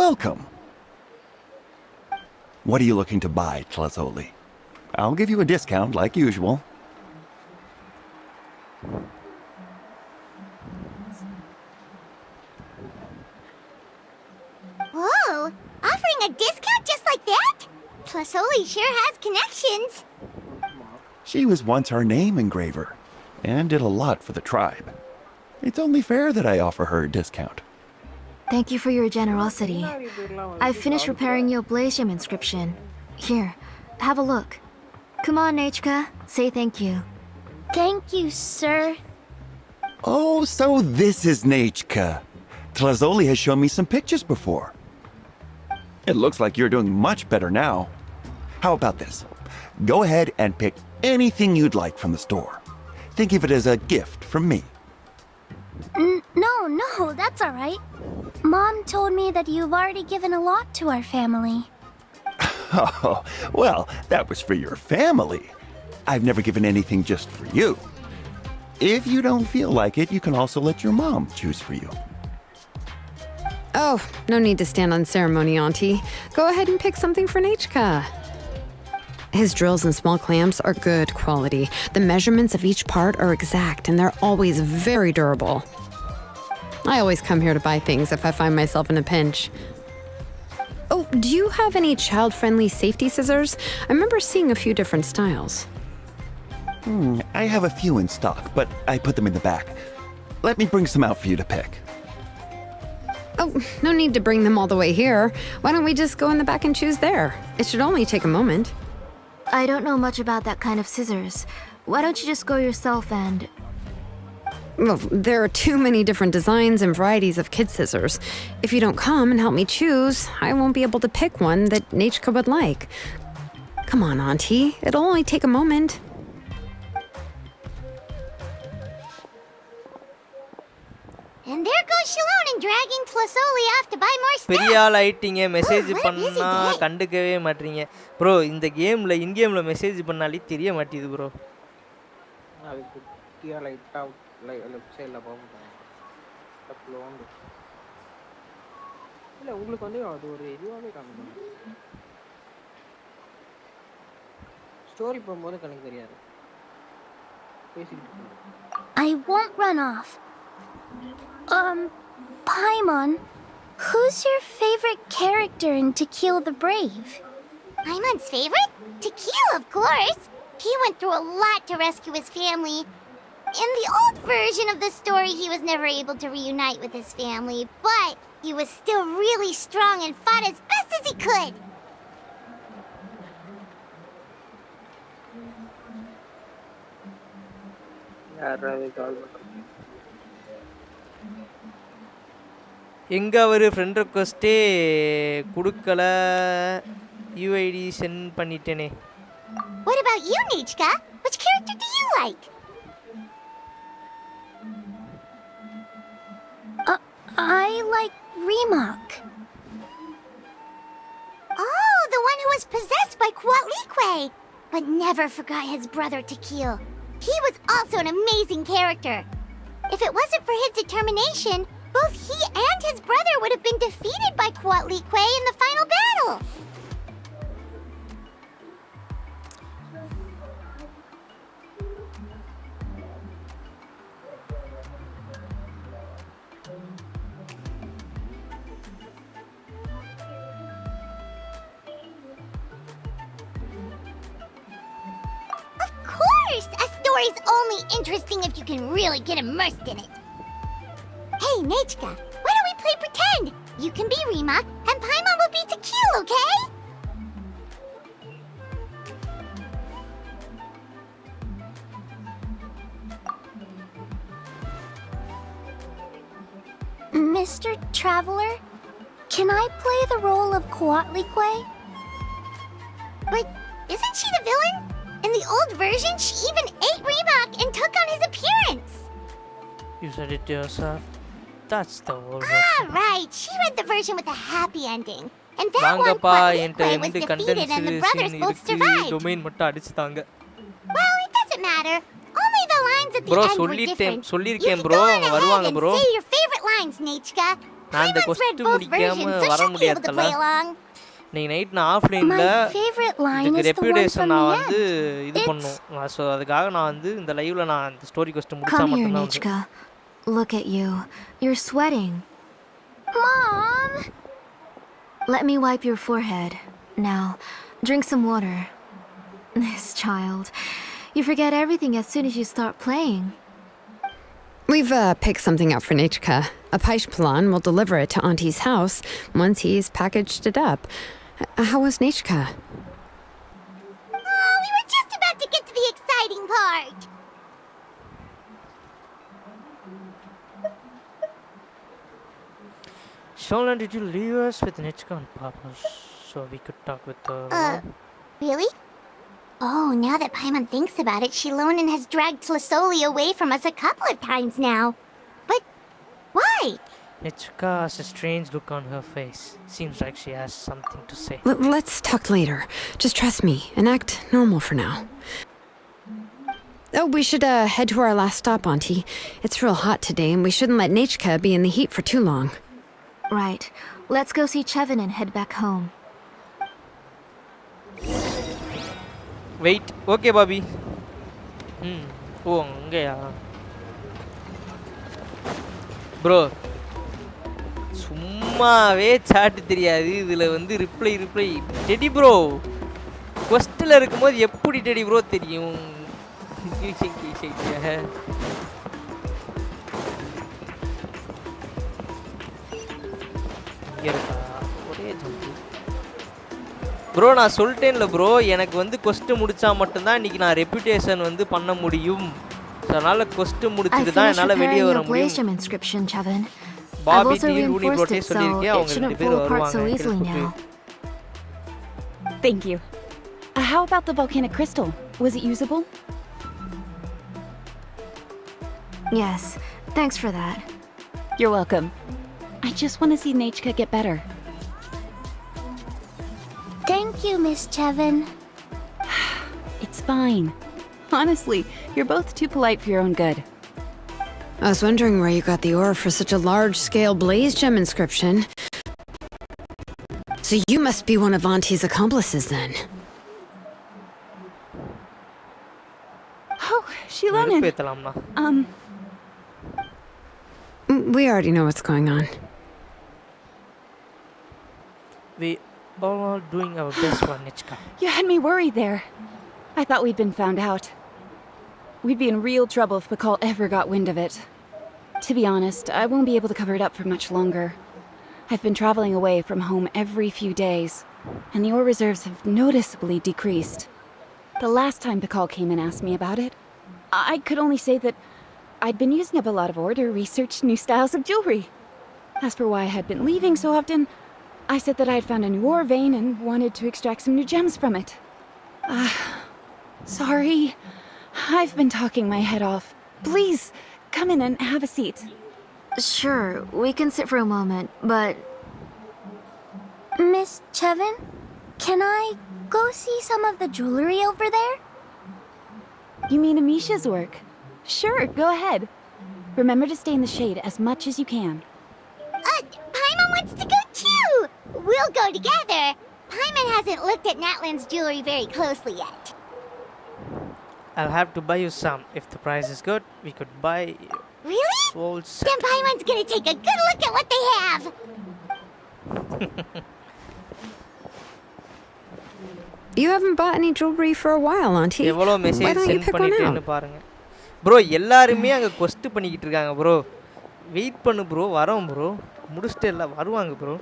Welcome. What are you looking to buy, Tlazoli? I'll give you a discount like usual. Whoa! Offering a discount just like that? Tlazoli sure has connections. She was once our name engraver and did a lot for the tribe. It's only fair that I offer her a discount. Thank you for your generosity. I've finished repairing your Bgmi inscription. Here, have a look. Come on, Nechka, say thank you. Thank you, sir. Oh, so this is Nechka. Tlazoli has shown me some pictures before. It looks like you're doing much better now. How about this? Go ahead and pick anything you'd like from the store. Think of it as a gift from me. No, that's all right. Mom told me that you've already given a lot to our family. Oh, well, that was for your family. I've never given anything just for you. If you don't feel like it, you can also let your mom choose for you. Oh, no need to stand on ceremony, Auntie. Go ahead and pick something for Nechka. His drills and small clamps are good quality. The measurements of each part are exact, and they're always very durable. I always come here to buy things if I find myself in a pinch. Oh, do you have any child-friendly safety scissors? I remember seeing a few different styles. I have a few in stock, but I put them in the back. Let me bring some out for you to pick. Oh, no need to bring them all the way here. Why don't we just go in the back and choose there? It should only take a moment. I don't know much about that kind of scissors. Why don't you just go yourself and... Well, there are too many different designs and varieties of kid scissors. If you don't come and help me choose, I won't be able to pick one that Nechka would like. Come on, Auntie. It'll only take a moment. And there goes Shalon dragging Tlazoli off to buy more stuff. பெரிய ஆள் ஆயிட்டீங்க message பண்ணா கண்டுக்கவே மாட்டீங்க bro. இந்த கேம்ல இன் கேம்ல message பண்ணாலே தெரிய மாட்டேங்குது ப்ரோ. அது குட்டியா லைட்டா லெஃப்ட் சைடுல போகும் தப்லோண்டு. இல்ல உங்களுக்கு வந்து அது ஒரு இதுவாவே காமிக்கும். ஸ்டோரி போகும்போது கணக்கு தெரியாது. பேசிட்டு I won't run off. Paimon, who's your favorite character in To Kill the Brave? Paimon's favorite? To Kill, of course. He went through a lot to rescue his family. In the old version of the story, he was never able to reunite with his family, but he was still really strong and fought as best as he could. எங்க அவரு friend ரெக்வெஸ்டே கொடுக்கல UID sent பண்ணிட்டேனே. What about you, Nichka? Which character do you like? I like Remak. Oh, the one who was possessed by Quatlique, but never forgot his brother Tequil. He was also an amazing character. If it wasn't for his determination, both he and his brother would have been defeated by Quatlique in the final battle. A story's only interesting if you can really get immersed in it. Hey, Nechka, why don't we play pretend? You can be Remak, and Paimon will be Tequil, okay? Mr. Traveler, can I play the role of Quatlique? But isn't she the villain? In the old version, she even ate Remak and took on his appearance. You said it yourself. That's the old version. Ah, right. She read the version with a happy ending. And that one, Quatlique was defeated and the brothers both survived. Well, it doesn't matter. Only the lines at the end were different. You can go on ahead and say your favorite lines, Nechka. Paimon's read both versions, so she'll be able to play along. நீ night நான் ஆஃப்லைன்ல இதுக்கு reputation நான் வந்து இது பண்ணனும். So அதுக்காக நான் வந்து இந்த லைவ்ல நான் இந்த ஸ்டோரி கொஸ்ட் முடிச்சா மட்டும் தான். Nichka, look at you. You're sweating. Mom! Let me wipe your forehead. Now, drink some water. This child. You forget everything as soon as you start playing. We've picked something up for Nichka. A Paishpalan will deliver it to Auntie's house once he's packaged it up. How was Nichka? Oh, we were just about to get to the exciting part. Sholan, did you leave us with Nichka on purpose so we could talk with her? Really? Oh, now that Paimon thinks about it, Shilonen has dragged Tlisoli away from us a couple of times now. But why? Nichka has a strange look on her face. Seems like she has something to say. Let's talk later. Just trust me and act normal for now. Oh, we should head to our last stop, Auntie. It's real hot today and we shouldn't let Nichka be in the heat for too long. Right. Let's go see Chevin and head back home. Wait. Okay, Bobby. Oh, angaya. Bro. சும்மாவே chat தெரியாது இதுல வந்து reply teddy bro கொஸ்ட்ல இருக்கும்போது எப்படி teddy bro தெரியும்? Bro நான் சொல்லிட்டேன்ல bro, எனக்கு வந்து கொஸ்ட் முடிச்சா மட்டும்தான் இன்னைக்கு நான் ரெப்யூட்டேஷன் வந்து பண்ண முடியும். அதனால கொஸ்ட் முடிச்சிட்டு தான் என்னால வெளிய வர முடியும். I've also reinforced it, so it shouldn't fall apart so easily now. Thank you. How about the volcanic crystal? Was it usable? Yes, thanks for that. You're welcome. I just want to see Nichka get better. Thank you, Miss Chevin. It's fine. Honestly, you're both too polite for your own good. I was wondering where you got the ore for such a large-scale blaze gem inscription. So you must be one of Auntie's accomplices, then. Oh, Shilonen. We already know what's going on. We all are doing our best for Nichka. You had me worried there. I thought we'd been found out. We'd be in real trouble if Bakal ever got wind of it. To be honest, I won't be able to cover it up for much longer. I've been traveling away from home every few days, and the ore reserves have noticeably decreased. The last time Bakal came and asked me about it, I could only say that I'd been using up a lot of ore to research new styles of jewelry. As for why I had been leaving so often, I said that I had found a new ore vein and wanted to extract some new gems from it. Sorry. I've been talking my head off. Please, come in and have a seat. Sure, we can sit for a moment, but... Miss Chevin, can I go see some of the jewelry over there? You mean Amisha's work? Sure, go ahead. Remember to stay in the shade as much as you can. Paimon wants to go too! We'll go together. Paimon hasn't looked at Natlan's jewelry very closely yet. I'll have to buy you some. If the price is good, we could buy... Really? Whole set. Then Paimon's gonna take a good look at what they have! You haven't bought any jewelry for a while, Auntie. Why don't you pick one out? Bro, எல்லாருமே அங்க quest பண்ணிக்கிட்டு இருக்காங்க bro. Wait பண்ணு bro, வரோம் bro. முடிச்சிட்டு எல்லாம் வருவாங்க bro.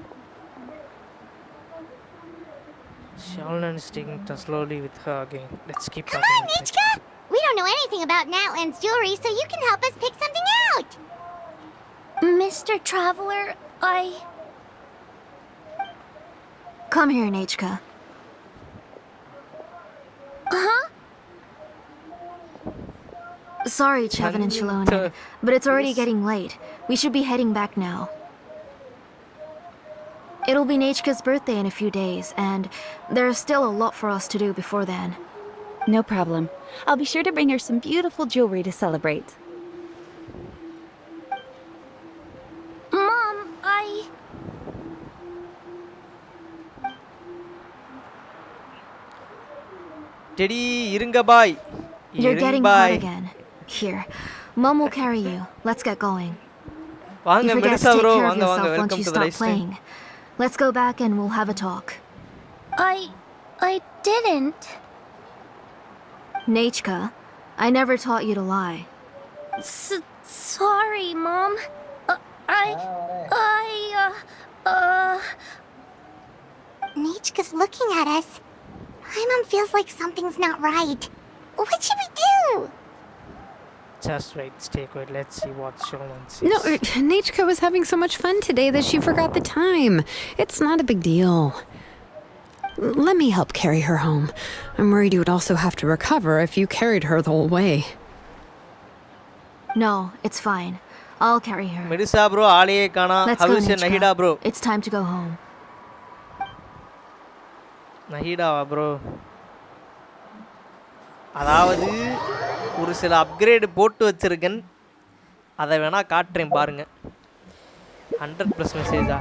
Shalnan is taking it slowly with her again. Let's keep talking. Come on, Nichka! We don't know anything about Natlan's jewelry, so you can help us pick something out! Mr. Traveler, Come here, Nichka. Huh? Sorry, Chevin and Shilonen, but it's already getting late. We should be heading back now. It'll be Nichka's birthday in a few days, and there's still a lot for us to do before then. No problem. I'll be sure to bring her some beautiful jewelry to celebrate. Mom, Teddy, irunga bye. You're getting hot again. Here, Mom will carry you. Let's get going. You forget to take care of yourself once you stop playing. Let's go back and we'll have a talk. I didn't. Nichka, I never taught you to lie. Sorry, Mom. Nichka's looking at us. My mom feels like something's not right. What should we do? Just wait, stay quiet. Let's see what Shalnan says. No, Nichka was having so much fun today that she forgot the time. It's not a big deal. Let me help carry her home. I'm worried you would also have to recover if you carried her the whole way. No, it's fine. I'll carry her. Medisa bro, aaliye kana. Let's go, Nahida bro. It's time to go home. Nahida bro. அதாவது ஒரு சில upgrade போட்டு வச்சிருக்கேன். அதை வேணா காட்டுறேன் பாருங்க. 100+ மெசேஜா.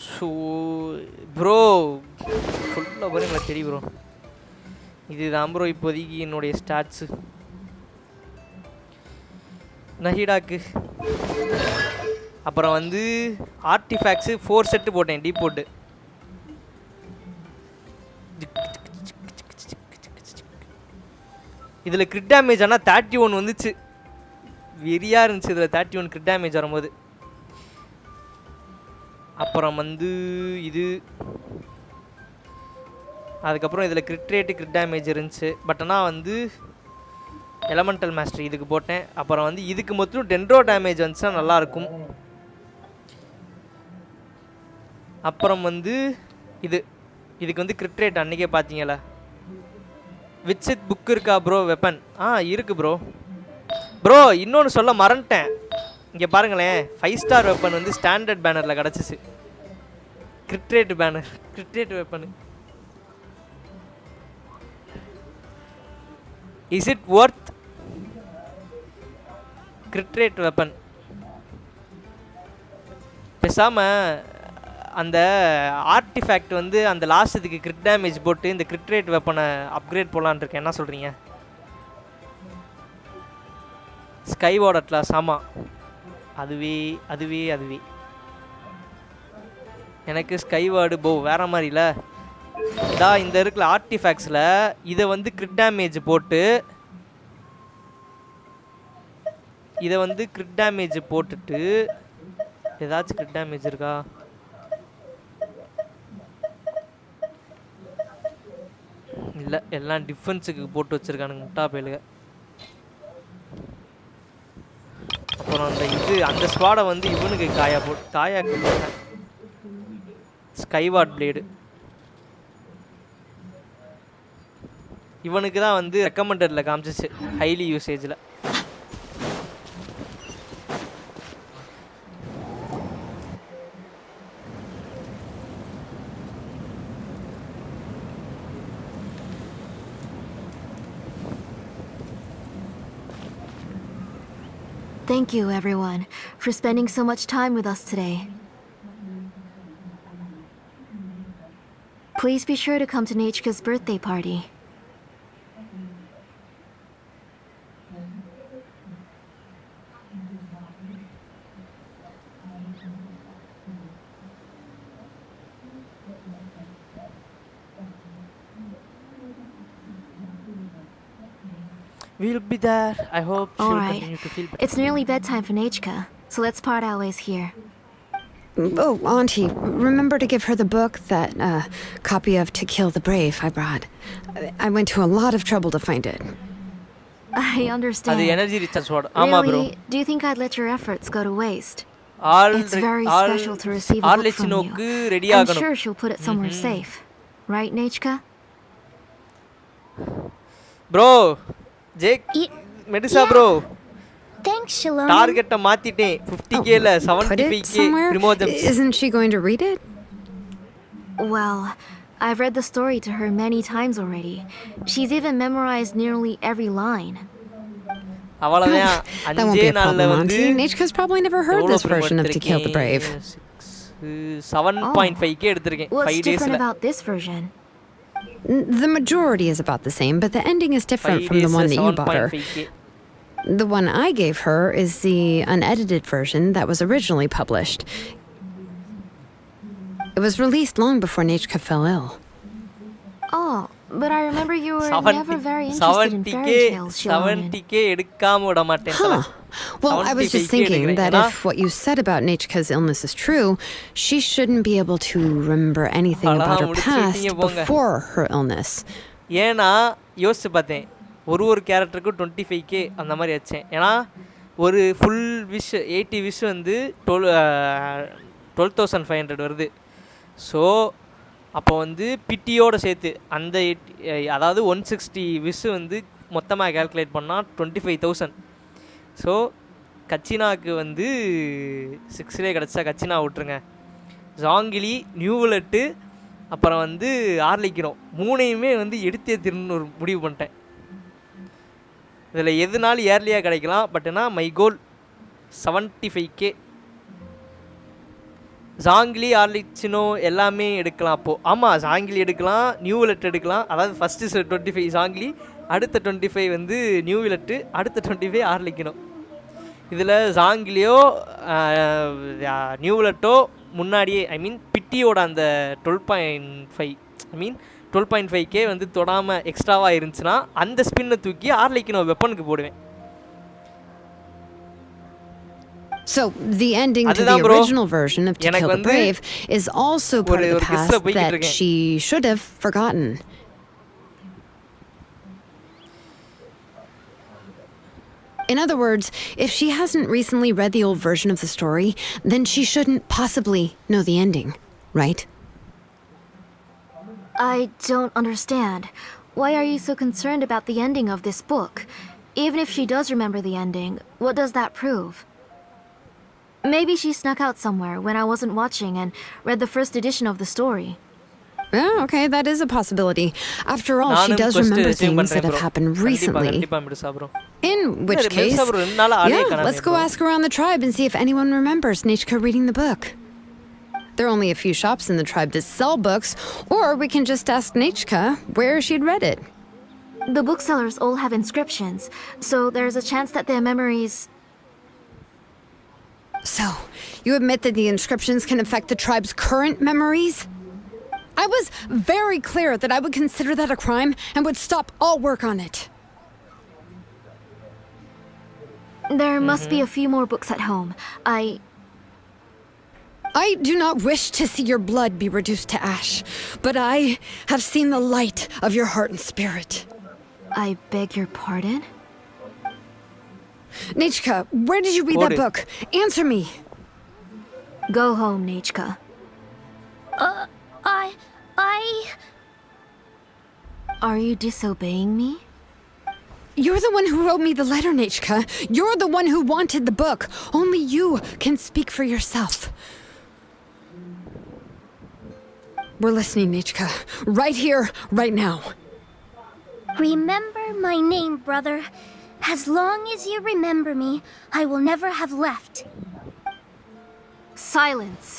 So bro ஃபுல்லாக பாருங்களா சரி ப்ரோ. இதுதான் ப்ரோ இப்போதைக்கு என்னுடைய ஸ்டாட்ஸு. நஹிடாக்கு அப்புறம் வந்து ஆர்டிஃபேக்ட்ஸு 4 செட்டு போட்டேன் டீப் போட்டு. இதில் கிரிட் டேமேஜ் ஆனால் 31 வந்துச்சு. வெறியாக இருந்துச்சு இதில் 31 கிரிட் டேமேஜ் வரும்போது. அப்புறம் வந்து இது அதுக்கப்புறம் இதில் கிரிட் ரேட்டு கிரிட் டேமேஜ் இருந்துச்சு. பட் ஆனால் வந்து எலமெண்டல் மாஸ்டர் இதுக்கு போட்டேன். அப்புறம் வந்து இதுக்கு மொத்தம் டென்ட்ரோ டேமேஜ் வந்துச்சுன்னா நல்லாயிருக்கும். அப்புறம் வந்து இதுக்கு வந்து கிரிட் ரேட் அன்றைக்கே பார்த்தீங்களா. விட்சித் புக் இருக்கா ப்ரோ வெப்பன்? இருக்கு ப்ரோ. ப்ரோ இன்னொன்று சொல்ல மறந்துட்டேன். இங்கே பாருங்களேன் 5 ஸ்டார் வெப்பன் வந்து ஸ்டாண்டர்ட் பேனரில் கிடச்சிச்சு. Crit rate banner crit rate weapon. Is it worth crit rate weapon? பேசாமல் அந்த ஆர்டிஃபேக்ட் வந்து அந்த லாஸ்ட்டுக்கு கிரிட் டேமேஜ் போட்டு இந்த கிரிட்ரேட் வெப்பனை அப்கிரேட் போடலான்னு இருக்கேன். என்ன சொல்கிறீங்க? ஸ்கைவார்ட் அட்லாஸ். ஆமாம், அதுவே எனக்கு ஸ்கைவார்டு போ வேற மாதிரில. இந்த இருக்கிற ஆர்டிஃபேக்ட்ஸில் இதை வந்து கிரிட் டேமேஜ் போட்டு போட்டுட்டு ஏதாச்சும் கிரிட் டேமேஜ் இருக்கா? இல்லை, எல்லாம் டிஃபென்ஸுக்கு போட்டு வச்சுருக்கானுங்க முட்டா பயலுக. அப்புறம் அப்புறம் அந்த ஸ்வாடை வந்து இவனுக்கு காயாக்கு போட்டேன். ஸ்கைவார்ட் பிளேடு இவனுக்கு தான் வந்து ரெக்கமெண்டட்ல காமிச்சிச்சு highly யூசேஜில். Thank you, everyone, for spending so much time with us today. Please be sure to come to Nechka's birthday party. We'll be there. I hope she'll Alright. continue to feel better. It's nearly bedtime for Nechka, so let's part our ways here. Oh, Auntie, remember to give her the book, that copy of To Kill the Brave I brought. I went to a lot of trouble to find it. I understand. The energy recharge sword. Ama bro. Really, do you think I'd let your efforts go to waste? It's very all- special to receive a all book from Lechinokku you. ready I'm ஆகணும். sure she'll put it somewhere safe. Right, Nechka? Bro, Jake, Medusa bro. Thanks, Shalom. Target மாத்திட்டேன் 50k ல Put it 75k somewhere? Primogems. Isn't she going to read it? Well, I've read the story to her many times already. She's even memorized nearly every line. அவ்வளவுதான் That won't be அஞ்சே a நாள்ல problem, வந்து Auntie. Nechka's probably never heard this version of To Kill the Brave. 7.5k எடுத்திருக்கேன் What's 5 different daysல. about this version? The majority is about the same, but the ending is different 5 from the one that you bought her. 7.5k. The one I gave her is the unedited version that was originally published. It was released long before Nechka fell ill. Oh, but I remember you were 70 never very interested in fairy tales, Shalom. 70k எடுக்காம விட மாட்டேன் தல. Well, I was just 75K thinking எடுக்கிறேன். that ஏன்னா, if what you said about Nechka's illness is true, she shouldn't be able to remember anything about her முடிச்சு past விட்டீங்க போங்க. before her illness. ஏன்னா யோசிச்சு பார்த்தேன் ஒரு கேரக்டருக்கு 25k அந்த மாதிரி வச்சேன். ஏன்னா ஒரு ஃபுல் விஷ் 80 விஷ் வந்து 12,500 வருது. ஸோ அப்போ வந்து பிட்டியோடு சேர்த்து அந்த அதாவது 160 விஷ் வந்து மொத்தமாக கேல்குலேட் பண்ணால் 25,000. ஸோ கச்சினாவுக்கு வந்து 6லே கிடச்சா கச்சினா விட்ருங்க. ஜாங்கிலி, நியூவலெட்டு, அப்புறம் வந்து ஆர்லிக்கணும், மூணையுமே வந்து எடுத்தே திருன்னு ஒரு முடிவு பண்ணிட்டேன். இதில் எதுனாலும் ஏர்லியாக கிடைக்கலாம். பட் ஆனால் மை கோல் 75k. ஜாங்கிலி, ஆர்லிச்சினோ எல்லாமே எடுக்கலாம். அப்போது ஆமாம், ஜாங்கிலி எடுக்கலாம், நியூவலெட் எடுக்கலாம். அதாவது ஃபஸ்ட்டு 25 ஜாங்கிலி, அடுத்த 25 வந்து நியூவலெட்டு, அடுத்த 25 ஆர்லிக்கணும். இதில் ஜாங்கிலியோ நியூவலெட்டோ முன்னாடியே பிட்டியோட அந்த 12.5k வந்து தொடாமல் எக்ஸ்ட்ராவாக இருந்துச்சுன்னா அந்த ஸ்பின்னை தூக்கி ஆர்லிக்கணும் வெப்பனுக்கு போடுவேன். So, the ending to the original version of To Kill the Brave is also part of the past that she should have forgotten. In other words, if she hasn't recently read the old version of the story, then she shouldn't possibly know the ending, right? I don't understand. Why are you so concerned about the ending of this book? Even if she does remember the ending, what does that prove? Maybe she snuck out somewhere when I wasn't watching and read the first edition of the story. Yeah, okay, that is a possibility. After all, she does remember things that have happened recently. In which case, yeah, let's go ask around the tribe and see if anyone remembers Nechka reading the book. There are only a few shops in the tribe that sell books, or we can just ask Nechka where she'd read it. The booksellers all have inscriptions, so there's a chance that their memories... So, you admit that the inscriptions can affect the tribe's current memories? I was very clear that I would consider that a crime and would stop all work on it. There must be a few more books at home. I do not wish to see your blood be reduced to ash, but I have seen the light of your heart and spirit. I beg your pardon? Nechka, where did you read that book? Answer me. Go home, Nechka. Are you disobeying me? You're the one who wrote me the letter, Nechka. You're the one who wanted the book. Only you can speak for yourself. We're listening, Nechka. Right here, right now. Remember my name, brother. As long as you remember me, I will never have left. Silence.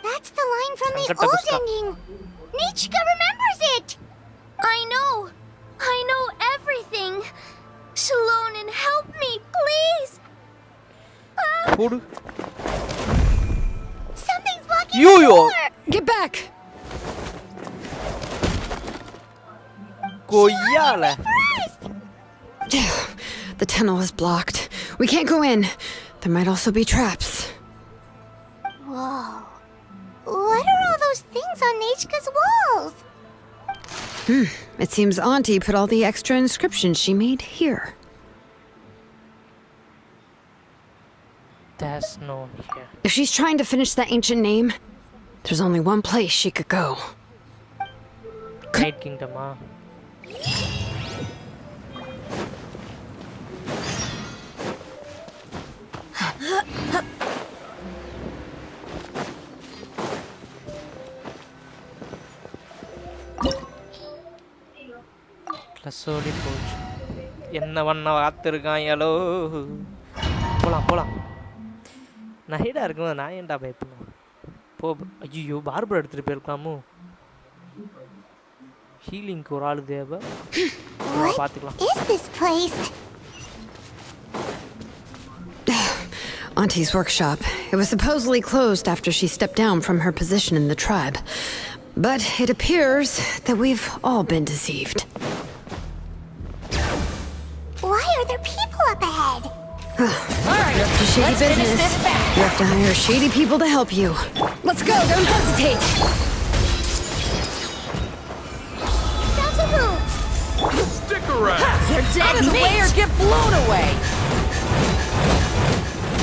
That's the line from the old ending. Nechka remembers it. I know everything. Shalonen, help me, please. Something's blocking the door. Get back. The tunnel is blocked. We can't go in. There might also be traps. Whoa. What are all those things on Nechka's walls? It seems Auntie put all the extra inscriptions she made here. That's no here. If she's trying to finish that ancient name, there's only one place she could go. Night Kingdom, ah. Slowly போச்சு என்ன பண்ண காத்திருக்காங்களோ போலாம் நைடா இருக்கும்போது நான் ஏன்டா பயப்படணும் போ ஐயோ பார்பர் எடுத்துட்டு போயிருக்காமோ ஹீலிங்க்கு ஒரு ஆளு தேவை பாத்துக்கலாம் Is this place? Auntie's workshop. It was supposedly closed after she stepped down from her position in the tribe. But it appears that we've all been deceived. Why are there people up ahead? You're up to shady business. You have to hire shady people to help you. Let's go, don't hesitate. Stick around. You're dead in the way or get blown away.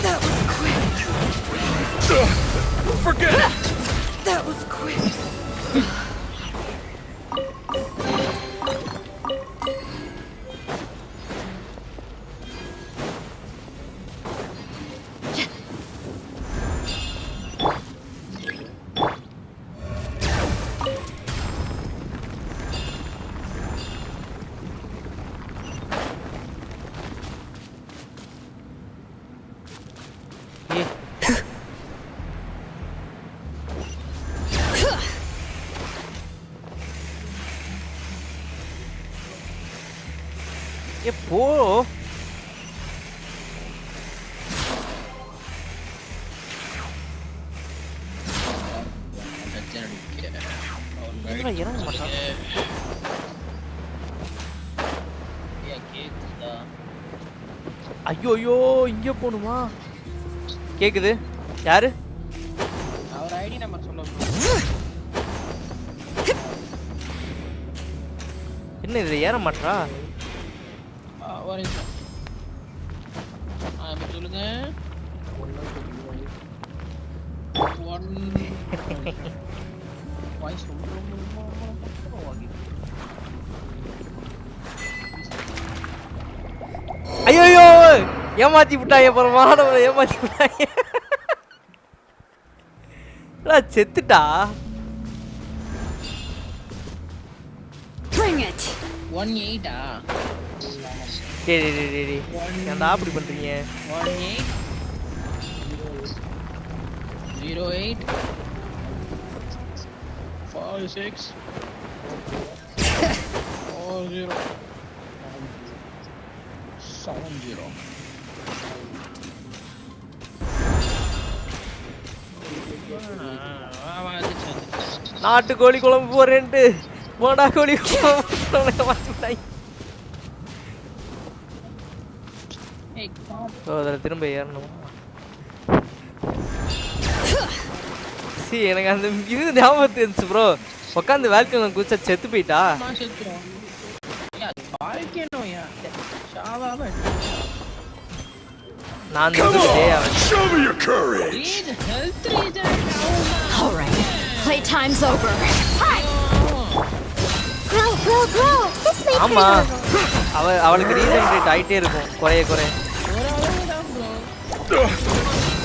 That was quick. Forget it. That was quick. போ இறங்க மாட்டான் ஐயோ இங்க போணுமா கேக்குது யாரு அவர் ID number சொல்ல என்ன இதுல ஏற மாட்டா ஒரு சொல்லுங்க ஐயோ ஏமாத்தி விட்டாங்க பரமானவ ஏமாத்தி விட்டாங்க செத்துட்டா Bring it. 18 டேய் ஏன்டா அப்படி பண்றீங்க 18 08 56 40 70 நாட்டுக்கோழி குழம்பு போறேன்ட்டு போடா கோழி குழம்பு மாத்திட்டாங்க அதில் திரும்ப ஏறணும் எனக்கு அந்த இது ஞாபகத்து இருந்துச்சு ப்ரோ உட்காந்து வேல்கன் குதிச்சா செத்து போயிட்டா நான் வந்துட்டே Show me your courage. All right, playtime's over. Hi. Grow. This may ஆமா அவளுக்கு ரீசன் ரேட் ஆயிட்டே இருக்கும் குறைய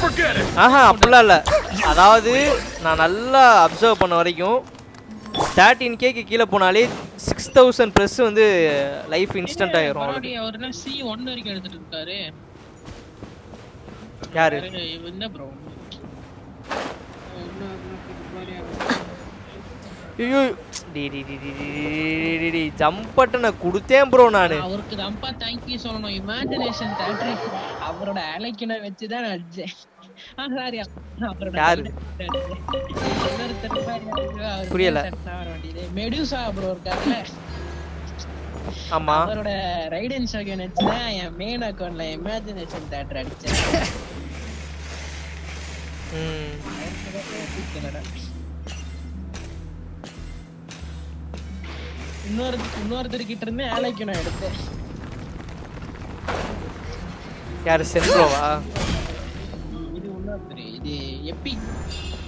Forget it. ஆஹா அப்படிலாம் இல்ல அதாவது நான் நல்லா அப்சர்வ் பண்ண வரைக்கும் 13k க்கு கீழ போனாலே 6000 பிளஸ் வந்து லைஃப் இன்ஸ்டன்ட் ஆயிரும் அவர்னா C1 வரைக்கும் எடுத்துட்டு இருக்காரு யாரு என்ன ப்ரோ ஐயோ டி ஜம்ப் பட்டனை கொடுத்தேன் ப்ரோ நானு அவருக்கு தம்பா தேங்க் யூ சொல்லணும் இமேஜினேஷன் தியேட்டர் அவரோட அலைக்கின வச்சு தான் அடிச்சேன் சாரி யாரு புரியல மெடுசா ப்ரோ இருக்காருல ஆமா அவரோட ரைடன் ஷாகன் வச்சுனா என் மெயின் அக்கவுண்ட்ல இமேஜினேஷன் தியேட்டர் அடிச்சேன் இன்னொருத்தர்கிட்ட இருந்து ஆலைக்கு நான் எடுத்தேன் யாரு சென்ட்ரோவா இது இன்னொருத்தர் இது எபிக்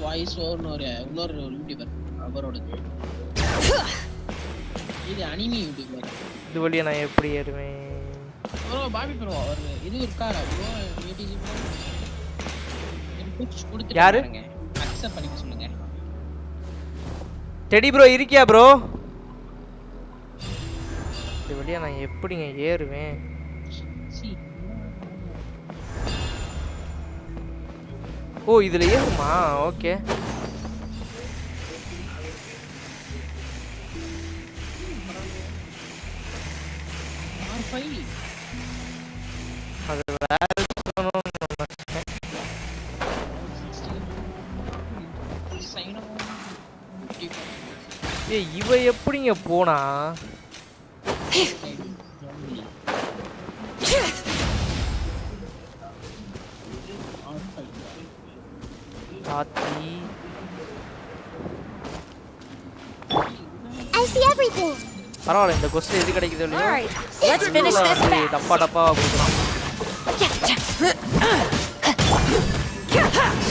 வாய்ஸ் ஓவர்னு இன்னொரு யூடியூபர் அவரோடது இது அனிமி யூடியூபர் இது வழியா நான் எப்படி ஏறுவேன் ப்ரோ பாபி ப்ரோ அவர் இது இருக்காரா ப்ரோ ஏடிஜி ப்ரோ கொடுத்து யாரு அக்செப்ட் பண்ணிக்க சொல்லுங்க டெடி ப்ரோ இருக்கியா ப்ரோ இது வழியா நான் எப்படிங்க ஏறுவேன் ஓ இதுல ஏறுமா ஓகே அது வேற ஏய் இவ எப்படிங்க போனா I see everything. பரவாயில்ல இந்த கொஸ்டின் எது கிடைக்குது இல்லையா Let's finish this fast. டப்பா கொடுக்கலாம்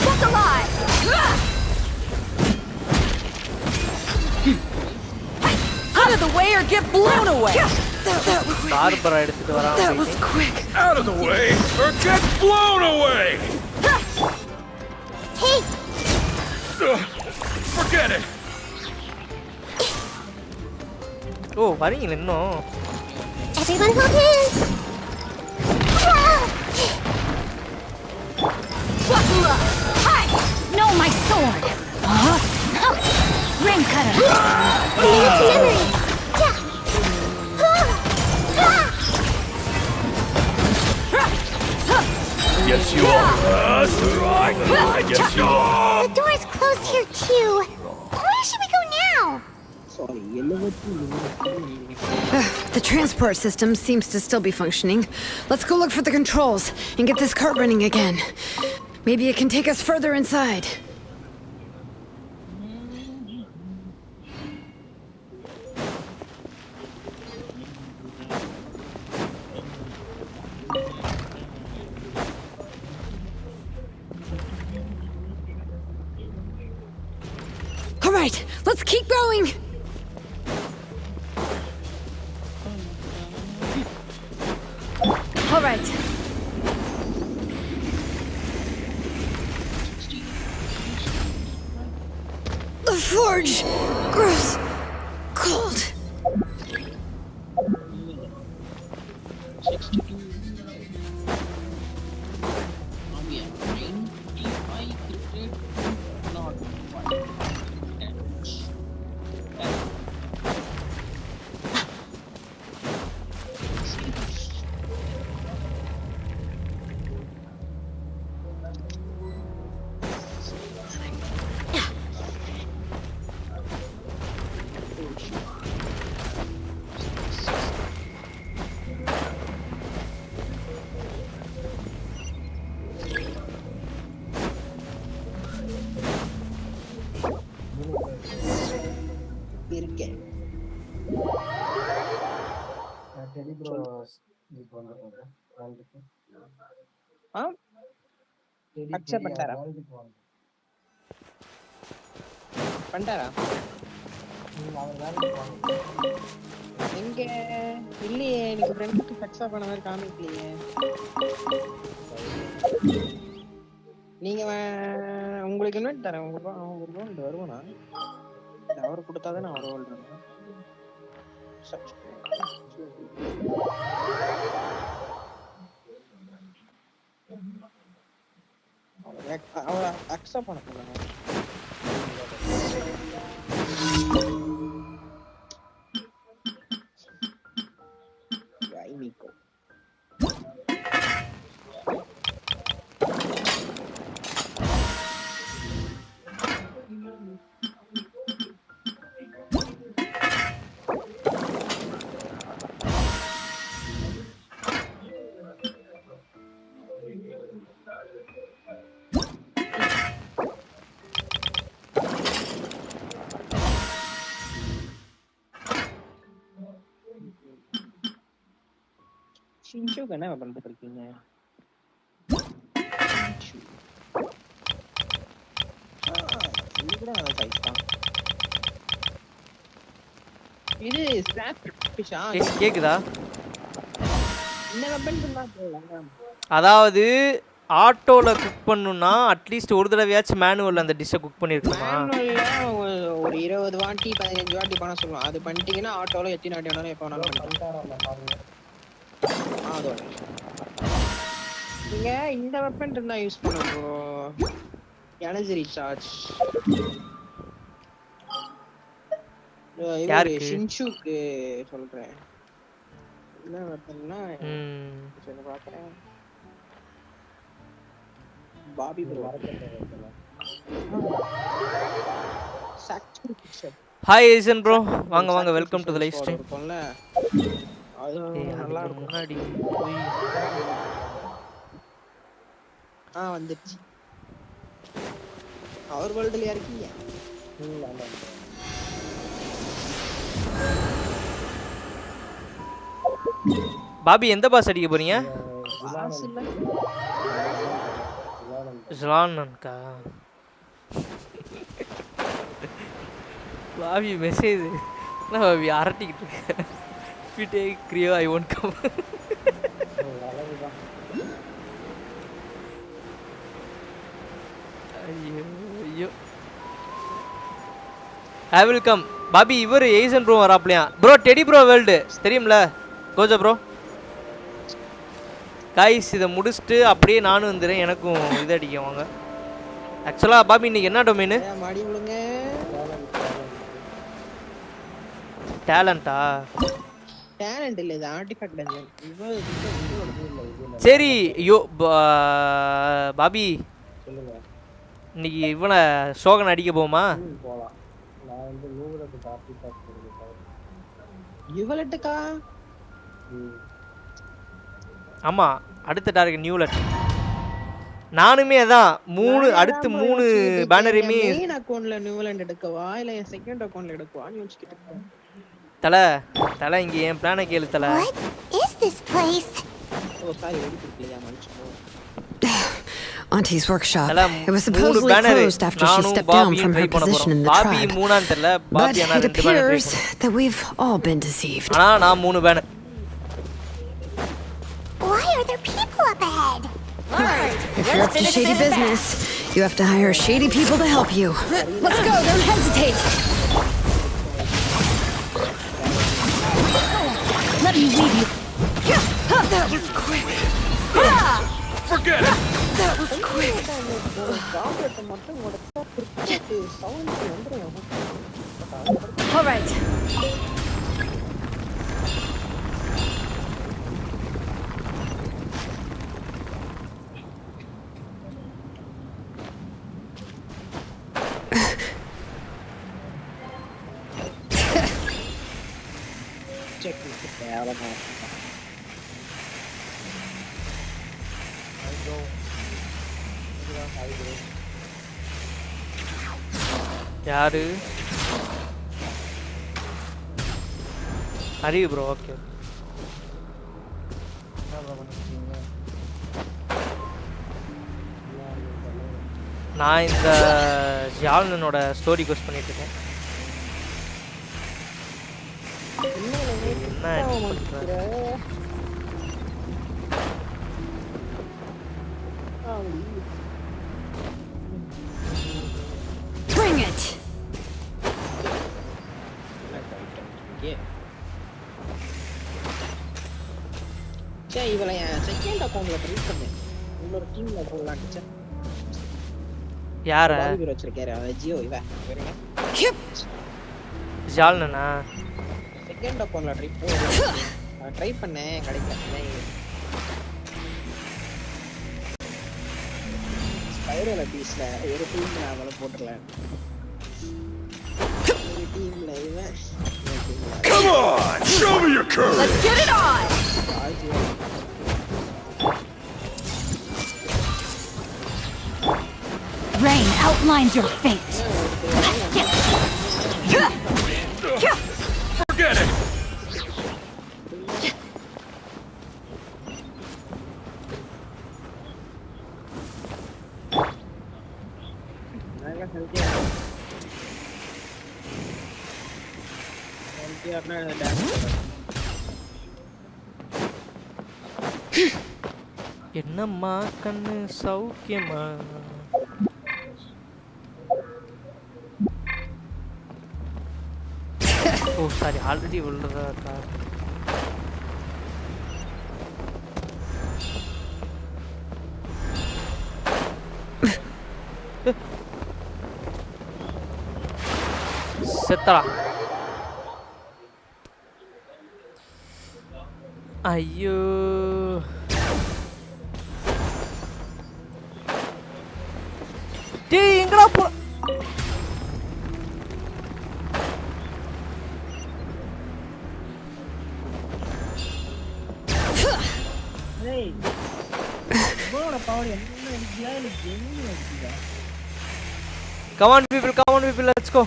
Look alive. Out of the way or get blown away. Barbara எடுத்துட்டு வரான் That was quick. Out of the way or get blown away. Hey. Forget it. ஓ வரீங்களா இன்னும் Everyone hold hands. Buckle up. Hi. No, my sword. Ring cutter. It's memory. Yes, you are. That's right. Yes, you are. The door is closed here too. Where should we go now? The transport system seems to still be functioning. Let's go look for the controls and get this cart running again. Maybe it can take us further inside. All right, let's keep going. All right. The forge grows cold. Teddy bro accept பண்ணிட்டாரா பண்ணிட்டாரா எங்க இல்லையே எனக்கு ஃப்ரெண்டுக்கு success பண்ண மாதிரி காமிக்கலையே நீங்க உங்களுக்கு இன்வைட் தரேன் உங்க ரோல் வருவானா அவர் கொடுத்தாதான் நான் ரோல் அவரை அக்செப்ட் பண்ண சொல்லுங்க ஷின்சூக்கு என்ன பண்ணிட்டு இருக்கீங்க இது கூட நல்ல சைஸ் தான் இது ஸ்கிராப் ஃபிஷா கேக்குதா இந்த வெப்பன் சொன்னா அதாவது ஆட்டோல குக் பண்ணனும்னா அட்லீஸ்ட் ஒரு தடவையாச்சும் மேனுவல்ல அந்த டிஷ்ஷை குக் பண்ணிருக்கணுமா ஒரு 20 வாட்டி 15 வாட்டி பண்ண சொல்லுவோம் அது பண்ணிட்டீங்கன்னா ஆட்டோல எத்தனை வாட்டி வேணாலும் எப்ப வேணாலும் பண்ணிக்கலாம் நீங்க இந்த வெப்பன் இருந்தா யூஸ் பண்ணுங்க ப்ரோ எனர்ஜி ரீசார்ஜ் யாருக்கு ஷின்சூக்கு சொல்றேன் என்ன வெப்பன்னா சொல்ல பாக்குறேன் பாபி ப்ரோ ஹாய் ஏசன் ப்ரோ வாங்க வாங்க welcome to the live stream அது நல்லா இருக்கும் முன்னாடி வந்துச்சு அவர் வேர்ல்ட்லயா இருக்கீங்க பாபி எந்த பாஸ் அடிக்க போறீங்க ஜலானன்கா பாபி மெசேஜ் என்ன பாபி அரட்டிக்கிட்டு இருக்க if you take Creo I won't come ஐயோ I will come பாபி இவர் ஏசன் ப்ரோ வராப்லையா ப்ரோ டெடி ப்ரோ வேர்ல்டு தெரியும்ல கோஜா ப்ரோ கைஸ் இதை முடிச்சுட்டு அப்படியே நானும் வந்துடுறேன் எனக்கும் இது அடிக்க வாங்க ஆக்சுவலாக பாபி இன்னைக்கு என்ன டொமைனு டேலண்டா டேலண்ட் இல்ல இது ஆர்டிஃபேக்ட் டஞ்சன் சரி ஐயோ பாபி சொல்லுங்க இன்னைக்கு இவனை ஷோகன் அடிக்க போமா போலாம் நான் வந்து நூறுக்கு காப்பி பாஸ் பண்ணிட்டேன் யுவலட்டுக்கா ஆமா அடுத்த டார்கெட் நியூலட் நானுமே அதான் 3 அடுத்து 3 பேனரையுமே மெயின் அக்கவுண்ட்ல நியூலண்ட் எடுக்கவா இல்ல என் செகண்ட் அக்கவுண்ட்ல எடுக்கவான்னு யோசிச்சிட்டு இருக்கேன் தல இங்க ஏன் பிளானை கேளு தல What is this place? Oh sorry வெடி குடிக்கலையா மனுஷன் Auntie's workshop. It was supposedly closed after she stepped down from her position in the tribe. But it appears that we've all been deceived. Why are there people up ahead? If you're up to shady business, you have to hire shady people to help you. Let's go, don't hesitate. Let me lead you. That was quick. Forget it. That was quick. All right. Check this out. யாரு Hari bro okay நான் இந்த ஜாலனோட story course பண்ணிட்டு இருக்கேன். Bring it. இவளை second அக்கவுண்ட்ல try பண்ணேன். இன்னொரு டீம்ல போடலாம்னு. யார பாபி வச்சிருக்காரு ஜியோ இவ ஜாலனா செகண்ட் அக்கவுண்ட்ல ட்ரை பண்ணேன் கிடைக்கல. ஸ்பைரல் பீஸ்ல ஒரு டீம்ல அவளை போட்டுறலாம். ஒரு டீம்ல இவன் Come on, show me your courage. Let's get it on. Rain outlines your fate. Forget it. என்னம்மா கண்ணு சௌக்கியமா? ஓ சாரி, ஆல்ரெடி உள்ளதா இருக்கா? செத்தா. ஐயோ டேய் எங்கடா போ? ஏய் போட பவர் என்ன இந்தியால ஜெனி வச்சிடா. Come on people, let's go.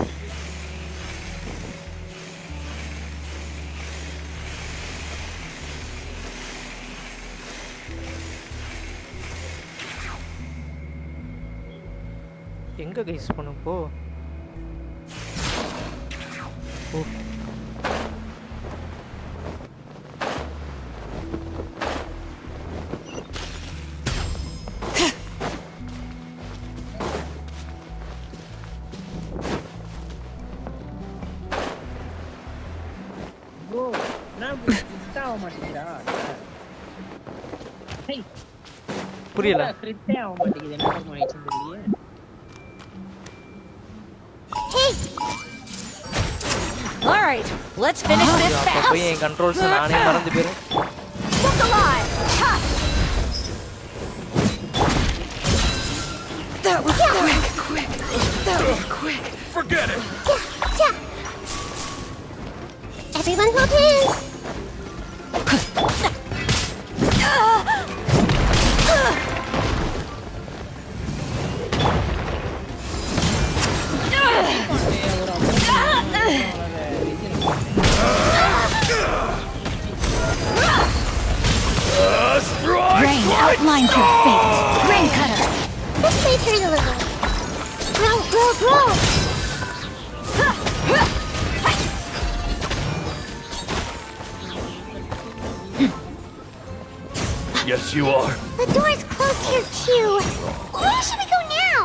எங்க கைஸ் பண்ண போ? ஓ bro நான் கிட்டாவ மாட்டேங்கடா. ஹேய் புரியல. கிரிட்டே ஆக மாட்டேங்குது. என்ன பண்ணாயிச்சு தெரியல. All right, let's finish this fast. போய் என் கண்ட்ரோல்ஸ் நானே மறந்து போறேன். Look alive. Ha! That was quick. That was quick. Forget it. Everyone hold hands. Rain outlines your fate. Rain cutter. Let's play through a little. Grow. Yes, you are. The door's closed here too. Where should we go now?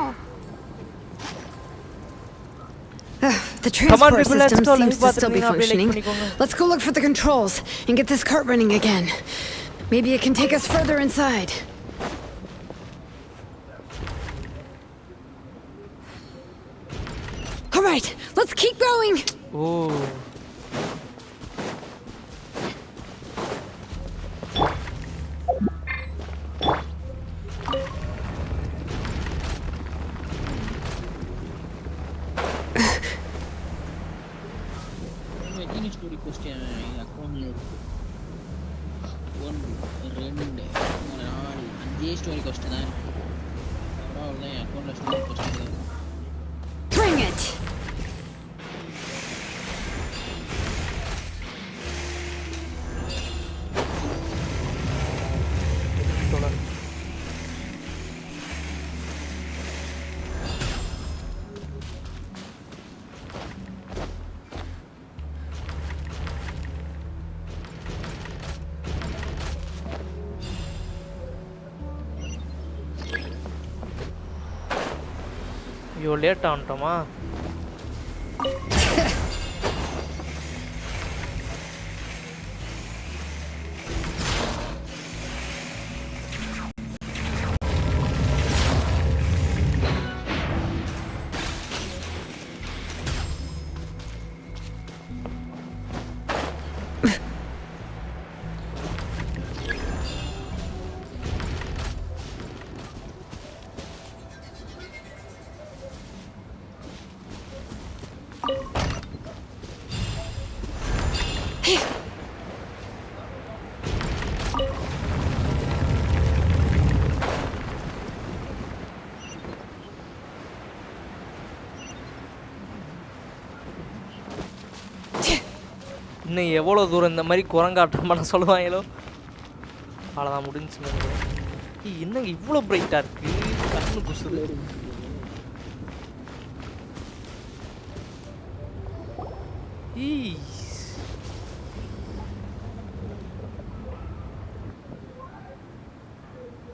The transport people, let's system go. seems to still be Let's functioning. go. Let's go look for the controls and get this cart running again. Maybe it can take us further inside. All right, let's keep going. Oh. Story question அக்கவுண்ட்ல இருக்கு. 1 2 3 4 5 story question தான் இருக்கு. அவ்வளவுதான் அக்கவுண்ட்ல story question இருக்கு. Bring it. ஐயோ late ஆன்ட்டோமா? இன்னும் எவ்வளோ தூரம் இந்த மாதிரி குரங்காட்டம் பண்ண சொல்லுவாங்களோ அவ்வளோதான் முடிஞ்சுன்னு நினைக்கிறேன். என்னங்க இவ்வளோ பிரைட்டாக இருக்கு, கண்ணு குசுது.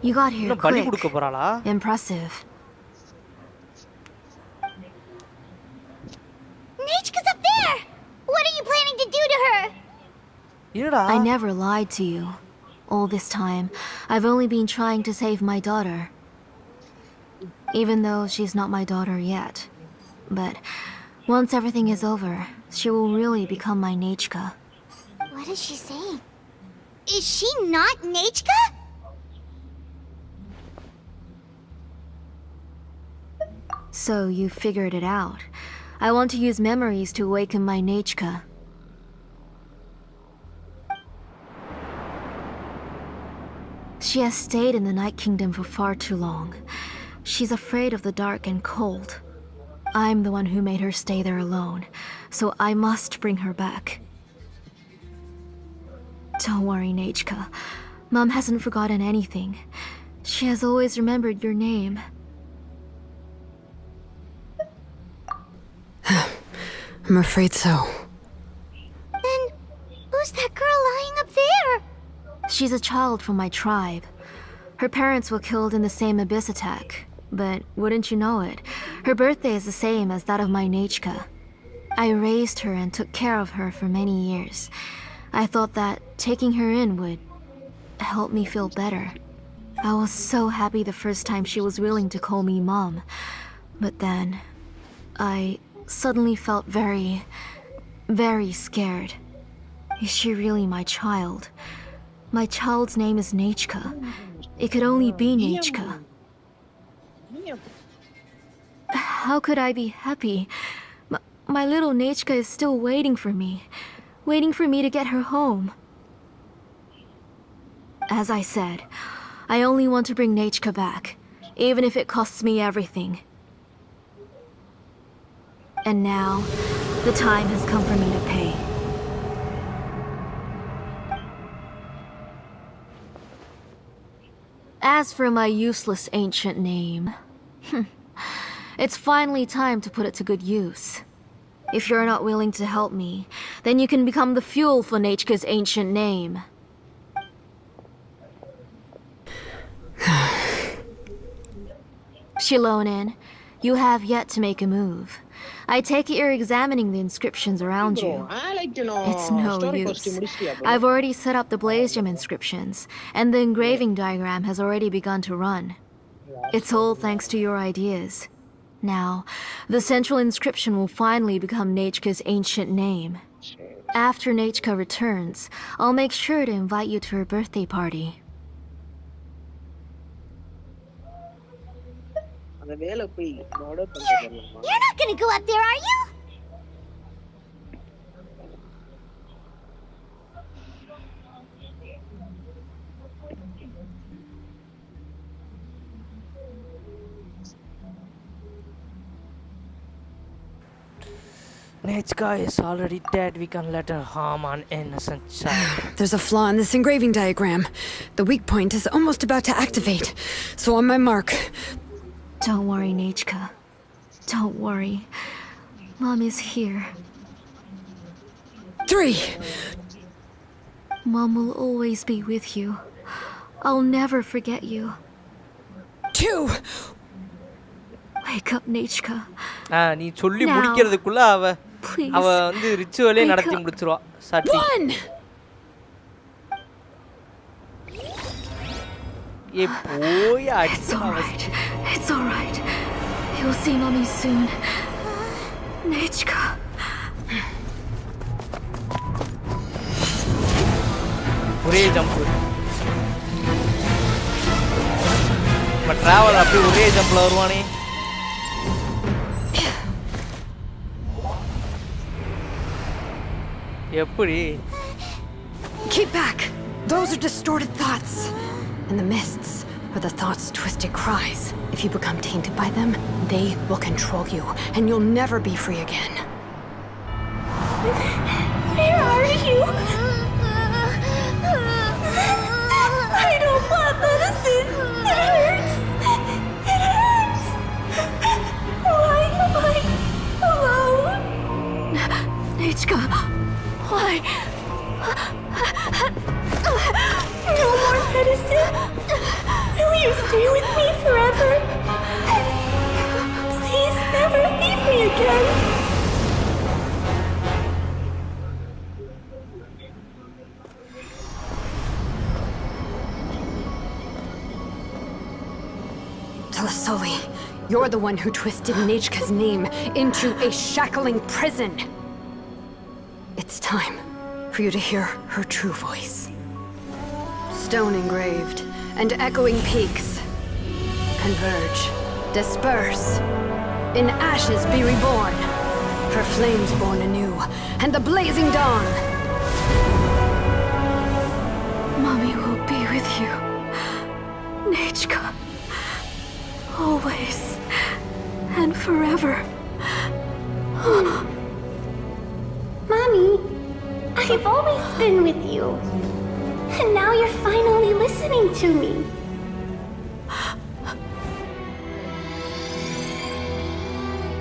You got here இன்னும் பலி quick. கொடுக்க போறாளா? Impressive. Nechka's up there! What are you planning to do to her? I never lied to you. All this time, I've only been trying to save my daughter. Even though she's not my daughter yet. But once everything is over, she will really become my Nechka. What is she saying? Is she not Nechka? So you figured it out. I want to use memories to awaken my Nechka. She has stayed in the Night Kingdom for far too long. She's afraid of the dark and cold. I'm the one who made her stay there alone, so I must bring her back. Don't worry, Nechka. Mom hasn't forgotten anything. She has always remembered your name. I'm afraid so. Then, who's that girl lying up there? She's a child from my tribe. Her parents were killed in the same abyss attack. But wouldn't you know it, her birthday is the same as that of my Nechka. I raised her and took care of her for many years. I thought that taking her in would help me feel better. I was so happy the first time she was willing to call me Mom. But then, I suddenly felt very scared. Is she really my child? My child's name is Nechka. It could only be Nechka. How could I be happy? My little Nechka is still waiting for me to get her home. As I said, I only want to bring Nechka back, even if it costs me everything. And now, the time has come for me to pay. As for my useless ancient name, it's finally time to put it to good use. If you're not willing to help me, then you can become the fuel for Nechka's ancient name. Shilonen, you have yet to make a move. I take it you're examining the inscriptions around you. It's no use. I've already set up the blaze gem inscriptions, and the engraving diagram has already begun to run. It's all thanks to your ideas. Now, the central inscription will finally become Nechka's ancient name. After Nechka returns, I'll make sure to invite you to her birthday party. You're not gonna go up there, are you? Nechka is already dead. We can let her harm an innocent child. There's a flaw in this engraving diagram. The weak point is almost about to activate. So on my mark. Don't worry, Nechka. Don't worry. Mom is here. 3. Mom will always be with you. I'll never forget you. 2. Wake up, Nechka. நீ சொல்லி Now, முடிக்கிறதுக்குள்ள அவ please. வந்து ரிச்சுவலே Wake நடத்தி up. முடிச்சிருவா. சாட்டி. ஏ போய் It's alright. It's alright. You'll see mommy soon. Nechka. ஒரே jump. Travel அப்படியே ஒரே ஜம்ப்ல வருவானே. எப்படி? Keep back. Those are distorted thoughts. And the mists are the thoughts' twisted cries. If you become tainted by them, they will control you, and you'll never be free again. Where are you? I don't want medicine. It hurts. It hurts. Why am I alone? Nechka, why? No more medicine. Will you stay with me forever? Please never leave me again. Telasoli, you're the one who twisted Nechka's name into a shackling prison. It's time for you to hear her true voice. Stone engraved and echoing peaks converge, disperse, in ashes be reborn, for flames born anew and the blazing dawn. Mommy will be with you. Nechka. Always and forever. Mommy, I've always been with you. And now you're finally listening to me.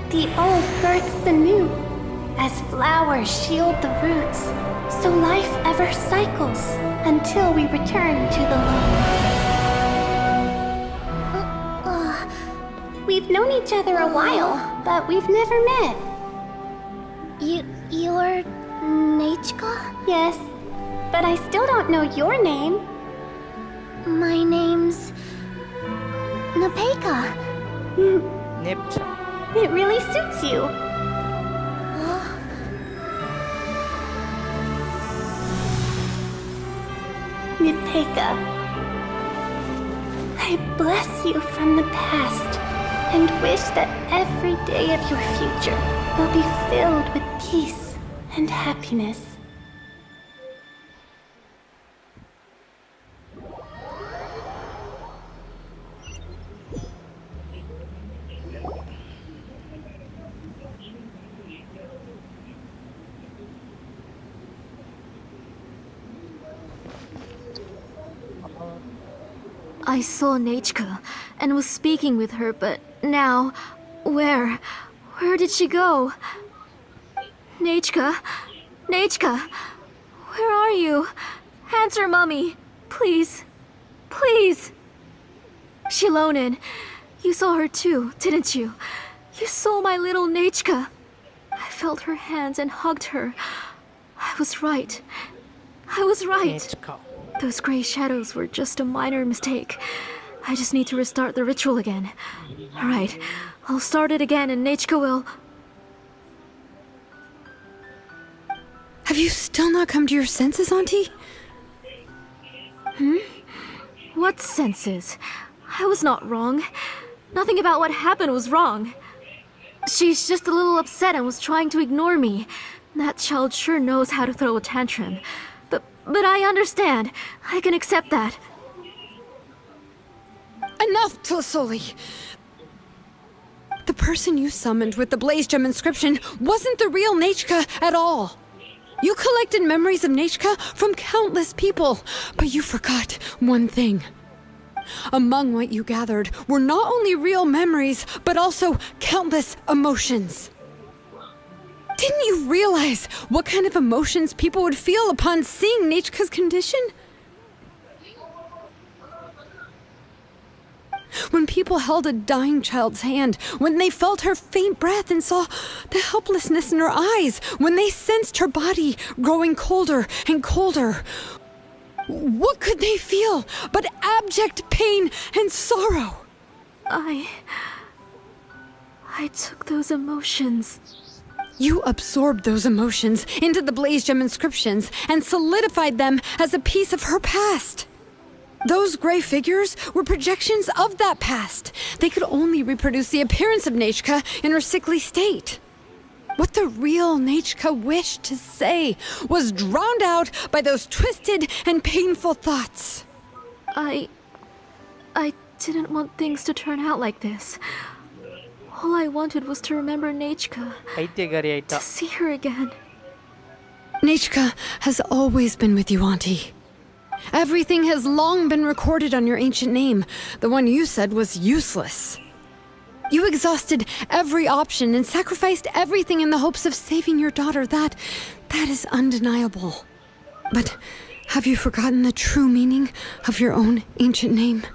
The old births the new, as flowers shield the roots, so life ever cycles until we return to the loam. We've known each other a while, but we've never met. You're Nechka? Yes, but I still don't know your name. My name's Nepeka. Nipt. It really suits you. Nepeka. I bless you from the past and wish that every day of your future will be filled with peace and happiness. I saw Nechka and was speaking with her, but now, where? Where did she go? Nechka? Nechka? Where are you? Answer, Mommy. Please. Please. Shilonen, you saw her too, didn't you? You saw my little Nechka. I felt her hands and hugged her. I was right. I was right. Nechka. Those gray shadows were just a minor mistake. I just need to restart the ritual again. Alright, I'll start it again and Nechka will... Have you still not come to your senses, Auntie? What senses? I was not wrong. Nothing about what happened was wrong. She's just a little upset and was trying to ignore me. That child sure knows how to throw a tantrum. But I understand. I can accept that. Enough, Telasoli! The person you summoned with the Blaze Gem inscription wasn't the real Nechka at all. You collected memories of Nechka from countless people, but you forgot one thing. Among what you gathered were not only real memories, but also countless emotions. Didn't you realize what kind of emotions people would feel upon seeing Nechka's condition? When people held a dying child's hand, when they felt her faint breath and saw the helplessness in her eyes, when they sensed her body growing colder and colder, what could they feel but abject pain and sorrow? I took those emotions. You absorbed those emotions into the Bgmi inscriptions and solidified them as a piece of her past. Those gray figures were projections of that past. They could only reproduce the appearance of Nechka in her sickly state. What the real Nechka wished to say was drowned out by those twisted and painful thoughts. I didn't want things to turn out like this. All I wanted was to remember Nechka, to see her again. Nechka has always been with you, Auntie. Everything has long been recorded on your ancient name. The one you said was useless. You exhausted every option and sacrificed everything in the hopes of saving your daughter. That is undeniable. But have you forgotten the true meaning of your own ancient name?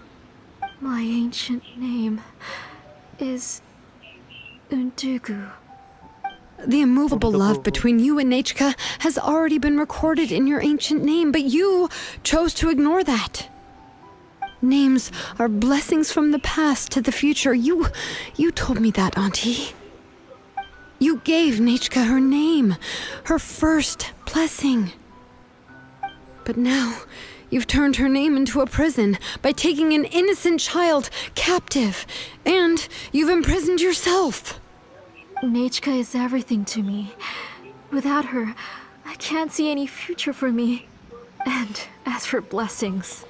My ancient name is Undugu. The immovable love between you and Nechka has already been recorded in your ancient name, but you chose to ignore that. Names are blessings from the past to the future. You told me that, Auntie. You gave Nechka her name, her first blessing. But now, you've turned her name into a prison by taking an innocent child captive, and you've imprisoned yourself. Nechka is everything to me. Without her, I can't see any future for me. And as for blessings...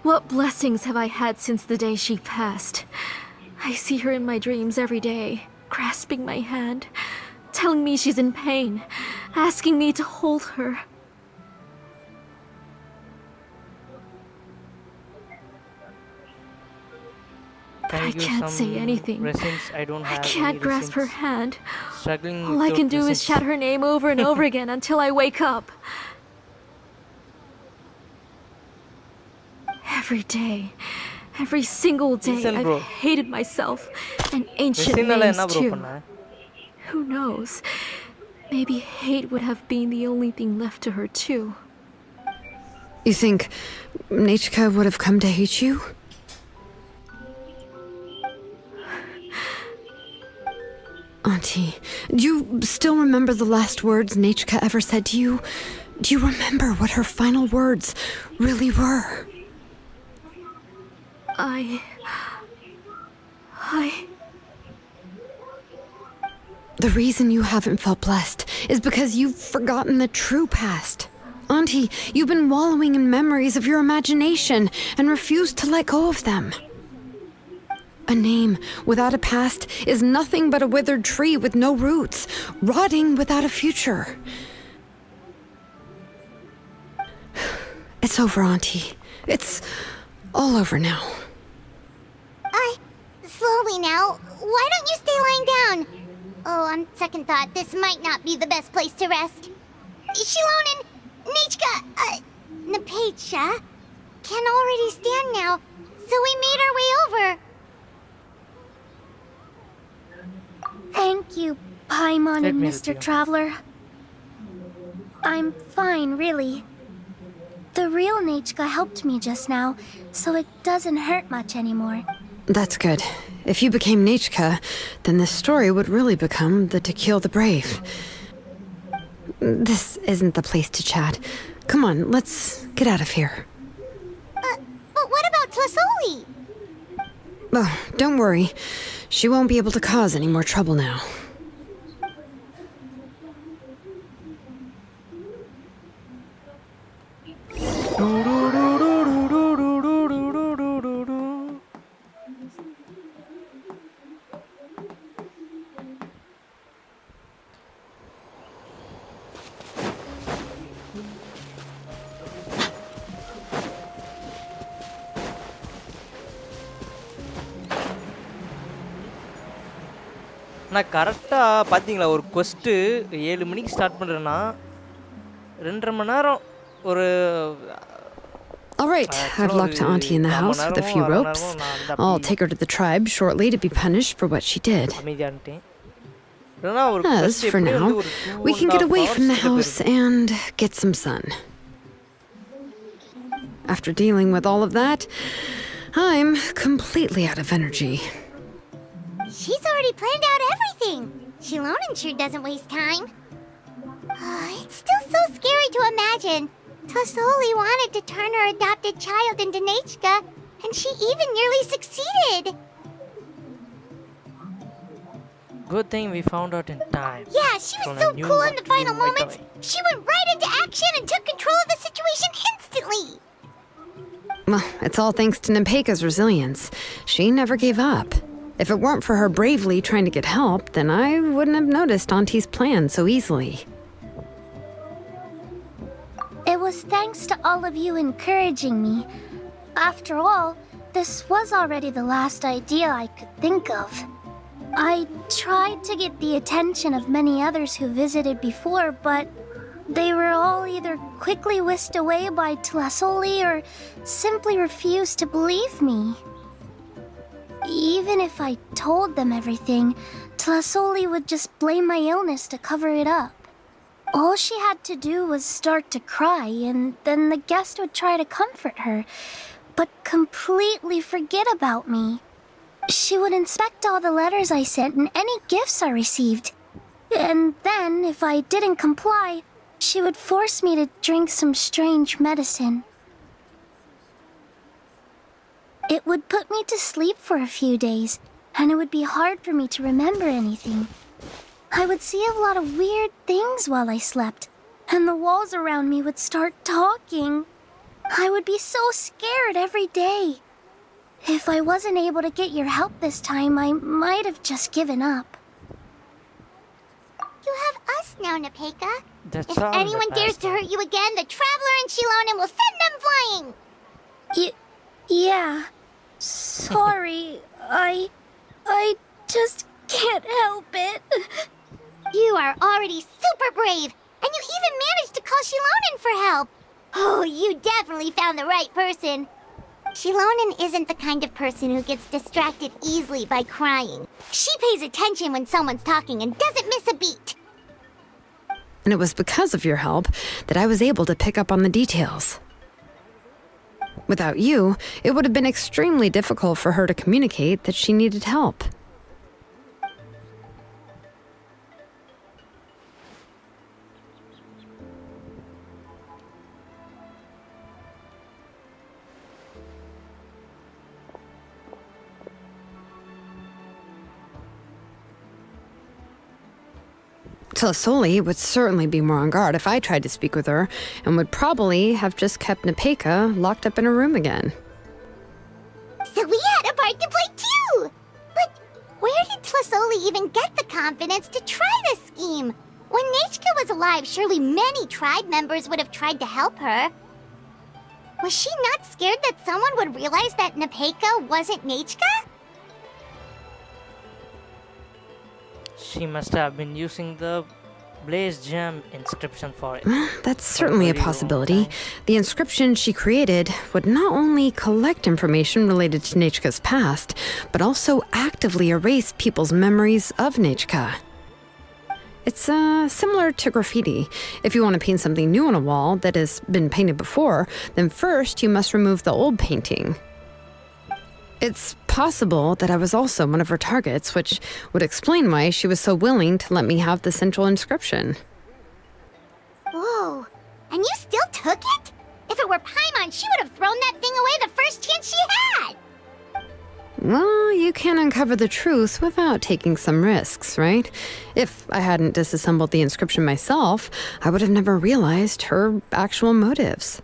What blessings have I had since the day she passed? I see her in my dreams every day, grasping my hand, telling me she's in pain, asking me to hold her. I can't say anything. I can't grasp her hand. All I can do is shout her name over and over again until I wake up. Every day, every single day, I've hated myself and ancient names too. Who knows? Maybe hate would have been the only thing left to her too. You think Nechka would have come to hate you? Auntie, do you still remember the last words Nechka ever said to you? Do you remember what her final words really were? The reason you haven't felt blessed is because you've forgotten the true past. Auntie, you've been wallowing in memories of your imagination and refused to let go of them. A name without a past is nothing but a withered tree with no roots, rotting without a future. It's over, Auntie. It's all over now. Slowly now. Why don't you stay lying down? Oh, on second thought, this might not be the best place to rest. Shilonen, Nechka, Napacha can already stand now, so we made our way over. Thank you, Paimon and Mr. Traveler. I'm fine, really. The real Nechka helped me just now, so it doesn't hurt much anymore. That's good. If you became Nechka, then this story would really become the To Kill the Brave. This isn't the place to chat. Come on, let's get out of here. But what about Tlasoli? Oh, don't worry. She won't be able to cause any more trouble now. நான் கரெக்டாக பார்த்தீங்களா ஒரு cost 7 மணிக்கு start பண்ணுறேன்னா 2.5 மணி நேரம் ஒரு All right, I've locked Auntie in the house with a few ropes. I'll take her to the tribe shortly to be punished for what she did. As for now, we can get away from the house and get some sun. After dealing with all of that, I'm completely out of energy. She's already planned out everything. Shilonen sure doesn't waste time. It's still so scary to imagine. Tlasoli wanted to turn her adopted child into Nechka, and she even nearly succeeded. Good thing we found out in time. Yeah, she was so cool in the final moments. She went right into action and took control of the situation instantly. Well, it's all thanks to Nepeka's resilience. She never gave up. If it weren't for her bravely trying to get help, then I wouldn't have noticed Auntie's plan so easily. It was thanks to all of you encouraging me. After all, this was already the last idea I could think of. I tried to get the attention of many others who visited before, but they were all either quickly whisked away by Tlasoli or simply refused to believe me. Even if I told them everything, Tlasoli would just blame my illness to cover it up. All she had to do was start to cry, and then the guest would try to comfort her, but completely forget about me. She would inspect all the letters I sent and any gifts I received. And then, if I didn't comply, she would force me to drink some strange medicine. It would put me to sleep for a few days, and it would be hard for me to remember anything. I would see a lot of weird things while I slept, and the walls around me would start talking. I would be so scared every day. If I wasn't able to get your help this time, I might have just given up. You have us now, Nepeka. If anyone dares to hurt you again, the Traveler and Shilonen will send them flying! Yeah. Sorry, I just can't help it. You are already super brave, and you even managed to call Shilonen for help. Oh, you definitely found the right person. Shilonen isn't the kind of person who gets distracted easily by crying. She pays attention when someone's talking and doesn't miss a beat. And it was because of your help that I was able to pick up on the details. Without you, it would have been extremely difficult for her to communicate that she needed help. Tlasoli would certainly be more on guard if I tried to speak with her, and would probably have just kept Nepeka locked up in her room again. So we had a part to play too! But where did Tlasoli even get the confidence to try this scheme? When Nechka was alive, surely many tribe members would have tried to help her. Was she not scared that someone would realize that Nepeka wasn't Nechka? She must have been using the Blaze Gem inscription for it. That's certainly a possibility. The inscription she created would not only collect information related to Nechka's past, but also actively erase people's memories of Nechka. It's similar to graffiti. If you want to paint something new on a wall that has been painted before, then first you must remove the old painting. It's possible that I was also one of her targets, which would explain why she was so willing to let me have the central inscription. Whoa, and you still took it? If it were Paimon, she would have thrown that thing away the first chance she had! Well, you can't uncover the truth without taking some risks, right? If I hadn't disassembled the inscription myself, I would have never realized her actual motives.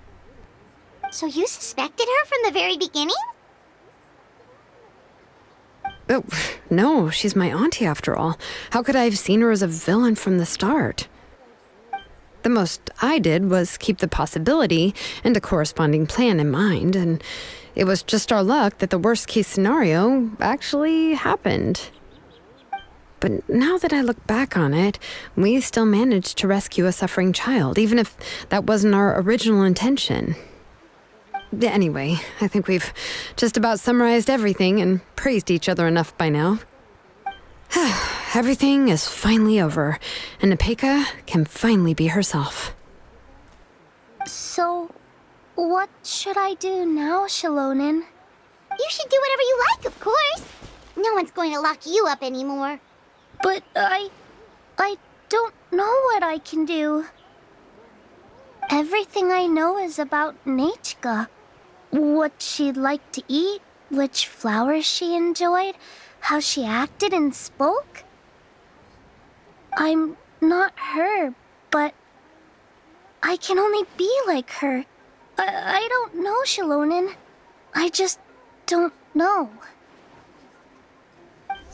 So you suspected her from the very beginning? Oh, no, she's my auntie after all. How could I have seen her as a villain from the start? The most I did was keep the possibility and a corresponding plan in mind, and it was just our luck that the worst-case scenario actually happened. But now that I look back on it, we still managed to rescue a suffering child, even if that wasn't our original intention. Anyway, I think we've just about summarized everything and praised each other enough by now. Everything is finally over, and Nepeka can finally be herself. So, what should I do now, Shalonin? You should do whatever you like, of course. No one's going to lock you up anymore. But I don't know what I can do. Everything I know is about Nechka. What she'd like to eat, which flowers she enjoyed, how she acted and spoke. I'm not her, but I can only be like her. I don't know, Shalonin. I just don't know.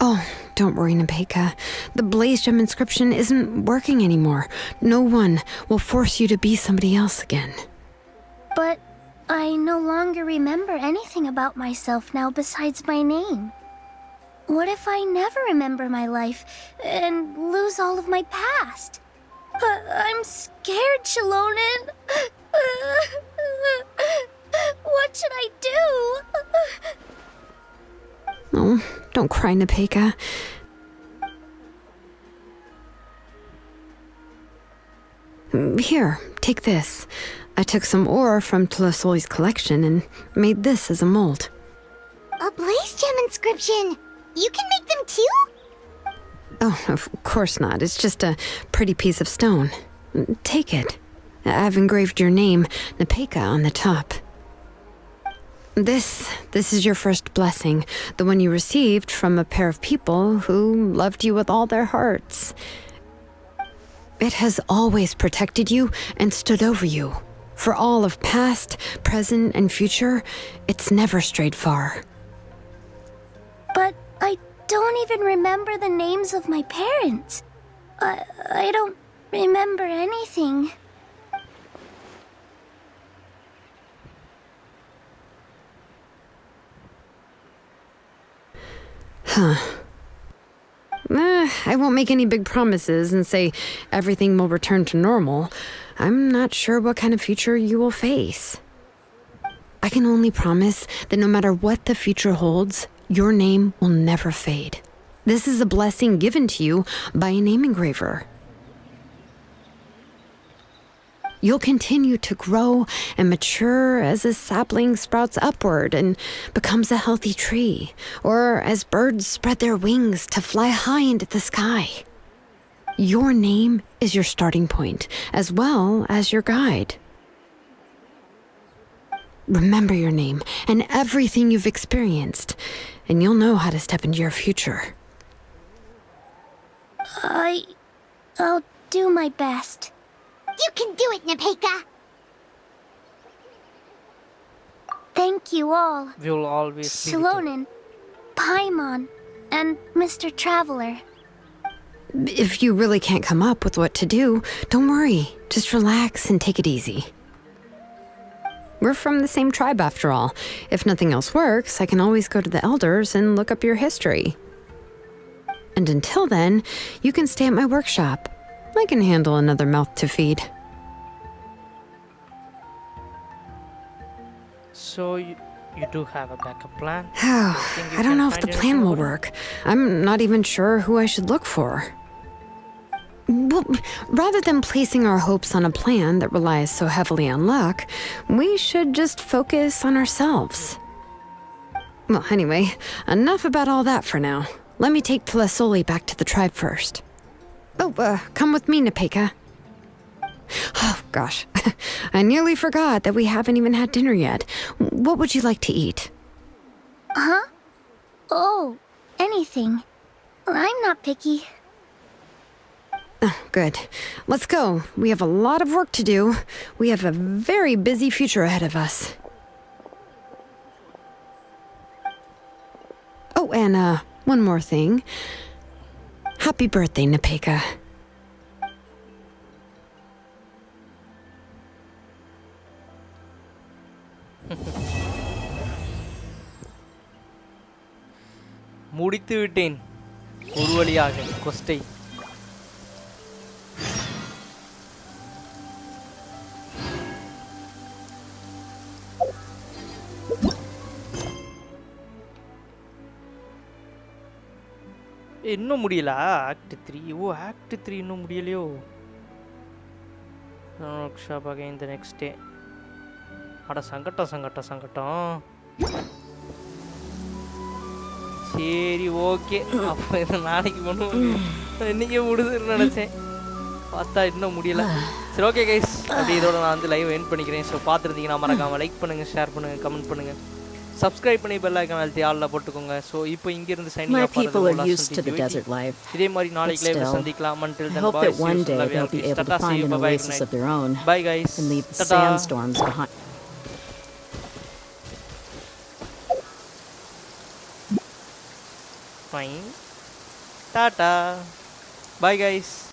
Oh, don't worry, Nepeka. The Blaze Gem inscription isn't working anymore. No one will force you to be somebody else again. But I no longer remember anything about myself now besides my name. What if I never remember my life and lose all of my past? I'm scared, Shalonin. What should I do? Oh, don't cry, Nepeka. Here, take this. I took some ore from Tlasoli's collection and made this as a mold. A Blaze Gem inscription! You can make them too? Oh, of course not. It's just a pretty piece of stone. Take it. I've engraved your name, Nepeka, on the top. This is your first blessing, the one you received from a pair of people who loved you with all their hearts. It has always protected you and stood over you. For all of past, present, and future, it's never strayed far. But I don't even remember the names of my parents. I don't remember anything. Huh. I won't make any big promises and say everything will return to normal. I'm not sure what kind of future you will face. I can only promise that no matter what the future holds, your name will never fade. This is a blessing given to you by a name engraver. You'll continue to grow and mature as a sapling sprouts upward and becomes a healthy tree, or as birds spread their wings to fly high into the sky. Your name is your starting point, as well as your guide. Remember your name and everything you've experienced, and you'll know how to step into your future. I'll do my best. You can do it, Nepeka! Thank you all. We'll always Shalonin, Paimon, and Mr. Traveler. If you really can't come up with what to do, don't worry. Just relax and take it easy. We're from the same tribe after all. If nothing else works, I can always go to the elders and look up your history. And until then, you can stay at my workshop. I can handle another mouth to feed. So you do have a backup plan? I don't know if the plan will work. I'm not even sure who I should look for. Well, rather than placing our hopes on a plan that relies so heavily on luck, we should just focus on ourselves. Well, anyway, enough about all that for now. Let me take Tlasoli back to the tribe first. Oh, come with me, Nepeka. Oh, gosh. I nearly forgot that we haven't even had dinner yet. What would you like to eat? Huh? Oh, anything. I'm not picky. Oh, good. Let's go. We have a lot of work to do. We have a very busy future ahead of us. Oh, and, one more thing. Happy birthday, Nepeka. முடித்து விட்டேன் ஒரு வழியாக கொஸ்டை. இன்னும் முடியல act 3. ஓ act 3 இன்னும் முடியலையோ? Workshop again the next day. அட சங்கட்டம். சரி ஓகே, அப்போ இதை நாளைக்கு பண்ணுவோம். இன்னைக்கே முடிதுன்னு நினச்சேன், பார்த்தா இன்னும் முடியல. சரி ஓகே கைஸ், அப்படி இதோட நான் வந்து லைவ் எண்ட் பண்ணிக்கிறேன். ஸோ பார்த்துருந்தீங்கன்னா மறக்காமல் லைக் பண்ணுங்கள், ஷேர் பண்ணுங்கள், கமெண்ட் பண்ணுங்கள், சப்ஸ்கிரைப் பண்ணி பெல் ஐகான் அழுத்தி ஆல்ல போட்டுக்கோங்க. ஸோ இப்போ இங்கிருந்து சைனிங் ஆஃப் பண்ணுறது. இதே மாதிரி நாளைக்கு லைவ்ல சந்திக்கலாம். until then bye. One day they'll be able to find an oasis of their own. Bye guys. And leave the sandstorms behind. Fine. Tata. Bye guys.